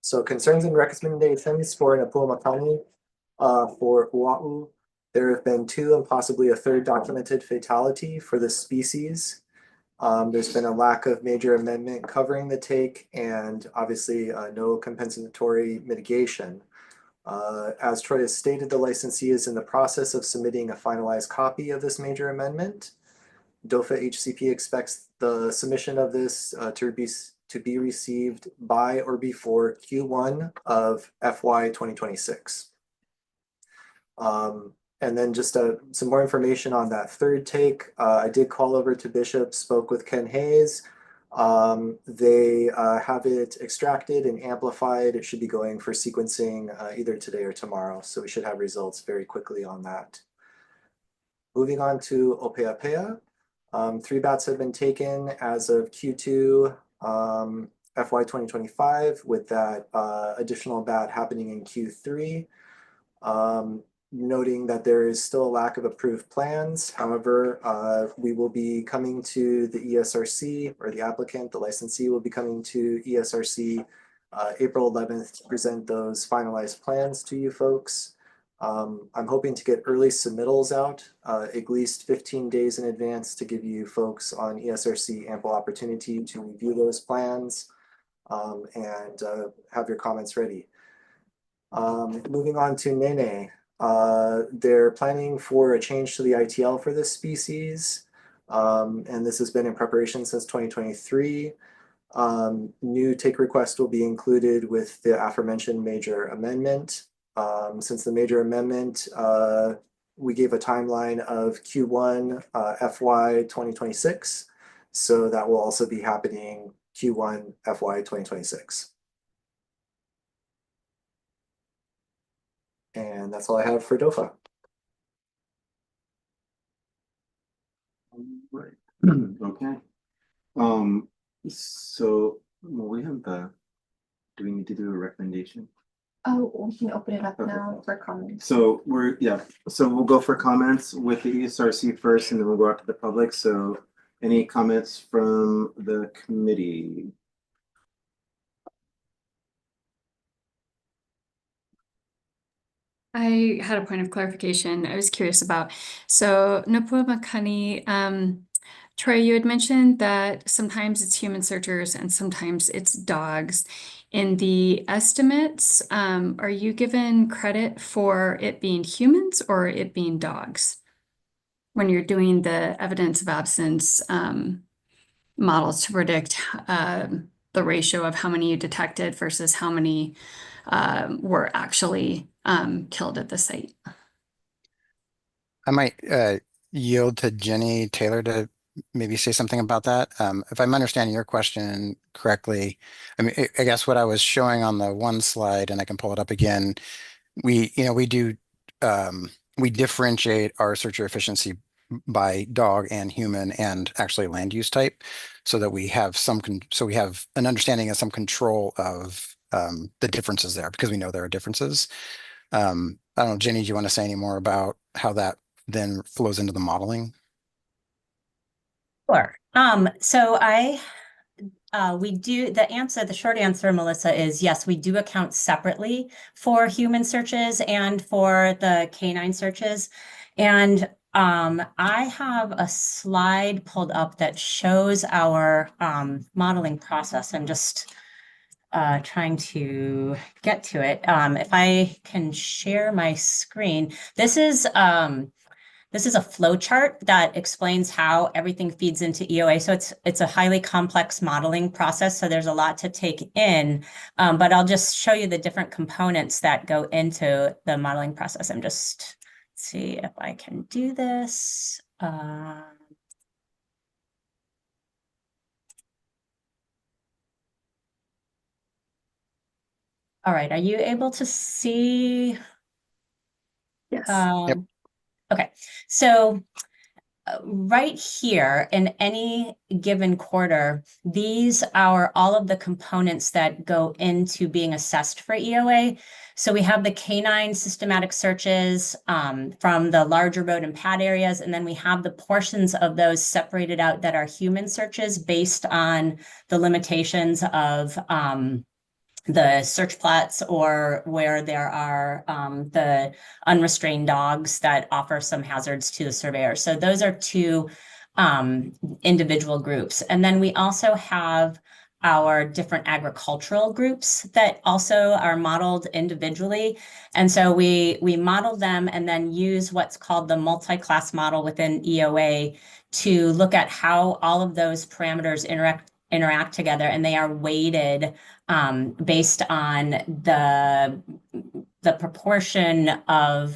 So concerns and recommendations for an ōpe'ape'a Makani for Oʻahu. There have been 2 and possibly a 3rd documented fatality for this species. There's been a lack of major amendment covering the take and obviously no compensatory mitigation. As Troy has stated, the licensee is in the process of submitting a finalized copy of this major amendment. DOFAW HCP expects the submission of this to be received by or before Q1 of FY 2026. And then just some more information on that 3rd take. I did call over to Bishop, spoke with Ken Hayes. They have it extracted and amplified. It should be going for sequencing either today or tomorrow. So we should have results very quickly on that. Moving on to ōpe'ape'a. 3 bats have been taken as of Q2 FY 2025 with that additional bat happening in Q3. Noting that there is still a lack of approved plans. However, we will be coming to the ESRC, or the applicant, the licensee will be coming to ESRC April 11th to present those finalized plans to you folks. I'm hoping to get early submittals out at least 15 days in advance to give you folks on ESRC ample opportunity to review those plans and have your comments ready. Moving on to nēnē. They're planning for a change to the ITL for this species, and this has been in preparation since 2023. New take request will be included with the aforementioned major amendment. Since the major amendment, we gave a timeline of Q1 FY 2026, so that will also be happening Q1 FY 2026. And that's all I have for DOFA. Right. Okay. So well, we have the. Do we need to do a recommendation? Oh, we can open it up Okay. now for comments. So so we'll go for comments with the ESRC first, and then we'll go out to the public. So any comments from the committee? I had a point of clarification I was curious about. So Nopua Makani, Troy, you had mentioned that sometimes it's human searchers and sometimes it's dogs. In the estimates, are you given credit for it being humans or it being dogs? When you're doing the evidence of absence models to predict the ratio of how many you detected versus how many were actually killed at the site. I might yield to Jenny Taylor to maybe say something about that. If I'm understanding your question correctly, I mean, I guess what I was showing on the one slide, and I can pull it up again, we differentiate our searcher efficiency by dog and human and actually land use type, so that we have we have an understanding of some control of the differences there, because we know there are differences. I don't know, Jenny, do you want to say any more about how that then flows into the modeling? Sure. So we do, the short answer, Melissa, is yes, we do account separately for human searches and for the canine searches. And I have a slide pulled up that shows our modeling process. I'm just trying to get to it. If I can share my screen, this is a flow chart that explains how everything feeds into EOA. So it's a highly complex modeling process. So there's a lot to take in, but I'll just show you the different components that go into the modeling process. I'm just see if I can do this. All right, are you able to see? Yes. Yep. Okay, so right here in any given quarter, these are all of the components that go into being assessed for EOA. So we have the canine systematic searches from the larger road and pad areas, and then we have the portions of those separated out that are human searches based on the limitations of the search plots, or where there are the unrestrained dogs that offer some hazards to the surveyor. So those are two individual groups. And then we also have our different agricultural groups that also are modeled individually. And so we model them and then use what's called the multi-class model within EOA to look at how all of those parameters interact together, and they are weighted based on the proportion of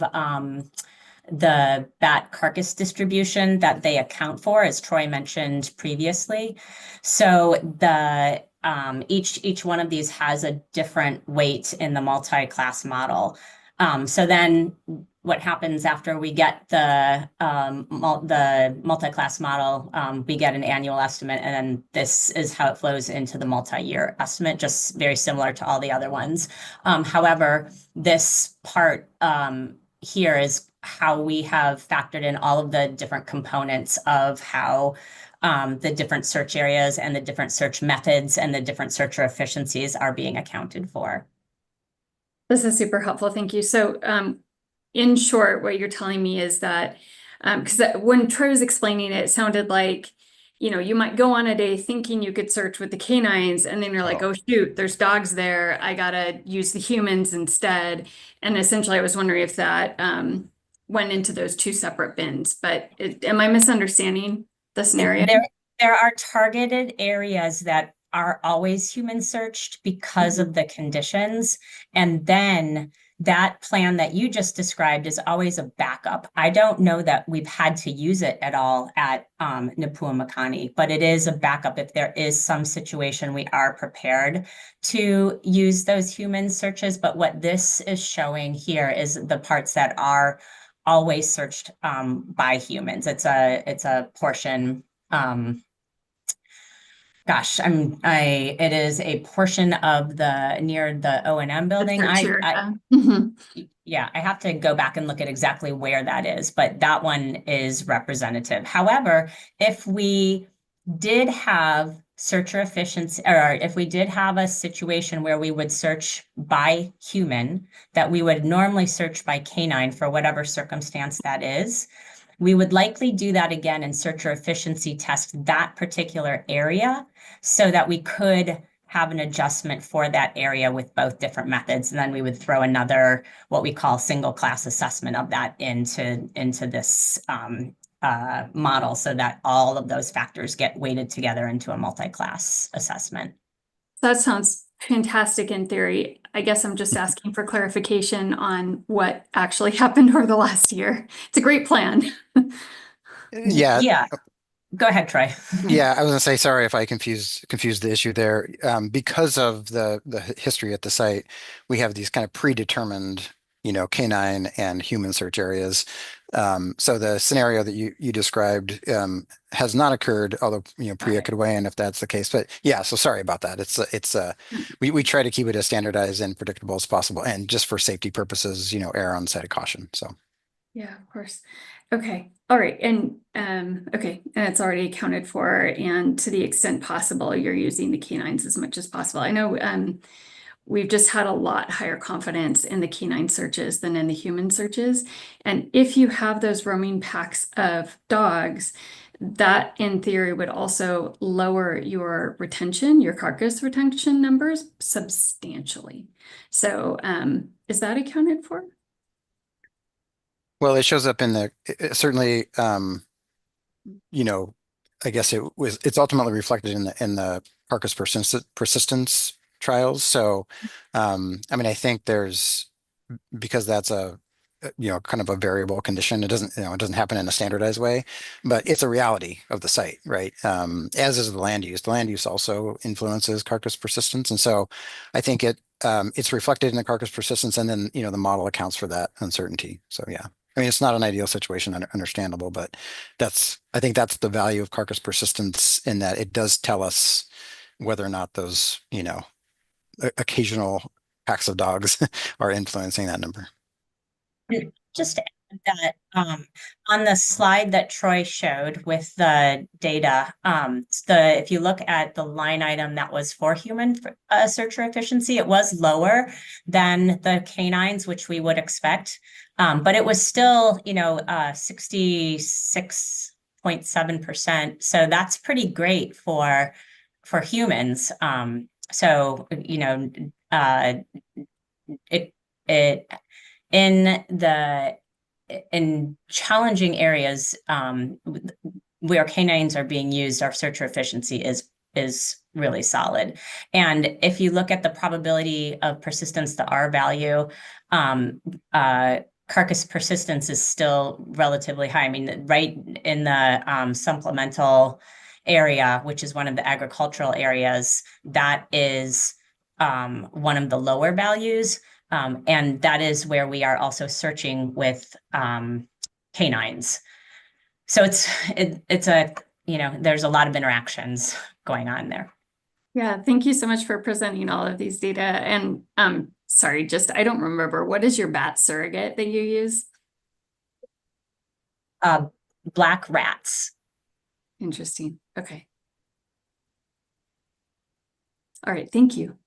the bat carcass distribution that they account for, as Troy mentioned previously. So each one of these has a different weight in the multi-class model. So then what happens after we get the multi-class model, we get an annual estimate, and then this is how it flows into the multi-year estimate, just very similar to all the other ones. However, this part here is how we have factored in all of the different components of how the different search areas and the different search methods and the different searcher efficiencies are being accounted for. This is super helpful. Thank you. So in short, what you're telling me is that, because when Troy was explaining it, it sounded like, you know, you might go on a day thinking you could search with the canines, and then you're like, oh shoot, there's dogs there. I gotta use the humans instead. And essentially, I was wondering if that went into those two separate bins. But am I misunderstanding the scenario? There are targeted areas that are always human searched because of the conditions. And then that plan that you just described is always a backup. I don't know that we've had to use it at all at Napua Makani, but it is a backup. If there is some situation, we are prepared to use those human searches. But what this is showing here is the parts that are always searched by humans. It's a portion. It is a portion of near the O&M building. Yeah, I have to go back and look at exactly where that is, but that one is representative. However, if we did have searcher efficiency, or if we did have a situation where we would search by human, that we would normally search by canine for whatever circumstance that is, we would likely do that again and searcher efficiency test that particular area so that we could have an adjustment for that area with both different methods. And then we would throw another, what we call single class assessment of that into this model so that all of those factors get weighted together into a multi-class assessment. That sounds fantastic in theory. I guess I'm just asking for clarification on what actually happened over the last year. It's a great plan. Yeah. Go ahead, Troy. Yeah, I was gonna say, sorry if I confused the issue there. Because of the history at the site, we have these kind of predetermined, canine and human search areas. So the scenario that you described has not occurred, although Priya could weigh in if that's the case. But yeah, so sorry about that. We try to keep it as standardized and predictable as possible, and just for safety purposes, err on the side of caution. So yeah, of course. Okay. All right. And okay. And it's already accounted for. And to the extent possible, you're using the canines as much as possible. I know we've just had a lot higher confidence in the canine searches than in the human searches. And if you have those roaming packs of dogs, that in theory would also lower your retention, your carcass retention numbers substantially. So is that accounted for? Well, it shows up in certainly, I guess it's ultimately reflected in the carcass persistence trials. So, I think because that's kind of a variable condition. It doesn't happen in a standardized way, but it's a reality of the site, right? As is the land use. The land use also influences carcass persistence. And so I think it's reflected in the carcass persistence, and then, the model accounts for that uncertainty. So yeah. It's not an ideal situation, understandable, but I think that's the value of carcass persistence, in that it does tell us whether or not those, occasional packs of dogs are influencing that number. Just to add that on the slide that Troy showed with the data, if you look at the line item that was for human searcher efficiency, it was lower than the canines, which we would expect. But it was still, 66.7%. So that's pretty great for humans. In challenging areas where canines are being used, our searcher efficiency is really solid. And if you look at the probability of persistence to R value, carcass persistence is still relatively high. Right in the supplemental area, which is one of the agricultural areas, that is one of the lower values. And that is where we are also searching with canines. So it's a, there's a lot of interactions going on there. Yeah, thank you so much for presenting all of these data. And sorry, I don't remember, what is your bat surrogate that you use? Black rats. Interesting. Okay. All right, thank you.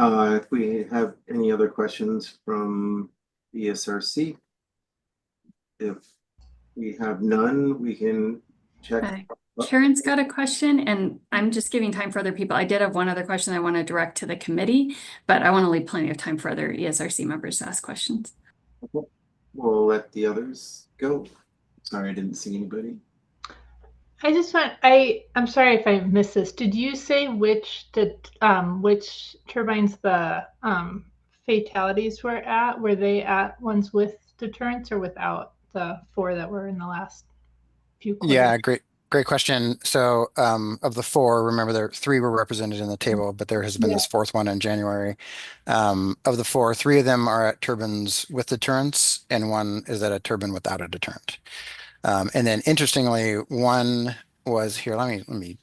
If we have any other questions from ESRC, if we have none, we can check. Karen's got a question, and I'm just giving time for other people. I did have one other question I want to direct to the committee, but I want to leave plenty of time for other ESRC members to ask questions. We'll let the others go. Sorry, I didn't see anybody. I just want, I'm sorry if I missed this. Did you say which turbines the fatalities were at? Were they at ones with deterrents or without, the 4 that were in the last few quarters? Yeah, great question. So of the 4, remember there 3 were represented in the table, but there has been this 4th one in January. Of the 4, 3 of them are at turbines with deterrents, and 1 is at a turbine without a deterrent. And then interestingly, 1 was here. Let me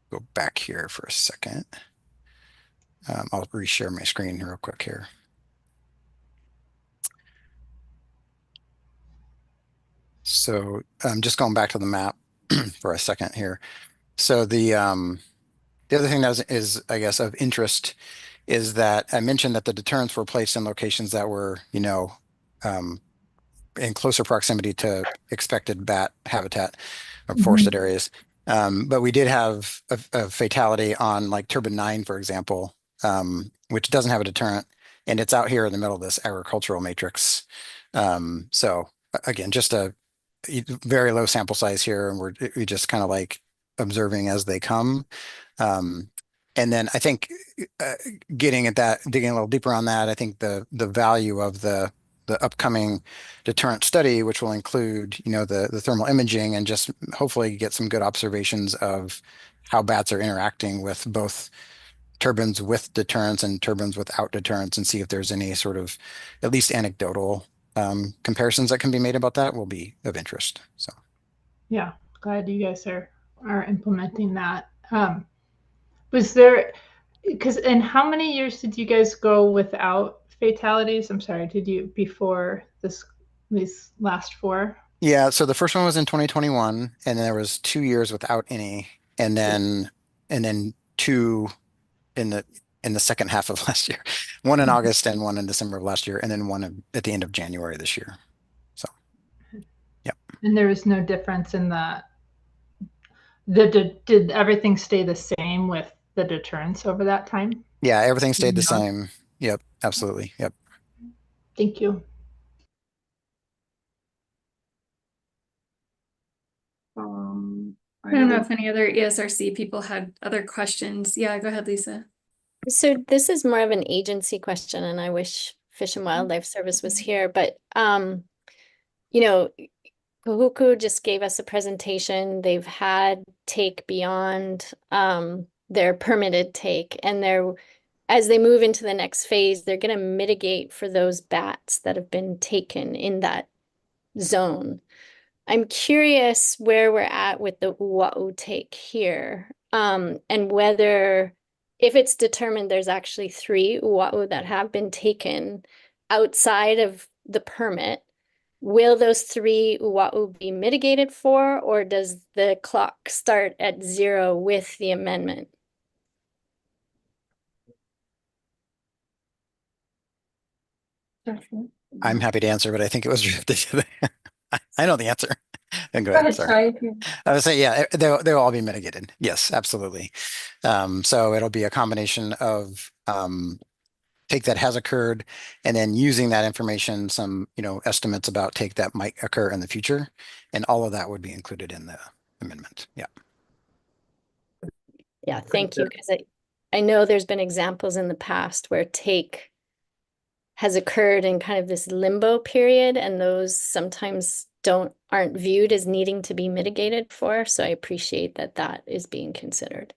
go back here for a second. I'll reshare my screen real quick here. So just going back to the map for a second here. So the other thing that is, I guess, of interest is that I mentioned that the deterrents were placed in locations that were, in closer proximity to expected bat habitat or forested areas. But we did have a fatality on like turbine 9, for example, which doesn't have a deterrent, and it's out here in the middle of this agricultural matrix. So again, just a very low sample size here, and we just kind of like observing as they come. And then I think digging a little deeper on that, I think the value of the upcoming deterrent study, which will include, the thermal imaging and just hopefully get some good observations of how bats are interacting with both turbines with deterrents and turbines without deterrents, and see if there's any sort of at least anecdotal comparisons that can be made about that will be of interest. So yeah, glad you guys are implementing that. Was there, and how many years did you guys go without fatalities? I'm sorry, did you before these last 4? Yeah, so the first one was in 2021, and then there was 2 years without any, and then 2 in the second half of last year, 1 in August and 1 in December of last year, and then 1 at the end of January this year. So, yep. And there was no difference in did everything stay the same with the deterrence over that time? Yeah, everything stayed the same. Yep, absolutely. Yep. Thank you. I don't know if any other ESRC people had other questions. Yeah, go ahead, Lisa. So this is more of an agency question, and I wish Fish and Wildlife Service was here, but Kahuku just gave us a presentation. They've had take beyond their permitted take, and as they move into the next phase, they're going to mitigate for those bats that have been taken in that zone. I'm curious where we're at with the Oʻahu take here, and whether, if it's determined there's actually 3 Oʻahu that have been taken outside of the permit, will those 3 Oʻahu be mitigated for, or does the clock start at 0 with the amendment? I'm happy to answer, but I think it was drifted. I know the answer. And go ahead. Sorry. I would say, yeah, they'll all be mitigated. Yes, absolutely. So it'll be a combination of take that has occurred, and then using that information, some estimates about take that might occur in the future, and all of that would be included in the amendment. Yeah. Yeah, thank you, because I know there's been examples in the past where take has occurred in kind of this limbo period, and those sometimes aren't viewed as needing to be mitigated for. So I appreciate that is being considered.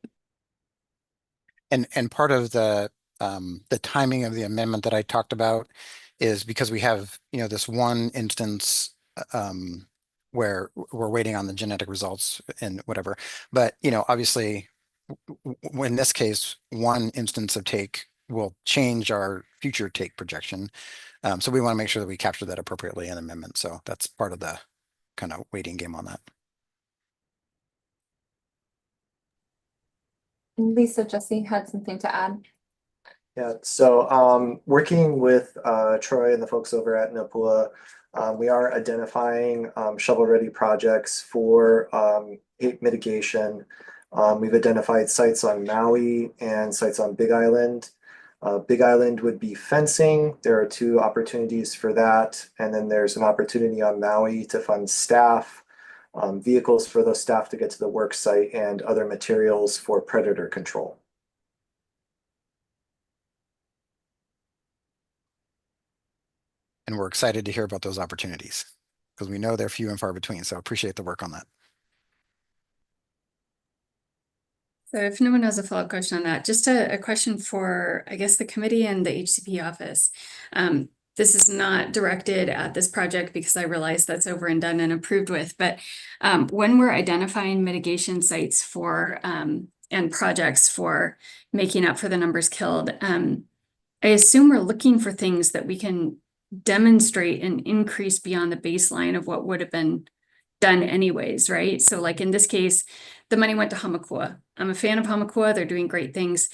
And part of the timing of the amendment that I talked about is because we have, this one instance where we're waiting on the genetic results and whatever. But, obviously, in this case, one instance of take will change our future take projection. So we want to make sure that we capture that appropriately in the amendment. So that's part of the kind of waiting game on that. Lisa, Jesse had something to add. Yeah, so working with Troy and the folks over at NAPUA, we are identifying shovel-ready projects for hate mitigation. We've identified sites on Maui and sites on Big Island. Big Island would be fencing. There are 2 opportunities for that. And then there's an opportunity on Maui to fund staff, vehicles for those staff to get to the work site, and other materials for predator control. And we're excited to hear about those opportunities because we know they're few and far between. So appreciate the work on that. So if no one has a follow-up question on that, just a question for, I guess, the committee and the HCP office. This is not directed at this project because I realize that's over and done and approved with, but when we're identifying mitigation sites for and projects for making up for the numbers killed, I assume we're looking for things that we can demonstrate an increase beyond the baseline of what would have been done anyways, right? So like in this case, the money went to Hamakua. I'm a fan of Hamakua. They're doing great things.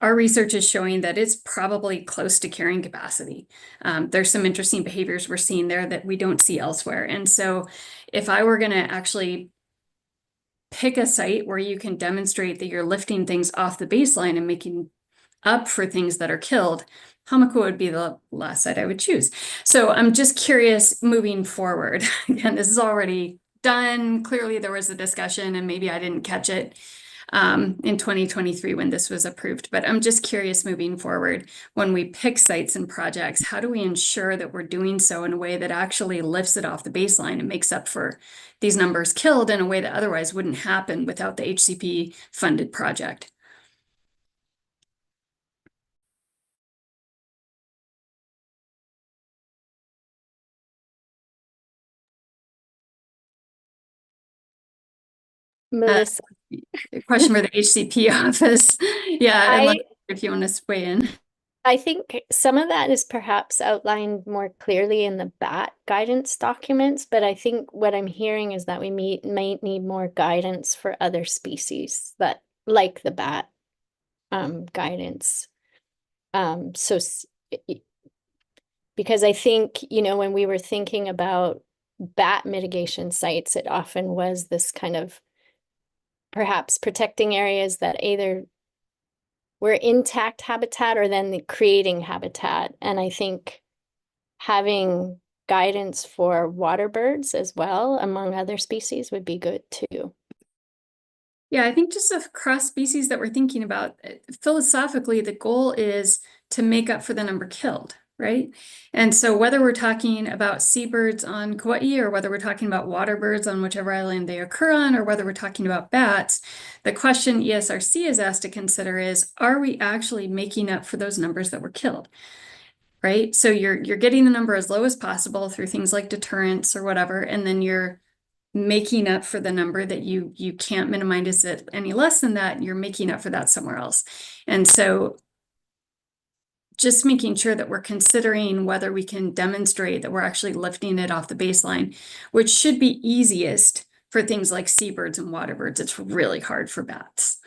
Our research is showing that it's probably close to carrying capacity. There's some interesting behaviors we're seeing there that we don't see elsewhere. And so if I were going to actually pick a site where you can demonstrate that you're lifting things off the baseline and making up for things that are killed, Hamakua would be the last site I would choose. So I'm just curious moving forward. Again, this is already done. Clearly there was a discussion and maybe I didn't catch it in 2023 when this was approved. But I'm just curious moving forward, when we pick sites and projects, how do we ensure that we're doing so in a way that actually lifts it off the baseline and makes up for these numbers killed in a way that otherwise wouldn't happen without the HCP funded project? Melissa. Question for the HCP office. Yeah, if you want to weigh in. I think some of that is perhaps outlined more clearly in the BAT guidance documents, but I think what I'm hearing is that we might need more guidance for other species that like the BAT guidance. Because I think, when we were thinking about BAT mitigation sites, it often was this kind of perhaps protecting areas that either were intact habitat or then creating habitat. And I think having guidance for water birds as well, among other species, would be good too. Yeah, I think just across species that we're thinking about, philosophically, the goal is to make up for the number killed, right? And so whether we're talking about seabirds on Kauai or whether we're talking about water birds on whichever island they occur on, or whether we're talking about bats, the question ESRC is asked to consider is, are we actually making up for those numbers that were killed? Right? So you're getting the number as low as possible through things like deterrence or whatever, and then you're making up for the number that you can't minimize it any less than that. You're making up for that somewhere else. And so just making sure that we're considering whether we can demonstrate that we're actually lifting it off the baseline, which should be easiest for things like seabirds and water birds. It's really hard for bats.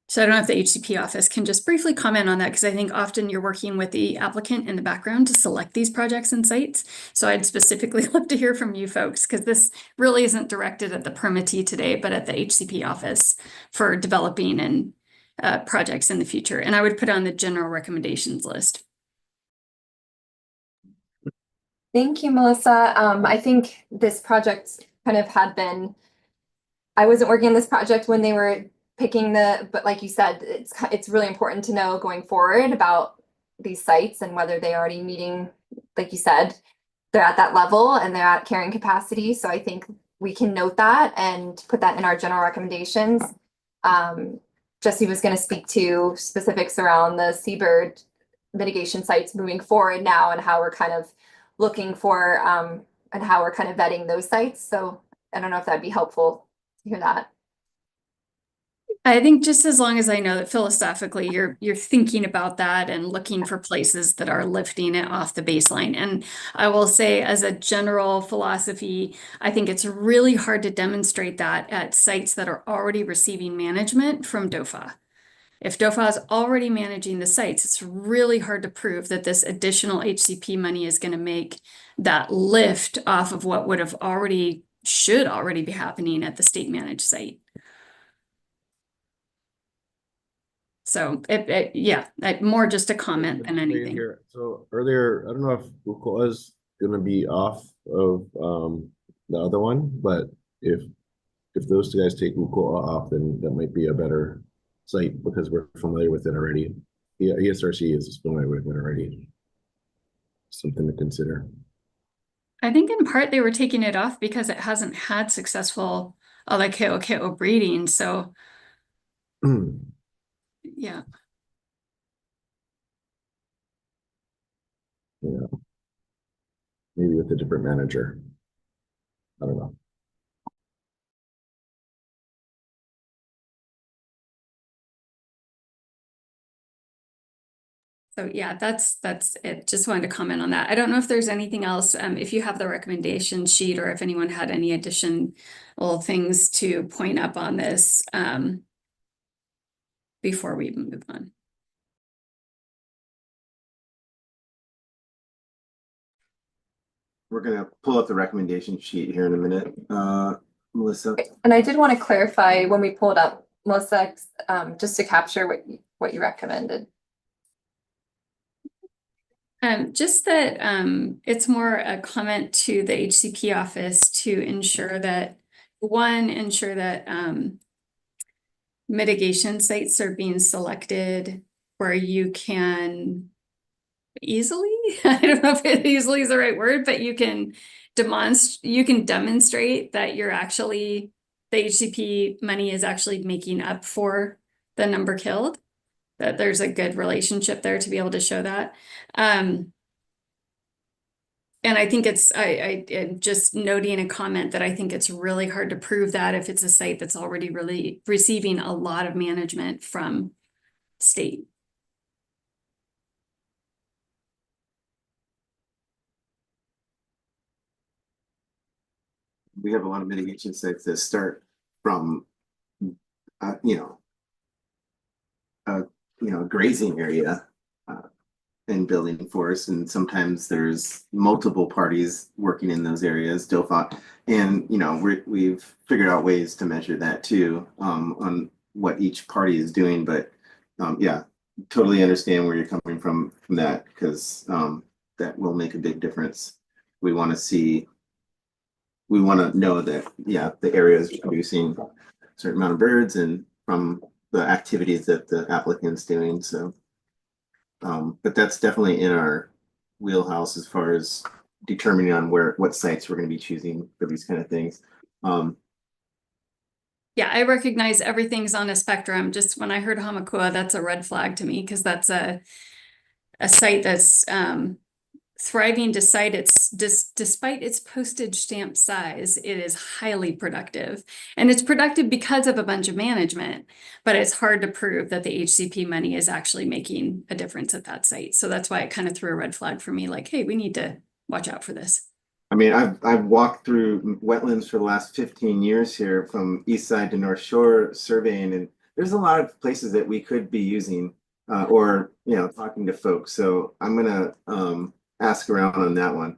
So I don't know if the HCP office can just briefly comment on that, because I think often you're working with the applicant in the background to select these projects and sites. So I'd specifically love to hear from you folks, because this really isn't directed at the permittee today, but at the HCP office for developing and projects in the future. And I would put on the general recommendations list. Thank you, Melissa. I think this project kind of had been, I wasn't working on this project when they were picking but like you said, it's really important to know going forward about these sites and whether they are already meeting, like you said, they're at that level and they're at carrying capacity. So I think we can note that and put that in our general recommendations. Jesse was going to speak to specifics around the seabird mitigation sites moving forward now and how we're kind of looking for and how we're kind of vetting those sites. So I don't know if that'd be helpful to hear that. I think just as long as I know that philosophically you're thinking about that and looking for places that are lifting it off the baseline. And I will say, as a general philosophy, I think it's really hard to demonstrate that at sites that are already receiving management from DOFAW. If DOFAW is already managing the sites, it's really hard to prove that this additional HCP money is going to make that lift off of what should already be happening at the state managed site. So more just a comment than anything. Here. So earlier, I don't know if ʻUkoʻa is going to be off of the other one, but if those two guys take ʻUkoʻa off, then that might be a better site because we're familiar with it already. Yeah, ESRC is familiar with it already. Something to consider. I think in part they were taking it off because it hasn't had successful ʻakēʻakē breeding. So yeah. Yeah. Maybe with a different manager. I don't know. So yeah, that's it. Just wanted to comment on that. I don't know if there's anything else, if you have the recommendation sheet or if anyone had any additional things to point up on this before we move on. We're gonna pull up the recommendation sheet here in a minute, Melissa. And I did want to clarify when we pulled up, Melissa, just to capture what you recommended. Just that it's more a comment to the HCP office to ensure that mitigation sites are being selected where you can easily, I don't know if easily is the right word, but you can demonstrate that the HCP money is actually making up for the number killed, that there's a good relationship there to be able to show that. And I think I just noting a comment that I think it's really hard to prove that if it's a site that's already really receiving a lot of management from state. We have a lot of mitigation sites that start from, grazing area and building forests, and sometimes there's multiple parties working in those areas, DOFAW, and we've figured out ways to measure that too, on what each party is doing. But yeah, totally understand where you're coming from that, because that will make a big difference. We want to know that, yeah, the area is producing a certain amount of birds and from the activities that the applicant's doing. So, but that's definitely in our wheelhouse as far as determining on what sites we're going to be choosing for these kind of things. Yeah, I recognize everything's on a spectrum. Just when I heard Hamakua, that's a red flag to me, because that's a site that's thriving despite its postage stamp size. It is highly productive, and it's productive because of a bunch of management, but it's hard to prove that the HCP money is actually making a difference at that site. So that's why it kind of threw a red flag for me, like, hey, we need to watch out for this. I mean, I've walked through wetlands for the last 15 years here, from east side to north shore surveying, and there's a lot of places that we could be using or talking to folks. So I'm gonna ask around on that one.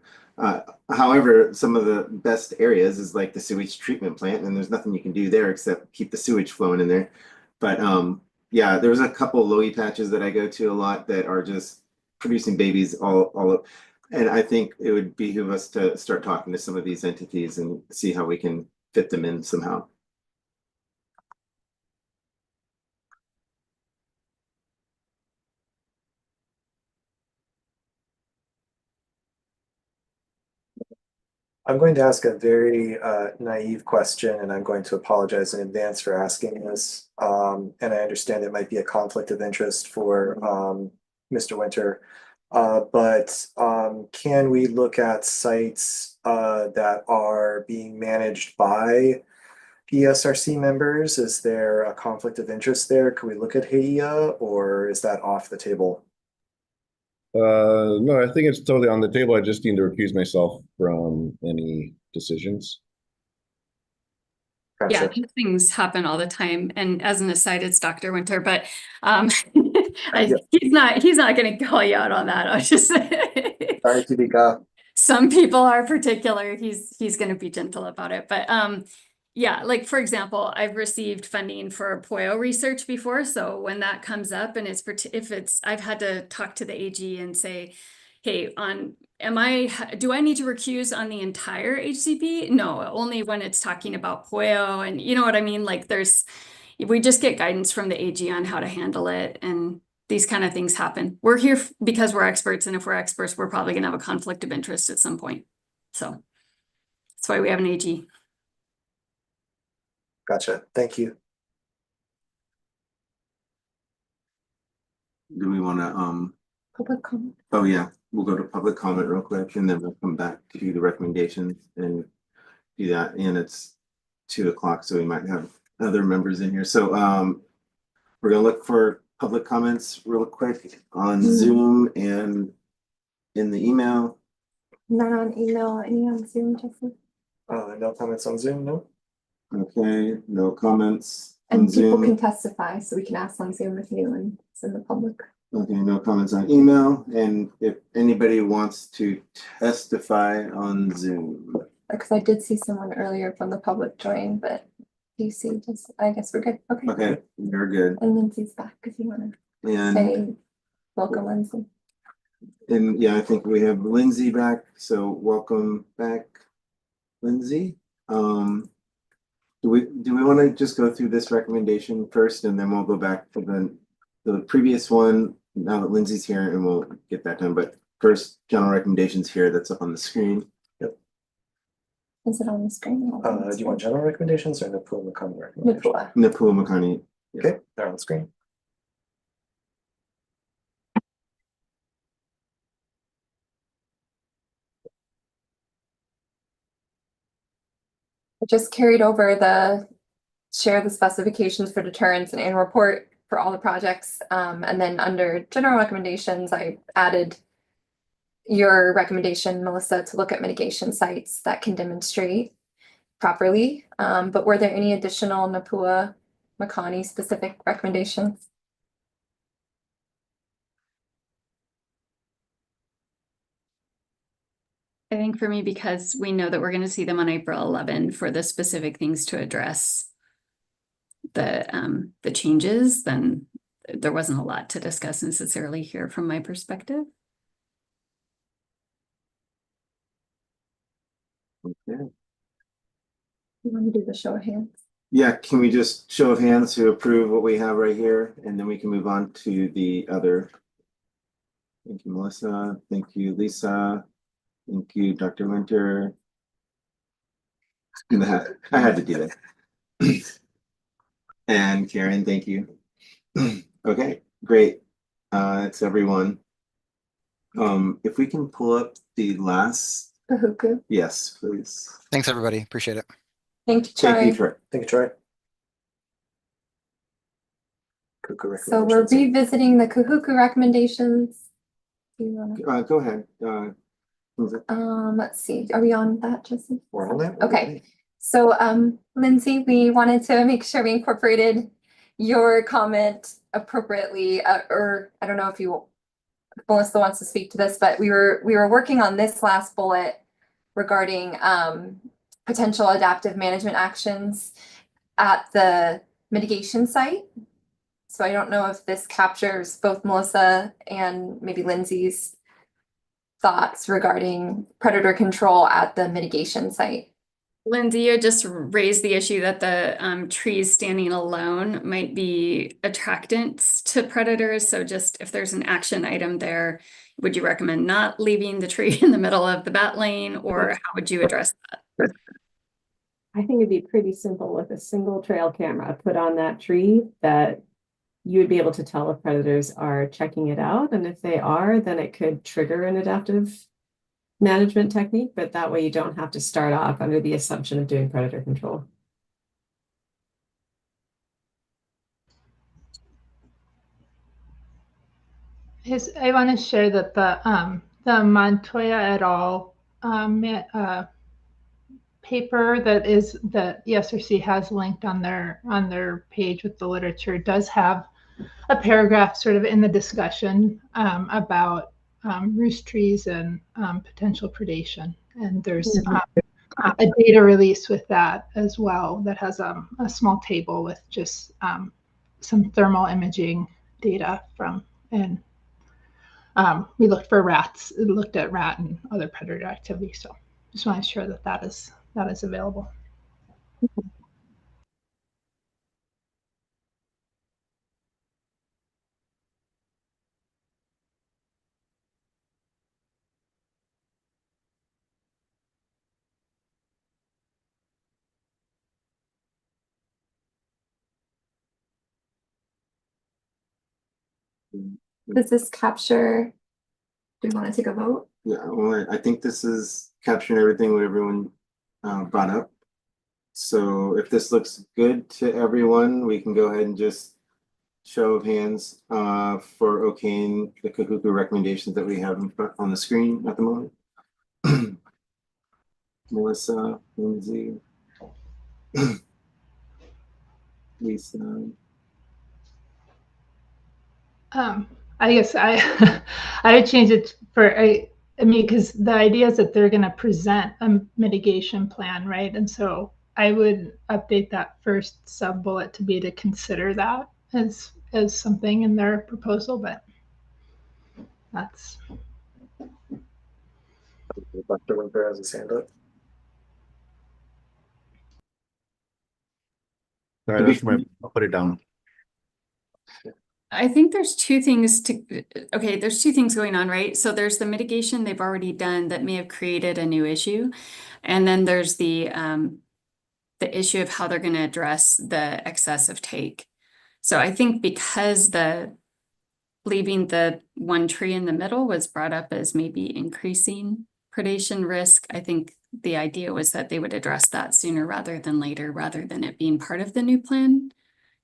However, some of the best areas is like the sewage treatment plant, and there's nothing you can do there except keep the sewage flowing in there. But yeah, there's a couple loey patches that I go to a lot that are just producing babies all up. And I think it would behoove us to start talking to some of these entities and see how we can fit them in somehow. I'm going to ask a very naive question, and I'm going to apologize in advance for asking this. And I understand it might be a conflict of interest for Mr. Winter. But can we look at sites that are being managed by ESRC members? Is there a conflict of interest there? Can we look at HEIA, or is that off the table? No, I think it's totally on the table. I just need to recuse myself from any decisions. Yeah, these things happen all the time. And as an aside, it's Dr. Winter, but he's not going to call you out on that. I was just sorry to be gone. Some people are particular. He's going to be gentle about it, but yeah, like for example, I've received funding for poio research before. So when that comes up and I've had to talk to the AG and say, hey, do I need to recuse on the entire HCP? No, only when it's talking about poio, and you know what I mean? Like we just get guidance from the AG on how to handle it, and these kind of things happen. We're here because we're experts, and if we're experts, we're probably gonna have a conflict of interest at some point. So that's why we have an AG. Gotcha. Thank you. Do we want to Public comment. Oh yeah, we'll go to public comment real quick, and then we'll come back to the recommendations and do that. And it's 2 o'clock, so we might have other members in here. So we're gonna look for public comments real quick on Zoom and in the email. Not on email, any on Zoom, Jesse? No comments on Zoom, no? Okay, no comments And on people Zoom. can testify, so we can ask on Zoom if anyone is in the public. Okay, no comments on email. And if anybody wants to testify on Zoom. Because I did see someone earlier from the public join, but DC just, I guess we're good. Okay. Okay, you're good. And Lindsay's back if you want to And say welcome, Lindsay. And yeah, I think we have Lindsay back, so welcome back, Lindsay. Do we want to just go through this recommendation first, and then we'll go back to the previous one now that Lindsay's here, and we'll get that done. But first, general recommendations here that's up on the screen. Yep. Is it on the screen? Do you want general recommendations or Newell Makani recommendations? Newell Makani. Okay, they're on the screen. I just carried over share the specifications for deterrence and annual report for all the projects. And then under general recommendations, I added your recommendation, Melissa, to look at mitigation sites that can demonstrate properly. But were there any additional Newell Makani specific recommendations? I think for me, because we know that we're going to see them on April 11 for the specific things to address the changes, then there wasn't a lot to discuss necessarily here from my perspective. Okay. You want to do the show of hands? Yeah, can we just show of hands to approve what we have right here, and then we can move on to the other. Thank you, Melissa. Thank you, Lisa. Thank you, Dr. Winter. I had to do that. And Karen, thank you. Okay, great. It's everyone. If we can pull up the last. Kahuku. Yes, please. Thanks, everybody. Appreciate it. Thank you, Troy. Thank you, Troy. Thank you, Troy. So we're revisiting the Kahuku recommendations. Do you wanna... Go ahead. Let's see. Are we on that, Jesse? We're on that. Okay. So, Lindsay, we wanted to make sure we incorporated your comment appropriately, or I don't know if Melissa wants to speak to this, but we were working on this last bullet regarding potential adaptive management actions at the mitigation site. So I don't know if this captures both Melissa and maybe Lindsay's thoughts regarding predator control at the mitigation site. Lindsay, you just raised the issue that the trees standing alone might be attractants to predators. So just if there's an action item there, Would you recommend not leaving the tree in the middle of the bat lane, or how would you address that? I think it'd be pretty simple with a single trail camera put on that tree that you would be able to tell if predators are checking it out. And if they are, then it could trigger an adaptive management technique, but that way you don't have to start off under the assumption of doing predator control. Yes, I want to share that the Montoya et al. Paper that ESRC has linked on their page with the literature does have a paragraph sort of in the discussion about roost trees and potential predation. And there's a data release with that as well that has a small table with just some thermal imaging data from, and we looked for rats, looked at rat and other predator activity. So just want to share that is available. Does this capture? Do you want to take a vote? Yeah, well, I think this is capturing everything what everyone brought up. So if this looks good to everyone, we can go ahead and just show of hands for okaying the Kahuku recommendations that we have on the screen at the moment. Melissa, Lindsay, Lisa. I guess I would change it for I mean, because the idea is that they're going to present a mitigation plan, right? And so I would update that first sub bullet to be to consider that as something in their proposal, but that's. Dr. Winter has his hand up. Sorry, that's my, I'll put it down. I think there's two things there's two things going on, right? So there's the mitigation they've already done that may have created a new issue. And then there's the issue of how they're going to address the excessive take. So I think because leaving the one tree in the middle was brought up as maybe increasing predation risk, I think the idea was that they would address that sooner rather than later, rather than it being part of the new plan.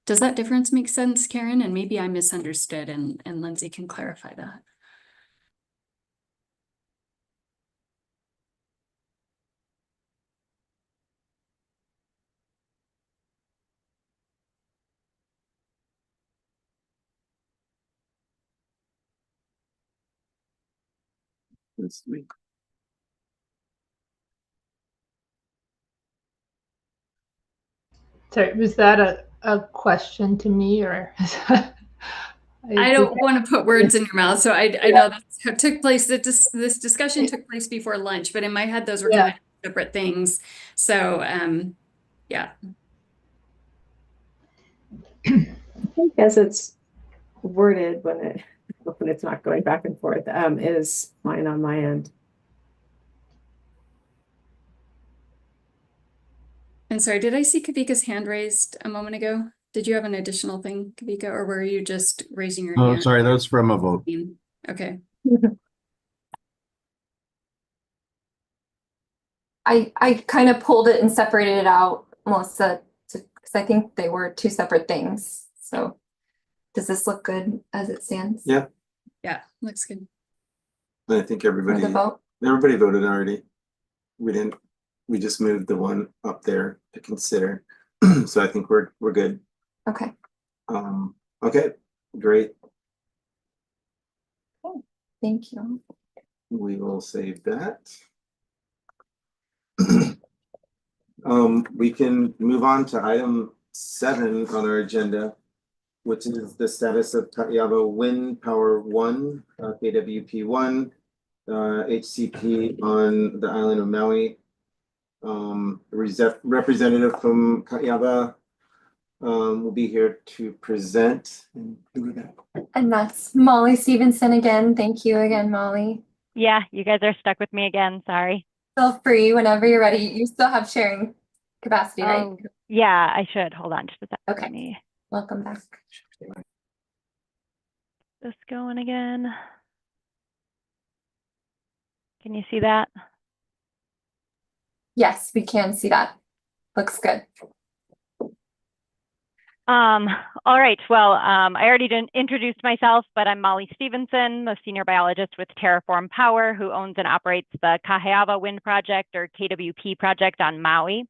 Does that difference make sense, Karen? And maybe I misunderstood, and Lindsay can clarify that. That's me. Sorry, was that a question to me, or? I don't want to put words in your mouth, so I know that took place. That this discussion took place before lunch, but in my head, those were kind of separate things. So, yeah. I think as it's worded when it's not going back and forth, is fine on my end. And sorry, did I see Kavika's hand raised a moment ago? Did you have an additional thing, Kavika, or were you just raising your hand? Oh, sorry, that was from a vote. Okay. I kind of pulled it and separated it out, Melissa, because I think they were two separate things. So does this look good as it stands? Yeah. Yeah, looks good. I think everybody voted already. We just moved the one up there to consider. So I think we're good. Okay. Okay, great. Okay. Thank you. We will save that. We can move on to item 7 on our agenda, which is the status of Ka'aiaba Wind Power 1, KWP1, HCP on the island of Maui. Representative from Ka'aiaba will be here to present. And that's Molly Stevenson again. Thank you again, Molly. Yeah, you guys are stuck with me again. Sorry. Feel free whenever you're ready. You still have sharing capacity, right? Yeah, I should. Hold on just a second. Okay. Let me Welcome back. this going again. Can you see that? Yes, we can see that. Looks good. All right. Well, I already introduced myself, but I'm Molly Stevenson, the senior biologist with Terraform Power, who owns and operates the Kaheava Wind Project, or KWP project, on Maui.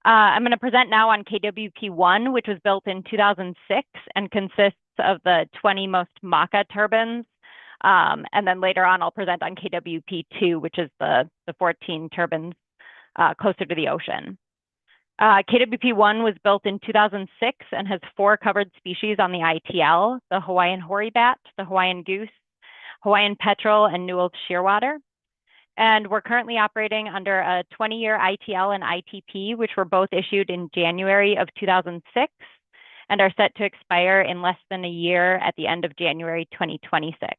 I'm going to present now on KWP1, which was built in 2006 and consists of the 20 most Maka turbines. And then later on, I'll present on KWP2, which is the 14 turbines closer to the ocean. KWP1 was built in 2006 and has 4 covered species on the ITL: the Hawaiian hoary bat, the Hawaiian goose, Hawaiian petrel, and Newell shearwater. And we're currently operating under a 20-year ITL and ITP, which were both issued in January of 2006 and are set to expire in less than a year at the end of January 2026.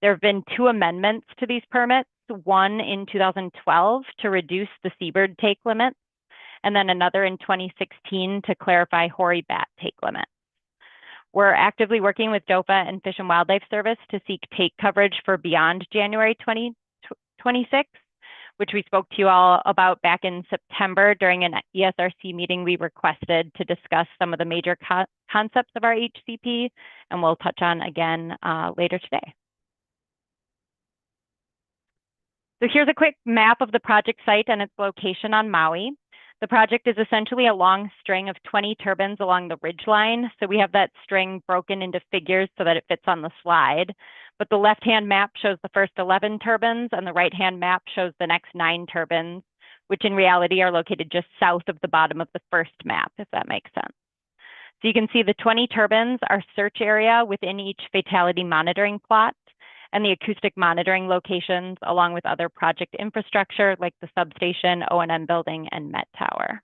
There have been 2 amendments to these permits, one in 2012 to reduce the seabird take limits, and then another in 2016 to clarify hoary bat take limits. We're actively working with DOFAW and Fish and Wildlife Service to seek take coverage for beyond January 2026, which we spoke to you all about back in September during an ESRC meeting we requested to discuss some of the major concepts of our HCP, and we'll touch on again later today. So here's a quick map of the project site and its location on Maui. The project is essentially a long string of 20 turbines along the ridgeline. So we have that string broken into figures so that it fits on the slide. But the left-hand map shows the first 11 turbines and the right-hand map shows the next 9 turbines, which in reality are located just south of the bottom of the first map, if that makes sense. So you can see the 20 turbines are search area within each fatality monitoring plot, and the acoustic monitoring locations, along with other project infrastructure like the substation, O&M building, and Met Tower.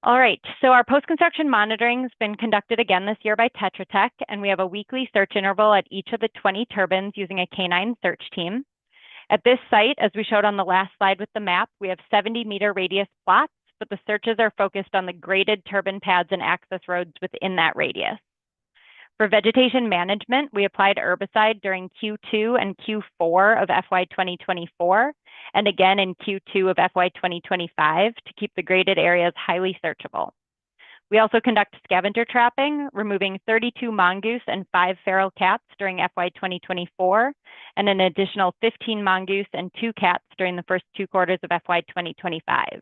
All right, so our post-construction monitoring has been conducted again this year by Tetra Tech, and we have a weekly search interval at each of the 20 turbines using a canine search team. At this site, as we showed on the last slide with the map, we have 70-meter radius plots, but the searches are focused on the graded turbine pads and access roads within that radius. For vegetation management, we applied herbicide during Q2 and Q4 of FY 2024, and again in Q2 of FY 2025 to keep the graded areas highly searchable. We also conduct scavenger trapping, removing 32 mongoose and 5 feral cats during FY 2024, and an additional 15 mongoose and 2 cats during the first 2 quarters of FY 2025.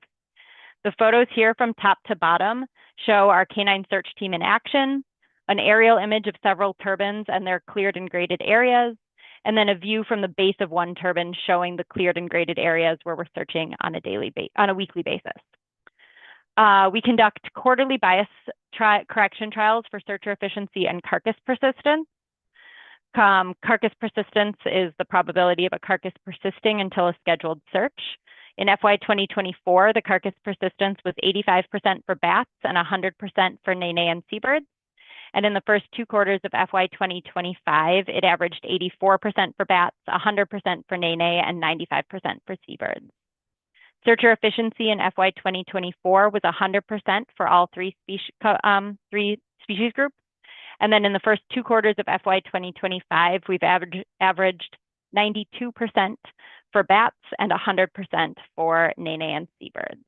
The photos here from top to bottom show our canine search team in action, an aerial image of several turbines and their cleared and graded areas, and then a view from the base of one turbine showing the cleared and graded areas where we're searching on a weekly basis. We conduct quarterly bias correction trials for searcher efficiency and carcass persistence. Carcass persistence is the probability of a carcass persisting until a scheduled search. In FY 2024, the carcass persistence was 85% for bats and 100% for nēnē and seabirds. And in the first 2 quarters of FY 2025, it averaged 84% for bats, 100% for nēnē, and 95% for seabirds. Searcher efficiency in FY 2024 was 100% for all 3 species groups. And then in the first 2 quarters of FY 2025, we've averaged 92% for bats and 100% for nēnē and seabirds.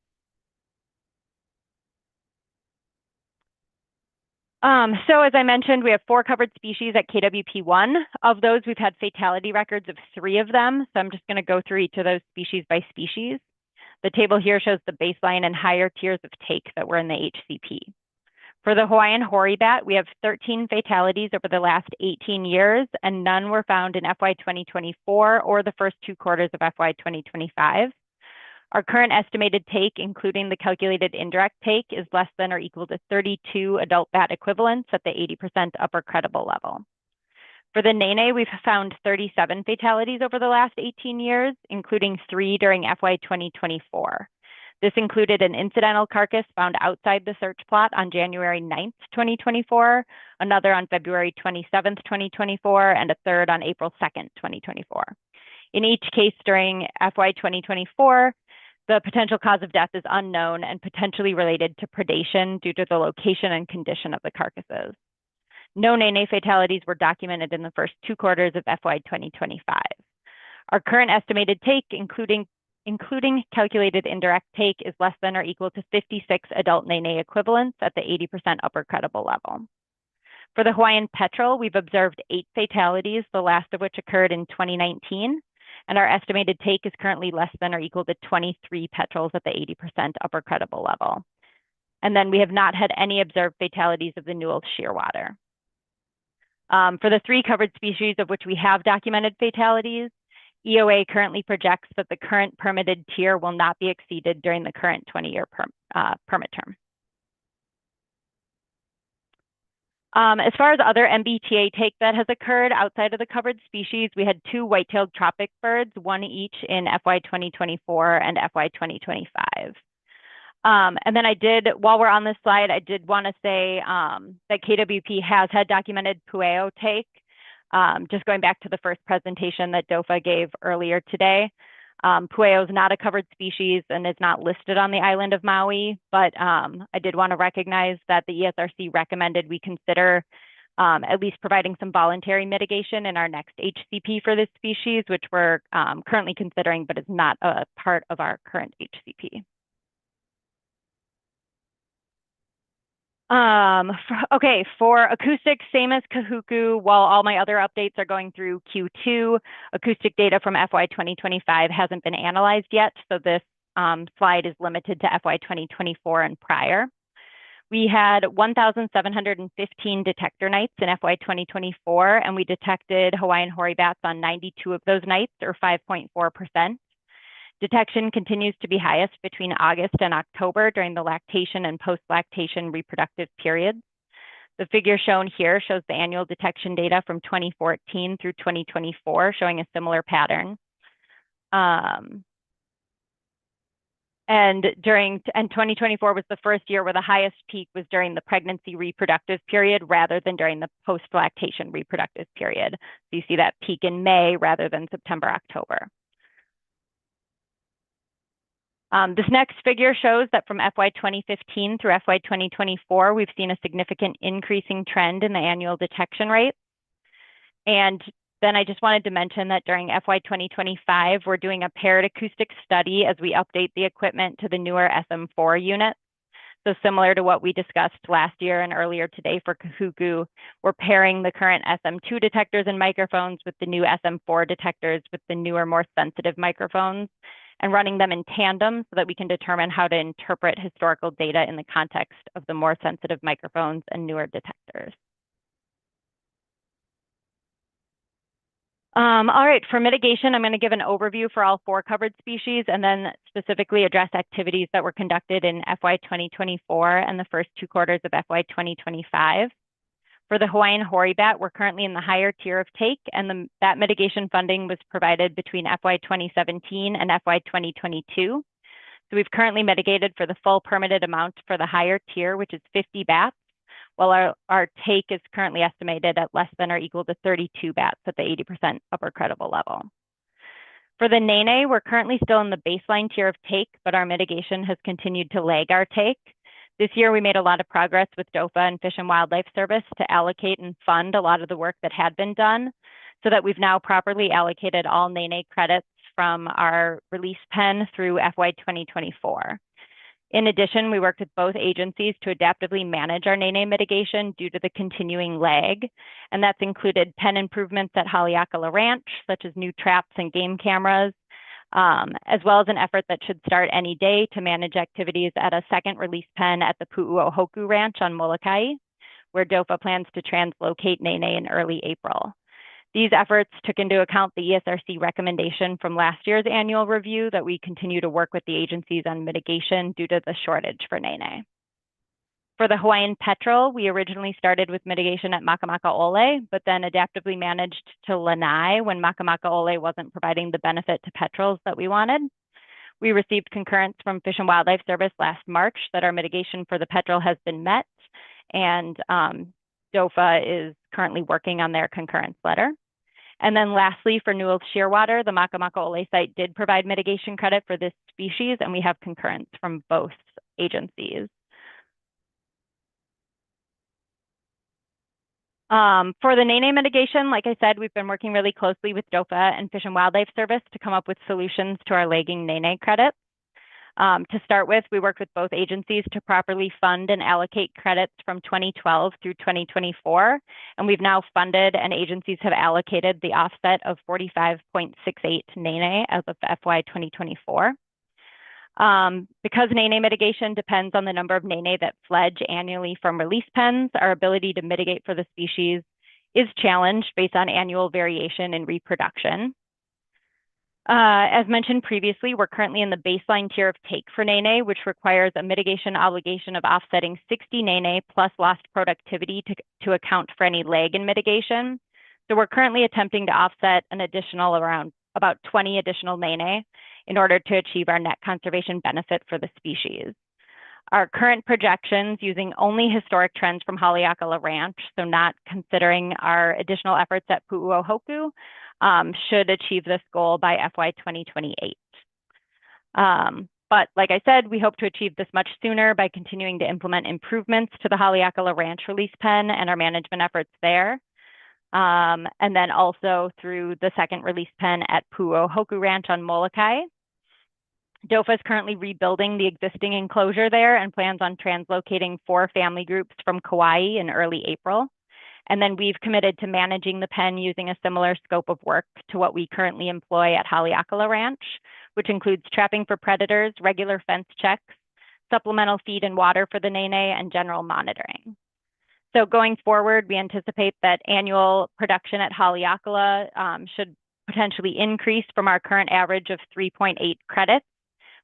So as I mentioned, we have 4 covered species at KWP1. Of those, we've had fatality records of 3 of them. So I'm just going to go through each of those species by species. The table here shows the baseline and higher tiers of take that were in the HCP. For the Hawaiian hoary bat, we have 13 fatalities over the last 18 years, and none were found in FY 2024 or the first 2 quarters of FY 2025. Our current estimated take, including the calculated indirect take, is less than or equal to 32 adult bat equivalents at the 80% upper credible level. For the nēnē, we've found 37 fatalities over the last 18 years, including 3 during FY 2024. This included an incidental carcass found outside the search plot on January 9th, 2024, another on February 27th, 2024, and a third on April 2nd, 2024. In each case during FY 2024, the potential cause of death is unknown and potentially related to predation due to the location and condition of the carcasses. No nēnē fatalities were documented in the first 2 quarters of FY 2025. Our current estimated take, including calculated indirect take, is less than or equal to 56 adult nēnē equivalents at the 80% upper credible level. For the Hawaiian petrel, we've observed 8 fatalities, the last of which occurred in 2019, and our estimated take is currently less than or equal to 23 petrels at the 80% upper credible level. And then we have not had any observed fatalities of the Newell shearwater. For the 3 covered species of which we have documented fatalities, EOA currently projects that the current permitted tier will not be exceeded during the current 20-year permit term. As far as other MBTA take that has occurred outside of the covered species, we had 2 white-tailed tropic birds, 1 each in FY 2024 and FY 2025. And then while we're on this slide, I did want to say that KWP has had documented pu'eo take. Just going back to the first presentation that DOFA gave earlier today, pu'eo is not a covered species and is not listed on the island of Maui, but I did want to recognize that the ESRC recommended we consider at least providing some voluntary mitigation in our next HCP for this species, which we're currently considering, but is not a part of our current HCP. For acoustics, same as Kahuku, while all my other updates are going through Q2, acoustic data from FY 2025 hasn't been analyzed yet, so this slide is limited to FY 2024 and prior. We had 1,715 detector nights in FY 2024, and we detected Hawaiian hoary bats on 92 of those nights, or 5.4%. Detection continues to be highest between August and October during the lactation and post-lactation reproductive periods. The figure shown here shows the annual detection data from 2014 through 2024, showing a similar pattern. And 2024 was the first year where the highest peak was during the pregnancy reproductive period rather than during the post-lactation reproductive period. So you see that peak in May rather than September, October. This next figure shows that from FY 2015 through FY 2024, we've seen a significant increasing trend in the annual detection rate. And then I just wanted to mention that during FY 2025, we're doing a paired acoustic study as we update the equipment to the newer SM4 unit. So similar to what we discussed last year and earlier today for Kahuku, we're pairing the current SM2 detectors and microphones with the new SM4 detectors with the newer, more sensitive microphones, and running them in tandem so that we can determine how to interpret historical data in the context of the more sensitive microphones and newer detectors. All right, for mitigation, I'm going to give an overview for all 4 covered species and then specifically address activities that were conducted in FY 2024 and the first 2 quarters of FY 2025. For the Hawaiian hoary bat, we're currently in the higher tier of take, and that mitigation funding was provided between FY 2017 and FY 2022. So we've currently mitigated for the full permitted amount for the higher tier, which is 50 bats, while our take is currently estimated at less than or equal to 32 bats at the 80% upper credible level. For the nēnē, we're currently still in the baseline tier of take, but our mitigation has continued to lag our take. This year, we made a lot of progress with DOFA and Fish and Wildlife Service to allocate and fund a lot of the work that had been done, so that we've now properly allocated all nēnē credits from our release pen through FY 2024. In addition, we worked with both agencies to adaptively manage our nēnē mitigation due to the continuing lag, and that's included pen improvements at Haleakala Ranch, such as new traps and game cameras, as well as an effort that should start any day to manage activities at a second release pen at the Pu'uohoku Ranch on Molokai, where DOFA plans to translocate nēnē in early April. These efforts took into account the ESRC recommendation from last year's annual review that we continue to work with the agencies on mitigation due to the shortage for nēnē. For the Hawaiian petrel, we originally started with mitigation at Makani, but then adaptively managed to lanai when Makani wasn't providing the benefit to petrels that we wanted. We received concurrence from Fish and Wildlife Service last March that our mitigation for the petrel has been met, and DOFA is currently working on their concurrence letter. And then lastly, for Newell's shearwater, the Makamaka Ole site did provide mitigation credit for this species, and we have concurrence from both agencies. For the nēnē mitigation, like I said, we've been working really closely with DOFA and Fish and Wildlife Service to come up with solutions to our lagging nēnē credits. To start with, we worked with both agencies to properly fund and allocate credits from 2012 through 2024, and we've now funded and agencies have allocated the offset of 45.68 nēnē as of FY 2024. Because nēnē mitigation depends on the number of nēnē that fledge annually from release pens, our ability to mitigate for the species is challenged based on annual variation in reproduction. As mentioned previously, we're currently in the baseline tier of take for nēnē, which requires a mitigation obligation of offsetting 60 nēnē plus lost productivity to account for any lag in mitigation. So we're currently attempting to offset an additional about 20 additional nēnē in order to achieve our net conservation benefit for the species. Our current projections, using only historic trends from Haleakala Ranch, so not considering our additional efforts at Pu'uohoku, should achieve this goal by FY 2028. But like I said, we hope to achieve this much sooner by continuing to implement improvements to the Haleakala Ranch release pen and our management efforts there. And then also through the second release pen at Pu'uohoku Ranch on Molokai. DOFA is currently rebuilding the existing enclosure there and plans on translocating 4 family groups from Kauai in early April. And then we've committed to managing the pen using a similar scope of work to what we currently employ at Haleakala Ranch, which includes trapping for predators, regular fence checks, supplemental feed and water for the nēnē, and general monitoring. So going forward, we anticipate that annual production at Haleakala should potentially increase from our current average of 3.8 credits,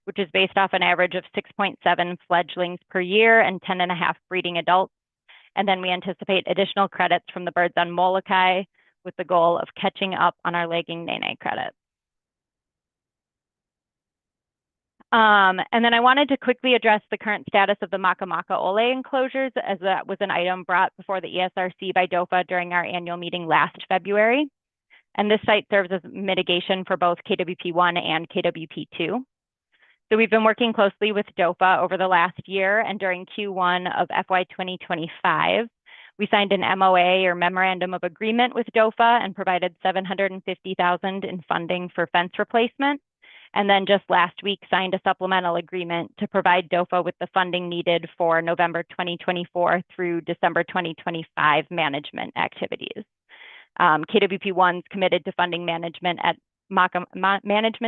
which is based off an average of 6.7 fledglings per year and 10.5 breeding adults. And then we anticipate additional credits from the birds on Molokai with the goal of catching up on our lagging nēnē credits. And then I wanted to quickly address the current status of the Makamaka Ole enclosures, as that was an item brought before the ESRC by DOFA during our annual meeting last February. And this site serves as mitigation for both KWP1 and KWP2. So we've been working closely with DOFA over the last year, and during Q1 of FY 2025, we signed an MOA or Memorandum of Agreement with DOFA and provided $750,000 in funding for fence replacement. And then just last week signed a supplemental agreement to provide DOFA with the funding needed for November 2024 through December 2025 management activities. KWP1's committed to funding management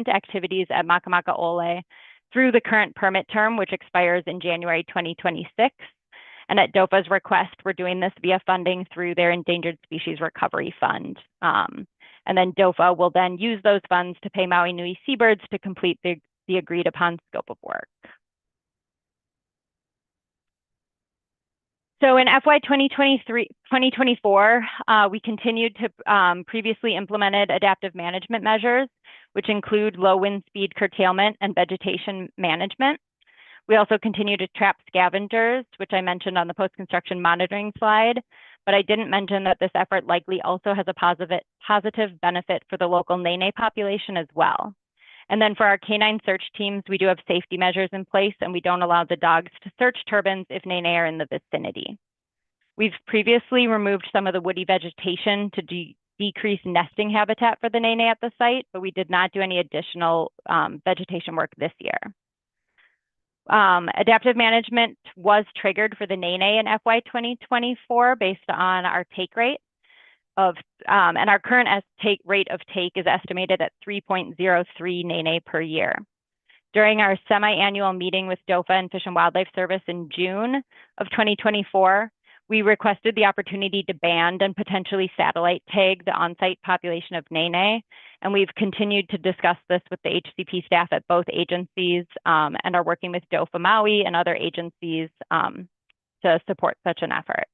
activities at Makamaka Ole through the current permit term, which expires in January 2026. And at DOFA's request, we're doing this via funding through their Endangered Species Recovery Fund. And then DOFA will then use those funds to pay Maui Nui seabirds to complete the agreed upon scope of work. So in FY 2024, we continued to previously implemented adaptive management measures, which include low wind speed curtailment and vegetation management. We also continue to trap scavengers, which I mentioned on the post-construction monitoring slide, but I didn't mention that this effort likely also has a positive benefit for the local nēnē population as well. And then for our canine search teams, we do have safety measures in place, and we don't allow the dogs to search turbines if nēnē are in the vicinity. We've previously removed some of the woody vegetation to decrease nesting habitat for the nēnē at the site, but we did not do any additional vegetation work this year. Adaptive management was triggered for the nēnē in FY 2024 based on our take rate of, and our current rate of take is estimated at 3.03 nēnē per year. During our semi-annual meeting with DOFA and Fish and Wildlife Service in June of 2024, we requested the opportunity to band and potentially satellite tag the on-site population of nēnē, and we've continued to discuss this with the HCP staff at both agencies and are working with DOFA Maui and other agencies to support such an effort.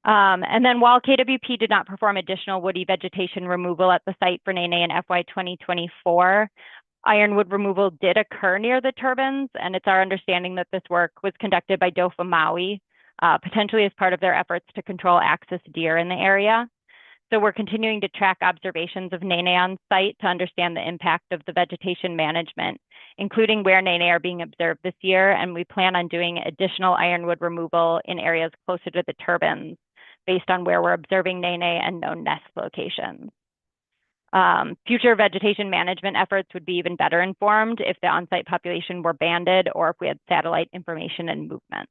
And then while KWP did not perform additional woody vegetation removal at the site for nēnē in FY 2024, ironwood removal did occur near the turbines, and it's our understanding that this work was conducted by DOFAW Maui, potentially as part of their efforts to control axis deer in the area. So we're continuing to track observations of nēnē on site to understand the impact of the vegetation management, including where nēnē are being observed this year, and we plan on doing additional ironwood removal in areas closer to the turbines based on where we're observing nēnē and known nest locations. Future vegetation management efforts would be even better informed if the on-site population were banded or if we had satellite information and movement.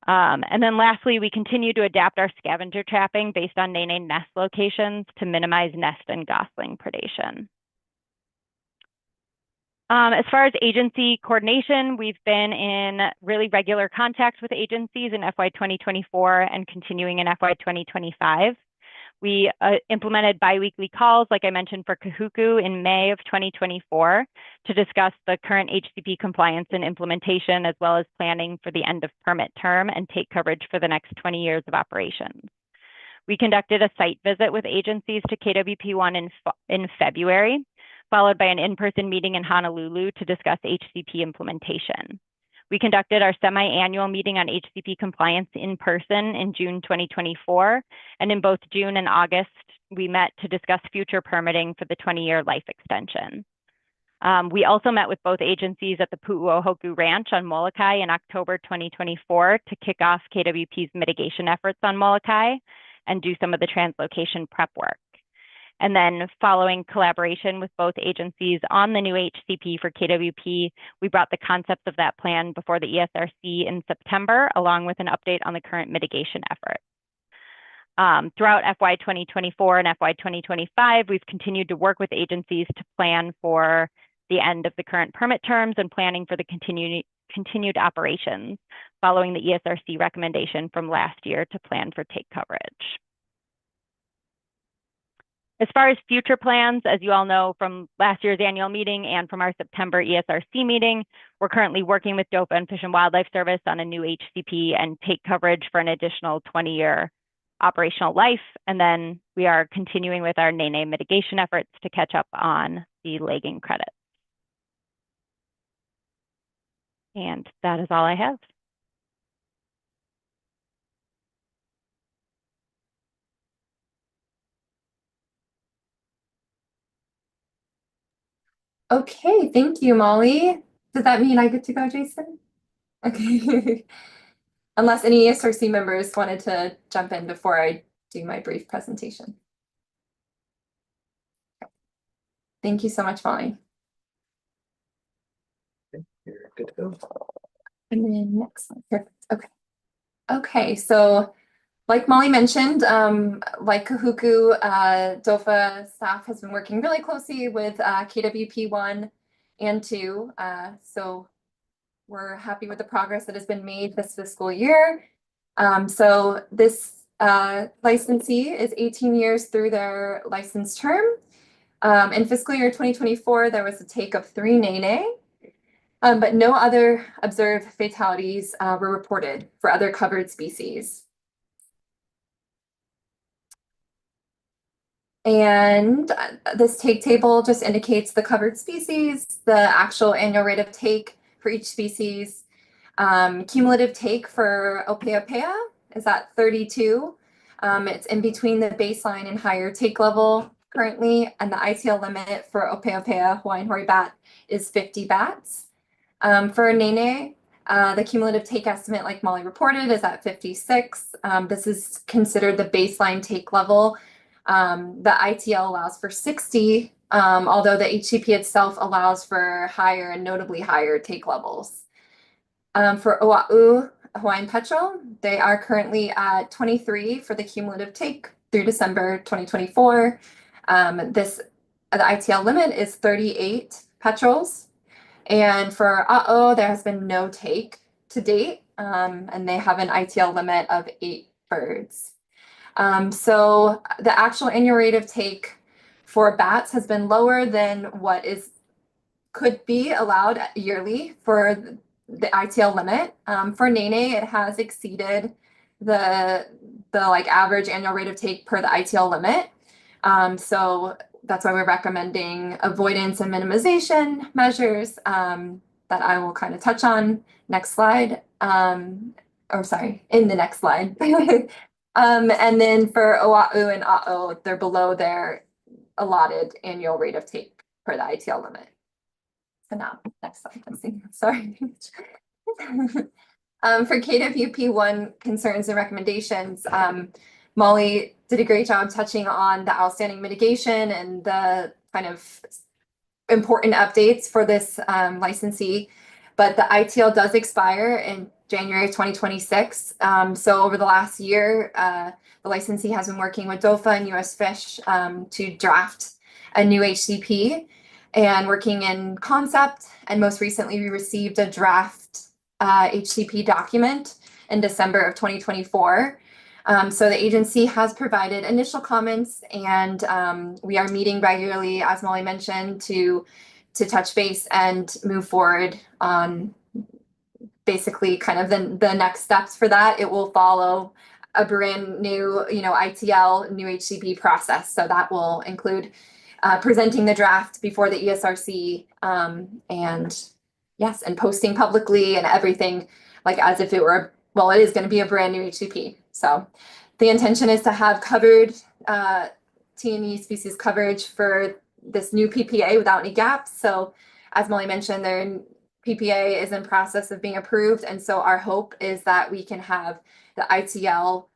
And then lastly, we continue to adapt our scavenger trapping based on nēnē nest locations to minimize nest and gosling predation. As far as agency coordination, we've been in really regular contact with agencies in FY 2024 and continuing in FY 2025. We implemented biweekly calls, like I mentioned, for Kahuku in May of 2024 to discuss the current HCP compliance and implementation, as well as planning for the end of permit term and take coverage for the next 20 years of operations. We conducted a site visit with agencies to KWP1 in February, followed by an in-person meeting in Honolulu to discuss HCP implementation. We conducted our semi-annual meeting on HCP compliance in person in June 2024, and in both June and August, we met to discuss future permitting for the 20-year life extension. We also met with both agencies at the Pu'uohoku Ranch on Molokai in October 2024 to kick off KWP's mitigation efforts on Molokai and do some of the translocation prep work. And then following collaboration with both agencies on the new HCP for KWP, we brought the concepts of that plan before the ESRC in September, along with an update on the current mitigation effort. Throughout FY 2024 and FY 2025, we've continued to work with agencies to plan for the end of the current permit terms and planning for the continued operations, following the ESRC recommendation from last year to plan for take coverage. As far as future plans, as you all know from last year's annual meeting and from our September ESRC meeting, we're currently working with DOFA and Fish and Wildlife Service on a new HCP and take coverage for an additional 20-year operational life. And then we are continuing with our nēnē mitigation efforts to catch up on the lagging credits. And that is all I have. Okay, thank you, Molly. Does that mean I get to go, Jason? Okay. Unless any ESRC members wanted to jump in before I do my brief presentation. Okay. Thank you so much, Molly. Okay, you're good to go. And then next one. Perfect. Okay. Okay, so like Molly mentioned, like Kahuku, DOFA staff has been working really closely with KWP 1 and 2. So we're happy with the progress that has been made this fiscal year. So this licensee is 18 years through their license term. In fiscal year 2024, there was a take of 3 nēnē, but no other observed fatalities were reported for other covered species. And this take table just indicates the covered species, the actual annual rate of take for each species. Cumulative take for ōpe'ape'a is at 32. It's in between the baseline and higher take level currently, and the ITL limit for ōpe'ape'a Hawaiian hoary bat is 50 bats. For nēnē, the cumulative take estimate, like Molly reported, is at 56. This is considered the baseline take level. The ITL allows for 60, although the HCP itself allows for higher and notably higher take levels. For Oʻahu, Hawaiian petrel, they are currently at 23 for the cumulative take through December 2024. The ITL limit is 38 petrels. And for ʻaeʻo, there has been no take to date, and they have an ITL limit of 8 birds. So the actual annual rate of take for bats has been lower than what could be allowed yearly for the ITL limit. For nēnē, it has exceeded the like average annual rate of take per the ITL limit. So that's why we're recommending avoidance and minimization measures that I will kind of touch on next slide. Or sorry, in the next slide. And then for Oʻahu and aeʻo, they're below their allotted annual rate of take for the ITL limit. So now, next slide, let's see, sorry. For KWP1 concerns and recommendations, Molly did a great job touching on the outstanding mitigation and the kind of important updates for this licensee, but the ITL does expire in January of 2026. So over the last year, the licensee has been working with DOFA and US Fish to draft a new HCP and working in concept. And most recently, we received a draft HCP document in December of 2024. So the agency has provided initial comments, and we are meeting regularly, as Molly mentioned, to touch base and move forward on basically kind of the next steps for that. It will follow a brand new, ITL, new HCP process. So that will include presenting the draft before the ESRC and yes, and posting publicly and everything like as if it were, well, it is going to be a brand new HCP. So the intention is to have covered T&E species coverage for this new PPA without any gaps. So as Molly mentioned, their PPA is in process of being approved. And so our hope is that we can have the ITL,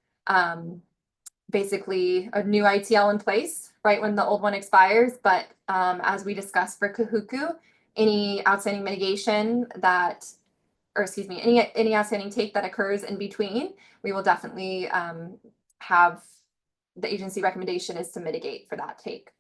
basically a new ITL in place right when the old one expires. But as we discussed for Kahuku, any outstanding mitigation that, or excuse me, any outstanding take that occurs in between, we will definitely have the agency recommendation is to mitigate for that take.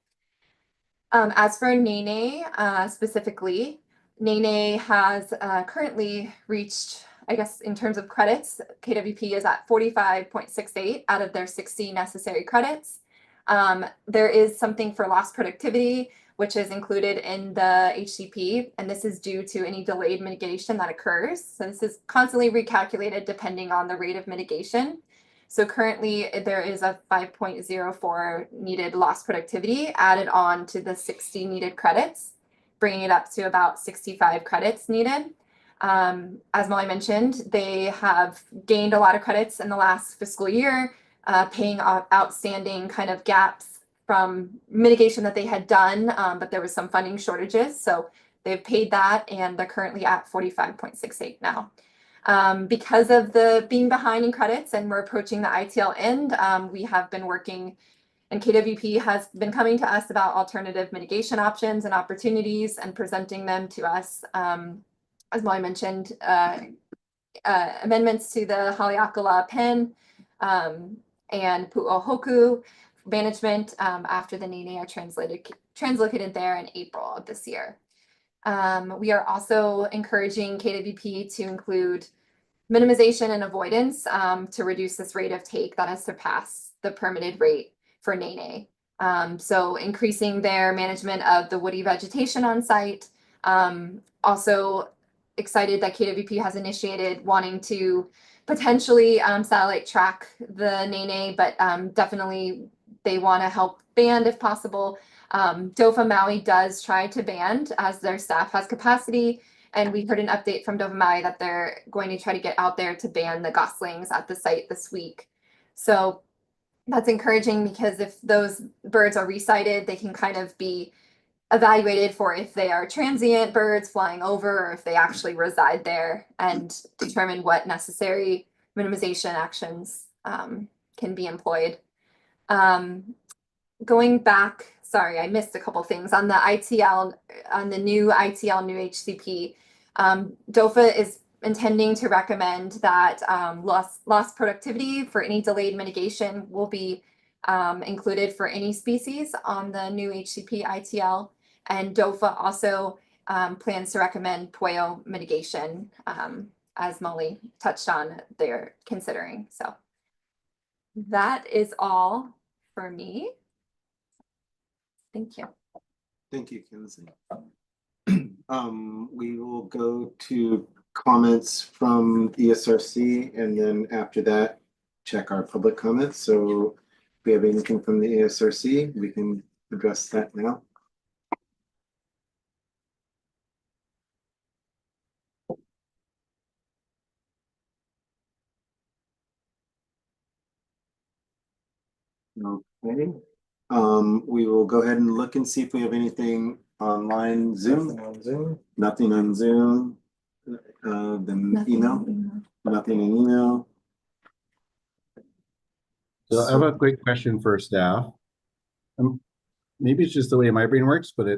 As for nēnē specifically, nēnē has currently reached, I guess, in terms of credits, KWP is at 45.68 out of their 60 necessary credits. There is something for lost productivity, which is included in the HCP, and this is due to any delayed mitigation that occurs. So this is constantly recalculated depending on the rate of mitigation. So currently there is a 5.04 needed lost productivity added on to the 60 needed credits, bringing it up to about 65 credits needed. As Molly mentioned, they have gained a lot of credits in the last fiscal year, paying off outstanding kind of gaps from mitigation that they had done, but there was some funding shortages. So they've paid that and they're currently at 45.68 now. Because of the being behind in credits and we're approaching the ITL end, we have been working, and KWP has been coming to us about alternative mitigation options and opportunities and presenting them to us. As Molly mentioned, amendments to the Haleakala pen and Pu'ohoku management after the nēnē are translocated there in April of this year. We are also encouraging KWP to include minimization and avoidance to reduce this rate of take that has surpassed the permitted rate for nēnē. So increasing their management of the woody vegetation on site. Also excited that KWP has initiated wanting to potentially satellite track the nēnē, but definitely they want to help band if possible. DOFA Maui does try to band as their staff has capacity. And we heard an update from DOFA Maui that they're going to try to get out there to ban the goslings at the site this week. So that's encouraging because if those birds are resighted, they can kind of be evaluated for if they are transient birds flying over or if they actually reside there and determine what necessary minimization actions can be employed. Going back, sorry, I missed a couple things on the ITL, on the new ITL, new HCP. DOFA is intending to recommend that lost productivity for any delayed mitigation will be included for any species on the new HCP ITL. And DOFA also plans to recommend pueo mitigation, as Molly touched on, they're considering. So that is all for me. Thank you. Thank you, Kenzie. We will go to comments from ESRC, and then after that, check our public comments. So if we have anything from the ESRC, we can address that now. Okay. We will go ahead and look and see if we have anything online. Zoom. Nothing on Zoom. Nothing on Zoom. Then email. Nothing in email. So I have a quick question for staff. Maybe it's just the way my brain works, but I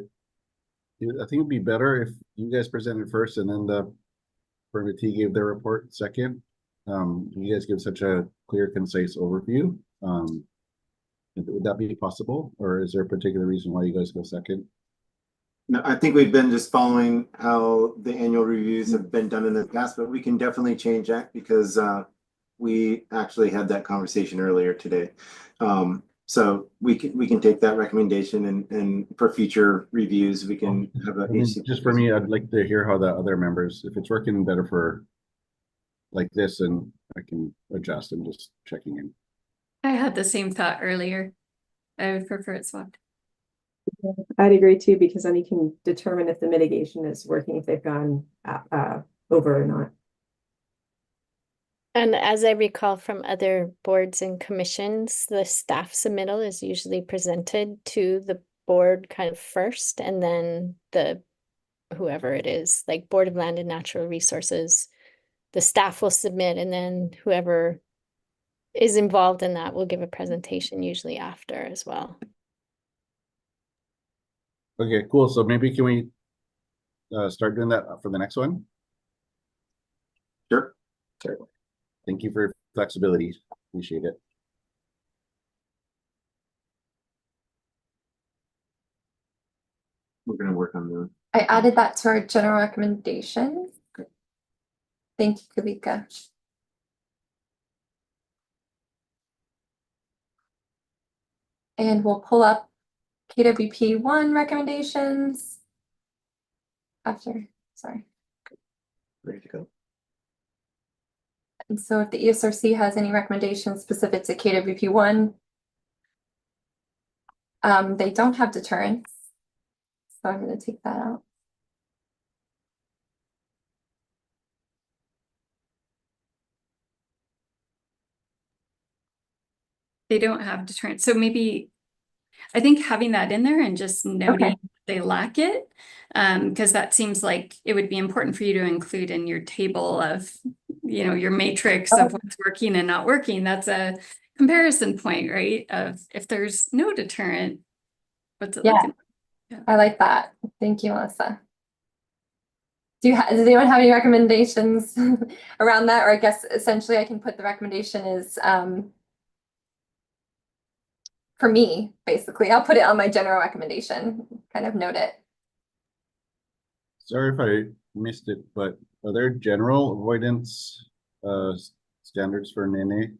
think it'd be better if you guys presented first and then the permittee gave their report second. You guys give such a clear, concise overview. Would that be possible, or is there a particular reason why you guys go second? No, I think we've been just following how the annual reviews have been done in the past, but we can definitely change that because we actually had that conversation earlier today. So we can take that recommendation and for future reviews, we can have a HCP. Just for me, I'd like to hear how the other members, if it's working better for like this, and I can adjust. I'm just checking in. I had the same thought earlier. I would prefer it swapped. I'd agree too, because then you can determine if the mitigation is working, if they've gone over or not. And as I recall from other boards and commissions, the staff submittal is usually presented to the board kind of first, and then whoever it is, like Board of Land and Natural Resources, the staff will submit, and then whoever is involved in that will give a presentation usually after as well. Okay, cool. So maybe can we start doing that for the next one? Sure. Certainly. Thank you for your flexibility. Appreciate it. We're gonna work on that. I added that to our general recommendations. Thank you, Kalika. And we'll pull up KWP 1 recommendations after, sorry. Ready to go. And so if the ESRC has any recommendations specific to KWP 1, they don't have deterrence. So I'm going to take that out. They don't have deterrence. So maybe I think having that in there and just noting they lack it, because that seems like it would be important for you to include in your table of, you know, your matrix of what's working and not working. That's a comparison point, right? Of if there's no deterrent, what's it looking like? Yeah, I like that. Thank you, Melissa. Does anyone have any recommendations around that? Or I guess essentially I can put the recommendation is for me, basically. I'll put it on my general recommendation, kind of note it. Sorry if I missed it, but are there general avoidance standards for nēnē?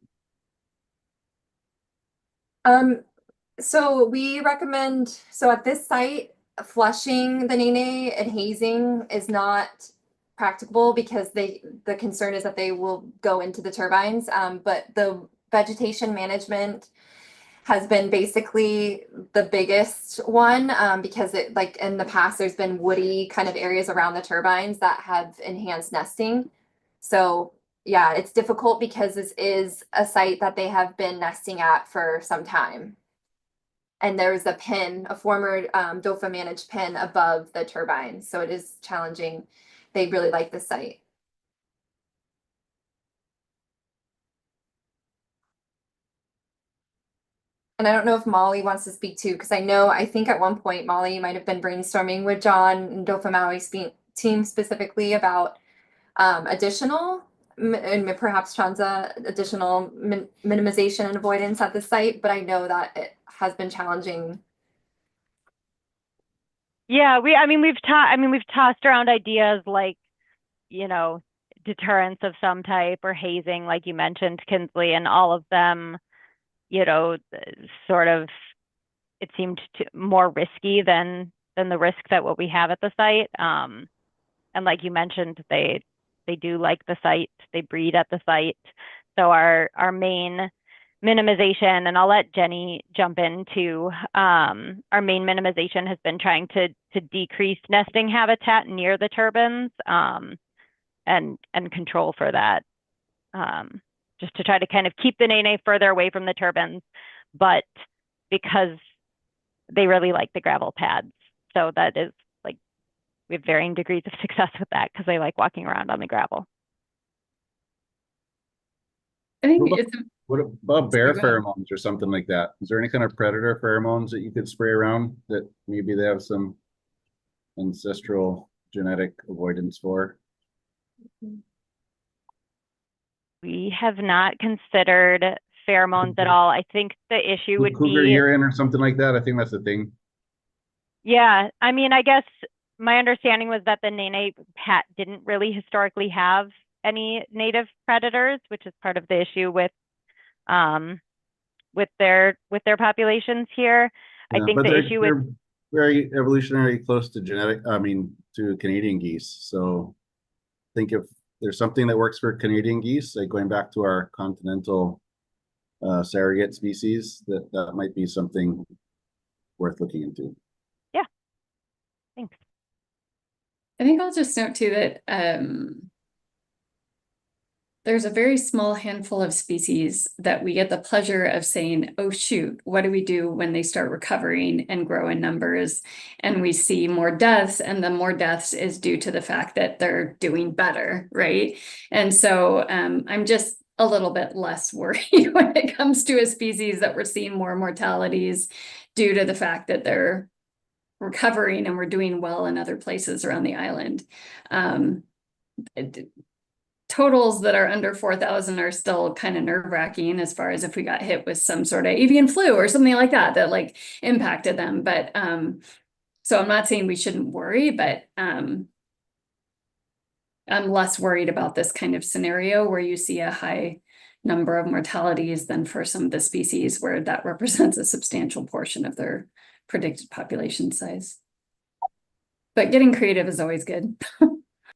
So we recommend, so at this site, flushing the nēnē and hazing is not practicable because the concern is that they will go into the turbines. But the vegetation management has been basically the biggest one because it, like in the past, there's been woody kind of areas around the turbines that have enhanced nesting. So yeah, it's difficult because this is a site that they have been nesting at for some time. And there's a pin, a former DOFA managed pin above the turbine. So it is challenging. They really like the site. And I don't know if Molly wants to speak too, because I think at one point, Molly might have been brainstorming with John and DOFA Maui's team specifically about additional, and perhaps Chanza, additional minimization and avoidance at the site, but I know that it has been challenging. Yeah, we've tossed around ideas like, you know, deterrence of some type or hazing, like you mentioned, Kinsley, and all of them, you know, sort of, it seemed more risky than the risk that what we have at the site. And like you mentioned, they do like the site, they breed at the site. So our main minimization, and I'll let Jenny jump into our main minimization has been trying to decrease nesting habitat near the turbines and control for that, just to try to kind of keep the nēnē further away from the turbines, but because they really like the gravel pads. So that is like, we have varying degrees of success with that because they like walking around on the gravel. I think What it's What about bear Sorry, go ahead. pheromones or something like that? Is there any kind of predator pheromones that you could spray around that maybe they have some ancestral genetic avoidance for? We have not considered pheromones at all. I think the issue would Cougar be, urine or something like that? I think that's the thing. yeah, I mean, I guess my understanding was that the nēnē didn't really historically have any native predators, which is part of the issue with their populations here. Yeah, I think but the they're, issue with they're very evolutionary close to to Canadian geese. So I think if there's something that works for Canadian geese, like going back to our continental surrogate species, that might be something worth looking into. Yeah, thanks. I think I'll just note too that there's a very small handful of species that we get the pleasure of saying, oh shoot, what do we do when they start recovering and grow in numbers? And we see more deaths, and the more deaths is due to the fact that they're doing better, right? And so I'm just a little bit less worried when it comes to a species that we're seeing more mortalities due to the fact that they're recovering and we're doing well in other places around the island. Totals that are under 4,000 are still kind of nerve-wracking as far as if we got hit with some sort of avian flu or something like that like impacted them. But so I'm not saying we shouldn't worry, but I'm less worried about this kind of scenario where you see a high number of mortalities than for some of the species where that represents a substantial portion of their predicted population size. But getting creative is always good.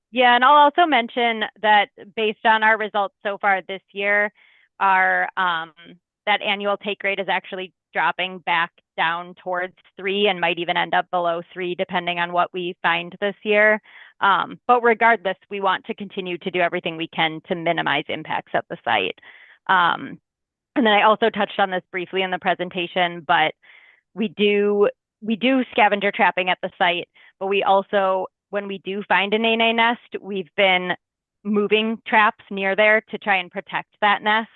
Yeah, and I'll also mention that based on our results so far this year, our that annual take rate is actually dropping back down towards 3 and might even end up below 3 depending on what we find this year. But regardless, we want to continue to do everything we can to minimize impacts at the site. And then I also touched on this briefly in the presentation, but we do scavenger trapping at the site, but we also, when we do find a nēnē nest, we've been moving traps near there to try and protect that nest,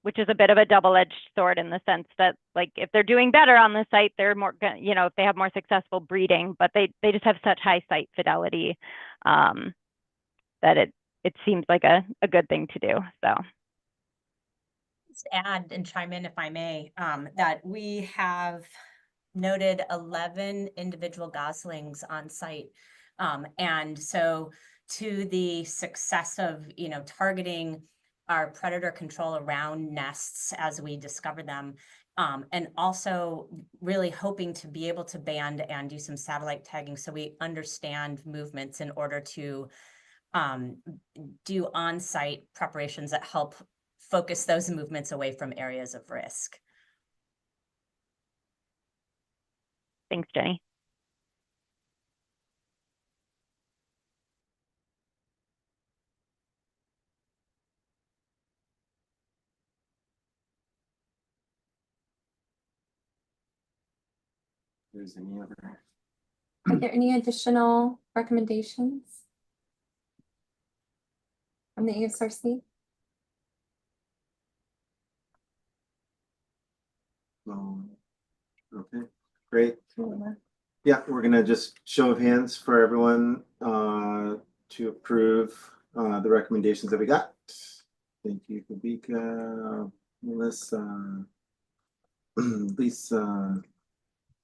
which is a bit of a double-edged sword in the sense that, like, if they're doing better on the site, they're more, if they have more successful breeding, but they just have such high site fidelity that it seems like a good thing to do. So. Just add and chime in if I may, that we have noted 11 individual goslings on site. And so to the success of, targeting our predator control around nests as we discover them, and also really hoping to be able to band and do some satellite tagging so we understand movements in order to do on-site preparations that help focus those movements away from areas of risk. Thanks, Jenny. There's any other? Are there any additional recommendations from the ESRC? Okay, great. Yeah, we're gonna just show of hands for everyone to approve the recommendations that we got. Thank you, Kabika, Melissa, Lisa.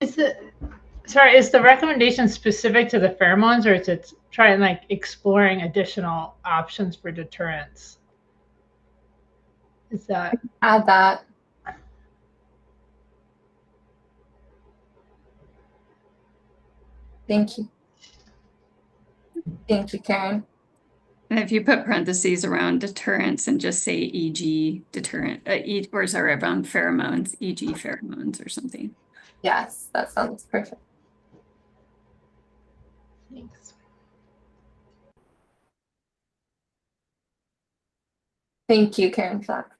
Is the recommendation specific to the pheromones, or is it trying like exploring additional options for deterrence? Is that add that? Thank you. Thank you, Karen. And if you put parentheses around deterrence and just say e.g. deterrent, or sorry, around pheromones, e.g. pheromones or something. Yes, that sounds perfect. Thanks. Thank you, Karen, for that.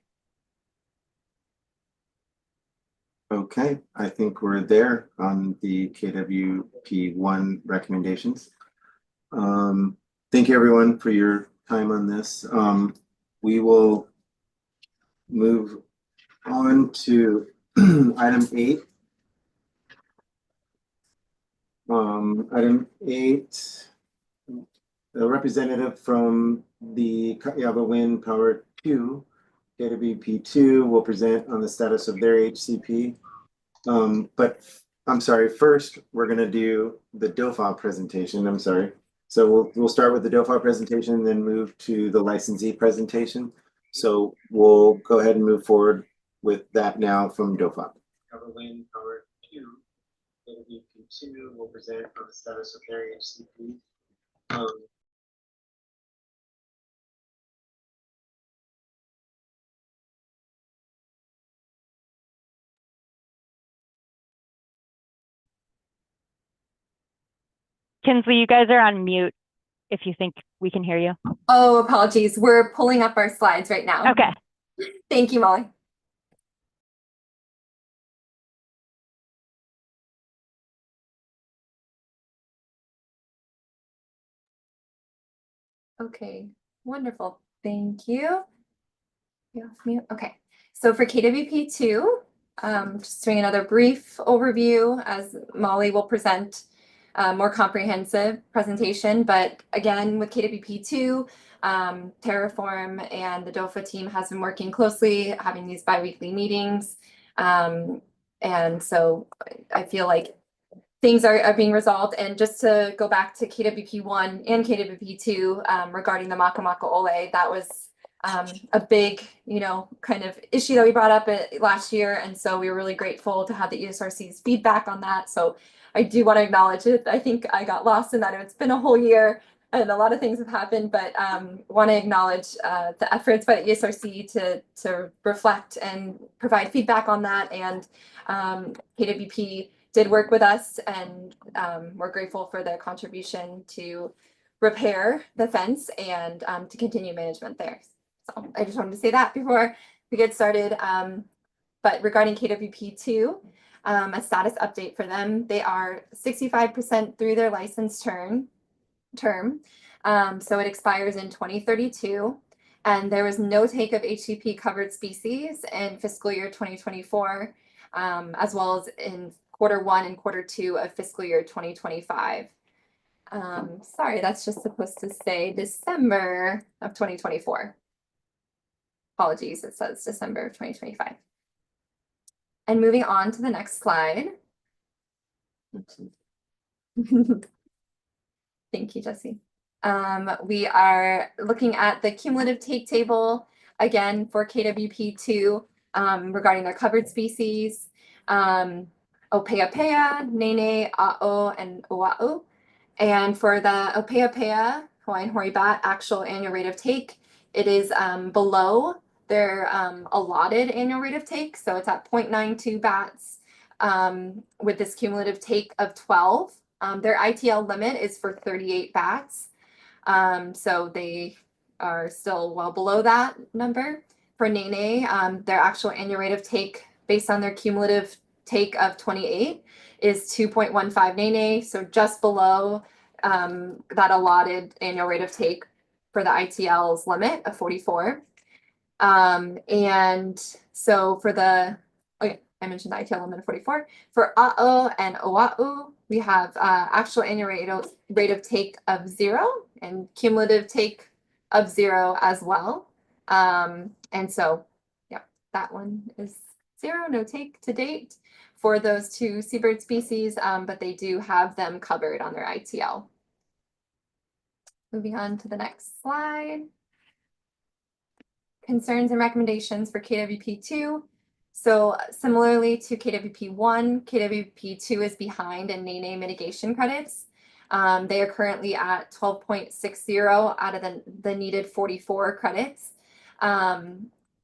Okay, I think we're there on the KWP1 recommendations. Thank you everyone for your time on this. We will move on to item 8. Item 8, a representative from the Ka'aiwa Wind Power 2, KWP2, will present on the status of their HCP. But I'm sorry, first we're going to do the DOFAW presentation. I'm sorry. So we'll start with the DOFAW presentation and then move to the licensee presentation. So we'll go ahead and move forward with that now from DOFAW. Ka'aiwa Wind Power 2, KWP2 will present on the status of their HCP. Kinsley, you guys are on mute if you think we can hear you. Oh, apologies. We're pulling up our slides right now. Okay. Thank you, Molly. Okay, wonderful. Thank you. Okay, so for KWP2, just doing another brief overview as Molly will present a more comprehensive presentation. But again, with KWP2, Terraform and the DOFA team has been working closely, having these bi-weekly meetings. And so I feel like things are being resolved. And just to go back to KWP1 and KWP2 regarding the Maka Maka Ole, that was a big, kind of issue that we brought up last year. And so we were really grateful to have the ESRC's feedback on that. So I do want to acknowledge it. I think I got lost in that. It's been a whole year and a lot of things have happened, but want to acknowledge the efforts by the ESRC to reflect and provide feedback on that. And KWP did work with us, and we're grateful for their contribution to repair the fence and to continue management there. So I just wanted to say that before we get started. But regarding KWP2, a status update for them, they are 65% through their license term. So it expires in 2032. And there was no take of HCP covered species in fiscal year 2024, as well as in Q1 and Q2 of fiscal year 2025. Sorry, that's just supposed to say December of 2024. Apologies, it says December of 2025. And moving on to the next slide. Thank you, Jesse. We are looking at the cumulative take table again for KWP2 regarding their covered species. ōpe'ape'a, nēnē, aeʻo, and Oʻahu. And for the ōpe'ape'a, Hawaiian hoary bat, actual annual rate of take, it is below their allotted annual rate of take. So it's at 0.92 bats with this cumulative take of 12. Their ITL limit is for 38 bats. So they are still well below that number. For nēnē, their actual annual rate of take based on their cumulative take of 28 is 2.15 nēnē, so just below that allotted annual rate of take for the ITL's limit of 44. And so for the, I mentioned the ITL limit of 44. For aeʻo and Oʻahu, we have actual annual rate of take of 0 and cumulative take of 0 as well. And so, yeah, that one is 0, no take to date for those two seabird species, but they do have them covered on their ITL. Moving on to the next slide. Concerns and recommendations for KWP2. So similarly to KWP1, KWP2 is behind in nēnē mitigation credits. They are currently at 12.60 out of the needed 44 credits.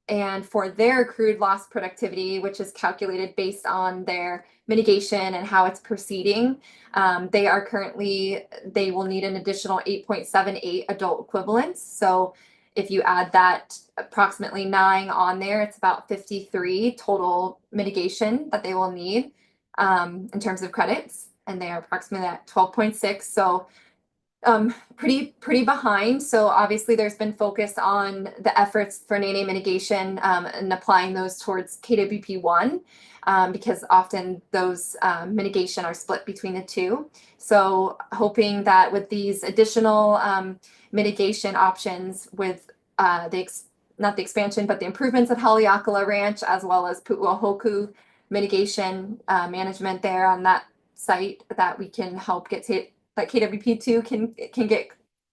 And for their accrued loss productivity, which is calculated based on their mitigation and how it's proceeding, they will need an additional 8.78 adult equivalents. So if you add that approximately 9 on there, it's about 53 total mitigation that they will need in terms of credits. And they are approximately at 12.6. So pretty behind. So obviously there's been focus on the efforts for nēnē mitigation and applying those towards KWP1 because often those mitigation are split between the two. So hoping that with these additional mitigation options with not the expansion, but the improvements at Haleakala Ranch, as well as Pu'uahoku mitigation management there on that site, that we can help get to that KWP2 can get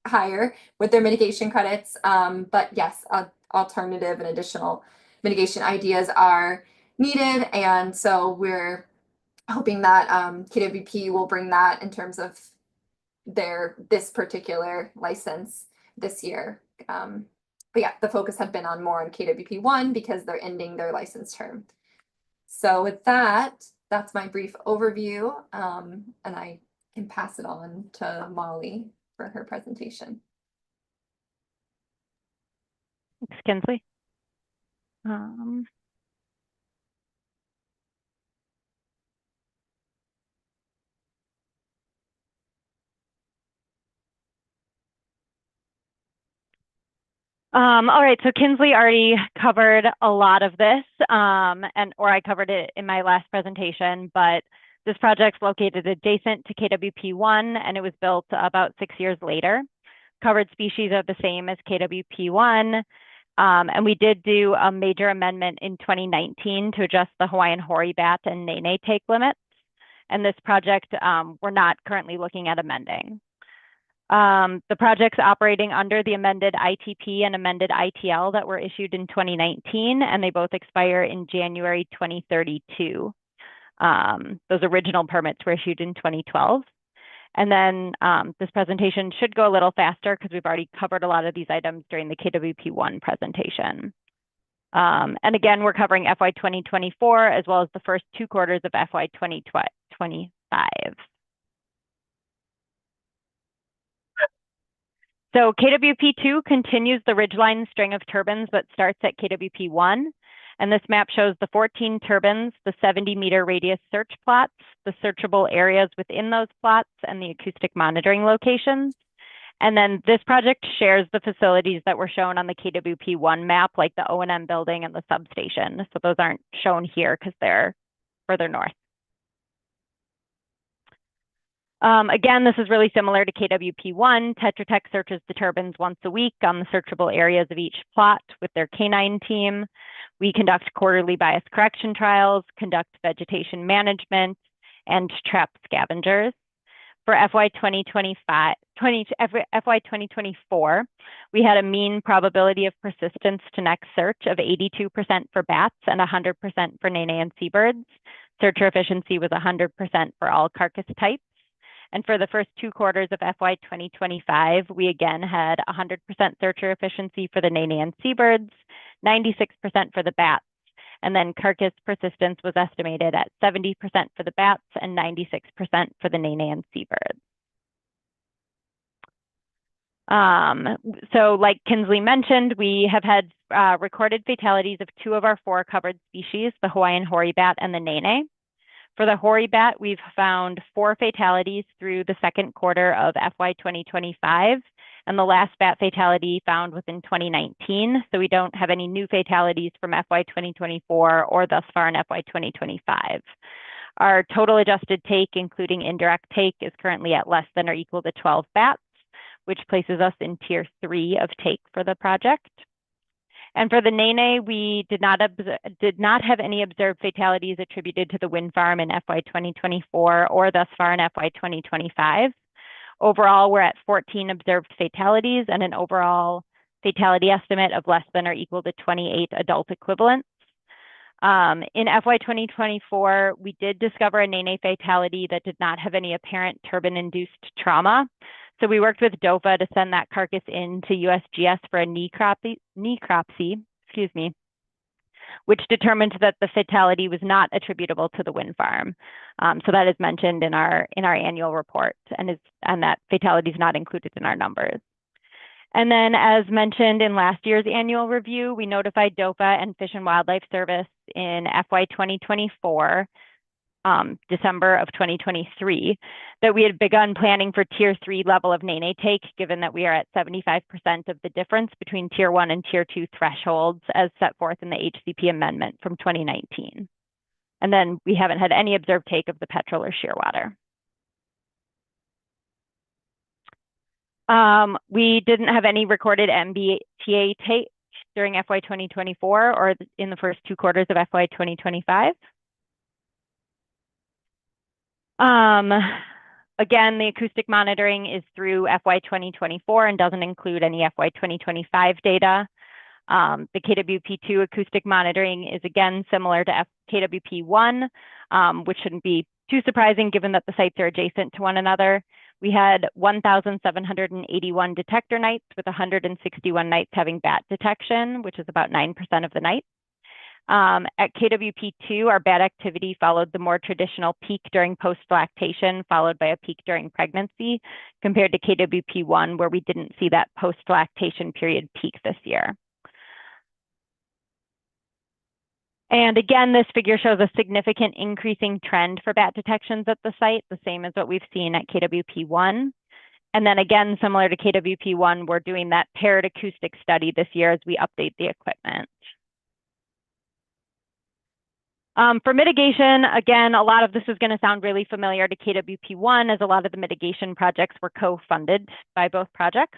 higher with their mitigation credits. But yes, alternative and additional mitigation ideas are needed. And so we're hoping that KWP will bring that in terms of this particular license this year. But yeah, the focus had been on more on KWP1 because they're ending their license term. So with that, that's my brief overview. And I can pass it on to Molly for her presentation. Thanks, Kinsley. All right, so Kinsley already covered a lot of this, or I covered it in my last presentation, but this project's located adjacent to KWP1, and it was built about 6 years later. Covered species are the same as KWP1, and we did do a major amendment in 2019 to adjust the Hawaiian hoary bat and nēnē take limits. And this project, we're not currently looking at amending. The project's operating under the amended ITP and amended ITL that were issued in 2019, and they both expire in January 2032. Those original permits were issued in 2012. And then this presentation should go a little faster because we've already covered a lot of these items during the KWP1 presentation. And again, we're covering FY 2024 as well as the first 2 quarters of FY 2025. So KWP2 continues the ridgeline string of turbines that starts at KWP1. And this map shows the 14 turbines, the 70-meter radius search plots, the searchable areas within those plots, and the acoustic monitoring locations. And then this project shares the facilities that were shown on the KWP1 map, like the O&M building and the substation. So those aren't shown here because they're further north. Again, this is really similar to KWP1. Tetra Tech searches the turbines once a week on the searchable areas of each plot with their canine team. We conduct quarterly bias correction trials, conduct vegetation management, and trap scavengers. For FY 2024, we had a mean probability of persistence to next search of 82% for bats and 100% for nēnē and seabirds. Searcher efficiency was 100% for all carcass types. And for the first 2 quarters of FY 2025, we again had 100% searcher efficiency for the nēnē and seabirds, 96% for the bats, and then carcass persistence was estimated at 70% for the bats and 96% for the nēnē and seabirds. So like Kinsley mentioned, we have had recorded fatalities of 2 of our 4 covered species, the Hawaiian hoary bat and the nēnē. For the hoary bat, we've found 4 fatalities through the 2nd quarter of FY 2025, and the last bat fatality found was in 2019, so we don't have any new fatalities from FY 2024 or thus far in FY 2025. Our total adjusted take, including indirect take, is currently at less than or equal to 12 bats, which places us in tier 3 of take for the project. And for the nēnē, we did not have any observed fatalities attributed to the wind farm in FY 2024 or thus far in FY 2025. Overall, we're at 14 observed fatalities and an overall fatality estimate of less than or equal to 28 adult equivalents. In FY 2024, we did discover a nēnē fatality that did not have any apparent turbine-induced trauma. So we worked with DOFA to send that carcass into USGS for a necropsy, which determined that the fatality was not attributable to the wind farm. So that is mentioned in our annual report, and that fatality is not included in our numbers. And then, as mentioned in last year's annual review, we notified DOFA and Fish and Wildlife Service in FY 2024, December of 2023, that we had begun planning for Tier 3 level of nēnē take, given that we are at 75% of the difference between Tier 1 and Tier 2 thresholds as set forth in the HCP amendment from 2019. And then we haven't had any observed take of the petrel or shearwater. We didn't have any recorded MBTA take during FY 2024 or in the first 2 quarters of FY 2025. Again, the acoustic monitoring is through FY 2024 and doesn't include any FY 2025 data. The KWP2 acoustic monitoring is again similar to KWP1, which shouldn't be too surprising given that the sites are adjacent to one another. We had 1,781 detector nights with 161 nights having bat detection, which is about 9% of the nights. At KWP2, our bat activity followed the more traditional peak during post-lactation, followed by a peak during pregnancy, compared to KWP1, where we didn't see that post-lactation period peak this year. And again, this figure shows a significant increasing trend for bat detections at the site, the same as what we've seen at KWP1. And then again, similar to KWP1, we're doing that paired acoustic study this year as we update the equipment. For mitigation, again, a lot of this is going to sound really familiar to KWP1, as a lot of the mitigation projects were co-funded by both projects.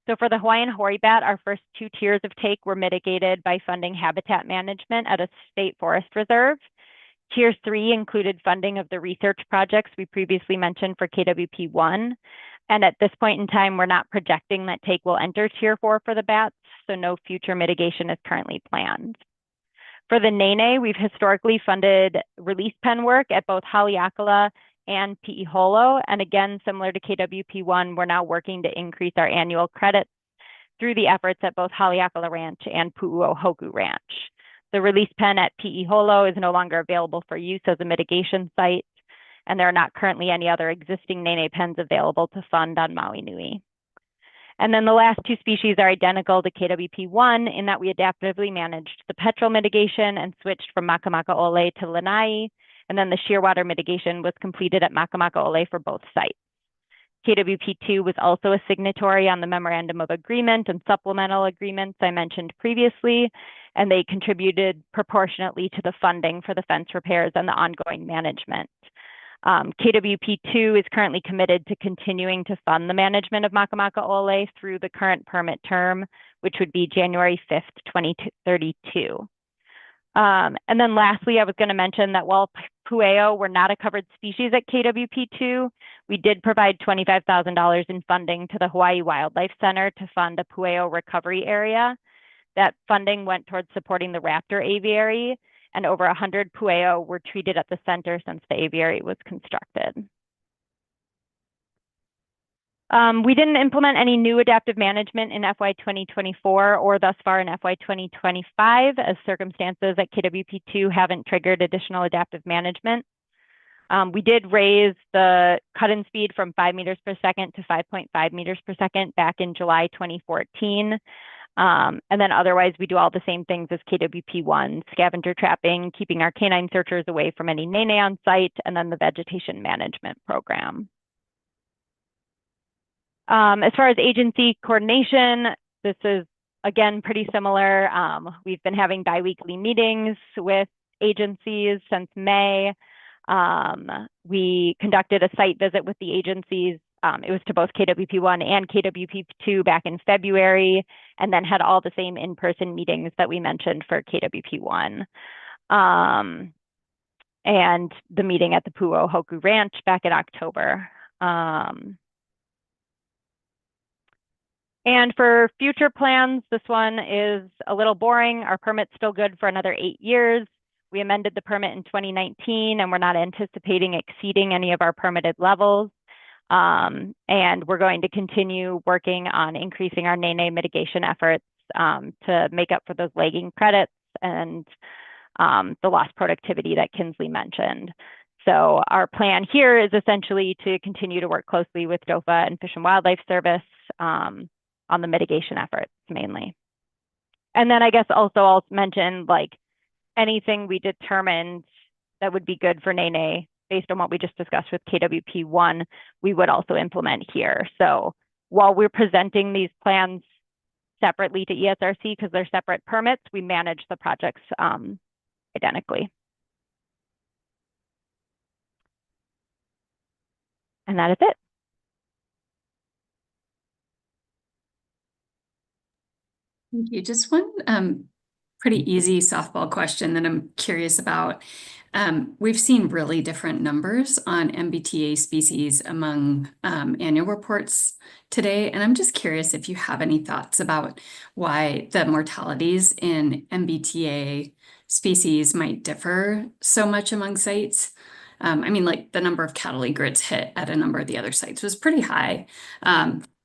So for the Hawaiian hoary bat, our first 2 tiers of take were mitigated by funding habitat management at a state forest reserve. Tier 3 included funding of the research projects we previously mentioned for KWP1. And at this point in time, we're not projecting that take will enter Tier 4 for the bats, so no future mitigation is currently planned. For the nēnē, we've historically funded release pen work at both Haleakala and Pi'iholo. And again, similar to KWP1, we're now working to increase our annual credits through the efforts at both Haleakala Ranch and Pu'uohoku Ranch. The release pen at Pi'iholo is no longer available for use as a mitigation site, and there are not currently any other existing nēnē pens available to fund on Maui Nui. And then the last 2 species are identical to KWP1 in that we adaptively managed the petrel mitigation and switched from Makamaku'ole to lanai, and then the shearwater mitigation was completed at Makamaku'ole for both sites. KWP2 was also a signatory on the Memorandum of Agreement and supplemental agreements I mentioned previously, and they contributed proportionately to the funding for the fence repairs and the ongoing management. KWP2 is currently committed to continuing to fund the management of Makamaku'ole through the current permit term, which would be January 5th, 2032. And then lastly, I was going to mention that while pu'eo were not a covered species at KWP2, we did provide $25,000 in funding to the Hawaii Wildlife Center to fund a pu'eo recovery area. That funding went towards supporting the raptor aviary, and over 100 pu'eo were treated at the center since the aviary was constructed. We didn't implement any new adaptive management in FY 2024 or thus far in FY 2025, as circumstances at KWP2 haven't triggered additional adaptive management. We did raise the cut-in speed from 5 meters per second to 5.5 meters per second back in July 2014. And then otherwise, we do all the same things as KWP1, scavenger trapping, keeping our canine searchers away from any nēnē on site, and then the vegetation management program. As far as agency coordination, this is, again, pretty similar. We've been having biweekly meetings with agencies since May. We conducted a site visit with the agencies. It was to both KWP1 and KWP2 back in February, and then had all the same in-person meetings that we mentioned for KWP1. And the meeting at the Pu'uohoku Ranch back in October. And for future plans, this one is a little boring. Our permit's still good for another 8 years. We amended the permit in 2019, and we're not anticipating exceeding any of our permitted levels. And we're going to continue working on increasing our nēnē mitigation efforts to make up for those lagging credits and the lost productivity that Kinsley mentioned. So our plan here is essentially to continue to work closely with DOFAW and Fish and Wildlife Service on the mitigation efforts mainly. And then I guess also I'll mention like anything we determined that would be good for nēnē based on what we just discussed with KWP1, we would also implement here. So while we're presenting these plans separately to ESRC because they're separate permits, we manage the projects identically. And that is it. Thank you. Just one pretty easy softball question that I'm curious about. We've seen really different numbers on MBTA species among annual reports today, and I'm just curious if you have any thoughts about why the mortalities in MBTA species might differ so much among sites. I mean, like the number of cattle egrets hit at a number of the other sites was pretty high.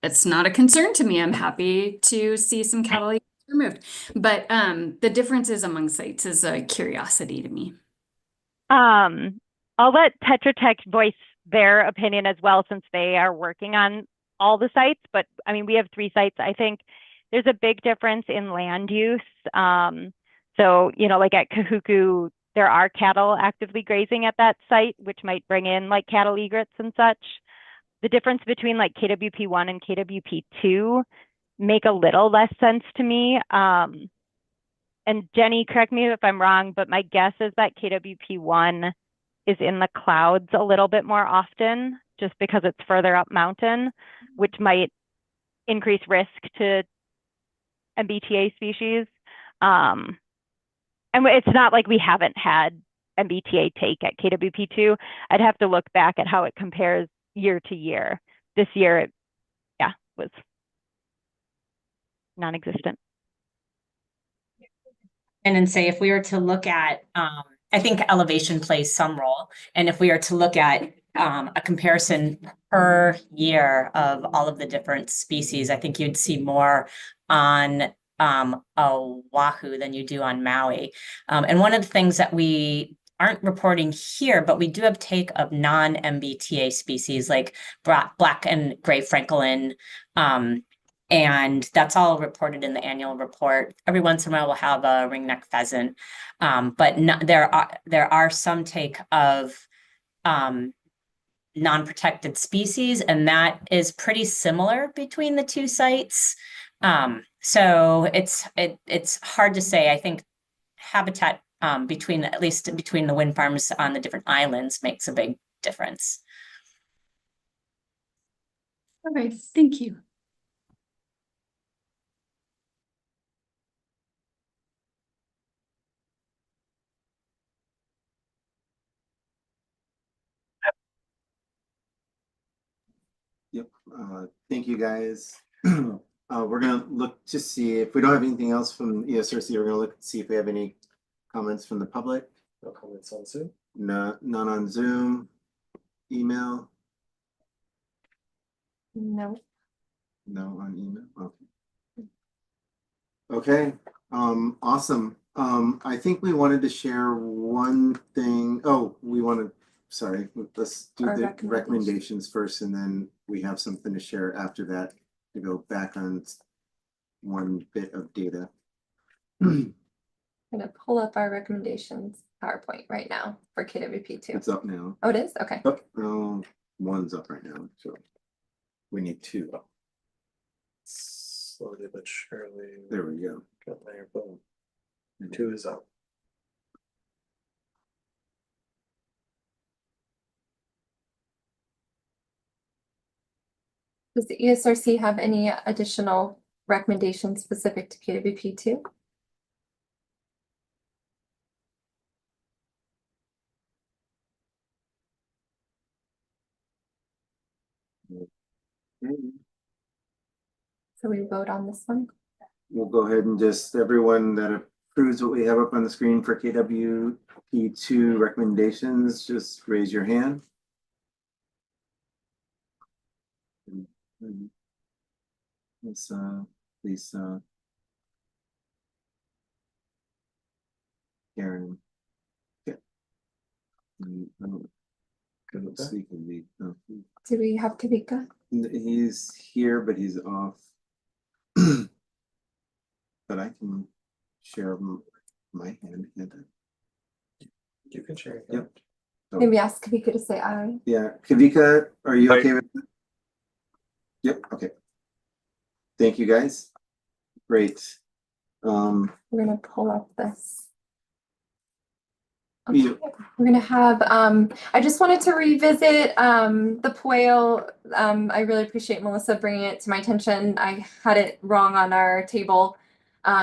It's not a concern to me. I'm happy to see some cattle egrets removed, but the differences among sites is a curiosity to me. I'll let Tetra Tech voice their opinion as well, since they are working on all the sites. But I mean, we have 3 sites. I think there's a big difference in land use. So, you know, like at Kahuku, there are cattle actively grazing at that site, which might bring in like cattle egrets and such. The difference between like KWP1 and KWP2 make a little less sense to me. And Jenny, correct me if I'm wrong, but my guess is that KWP1 is in the clouds a little bit more often just because it's further up mountain, which might increase risk to MBTA species. And it's not like we haven't had MBTA take at KWP2. I'd have to look back at how it compares year to year. This year, it, yeah, was non-existent. And then say if we were to look at, I think elevation plays some role. And if we are to look at a comparison per year of all of the different species, I think you'd see more on Oʻahu than you do on Maui. And one of the things that we aren't reporting here, but we do have take of non-MBTA species like black and gray francolin, and that's all reported in the annual report. Every once in a while, we'll have a ringneck pheasant, but there are some take of non-protected species, and that is pretty similar between the 2 sites. So it's hard to say. I think habitat at least between the wind farms on the different islands makes a big difference. All right, thank you. Yep. Thank you, guys. We're gonna look to see if we don't have anything else from ESRC. We're gonna look to see if we have any comments from the public. No comments on Zoom? No, none on Zoom. Email? No. No on email. Okay. Awesome. I think we wanted to share one thing. Oh, sorry, let's do the recommendations first, and then we have something to share after that to go back on one bit of data. I'm gonna pull up our recommendations PowerPoint right now for KWP2. It's up now. Oh, it is? Okay. Oh, one's up right now, so we need 2. Slowly but surely. There we go. Got there, boom. 2 is up. Does the ESRC have any additional recommendations specific to KWP2? So we vote on this one? We'll go ahead and just, everyone that approves what we have up on the screen for KWP2 recommendations, just raise your hand. Lisa, Karen. Yeah. Let's see, Do we have Kavika? he's here, but he's off. But I can share my hand. You can share. Yep. Maybe ask Kavika to say aye. Yeah, Kavika, are you Aye. okay with that? Yep, okay. Thank you, guys. Great. We're gonna pull up this. Yeah. We're gonna have, I just wanted to revisit the POEO. I really appreciate Melissa bringing it to my attention. I had it wrong on our table.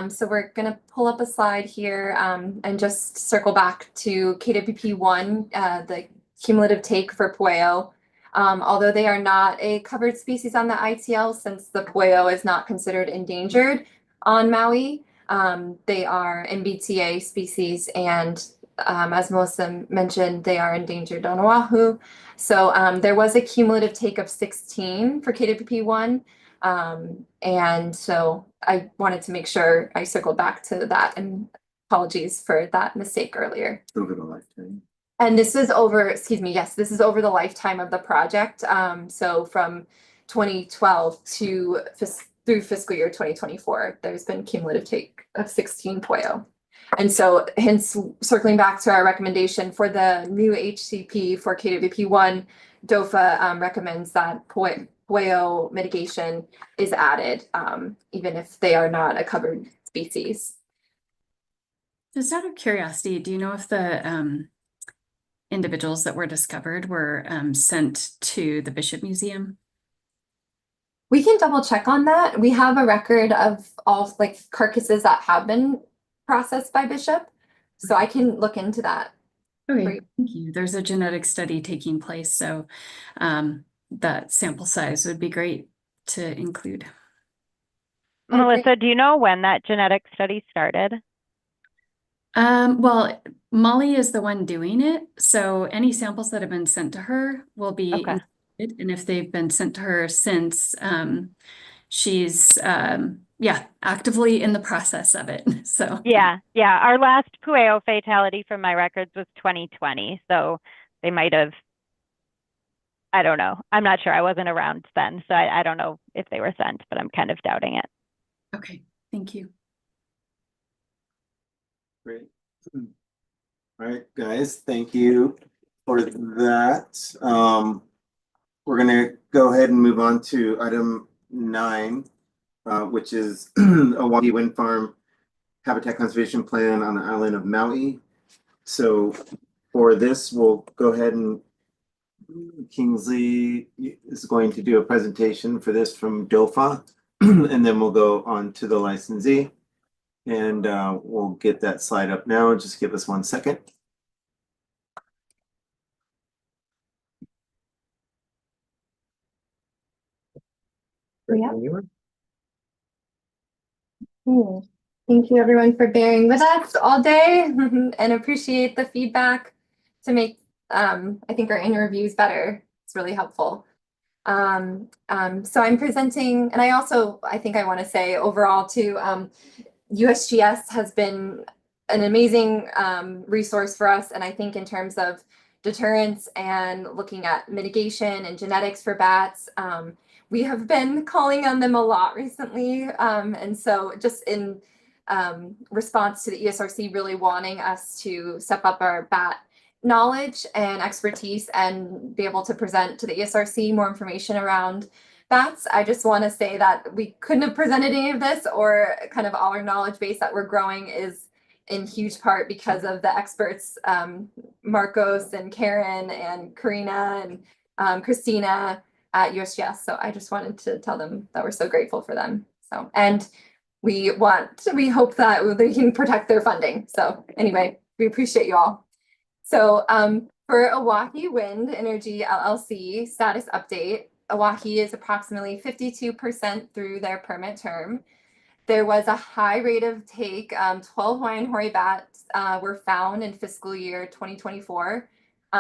So we're gonna pull up a slide here and just circle back to KWP1, the cumulative take for POEO. Although they are not a covered species on the ITL, since the POEO is not considered endangered on Maui, they are MBTA species, and as Melissa mentioned, they are endangered on Oʻahu. So there was a cumulative take of 16 for KWP1. And so I wanted to make sure I circled back to that, and apologies for that mistake earlier. Over the lifetime. And this is over, excuse me, yes, this is over the lifetime of the project. So from 2012 to through fiscal year 2024, there's been cumulative take of 16 POEO. And so hence circling back to our recommendation for the new HCP for KWP1, DOFA recommends that POEO mitigation is added, even if they are not a covered species. Just out of curiosity, do you know if the individuals that were discovered were sent to the Bishop Museum? We can double check on that. We have a record of all like carcasses that have been processed by Bishop, so I can look into that. Okay, thank you. There's a genetic study taking place, so that sample size would be great to include. Melissa, do you know when that genetic study started? Well, Molly is the one doing it, so any samples that have been sent to her will be included, and if they've been sent to her since, she's actively in the process of it. So yeah, our last POEO fatality from my records was 2020, so they might have, I don't know, I'm not sure, I wasn't around then, so I don't know if they were sent, but I'm kind of doubting it. Okay, thank you. Great. All right, guys, thank you for that. We're gonna go ahead and move on to item 9, which is Oʻahu Wind Farm Habitat Conservation Plan on the island of Maui. So for this, we'll go ahead and Kingsley is going to do a presentation for this from DOFA, and then we'll go on to the licensee. And we'll get that slide up now. Just give us 1 second. Yeah. Thank you everyone for bearing with us all day and appreciate the feedback to make I think our annual reviews better. It's really helpful. So I'm presenting, and I think I want to say overall too, USGS has been an amazing resource for us, and I think in terms of deterrence and looking at mitigation and genetics for bats, we have been calling on them a lot recently, and so just in response to the ESRC really wanting us to step up our bat knowledge and expertise and be able to present to the ESRC more information around bats. I just want to say that we couldn't have presented any of this, or kind of all our knowledge base that we're growing is in huge part because of the experts, Marcos and Karen and Karina and Christina at USGS. So I just wanted to tell them that we're so grateful for them. So, and we hope that they can protect their funding. So anyway, we appreciate you all. So for Oʻahu Wind Energy LLC status update, Oʻahu is approximately 52% through their permit term. There was a high rate of take. 12 Hawaiian hoary bats were found in fiscal year 2024.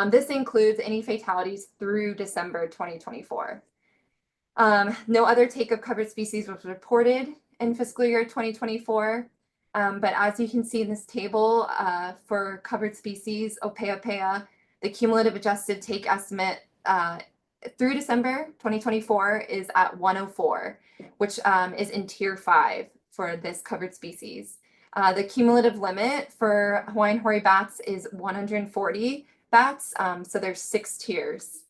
This includes any fatalities through December 2024. No other take of covered species was reported in fiscal year 2024. But as you can see in this table, for covered species, ōpe'ape'a, the cumulative adjusted take estimate through December 2024 is at 104, which is in tier 5 for this covered species. The cumulative limit for Hawaiian hoary bats is 140 bats, so there's 6 tiers.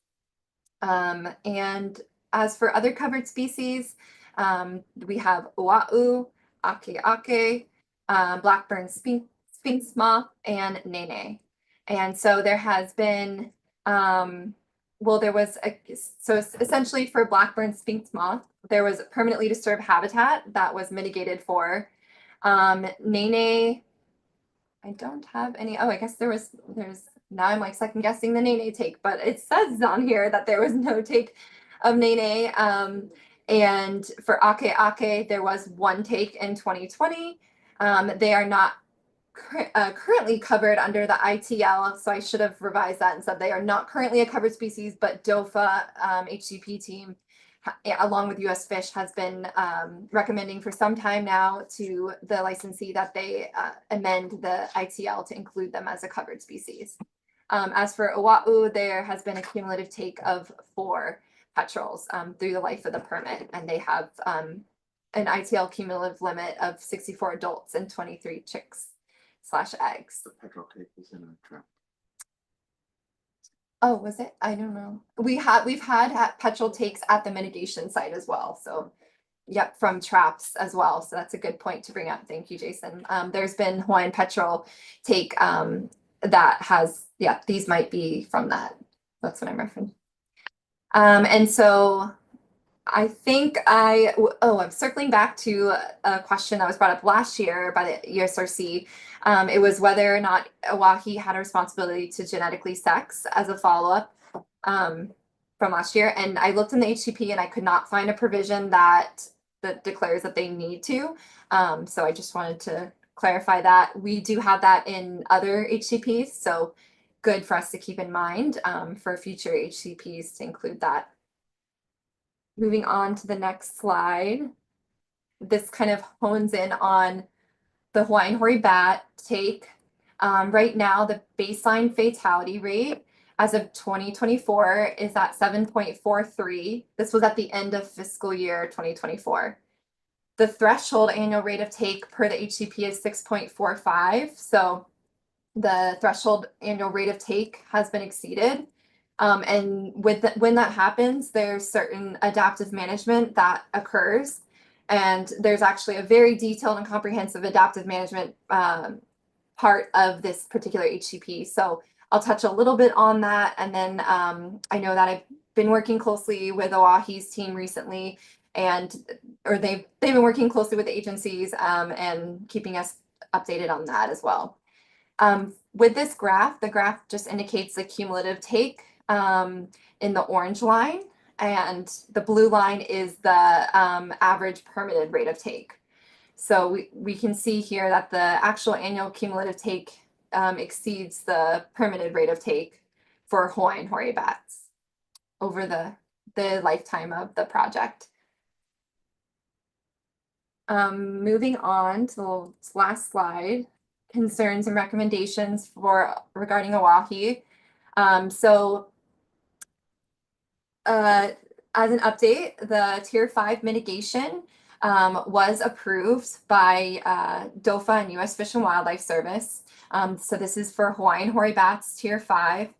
And as for other covered species, we have Oʻahu, ʻakēʻakē, black-burned sphinx moth, and nēnē. And so there has been, so essentially for black-burned sphinx moth, there was permanently disturbed habitat that was mitigated for. Nēnē, I don't have any, I guess there's, now I'm like second guessing the nēnē take, but it says on here that there was no take of nēnē. And for ʻakēʻakē, there was 1 take in 2020. They are not currently covered under the ITL, so I should have revised that and said they are not currently a covered species, but DOFAW HCP team, along with US Fish, has been recommending for some time now to the licensee that they amend the ITL to include them as a covered species. As for Oʻahu, there has been a cumulative take of 4 petrels through the life of the permit, and they have an ITL cumulative limit of 64 adults and 23 chicks/eggs. The petrel take was in a trap. Oh, was it? I don't know. We've had petrel takes at the mitigation site as well. So, yep, from traps as well. So that's a good point to bring up. Thank you, Jason. There's been Hawaiian petrel take that has, yeah, these might be from that. That's what I'm referencing. And so I think I'm circling back to a question that was brought up last year by the ESRC. It was whether or not Oʻahu had a responsibility to genetically sex as a follow-up from last year. And I looked in the HCP and I could not find a provision that declares that they need to. So I just wanted to clarify that. We do have that in other HCPs, so good for us to keep in mind for future HCPs to include that. Moving on to the next slide. This kind of hones in on the Hawaiian hoary bat take. Right now, the baseline fatality rate as of 2024 is at 7.43. This was at the end of fiscal year 2024. The threshold annual rate of take per the HCP is 6.45. So the threshold annual rate of take has been exceeded. And when that happens, there's certain adaptive management that occurs. And there's actually a very detailed and comprehensive adaptive management part of this particular HCP. So I'll touch a little bit on that. And then I know that I've been working closely with Oahu's team recently, or they've been working closely with the agencies and keeping us updated on that as well. With this graph, the graph just indicates the cumulative take in the orange line, and the blue line is the average permitted rate of take. So we can see here that the actual annual cumulative take exceeds the permitted rate of take for Hawaiian hoary bats over the lifetime of the project. Moving on to the last slide, concerns and recommendations regarding Oʻahu. As an update, the Tier 5 mitigation was approved by DOFAW and US Fish and Wildlife Service. So this is for Hawaiian hoary bats, Tier 5.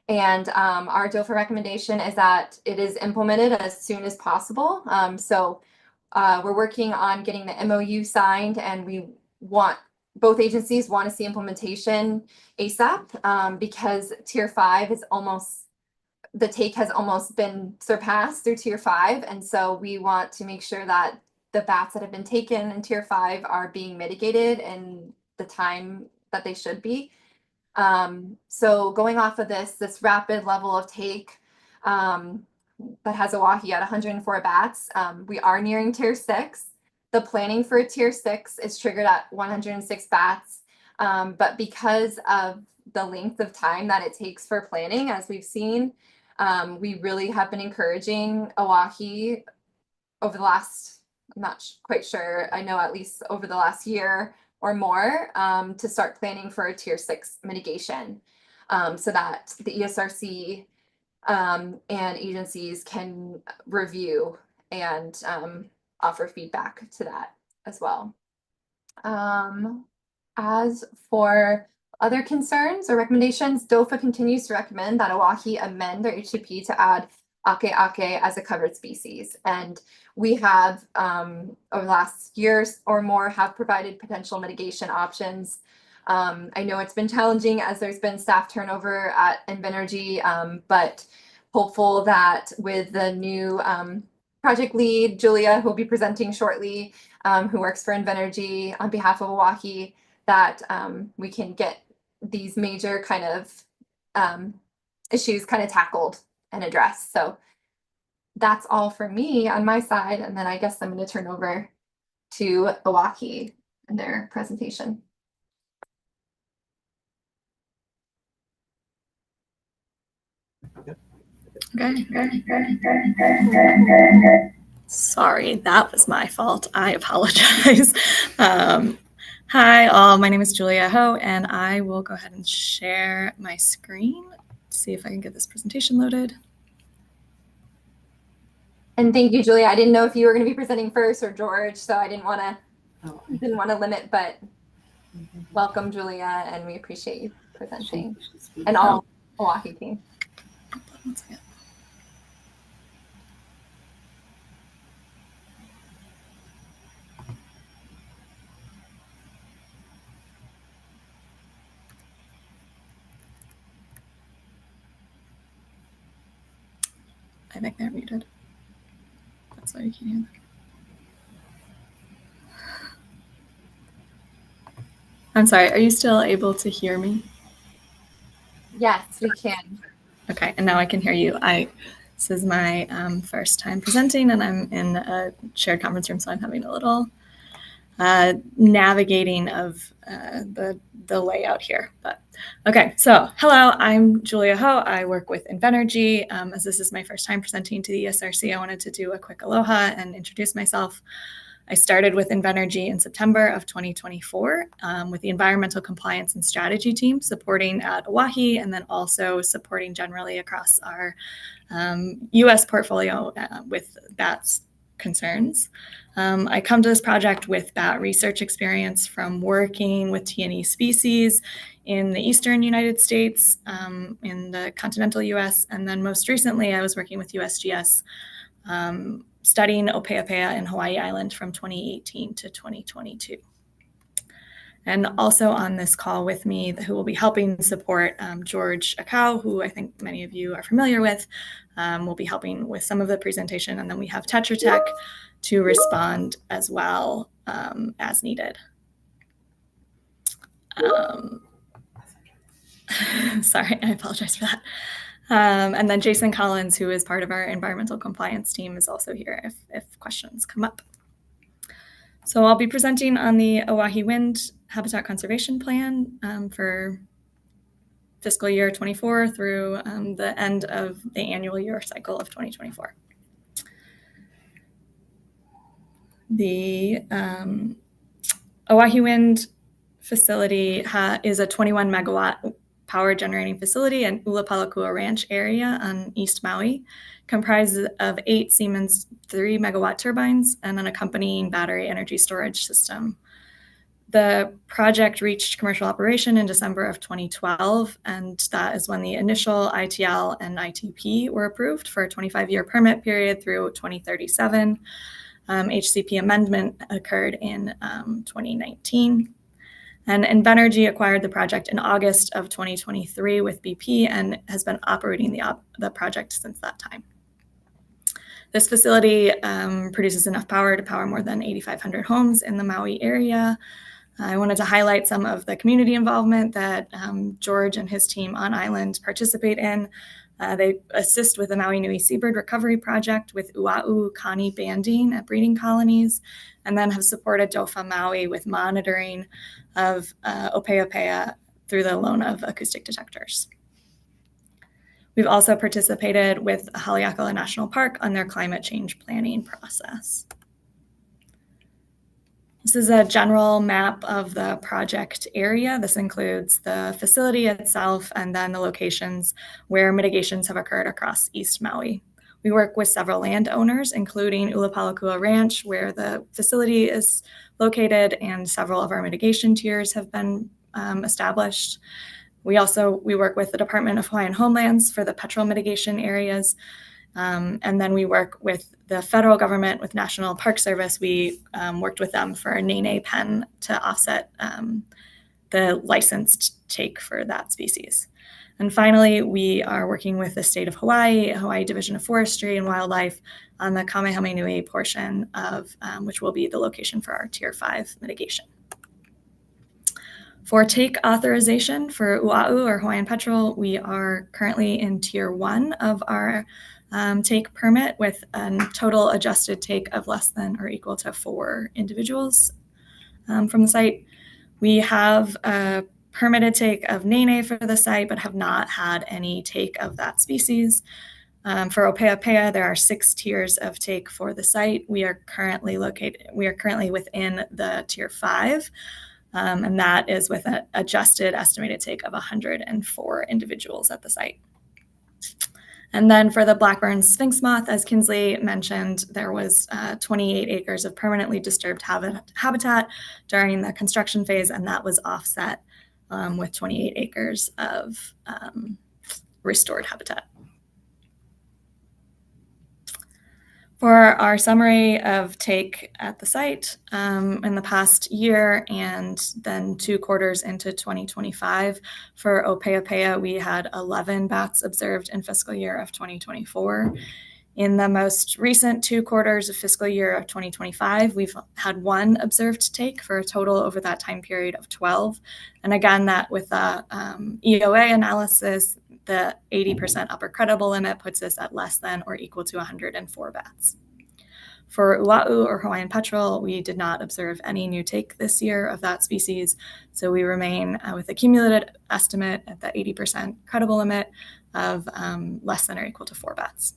And our DOFAW recommendation is that it is implemented as soon as possible. We're working on getting the MOU signed, and both agencies want to see implementation ASAP because Tier 5 is the take has almost been surpassed through Tier 5. And so we want to make sure that the bats that have been taken in Tier 5 are being mitigated in the time that they should be. So going off of this rapid level of take that has Oʻahu at 104 bats, we are nearing Tier 6. the planning for a tier 6 is triggered at 106 bats. But because of the length of time that it takes for planning, as we've seen, we really have been encouraging Oʻahu over the last, I'm not quite sure, I know at least over the last year or more, to start planning for a tier 6 mitigation, so that the ESRC and agencies can review and offer feedback to that as well. As for other concerns or recommendations, DOFA continues to recommend that Oʻahu amend their HCP to add ʻakēʻakē as a covered species. And we have, over the last years or more, have provided potential mitigation options. I know it's been challenging as there's been staff turnover at Invenergy, but hopeful that with the new project lead, Julia, who will be presenting shortly, who works for Invenergy on behalf of Oʻahu, that we can get these major kind of issues kind of tackled and addressed. So that's all for me on my side. And then I guess I'm going to turn over to Oʻahu and their presentation. Okay. Sorry, that was my fault. I apologize. Hi, all. My name is Julia Ho, and I will go ahead and share my screen. See if I can get this presentation loaded. And thank you, Julia. I didn't know if you were going to be presenting first or George, so I didn't want to limit, but welcome, Julia, and we appreciate you presenting, and all Oʻahu team. One second. I think they're muted. That's why you can't hear them. I'm sorry, are you still able to hear me? Yes, we can. Okay, and now I can hear you. This is my first time presenting, and I'm in a shared conference room, so I'm having a little navigating of the layout here. But okay, so hello, I'm Julia Ho. I work with Invenergy. As this is my first time presenting to the ESRC, I wanted to do a quick aloha and introduce myself. I started with Invenergy in September of 2024 with the environmental compliance and strategy team supporting at Oʻahu, and then also supporting generally across our US portfolio with bats concerns. I come to this project with bat research experience from working with T&E species in the eastern United States, in the continental US, and then most recently I was working with USGS studying ōpe'ape'a in Hawaii Island from 2018 to 2022. And also on this call with me, who will be helping support George Akau, who I think many of you are familiar with, will be helping with some of the presentation. And then we have Tetra Tech to respond as well as needed. Sorry, I apologize for that. And then Jason Collins, who is part of our environmental compliance team, is also here if questions come up. So I'll be presenting on the Oʻahu Wind Habitat Conservation Plan for fiscal year 24 through the end of the annual year cycle of 2024. The Oʻahu Wind facility is a 21 megawatt power generating facility in Ulapalakua Ranch area on East Maui, comprised of 8 Siemens 3 megawatt turbines and an accompanying battery energy storage system. The project reached commercial operation in December of 2012, and that is when the initial ITL and ITP were approved for a 25-year permit period through 2037. HCP amendment occurred in 2019. And Invenergy acquired the project in August of 2023 with BP and has been operating the project since that time. This facility produces enough power to power more than 8,500 homes in the Maui area. I wanted to highlight some of the community involvement that George and his team on island participate in. They assist with the Maui Nui Seabird Recovery Project with Oʻahu Kani banding at breeding colonies, and then have supported DOFAW Maui with monitoring of ōpe'ape'a through the loan of acoustic detectors. We've also participated with Haleakala National Park on their climate change planning process. This is a general map of the project area. This includes the facility itself and then the locations where mitigations have occurred across East Maui. We work with several landowners, including Ulapalakua Ranch, where the facility is located, and several of our mitigation tiers have been established. We work with the Department of Hawaiian Homelands for the petrel mitigation areas. And then we work with the federal government, with National Park Service. We worked with them for a nēnē pen to offset the licensed take for that species. And finally, we are working with the state of Hawaii Division of Forestry and Wildlife on the Kamehameha portion of which will be the location for our Tier 5 mitigation. For take authorization for Oʻahu or Hawaiian petrel, we are currently in Tier 1 of our take permit with a total adjusted take of less than or equal to 4 individuals from the site. We have a permitted take of nēnē for the site, but have not had any take of that species. For ōpe'ape'a, there are 6 tiers of take for the site. We are currently within the Tier 5, and that is with an adjusted estimated take of 104 individuals at the site. And then for the black-burned sphinx moth, as Kinsley mentioned, there was 28 acres of permanently disturbed habitat during the construction phase, and that was offset with 28 acres of restored habitat. For our summary of take at the site in the past year and then 2 quarters into 2025, for ōpe'ape'a, we had 11 bats observed in fiscal year of 2024. In the most recent 2 quarters of fiscal year of 2025, we've had 1 observed take for a total over that time period of 12. And again, that with the EOA analysis, the 80% upper credible limit puts us at less than or equal to 104 bats. For Oʻahu or Hawaiian petrel, we did not observe any new take this year of that species, so we remain with a cumulative estimate at the 80% credible limit of less than or equal to 4 bats.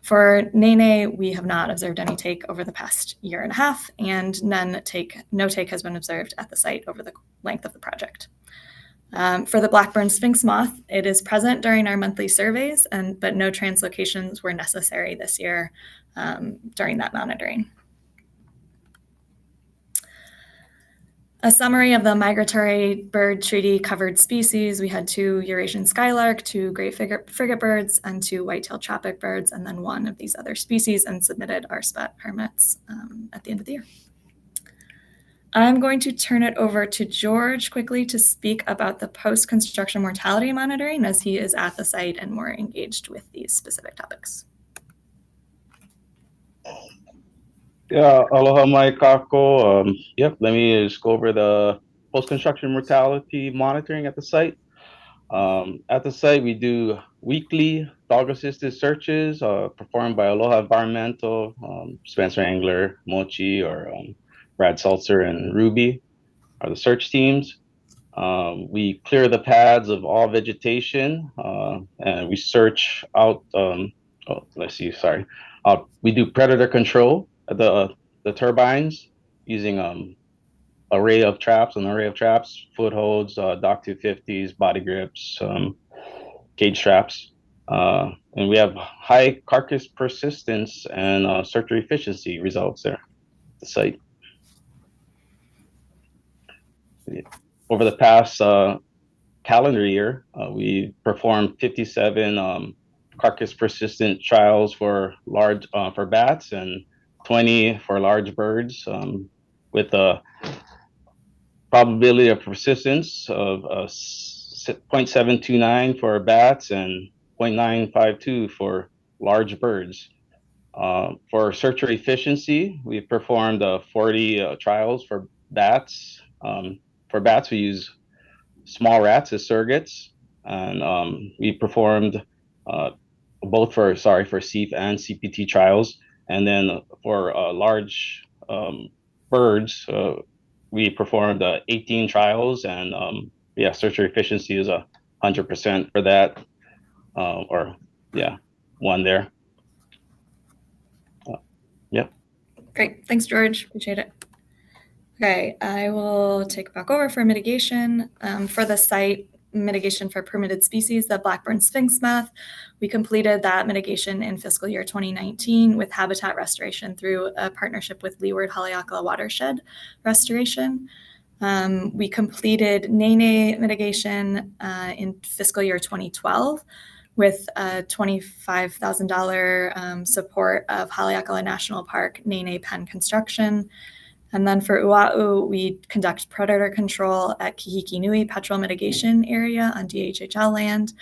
For nēnē, we have not observed any take over the past year and a half, and no take has been observed at the site over the length of the project. For the black-burned sphinx moth, it is present during our monthly surveys, but no translocations were necessary this year during that monitoring. A summary of the migratory bird treaty covered species: we had 2 Eurasian skylark, 2 great frigate birds, and 2 white-tailed tropic birds, and then 1 of these other species, and submitted our SPET permits at the end of the year. I'm going to turn it over to George quickly to speak about the post-construction mortality monitoring, as he is at the site and more engaged with these specific topics. Yeah, aloha mai kako. Yep, let me just go over the post-construction mortality monitoring at the site. At the site, we do weekly dog-assisted searches performed by Aloha Environmental, Spencer Angler, Mochi, or Brad Salzer and Ruby are the search teams. We clear the pads of all vegetation, and we search out, we do predator control at the turbines using an array of traps, footholds, Dock 250s, body grips, cage traps. And we have high carcass persistence and searcher efficiency results there at the site. Over the past calendar year, we performed 57 carcass persistent trials for bats and 20 for large birds, with a probability of persistence of 0.729 for bats and 0.952 for large birds. For searcher efficiency, we performed 40 trials for bats. For bats, we use small rats as surrogates, and we performed both for CEEF and CPT trials. And then for large birds, we performed 18 trials, and yeah, searcher efficiency is 100% for that, or yeah, one there. Yep. Great, thanks, George. Appreciate it. Okay, I will take back over for mitigation. For the site mitigation for permitted species, the black-burn sphinx moth, we completed that mitigation in fiscal year 2019 with habitat restoration through a partnership with Leeward Haleakala Watershed Restoration. We completed nēnē mitigation in fiscal year 2012 with a $25,000 support of Haleakala National Park nēnē pen construction. And then for Oʻahu, we conduct predator control at Kihikinui Petrel Mitigation Area on DHHL land.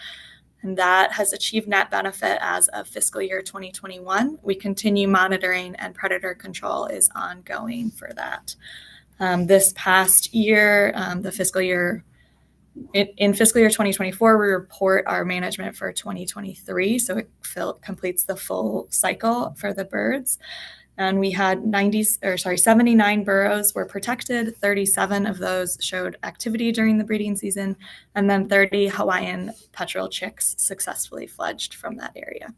And that has achieved net benefit as of fiscal year 2021. We continue monitoring, and predator control is ongoing for that. This past year, in fiscal year 2024, we report our management for 2023. So it completes the full cycle for the birds. And we had 79 burrows were protected. 37 of those showed activity during the breeding season, and then 30 Hawaiian petrel chicks successfully fledged from that area.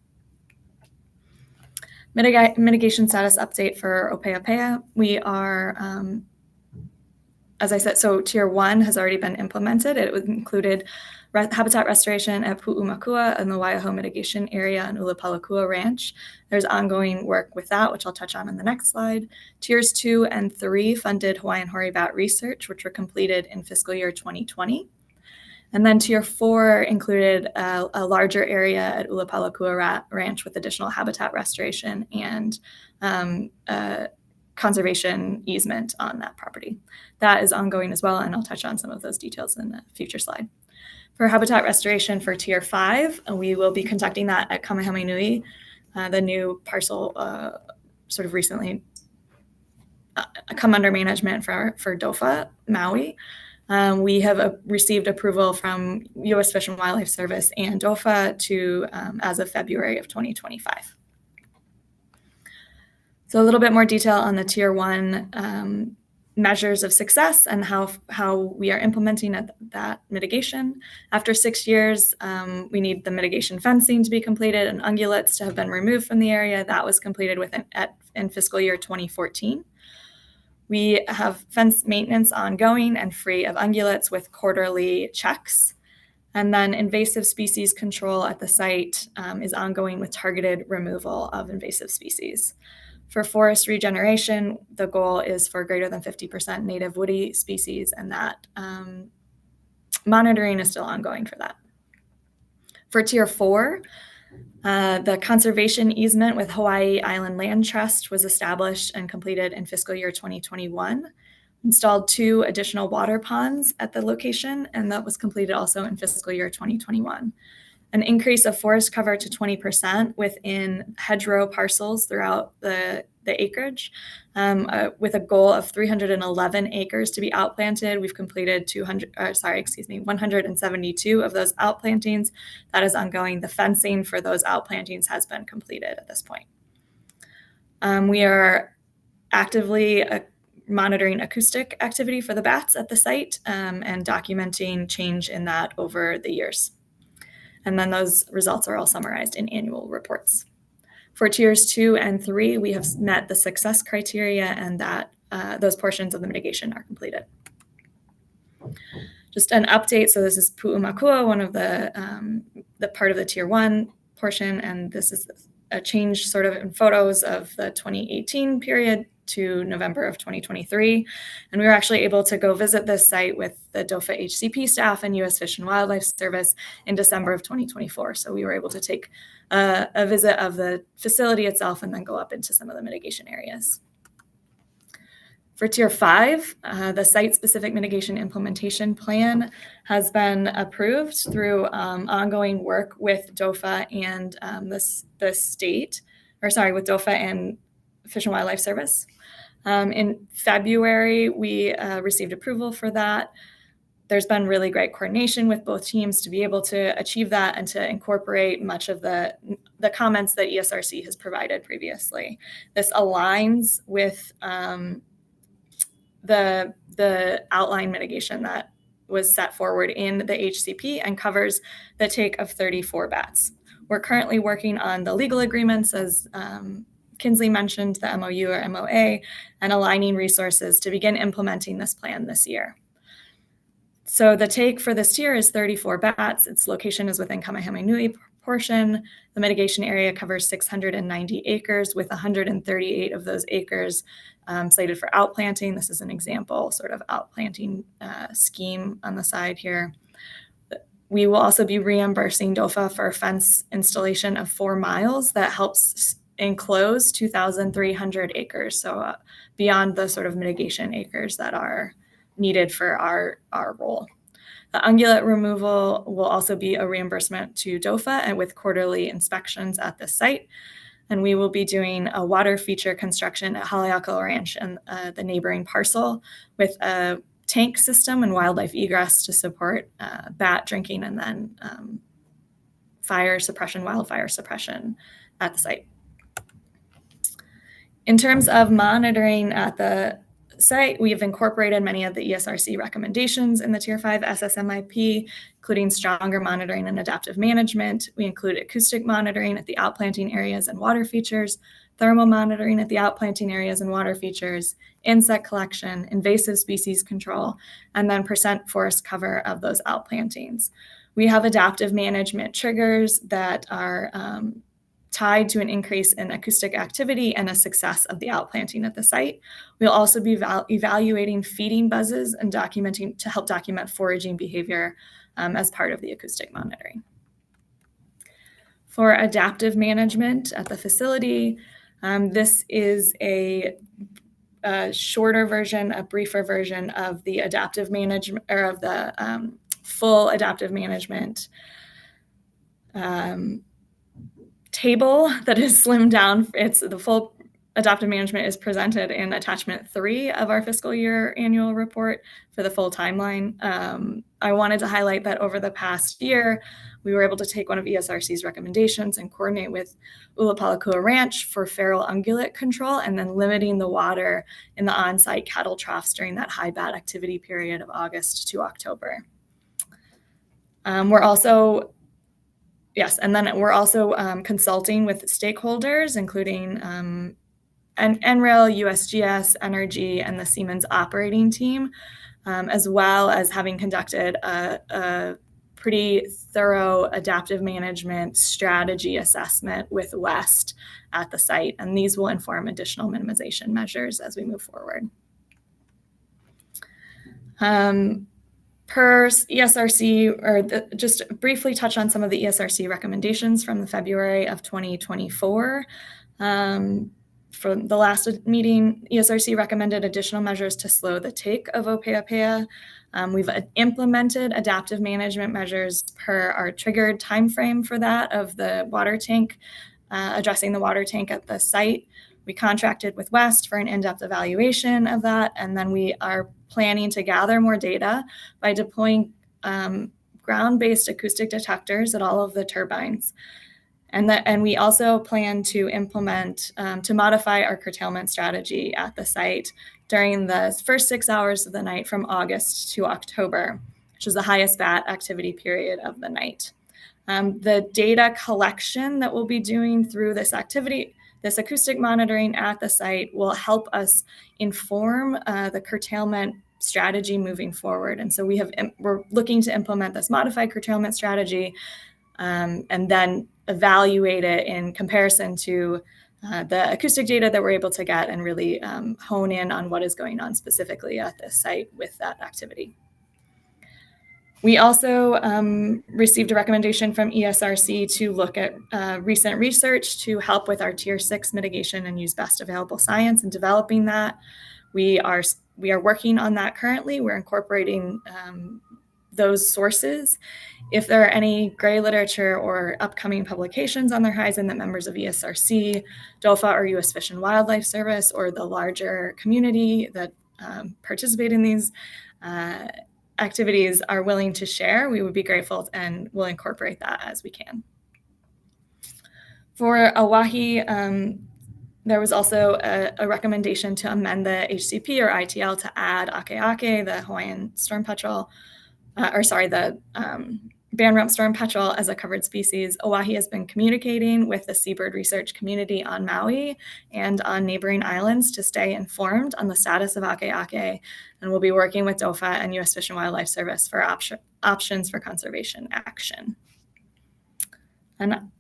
Mitigation status update for ōpe'ape'a. We are, as I said, so Tier 1 has already been implemented. It included habitat restoration at Pu'umakua and the Waiaho mitigation area on Ulapalakua Ranch. There's ongoing work with that, which I'll touch on in the next slide. Tiers 2 and 3 funded Hawaiian hoary bat research, which were completed in fiscal year 2020. And then Tier 4 included a larger area at Ulapalakua Ranch with additional habitat restoration and conservation easement on that property. That is ongoing as well, and I'll touch on some of those details in a future slide. For habitat restoration for Tier 5, we will be conducting that at Kamehamehanui, the new parcel sort of recently come under management for DOFA Maui. We have received approval from U.S. Fish and Wildlife Service and DOFA to as of February of 2025. So a little bit more detail on the Tier 1 measures of success and how we are implementing that mitigation. After 6 years, we need the mitigation fencing to be completed and ungulates to have been removed from the area. That was completed in fiscal year 2014. We have fence maintenance ongoing and free of ungulates with quarterly checks. And then invasive species control at the site is ongoing with targeted removal of invasive species. For forest regeneration, the goal is for greater than 50% native woody species, and that monitoring is still ongoing for that. For Tier 4, the conservation easement with Hawaii Island Land Trust was established and completed in fiscal year 2021. Installed 2 additional water ponds at the location, and that was completed also in fiscal year 2021. An increase of forest cover to 20% within hedgerow parcels throughout the acreage, with a goal of 311 acres to be outplanted. We've completed 172 of those outplantings. That is ongoing. The fencing for those outplantings has been completed at this point. We are actively monitoring acoustic activity for the bats at the site and documenting change in that over the years. And then those results are all summarized in annual reports. For Tiers 2 and 3, we have met the success criteria, and that those portions of the mitigation are completed. Just an update. So this is Pu'umakua, one of the part of the Tier 1 portion, and this is a change sort of in photos of the 2018 period to November of 2023. And we were actually able to go visit this site with the DOFA HCP staff and U.S. Fish and Wildlife Service in December of 2024. So we were able to take a visit of the facility itself and then go up into some of the mitigation areas. For Tier 5, the site-specific mitigation implementation plan has been approved through ongoing work with DOFA and the state, with DOFA and Fish and Wildlife Service. In February, we received approval for that. There's been really great coordination with both teams to be able to achieve that and to incorporate much of the comments that ESRC has provided previously. This aligns with the outline mitigation that was set forward in the HCP and covers the take of 34 bats. We're currently working on the legal agreements, as Kinsley mentioned, the MOU or MOA, and aligning resources to begin implementing this plan this year. So the take for this year is 34 bats. Its location is within Kamehamehanui portion. The mitigation area covers 690 acres, with 138 of those acres slated for outplanting. This is an example sort of outplanting scheme on the side here. We will also be reimbursing DOFA for a fence installation of 4 miles that helps enclose 2,300 acres. So beyond the sort of mitigation acres that are needed for our role. The ungulate removal will also be a reimbursement to DOFA and with quarterly inspections at the site. And we will be doing a water feature construction at Haleakala Ranch and the neighboring parcel with a tank system and wildlife egress to support bat drinking and then wildfire suppression at the site. In terms of monitoring at the site, we have incorporated many of the ESRC recommendations in the Tier 5 SSMIP, including stronger monitoring and adaptive management. We include acoustic monitoring at the outplanting areas and water features, thermal monitoring at the outplanting areas and water features, insect collection, invasive species control, and then percent forest cover of those outplantings. We have adaptive management triggers that are tied to an increase in acoustic activity and a success of the outplanting at the site. We'll also be evaluating feeding buzzes and documenting to help document foraging behavior as part of the acoustic monitoring. For adaptive management at the facility, this is a shorter version, a briefer version of the adaptive management or of the full adaptive management table that is slimmed down. It's the full adaptive management is presented in attachment 3 of our fiscal year annual report for the full timeline. I wanted to highlight that over the past year, we were able to take one of ESRC's recommendations and coordinate with Ulapalakua Ranch for feral ungulate control and then limiting the water in the on-site cattle troughs during that high bat activity period of August to October. We're also consulting with stakeholders, including NREL, USGS, Energy, and the Siemens operating team, as well as having conducted a pretty thorough adaptive management strategy assessment with West at the site. And these will inform additional minimization measures as we move forward. Per ESRC, just briefly touch on some of the ESRC recommendations from the February of 2024. For the last meeting, ESRC recommended additional measures to slow the take of ōpe'ape'a. We've implemented adaptive management measures per our triggered timeframe for that of the water tank, addressing the water tank at the site. We contracted with West for an in-depth evaluation of that, and then we are planning to gather more data by deploying ground-based acoustic detectors at all of the turbines. And we also plan to implement, to modify our curtailment strategy at the site during the first 6 hours of the night from August to October, which is the highest bat activity period of the night. The data collection that we'll be doing through this activity, this acoustic monitoring at the site, will help us inform the curtailment strategy moving forward. And so we're looking to implement this modified curtailment strategy and then evaluate it in comparison to the acoustic data that we're able to get and really hone in on what is going on specifically at this site with that activity. We also received a recommendation from ESRC to look at recent research to help with our Tier 6 mitigation and use best available science and developing that. We are working on that currently. We're incorporating those sources. If there are any gray literature or upcoming publications on the horizon that members of ESRC, DOFA, or U.S. Fish and Wildlife Service, or the larger community that participate in these activities are willing to share, we would be grateful and will incorporate that as we can. For Oʻahu, there was also a recommendation to amend the HCP or ITL to add ʻakēʻakē, the Hawaiian storm petrel, the band-rumped storm petrel as a covered species. Oʻahu has been communicating with the seabird research community on Maui and on neighboring islands to stay informed on the status of ʻakēʻakē, and we'll be working with DOFA and U.S. Fish and Wildlife Service for options for conservation action. And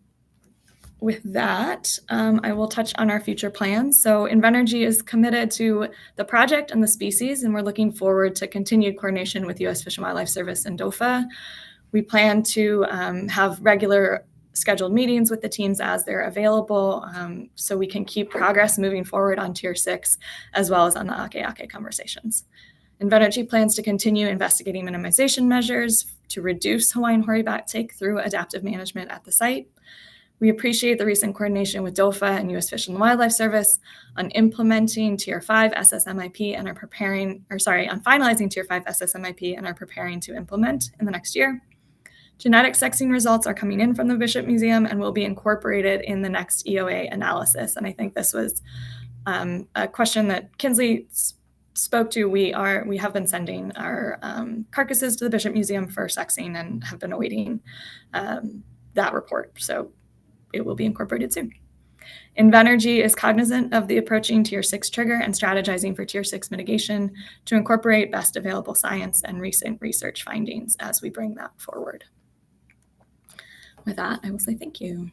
with that, I will touch on our future plans. So Invenergy is committed to the project and the species, and we're looking forward to continued coordination with U.S. Fish and Wildlife Service and DOFA. We plan to have regular scheduled meetings with the teams as they're available, so we can keep progress moving forward on Tier 6, as well as on the ʻakēʻakē conversations. Invenergy plans to continue investigating minimization measures to reduce Hawaiian hoary backtake through adaptive management at the site. We appreciate the recent coordination with DOFA and U.S. Fish and Wildlife Service on implementing Tier 5 SSMIP and are on finalizing Tier 5 SSMIP and are preparing to implement in the next year. Genetic sexing results are coming in from the Bishop Museum and will be incorporated in the next EOA analysis. And I think this was a question that Kinsley spoke to. We have been sending our carcasses to the Bishop Museum for sexing and have been awaiting that report. So it will be incorporated soon. Invenergy is cognizant of the approaching Tier 6 trigger and strategizing for Tier 6 mitigation to incorporate best available science and recent research findings as we bring that forward. With that, I will say thank you.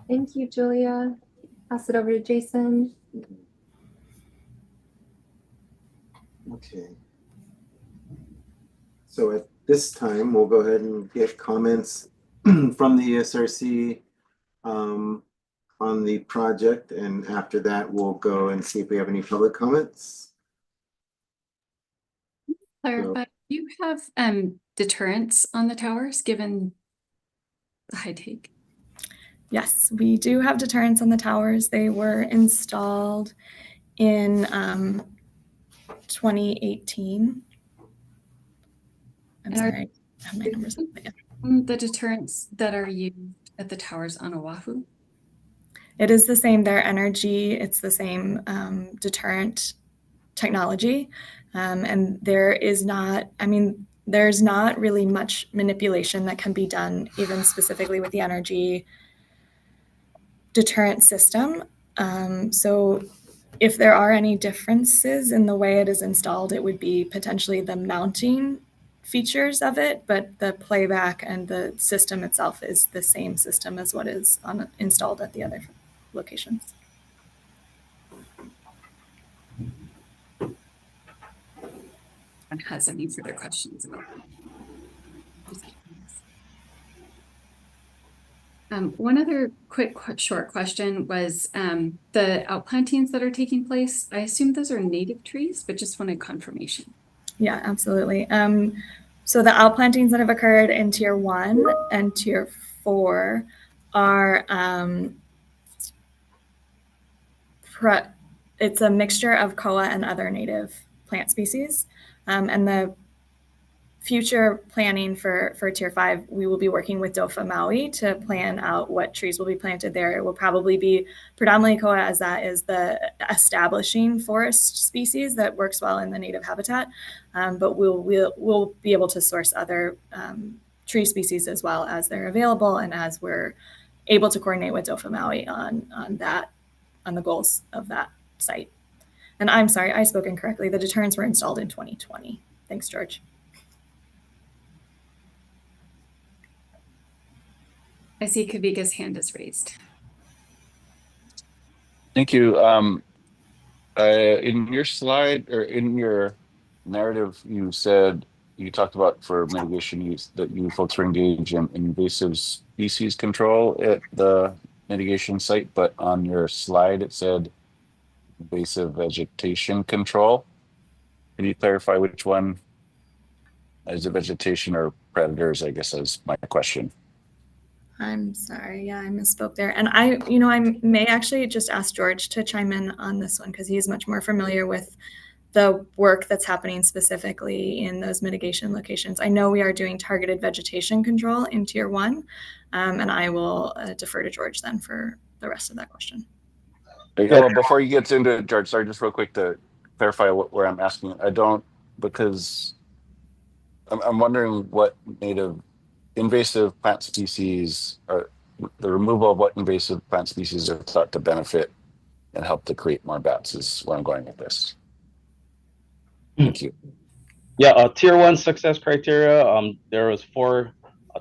Thank you, Julia. Pass it over to Jason. Okay. So at this time, we'll go ahead and get comments from the ESRC on the project, and after that, we'll go and see if we have any public comments. Clarify, do you have deterrents on the towers given the high take? Yes, we do have deterrents on the towers. They were installed in 2018. I'm sorry, I have my numbers up again. The deterrents that are used at the towers on Oʻahu? It is the same, their energy, it's the same deterrent technology. And there is not, there's not really much manipulation that can be done, even specifically with the energy deterrent system. So if there are any differences in the way it is installed, it would be potentially the mounting features of it, but the playback and the system itself is the same system as what is installed at the other locations. And has any further questions about that? One other quick short question was the outplantings that are taking place. I assume those are native trees, but just wanted confirmation. Yeah, absolutely. So the outplantings that have occurred in Tier 1 and Tier 4 are it's a mixture of koa and other native plant species. And the future planning for Tier 5, we will be working with DOFA Maui to plan out what trees will be planted there. It will probably be predominantly koa, as that is the establishing forest species that works well in the native habitat. But we'll be able to source other tree species as well as they're available, and as we're able to coordinate with DOFA Maui on the goals of that site. And I'm sorry, I spoke incorrectly. The deterrents were installed in 2020. Thanks, George. I see Kavika's hand is raised. Thank you. In your slide or in your narrative, you said you talked about for mitigation use that you folks were engaged in invasive species control at the mitigation site, but on your slide it said invasive vegetation control. Can you clarify which one? Is it vegetation or predators, I guess is my question. I'm sorry. Yeah, I misspoke there. And I may actually just ask George to chime in on this one because he's much more familiar with the work that's happening specifically in those mitigation locations. I know we are doing targeted vegetation control in Tier 1, and I will defer to George then for the rest of that question. Well, before you get into it, George, sorry, just real quick to clarify where I'm asking. Because I'm wondering what native invasive plant species, or the removal of what invasive plant species are thought to benefit and help to create more bats is where I'm going with this. Thank you. Yeah, Tier 1 success criteria, there was 4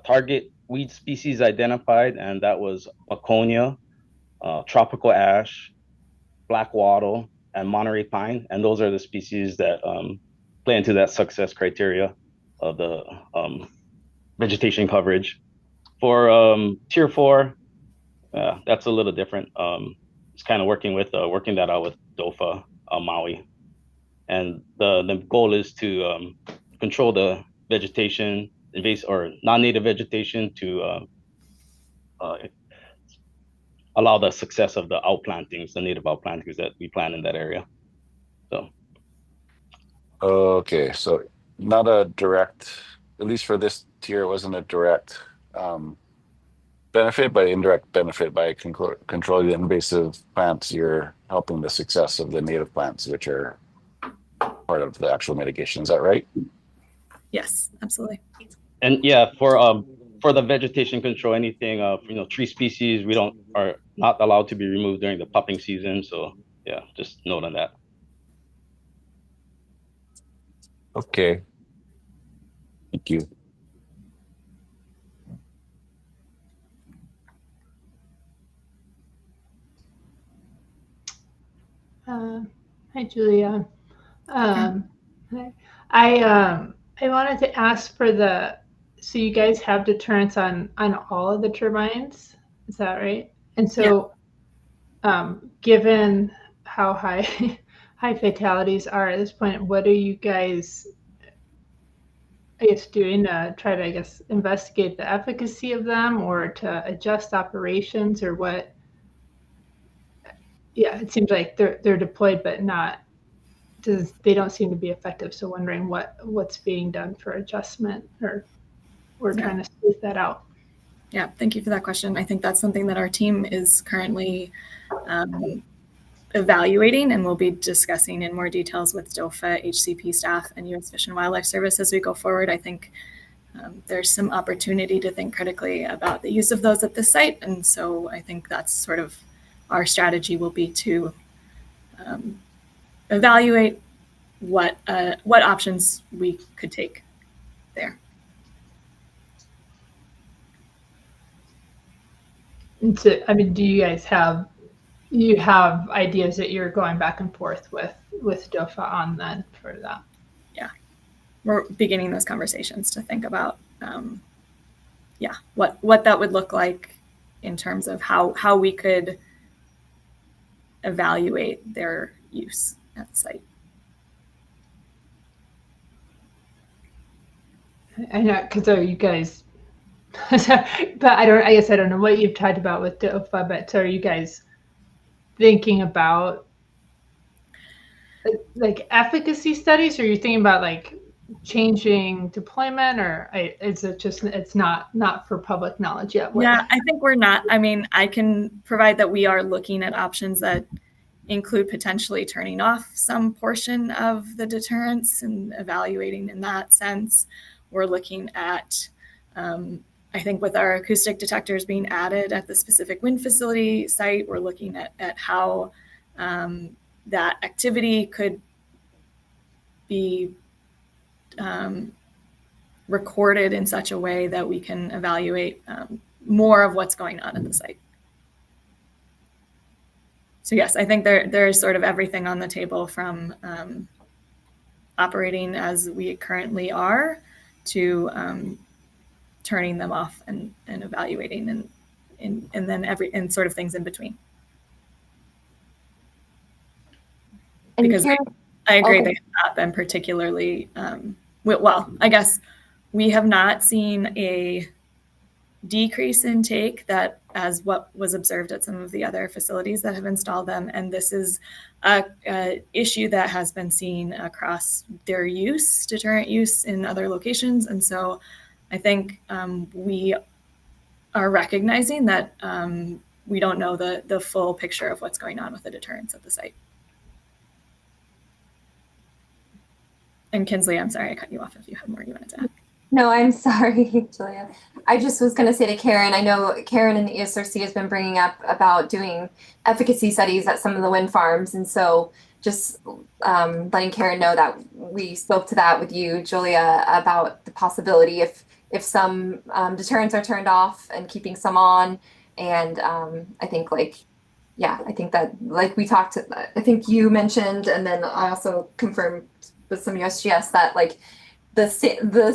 target weed species identified, and that was Maconia, tropical ash, black wattle, and Monterey pine. And those are the species that play into that success criteria of the vegetation coverage. For Tier 4, that's a little different. It's kind of working that out with DOFAW Maui. And the goal is to control the vegetation, invasive or non-native vegetation, to allow the success of the outplantings, the native outplantings that we plant in that area. So. Okay, so not a direct, at least for this tier, it wasn't a direct benefit, but indirect benefit by controlling the invasive plants. You're helping the success of the native plants, which are part of the actual mitigation. Is that right? Yes, absolutely. And yeah, for the vegetation control, anything tree species are not allowed to be removed during the pupping season. So yeah, just note on that. Okay. Thank you. Hi, Julia. I wanted to ask so you guys have deterrents on all of the turbines, is that right? And so, given how high fatalities are at this point, what are you guys, doing to try to, investigate the efficacy of them or to adjust operations or what? Yeah, it seems like they're deployed, but they don't seem to be effective. So wondering what's being done for adjustment, or we're trying to smooth that out. Yeah, thank you for that question. I think that's something that our team is currently evaluating, and we'll be discussing in more details with DOFA HCP staff and U.S. Fish and Wildlife Service as we go forward. I think there's some opportunity to think critically about the use of those at this site, and so I think that's sort of our strategy will be to evaluate what options we could take there. And so, do you guys have ideas that you're going back and forth with DOFA on then for that? Yeah, we're beginning those conversations to think about what that would look like in terms of how we could evaluate their use at the site. I know, because you guys, but I guess I don't know what you've talked about with DOFA, but so are you guys thinking about like efficacy studies, or are you thinking about like changing deployment, or is it just it's not for public knowledge yet? Yeah, I think we're not. I can provide that we are looking at options that include potentially turning off some portion of the deterrence and evaluating in that sense. We're looking at, I think with our acoustic detectors being added at the specific wind facility site, we're looking at how that activity could be recorded in such a way that we can evaluate more of what's going on at the site. So yes, I think there's sort of everything on the table from operating as we currently are to turning them off and evaluating and then sort of things in between. Because I agree, they have not been particularly well. I guess we have not seen a decrease in take that as what was observed at some of the other facilities that have installed them. And this is a issue that has been seen across their use, deterrent use in other locations. And so I think we are recognizing that we don't know the full picture of what's going on with the deterrence at the site. And Kinsley, I'm sorry I cut you off if you have more you wanted to add. No, I'm sorry, Julia. I just was going to say to Karen, I know Karen in the ESRC has been bringing up about doing efficacy studies at some of the wind farms. And so just letting Karen know that we spoke to that with you, Julia, about the possibility if some deterrents are turned off and keeping some on. And I think I think that like we talked, I think you mentioned, and then I also confirmed with some USGS that like the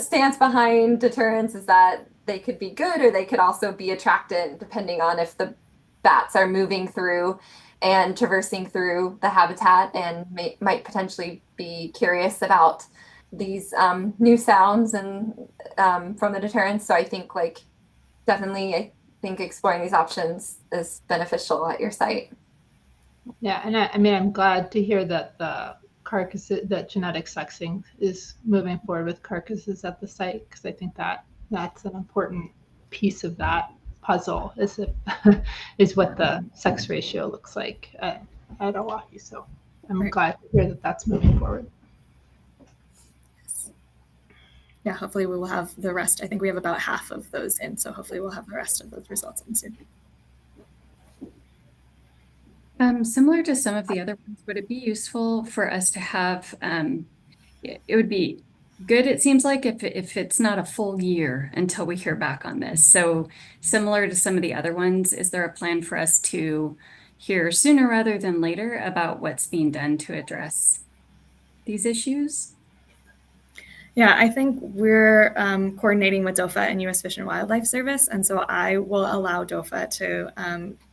stance behind deterrence is that they could be good or they could also be attractant depending on if the bats are moving through and traversing through the habitat and might potentially be curious about these new sounds and from the deterrence. So I think definitely I think exploring these options is beneficial at your site. Yeah, and I mean, I'm glad to hear that the carcasses, that genetic sexing is moving forward with carcasses at the site, because I think that that's an important piece of that puzzle is what the sex ratio looks like at Oʻahu. So I'm glad to hear that that's moving forward. Yeah, hopefully we will have the rest. I think we have about half of those in, so hopefully we'll have the rest of those results in soon. Similar to some of the other ones, would it be useful for us to have, it would be good, it seems like, if it's not a full year until we hear back on this. So similar to some of the other ones, is there a plan for us to hear sooner rather than later about what's being done to address these issues? Yeah, I think we're coordinating with DOFAW and U.S. Fish and Wildlife Service. And so I will allow DOFAW to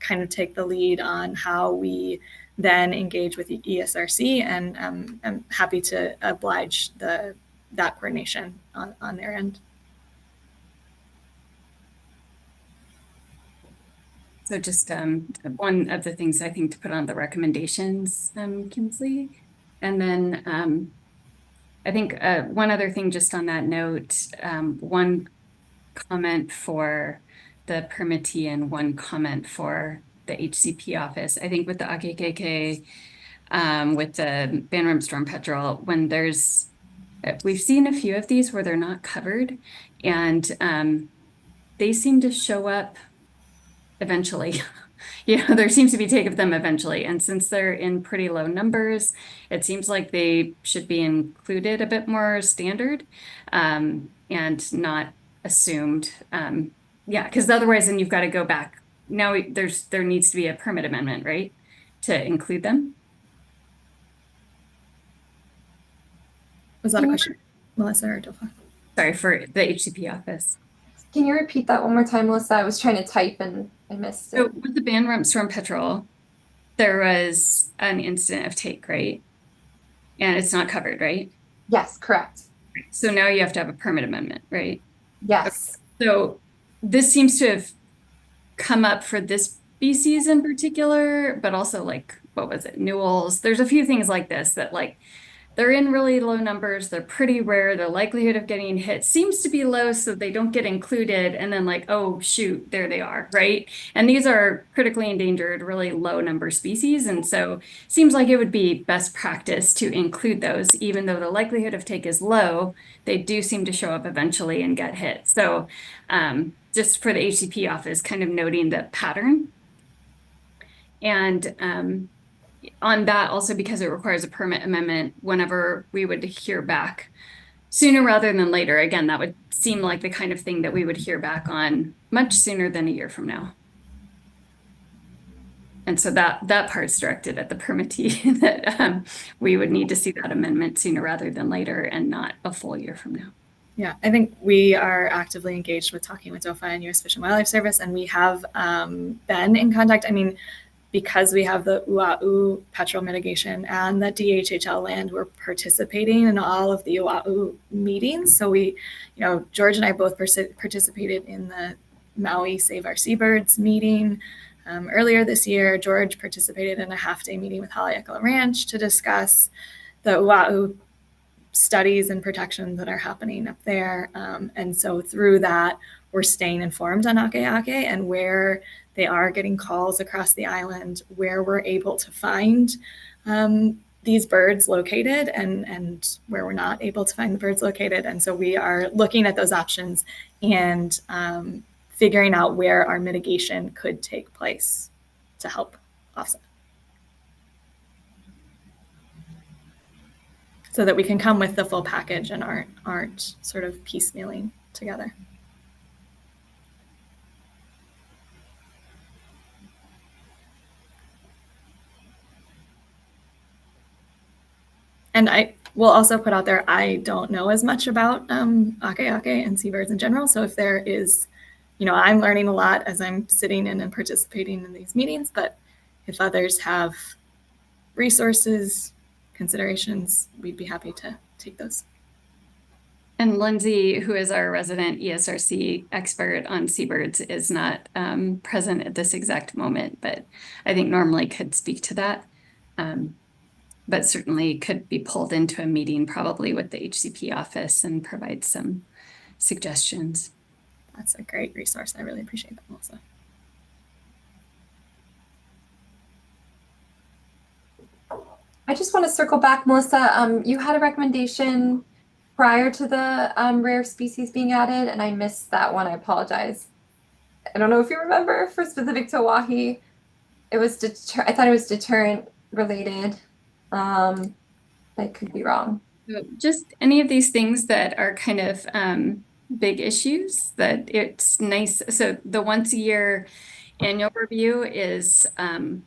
kind of take the lead on how we then engage with the ESRC. And I'm happy to oblige that coordination on their end. So just one of the things I think to put on the recommendations, Kinsley. And then I think one other thing just on that note, one comment for the permittee and one comment for the HCP office. I think with the ʻakēʻakē, with the Band-rumped storm petrel, when we've seen a few of these where they're not covered and they seem to show up eventually. There seems to be take of them eventually. And since they're in pretty low numbers, it seems like they should be included a bit more standard and not assumed. Because otherwise then you've got to go back. Now there needs to be a permit amendment, right? To include them. Was that a question, Melissa or DOFAW? Sorry, for the HCP office. Can you repeat that one more time, Melissa? I was trying to type and I missed it. So with the Band-rumped storm petrel, there was an incident of take, right? And it's not covered, right? Yes, correct. So now you have to have a permit amendment, right? Yes. Okay. So this seems to have come up for this species in particular, but also what was it? Newells. There's a few things like this that they're in really low numbers. They're pretty rare. The likelihood of getting hit seems to be low, so they don't get included. And then oh, shoot, there they are, right? And these are critically endangered, really low number species. And so it seems like it would be best practice to include those, even though the likelihood of take is low, they do seem to show up eventually and get hit. So just for the HCP office, kind of noting the pattern. And on that also, because it requires a permit amendment, whenever we would hear back sooner rather than later, again, that would seem like the kind of thing that we would hear back on much sooner than a year from now. And so that part's directed at the permittee that we would need to see that amendment sooner rather than later and not a full year from now. Yeah, I think we are actively engaged with talking with DOFAW and U.S. Fish and Wildlife Service, and we have been in contact. I mean, because we have the Oʻahu petrel mitigation and the DHHL land, we're participating in all of the Oʻahu meetings. So we, George and I both participated in the Maui Save Our Seabirds meeting. Earlier this year, George participated in a half-day meeting with Hawaiian Ranch to discuss the Oʻahu studies and protections that are happening up there. And so through that, we're staying informed on ʻakēʻakē and where they are getting calls across the island, where we're able to find these birds located and where we're not able to find the birds located. And so we are looking at those options and figuring out where our mitigation could take place to help offset. So that we can come with the full package and aren't sort of piecemealing together. And I will also put out there, I don't know as much about ʻakēʻakē and seabirds in general. So if there is, I'm learning a lot as I'm sitting in and participating in these meetings, but if others have resources, considerations, we'd be happy to take those. And Lindsay, who is our resident ESRC expert on seabirds, is not present at this exact moment, but I think normally could speak to that. But certainly could be pulled into a meeting probably with the HCP office and provide some suggestions. That's a great resource. I really appreciate that, Melissa. I just want to circle back, Melissa. You had a recommendation prior to the rare species being added, and I missed that one. I apologize. I don't know if you remember for specific to Oahu. It was I thought it was deterrent related. I could be wrong. Just any of these things that are kind of big issues that it's nice. So the once a year annual review is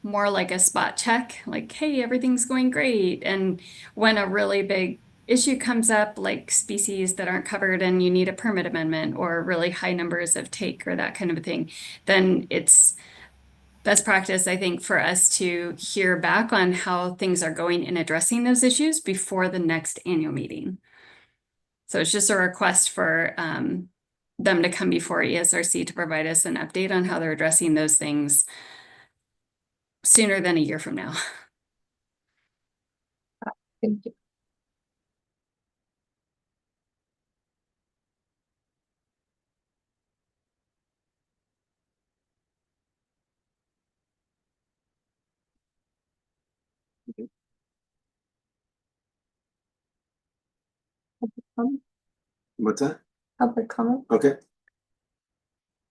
more like a spot check, like, hey, everything's going great. And when a really big issue comes up, like species that aren't covered and you need a permit amendment or really high numbers of take or that kind of a thing, then it's best practice, I think, for us to hear back on how things are going in addressing those issues before the next annual meeting. So it's just a request for them to come before ESRC to provide us an update on how they're addressing those things sooner than a year from now. Thank you. What's that? Public comment? Okay.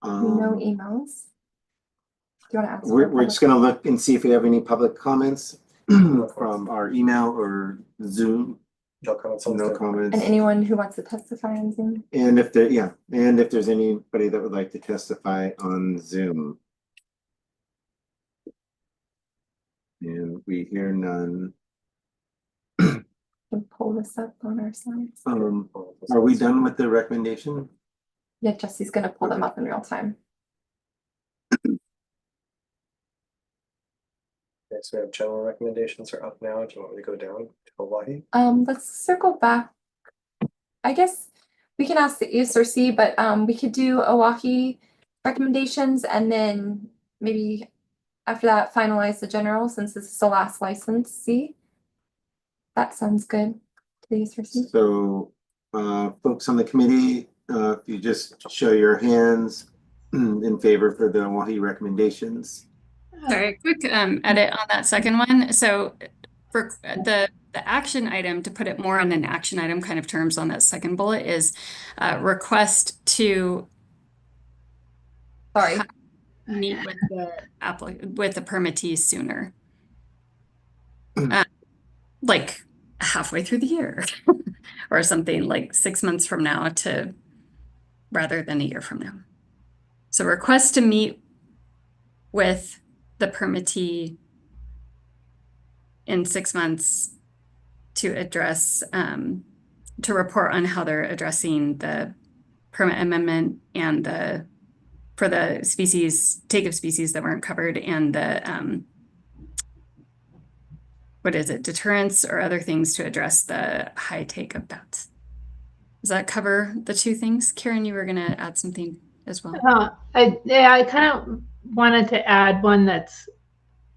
No emails. Do you want to ask? We're just going to look and see if we have any public comments from our email or Zoom. No comments. No comments. And anyone who wants to testify on Zoom? And if there, and if there's anybody that would like to testify on Zoom. And we hear none. Can pull this up on our slides. Are we done with the recommendation? Yeah, Jesse's going to pull them up in real time. Okay, so we have general recommendations are up now. Do you want me to go down to Hawaii? Let's circle back. I guess we can ask the ESRC, but we could do Oahu recommendations and then maybe after that finalize the general, since this is the last license. See, that sounds good to the ESRC. So folks on the committee, if you just show your hands in favor for the Oahu recommendations. Sorry, quick edit on that second one. So for the action item, to put it more in an action item kind of terms on that second bullet, is request to meet with the permittees sooner. Like halfway through the year or something, like 6 months from now rather than a year from now. So request to meet with the permittee in 6 months to address, to report on how they're addressing the permit amendment and for the species, take of species that weren't covered, and the, what is it, deterrence or other things to address the high take of bats. Does that cover the two things? Karen, you were gonna add something as well. I kind of wanted to add one that's,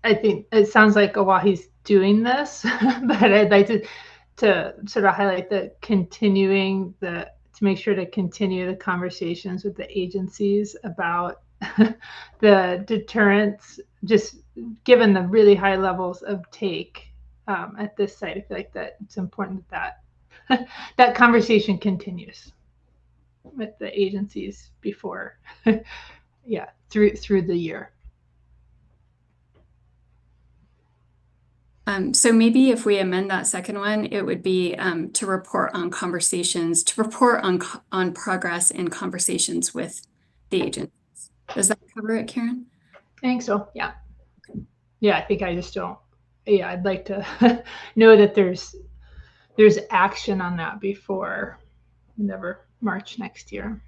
I think it sounds like Oahu's doing this, but I'd like to sort of highlight the continuing to make sure to continue the conversations with the agencies about the deterrence, just given the really high levels of take at this site. I feel like that it's important that that conversation continues with the agencies before, yeah, through the year. So maybe if we amend that second one, it would be to report on conversations, to report on progress in conversations with the agencies. Does that cover it, Karen? I think so. Yeah. Yeah, I think I just don't. Yeah, I'd like to know that there's action on that before never March next year.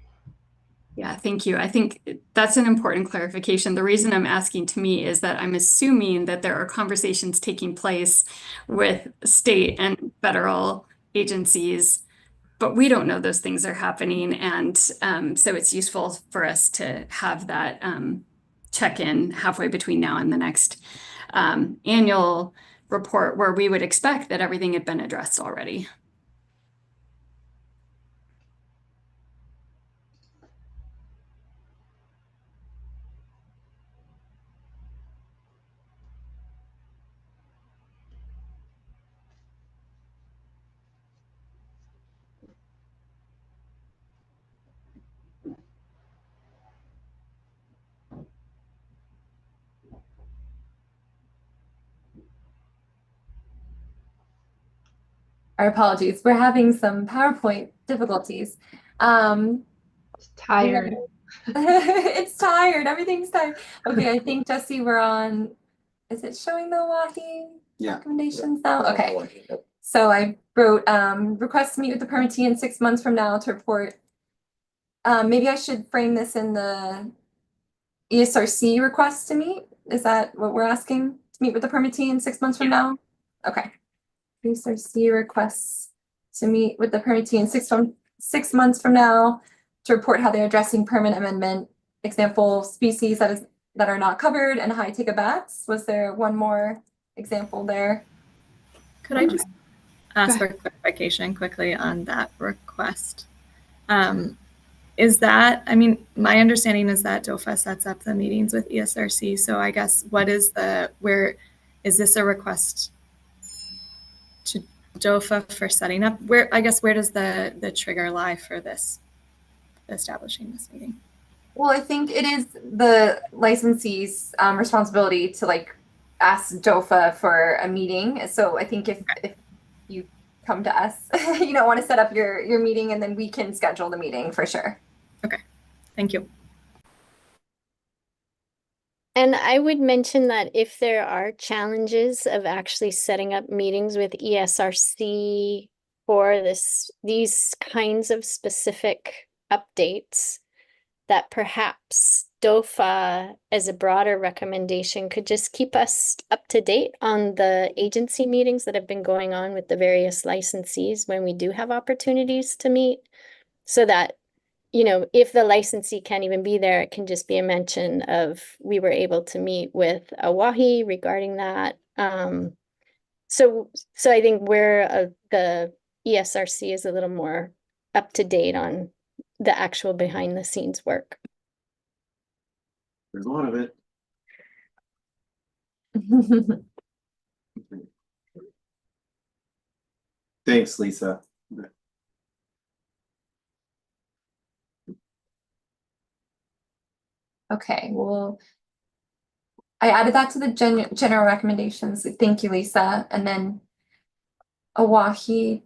Yeah, thank you. I think that's an important clarification. The reason I'm asking to me is that I'm assuming that there are conversations taking place with state and federal agencies, but we don't know those things are happening. And so it's useful for us to have that check-in halfway between now and the next annual report where we would expect that everything had been addressed already. Our apologies. We're having some PowerPoint difficulties. It's tired. It's tired. Everything's tired. Okay, I think Jesse, we're on. Is it showing the Oahu recommendations now? Okay. So I wrote request to meet with the permittee in 6 months from now to report. Maybe I should frame this in the ESRC request to meet. Is that what we're asking? To meet with the permittee in 6 months from now? Okay. ESRC requests to meet with the permittee in 6 months from now to report how they're addressing permit amendment, example species that are not covered, and high take bats. Was there one more example there? Could I just ask for clarification quickly on that request? Is that, I mean, my understanding is that DOFA sets up the meetings with ESRC. So I guess what is where is this a request to DOFA for setting up? Where does the trigger lie for this, establishing this meeting? Well, I think it is the licensee's responsibility to ask DOFA for a meeting. So I think if you come to us, you don't want to set up your meeting, and then we can schedule the meeting for sure. Okay, thank you. And I would mention that if there are challenges of actually setting up meetings with ESRC for these kinds of specific updates, that perhaps DOFA as a broader recommendation could just keep us up to date on the agency meetings that have been going on with the various licensees when we do have opportunities to meet, so that, you know, if the licensee can't even be there, it can just be a mention of we were able to meet with Oahu regarding that. So I think where the ESRC is a little more up to date on the actual behind the scenes work. There's a lot of it. Thanks, Lisa. Okay, well, I added that to the general recommendations. Thank you, Lisa. And then Oahu,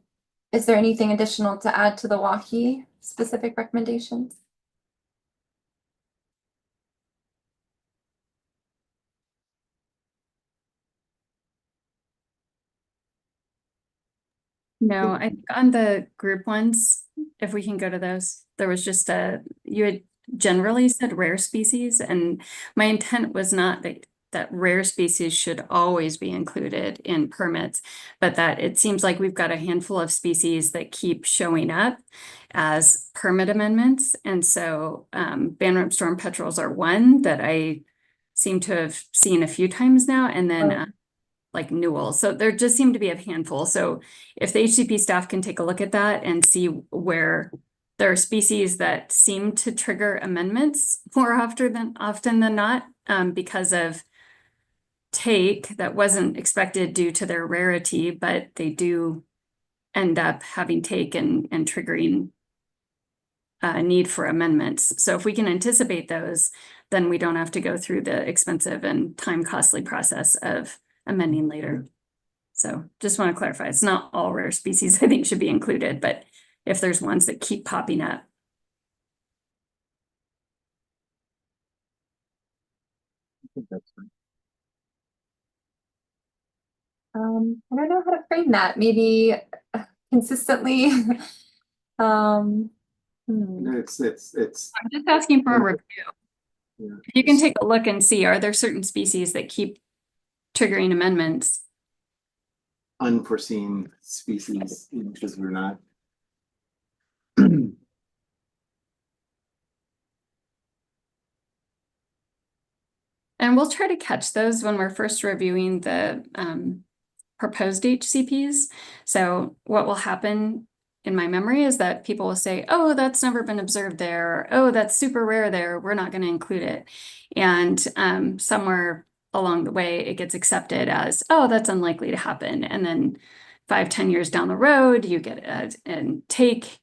is there anything additional to add to the Oahu specific recommendations? No, I think on the group ones, if we can go to those, there was you had generally said rare species, and my intent was not that that rare species should always be included in permits, but that it seems like we've got a handful of species that keep showing up as permit amendments. And so band-rumped storm petrels are one that I seem to have seen a few times now, and then like Newell. So there just seem to be a handful. So if the HCP staff can take a look at that and see where there are species that seem to trigger amendments more often than not, because of take that wasn't expected due to their rarity, but they do end up having take and triggering a need for amendments. So if we can anticipate those, then we don't have to go through the expensive and time-costly process of amending later. So just want to clarify, it's not all rare species I think should be included, but if there's ones that keep popping up. I think that's fine. I don't know how to frame that. Maybe consistently. It's I'm just asking for a review. Yeah. If you can take a look and see, are there certain species that keep triggering amendments? Unforeseen species, because we're not. And we'll try to catch those when we're first reviewing the proposed HCPs. So what will happen in my memory is that people will say, oh, that's never been observed there. Or, oh, that's super rare there. We're not going to include it. And somewhere along the way, it gets accepted as, oh, that's unlikely to happen. And then 5-10 years down the road, you get a take,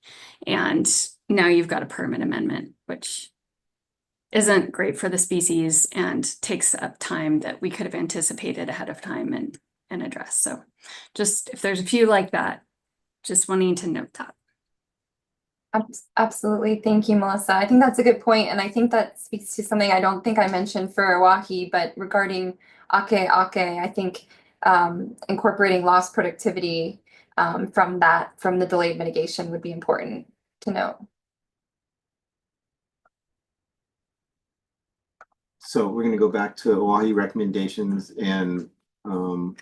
and now you've got a permit amendment, which isn't great for the species and takes up time that we could have anticipated ahead of time and address. So just if there's a few like that, just wanting to note that. Absolutely. Thank you, Melissa. I think that's a good point. And I think that speaks to something I don't think I mentioned for Oʻahu, but regarding ʻakēʻakē, I think incorporating loss productivity from the delayed mitigation would be important to note. So we're going to go back to Oʻahu recommendations and vote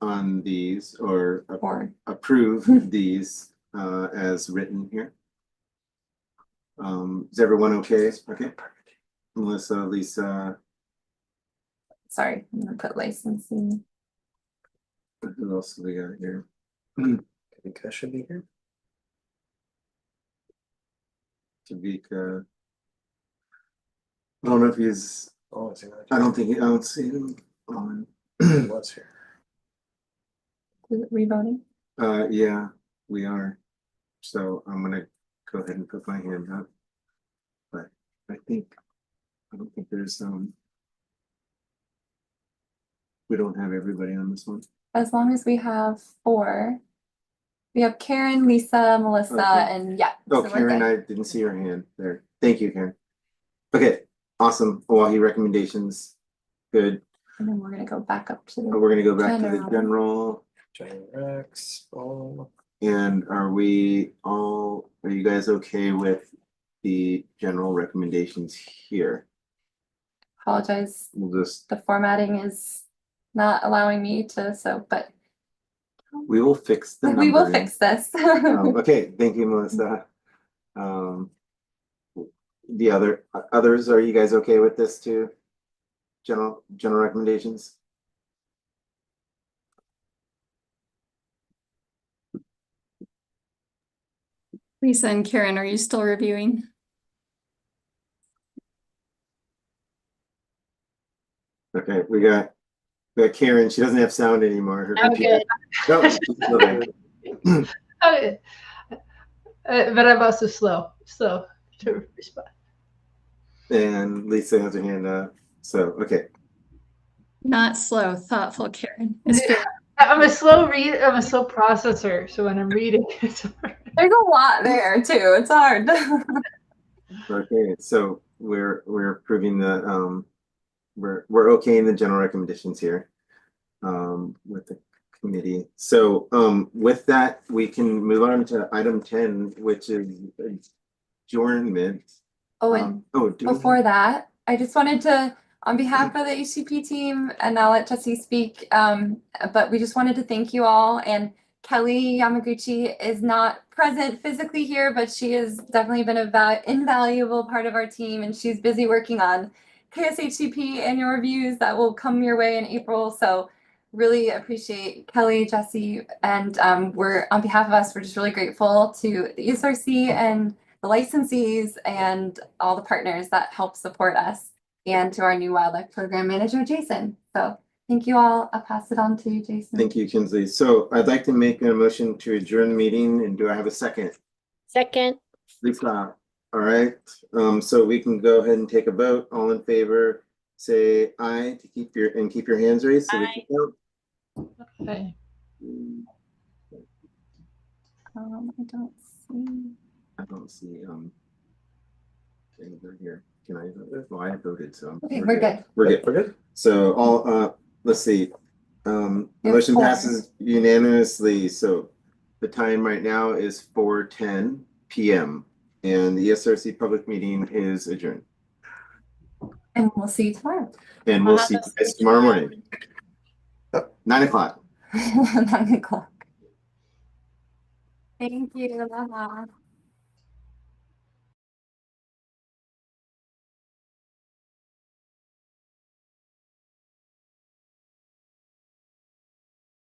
on these or approve these as written here. Is everyone okay? Okay. Melissa, Lisa. Sorry, I'm gonna put licensing. Who else do we got here? I think I should be here. Tavika. I don't know if he's. Oh, is he not? I don't see him on. What's here? Is it revoting? Yeah, we are. So I'm gonna go ahead and put my hand up. But I don't think there's we don't have everybody on this one. As long as we have 4. We have Karen, Lisa, Melissa, Okay. and yeah. Oh, so we're Karen, good. I didn't see your hand there. Thank you, Karen. Okay, awesome. Oʻahu recommendations. Good. And then we're gonna go back up to the We're gonna go back to the general. Rex, And are you guys okay with the general recommendations here? Apologize. We'll just, The formatting is not allowing me to, but we will fix the we will numbering. fix this. Okay, thank you, Melissa. The others, are you guys okay with this too? General recommendations? Lisa and Karen, are you still reviewing? Okay, we got Karen. She doesn't have sound anymore. Her I'm computer. good. No, she's still there. Okay. But I'm also slow to respond. And Lisa has her hand up. So, okay. Not slow, thoughtful, Karen. It's fair. I'm a slow reader. I'm a slow processor. So when I'm reading, it's hard. There's a lot there too. It's hard. Okay, so we're approving the we're okay in the general recommendations here with the committee. So with that, we can move on to item 10, which is adjournment. Oh, and before that, I just wanted to on behalf of the HCP team, and I'll let Jesse speak, but we just wanted to thank you all. And Kelly Yamaguchi is not present physically here, but she has definitely been an invaluable part of our team, and she's busy working on KSHCP annual reviews that will come your way in April. So really appreciate Kelly, Jesse, and we're on behalf of us, we're just really grateful to the ESRC and the licensees and all the partners that help support us, and to our new wildlife program manager, Jason. So thank you all. I'll pass it on to you, Jason. Thank you, Kinsley. So I'd like to make a motion to adjourn the meeting, and do I have a second? Second. Lisa. All right, so we can go ahead and take a vote. All in favor, say aye to keep your hands raised so we can vote. Okay. I don't see. They're here. Can I vote? Well, I voted, so. Okay, we're good. We're good. So all, let's see. The motion passes unanimously. So the time right now is 4:10 p.m. and the ESRC public meeting is adjourned. And we'll see you tomorrow. And we'll see you guys tomorrow morning. 9 o'clock. 9 o'clock. Thank you. Aloha.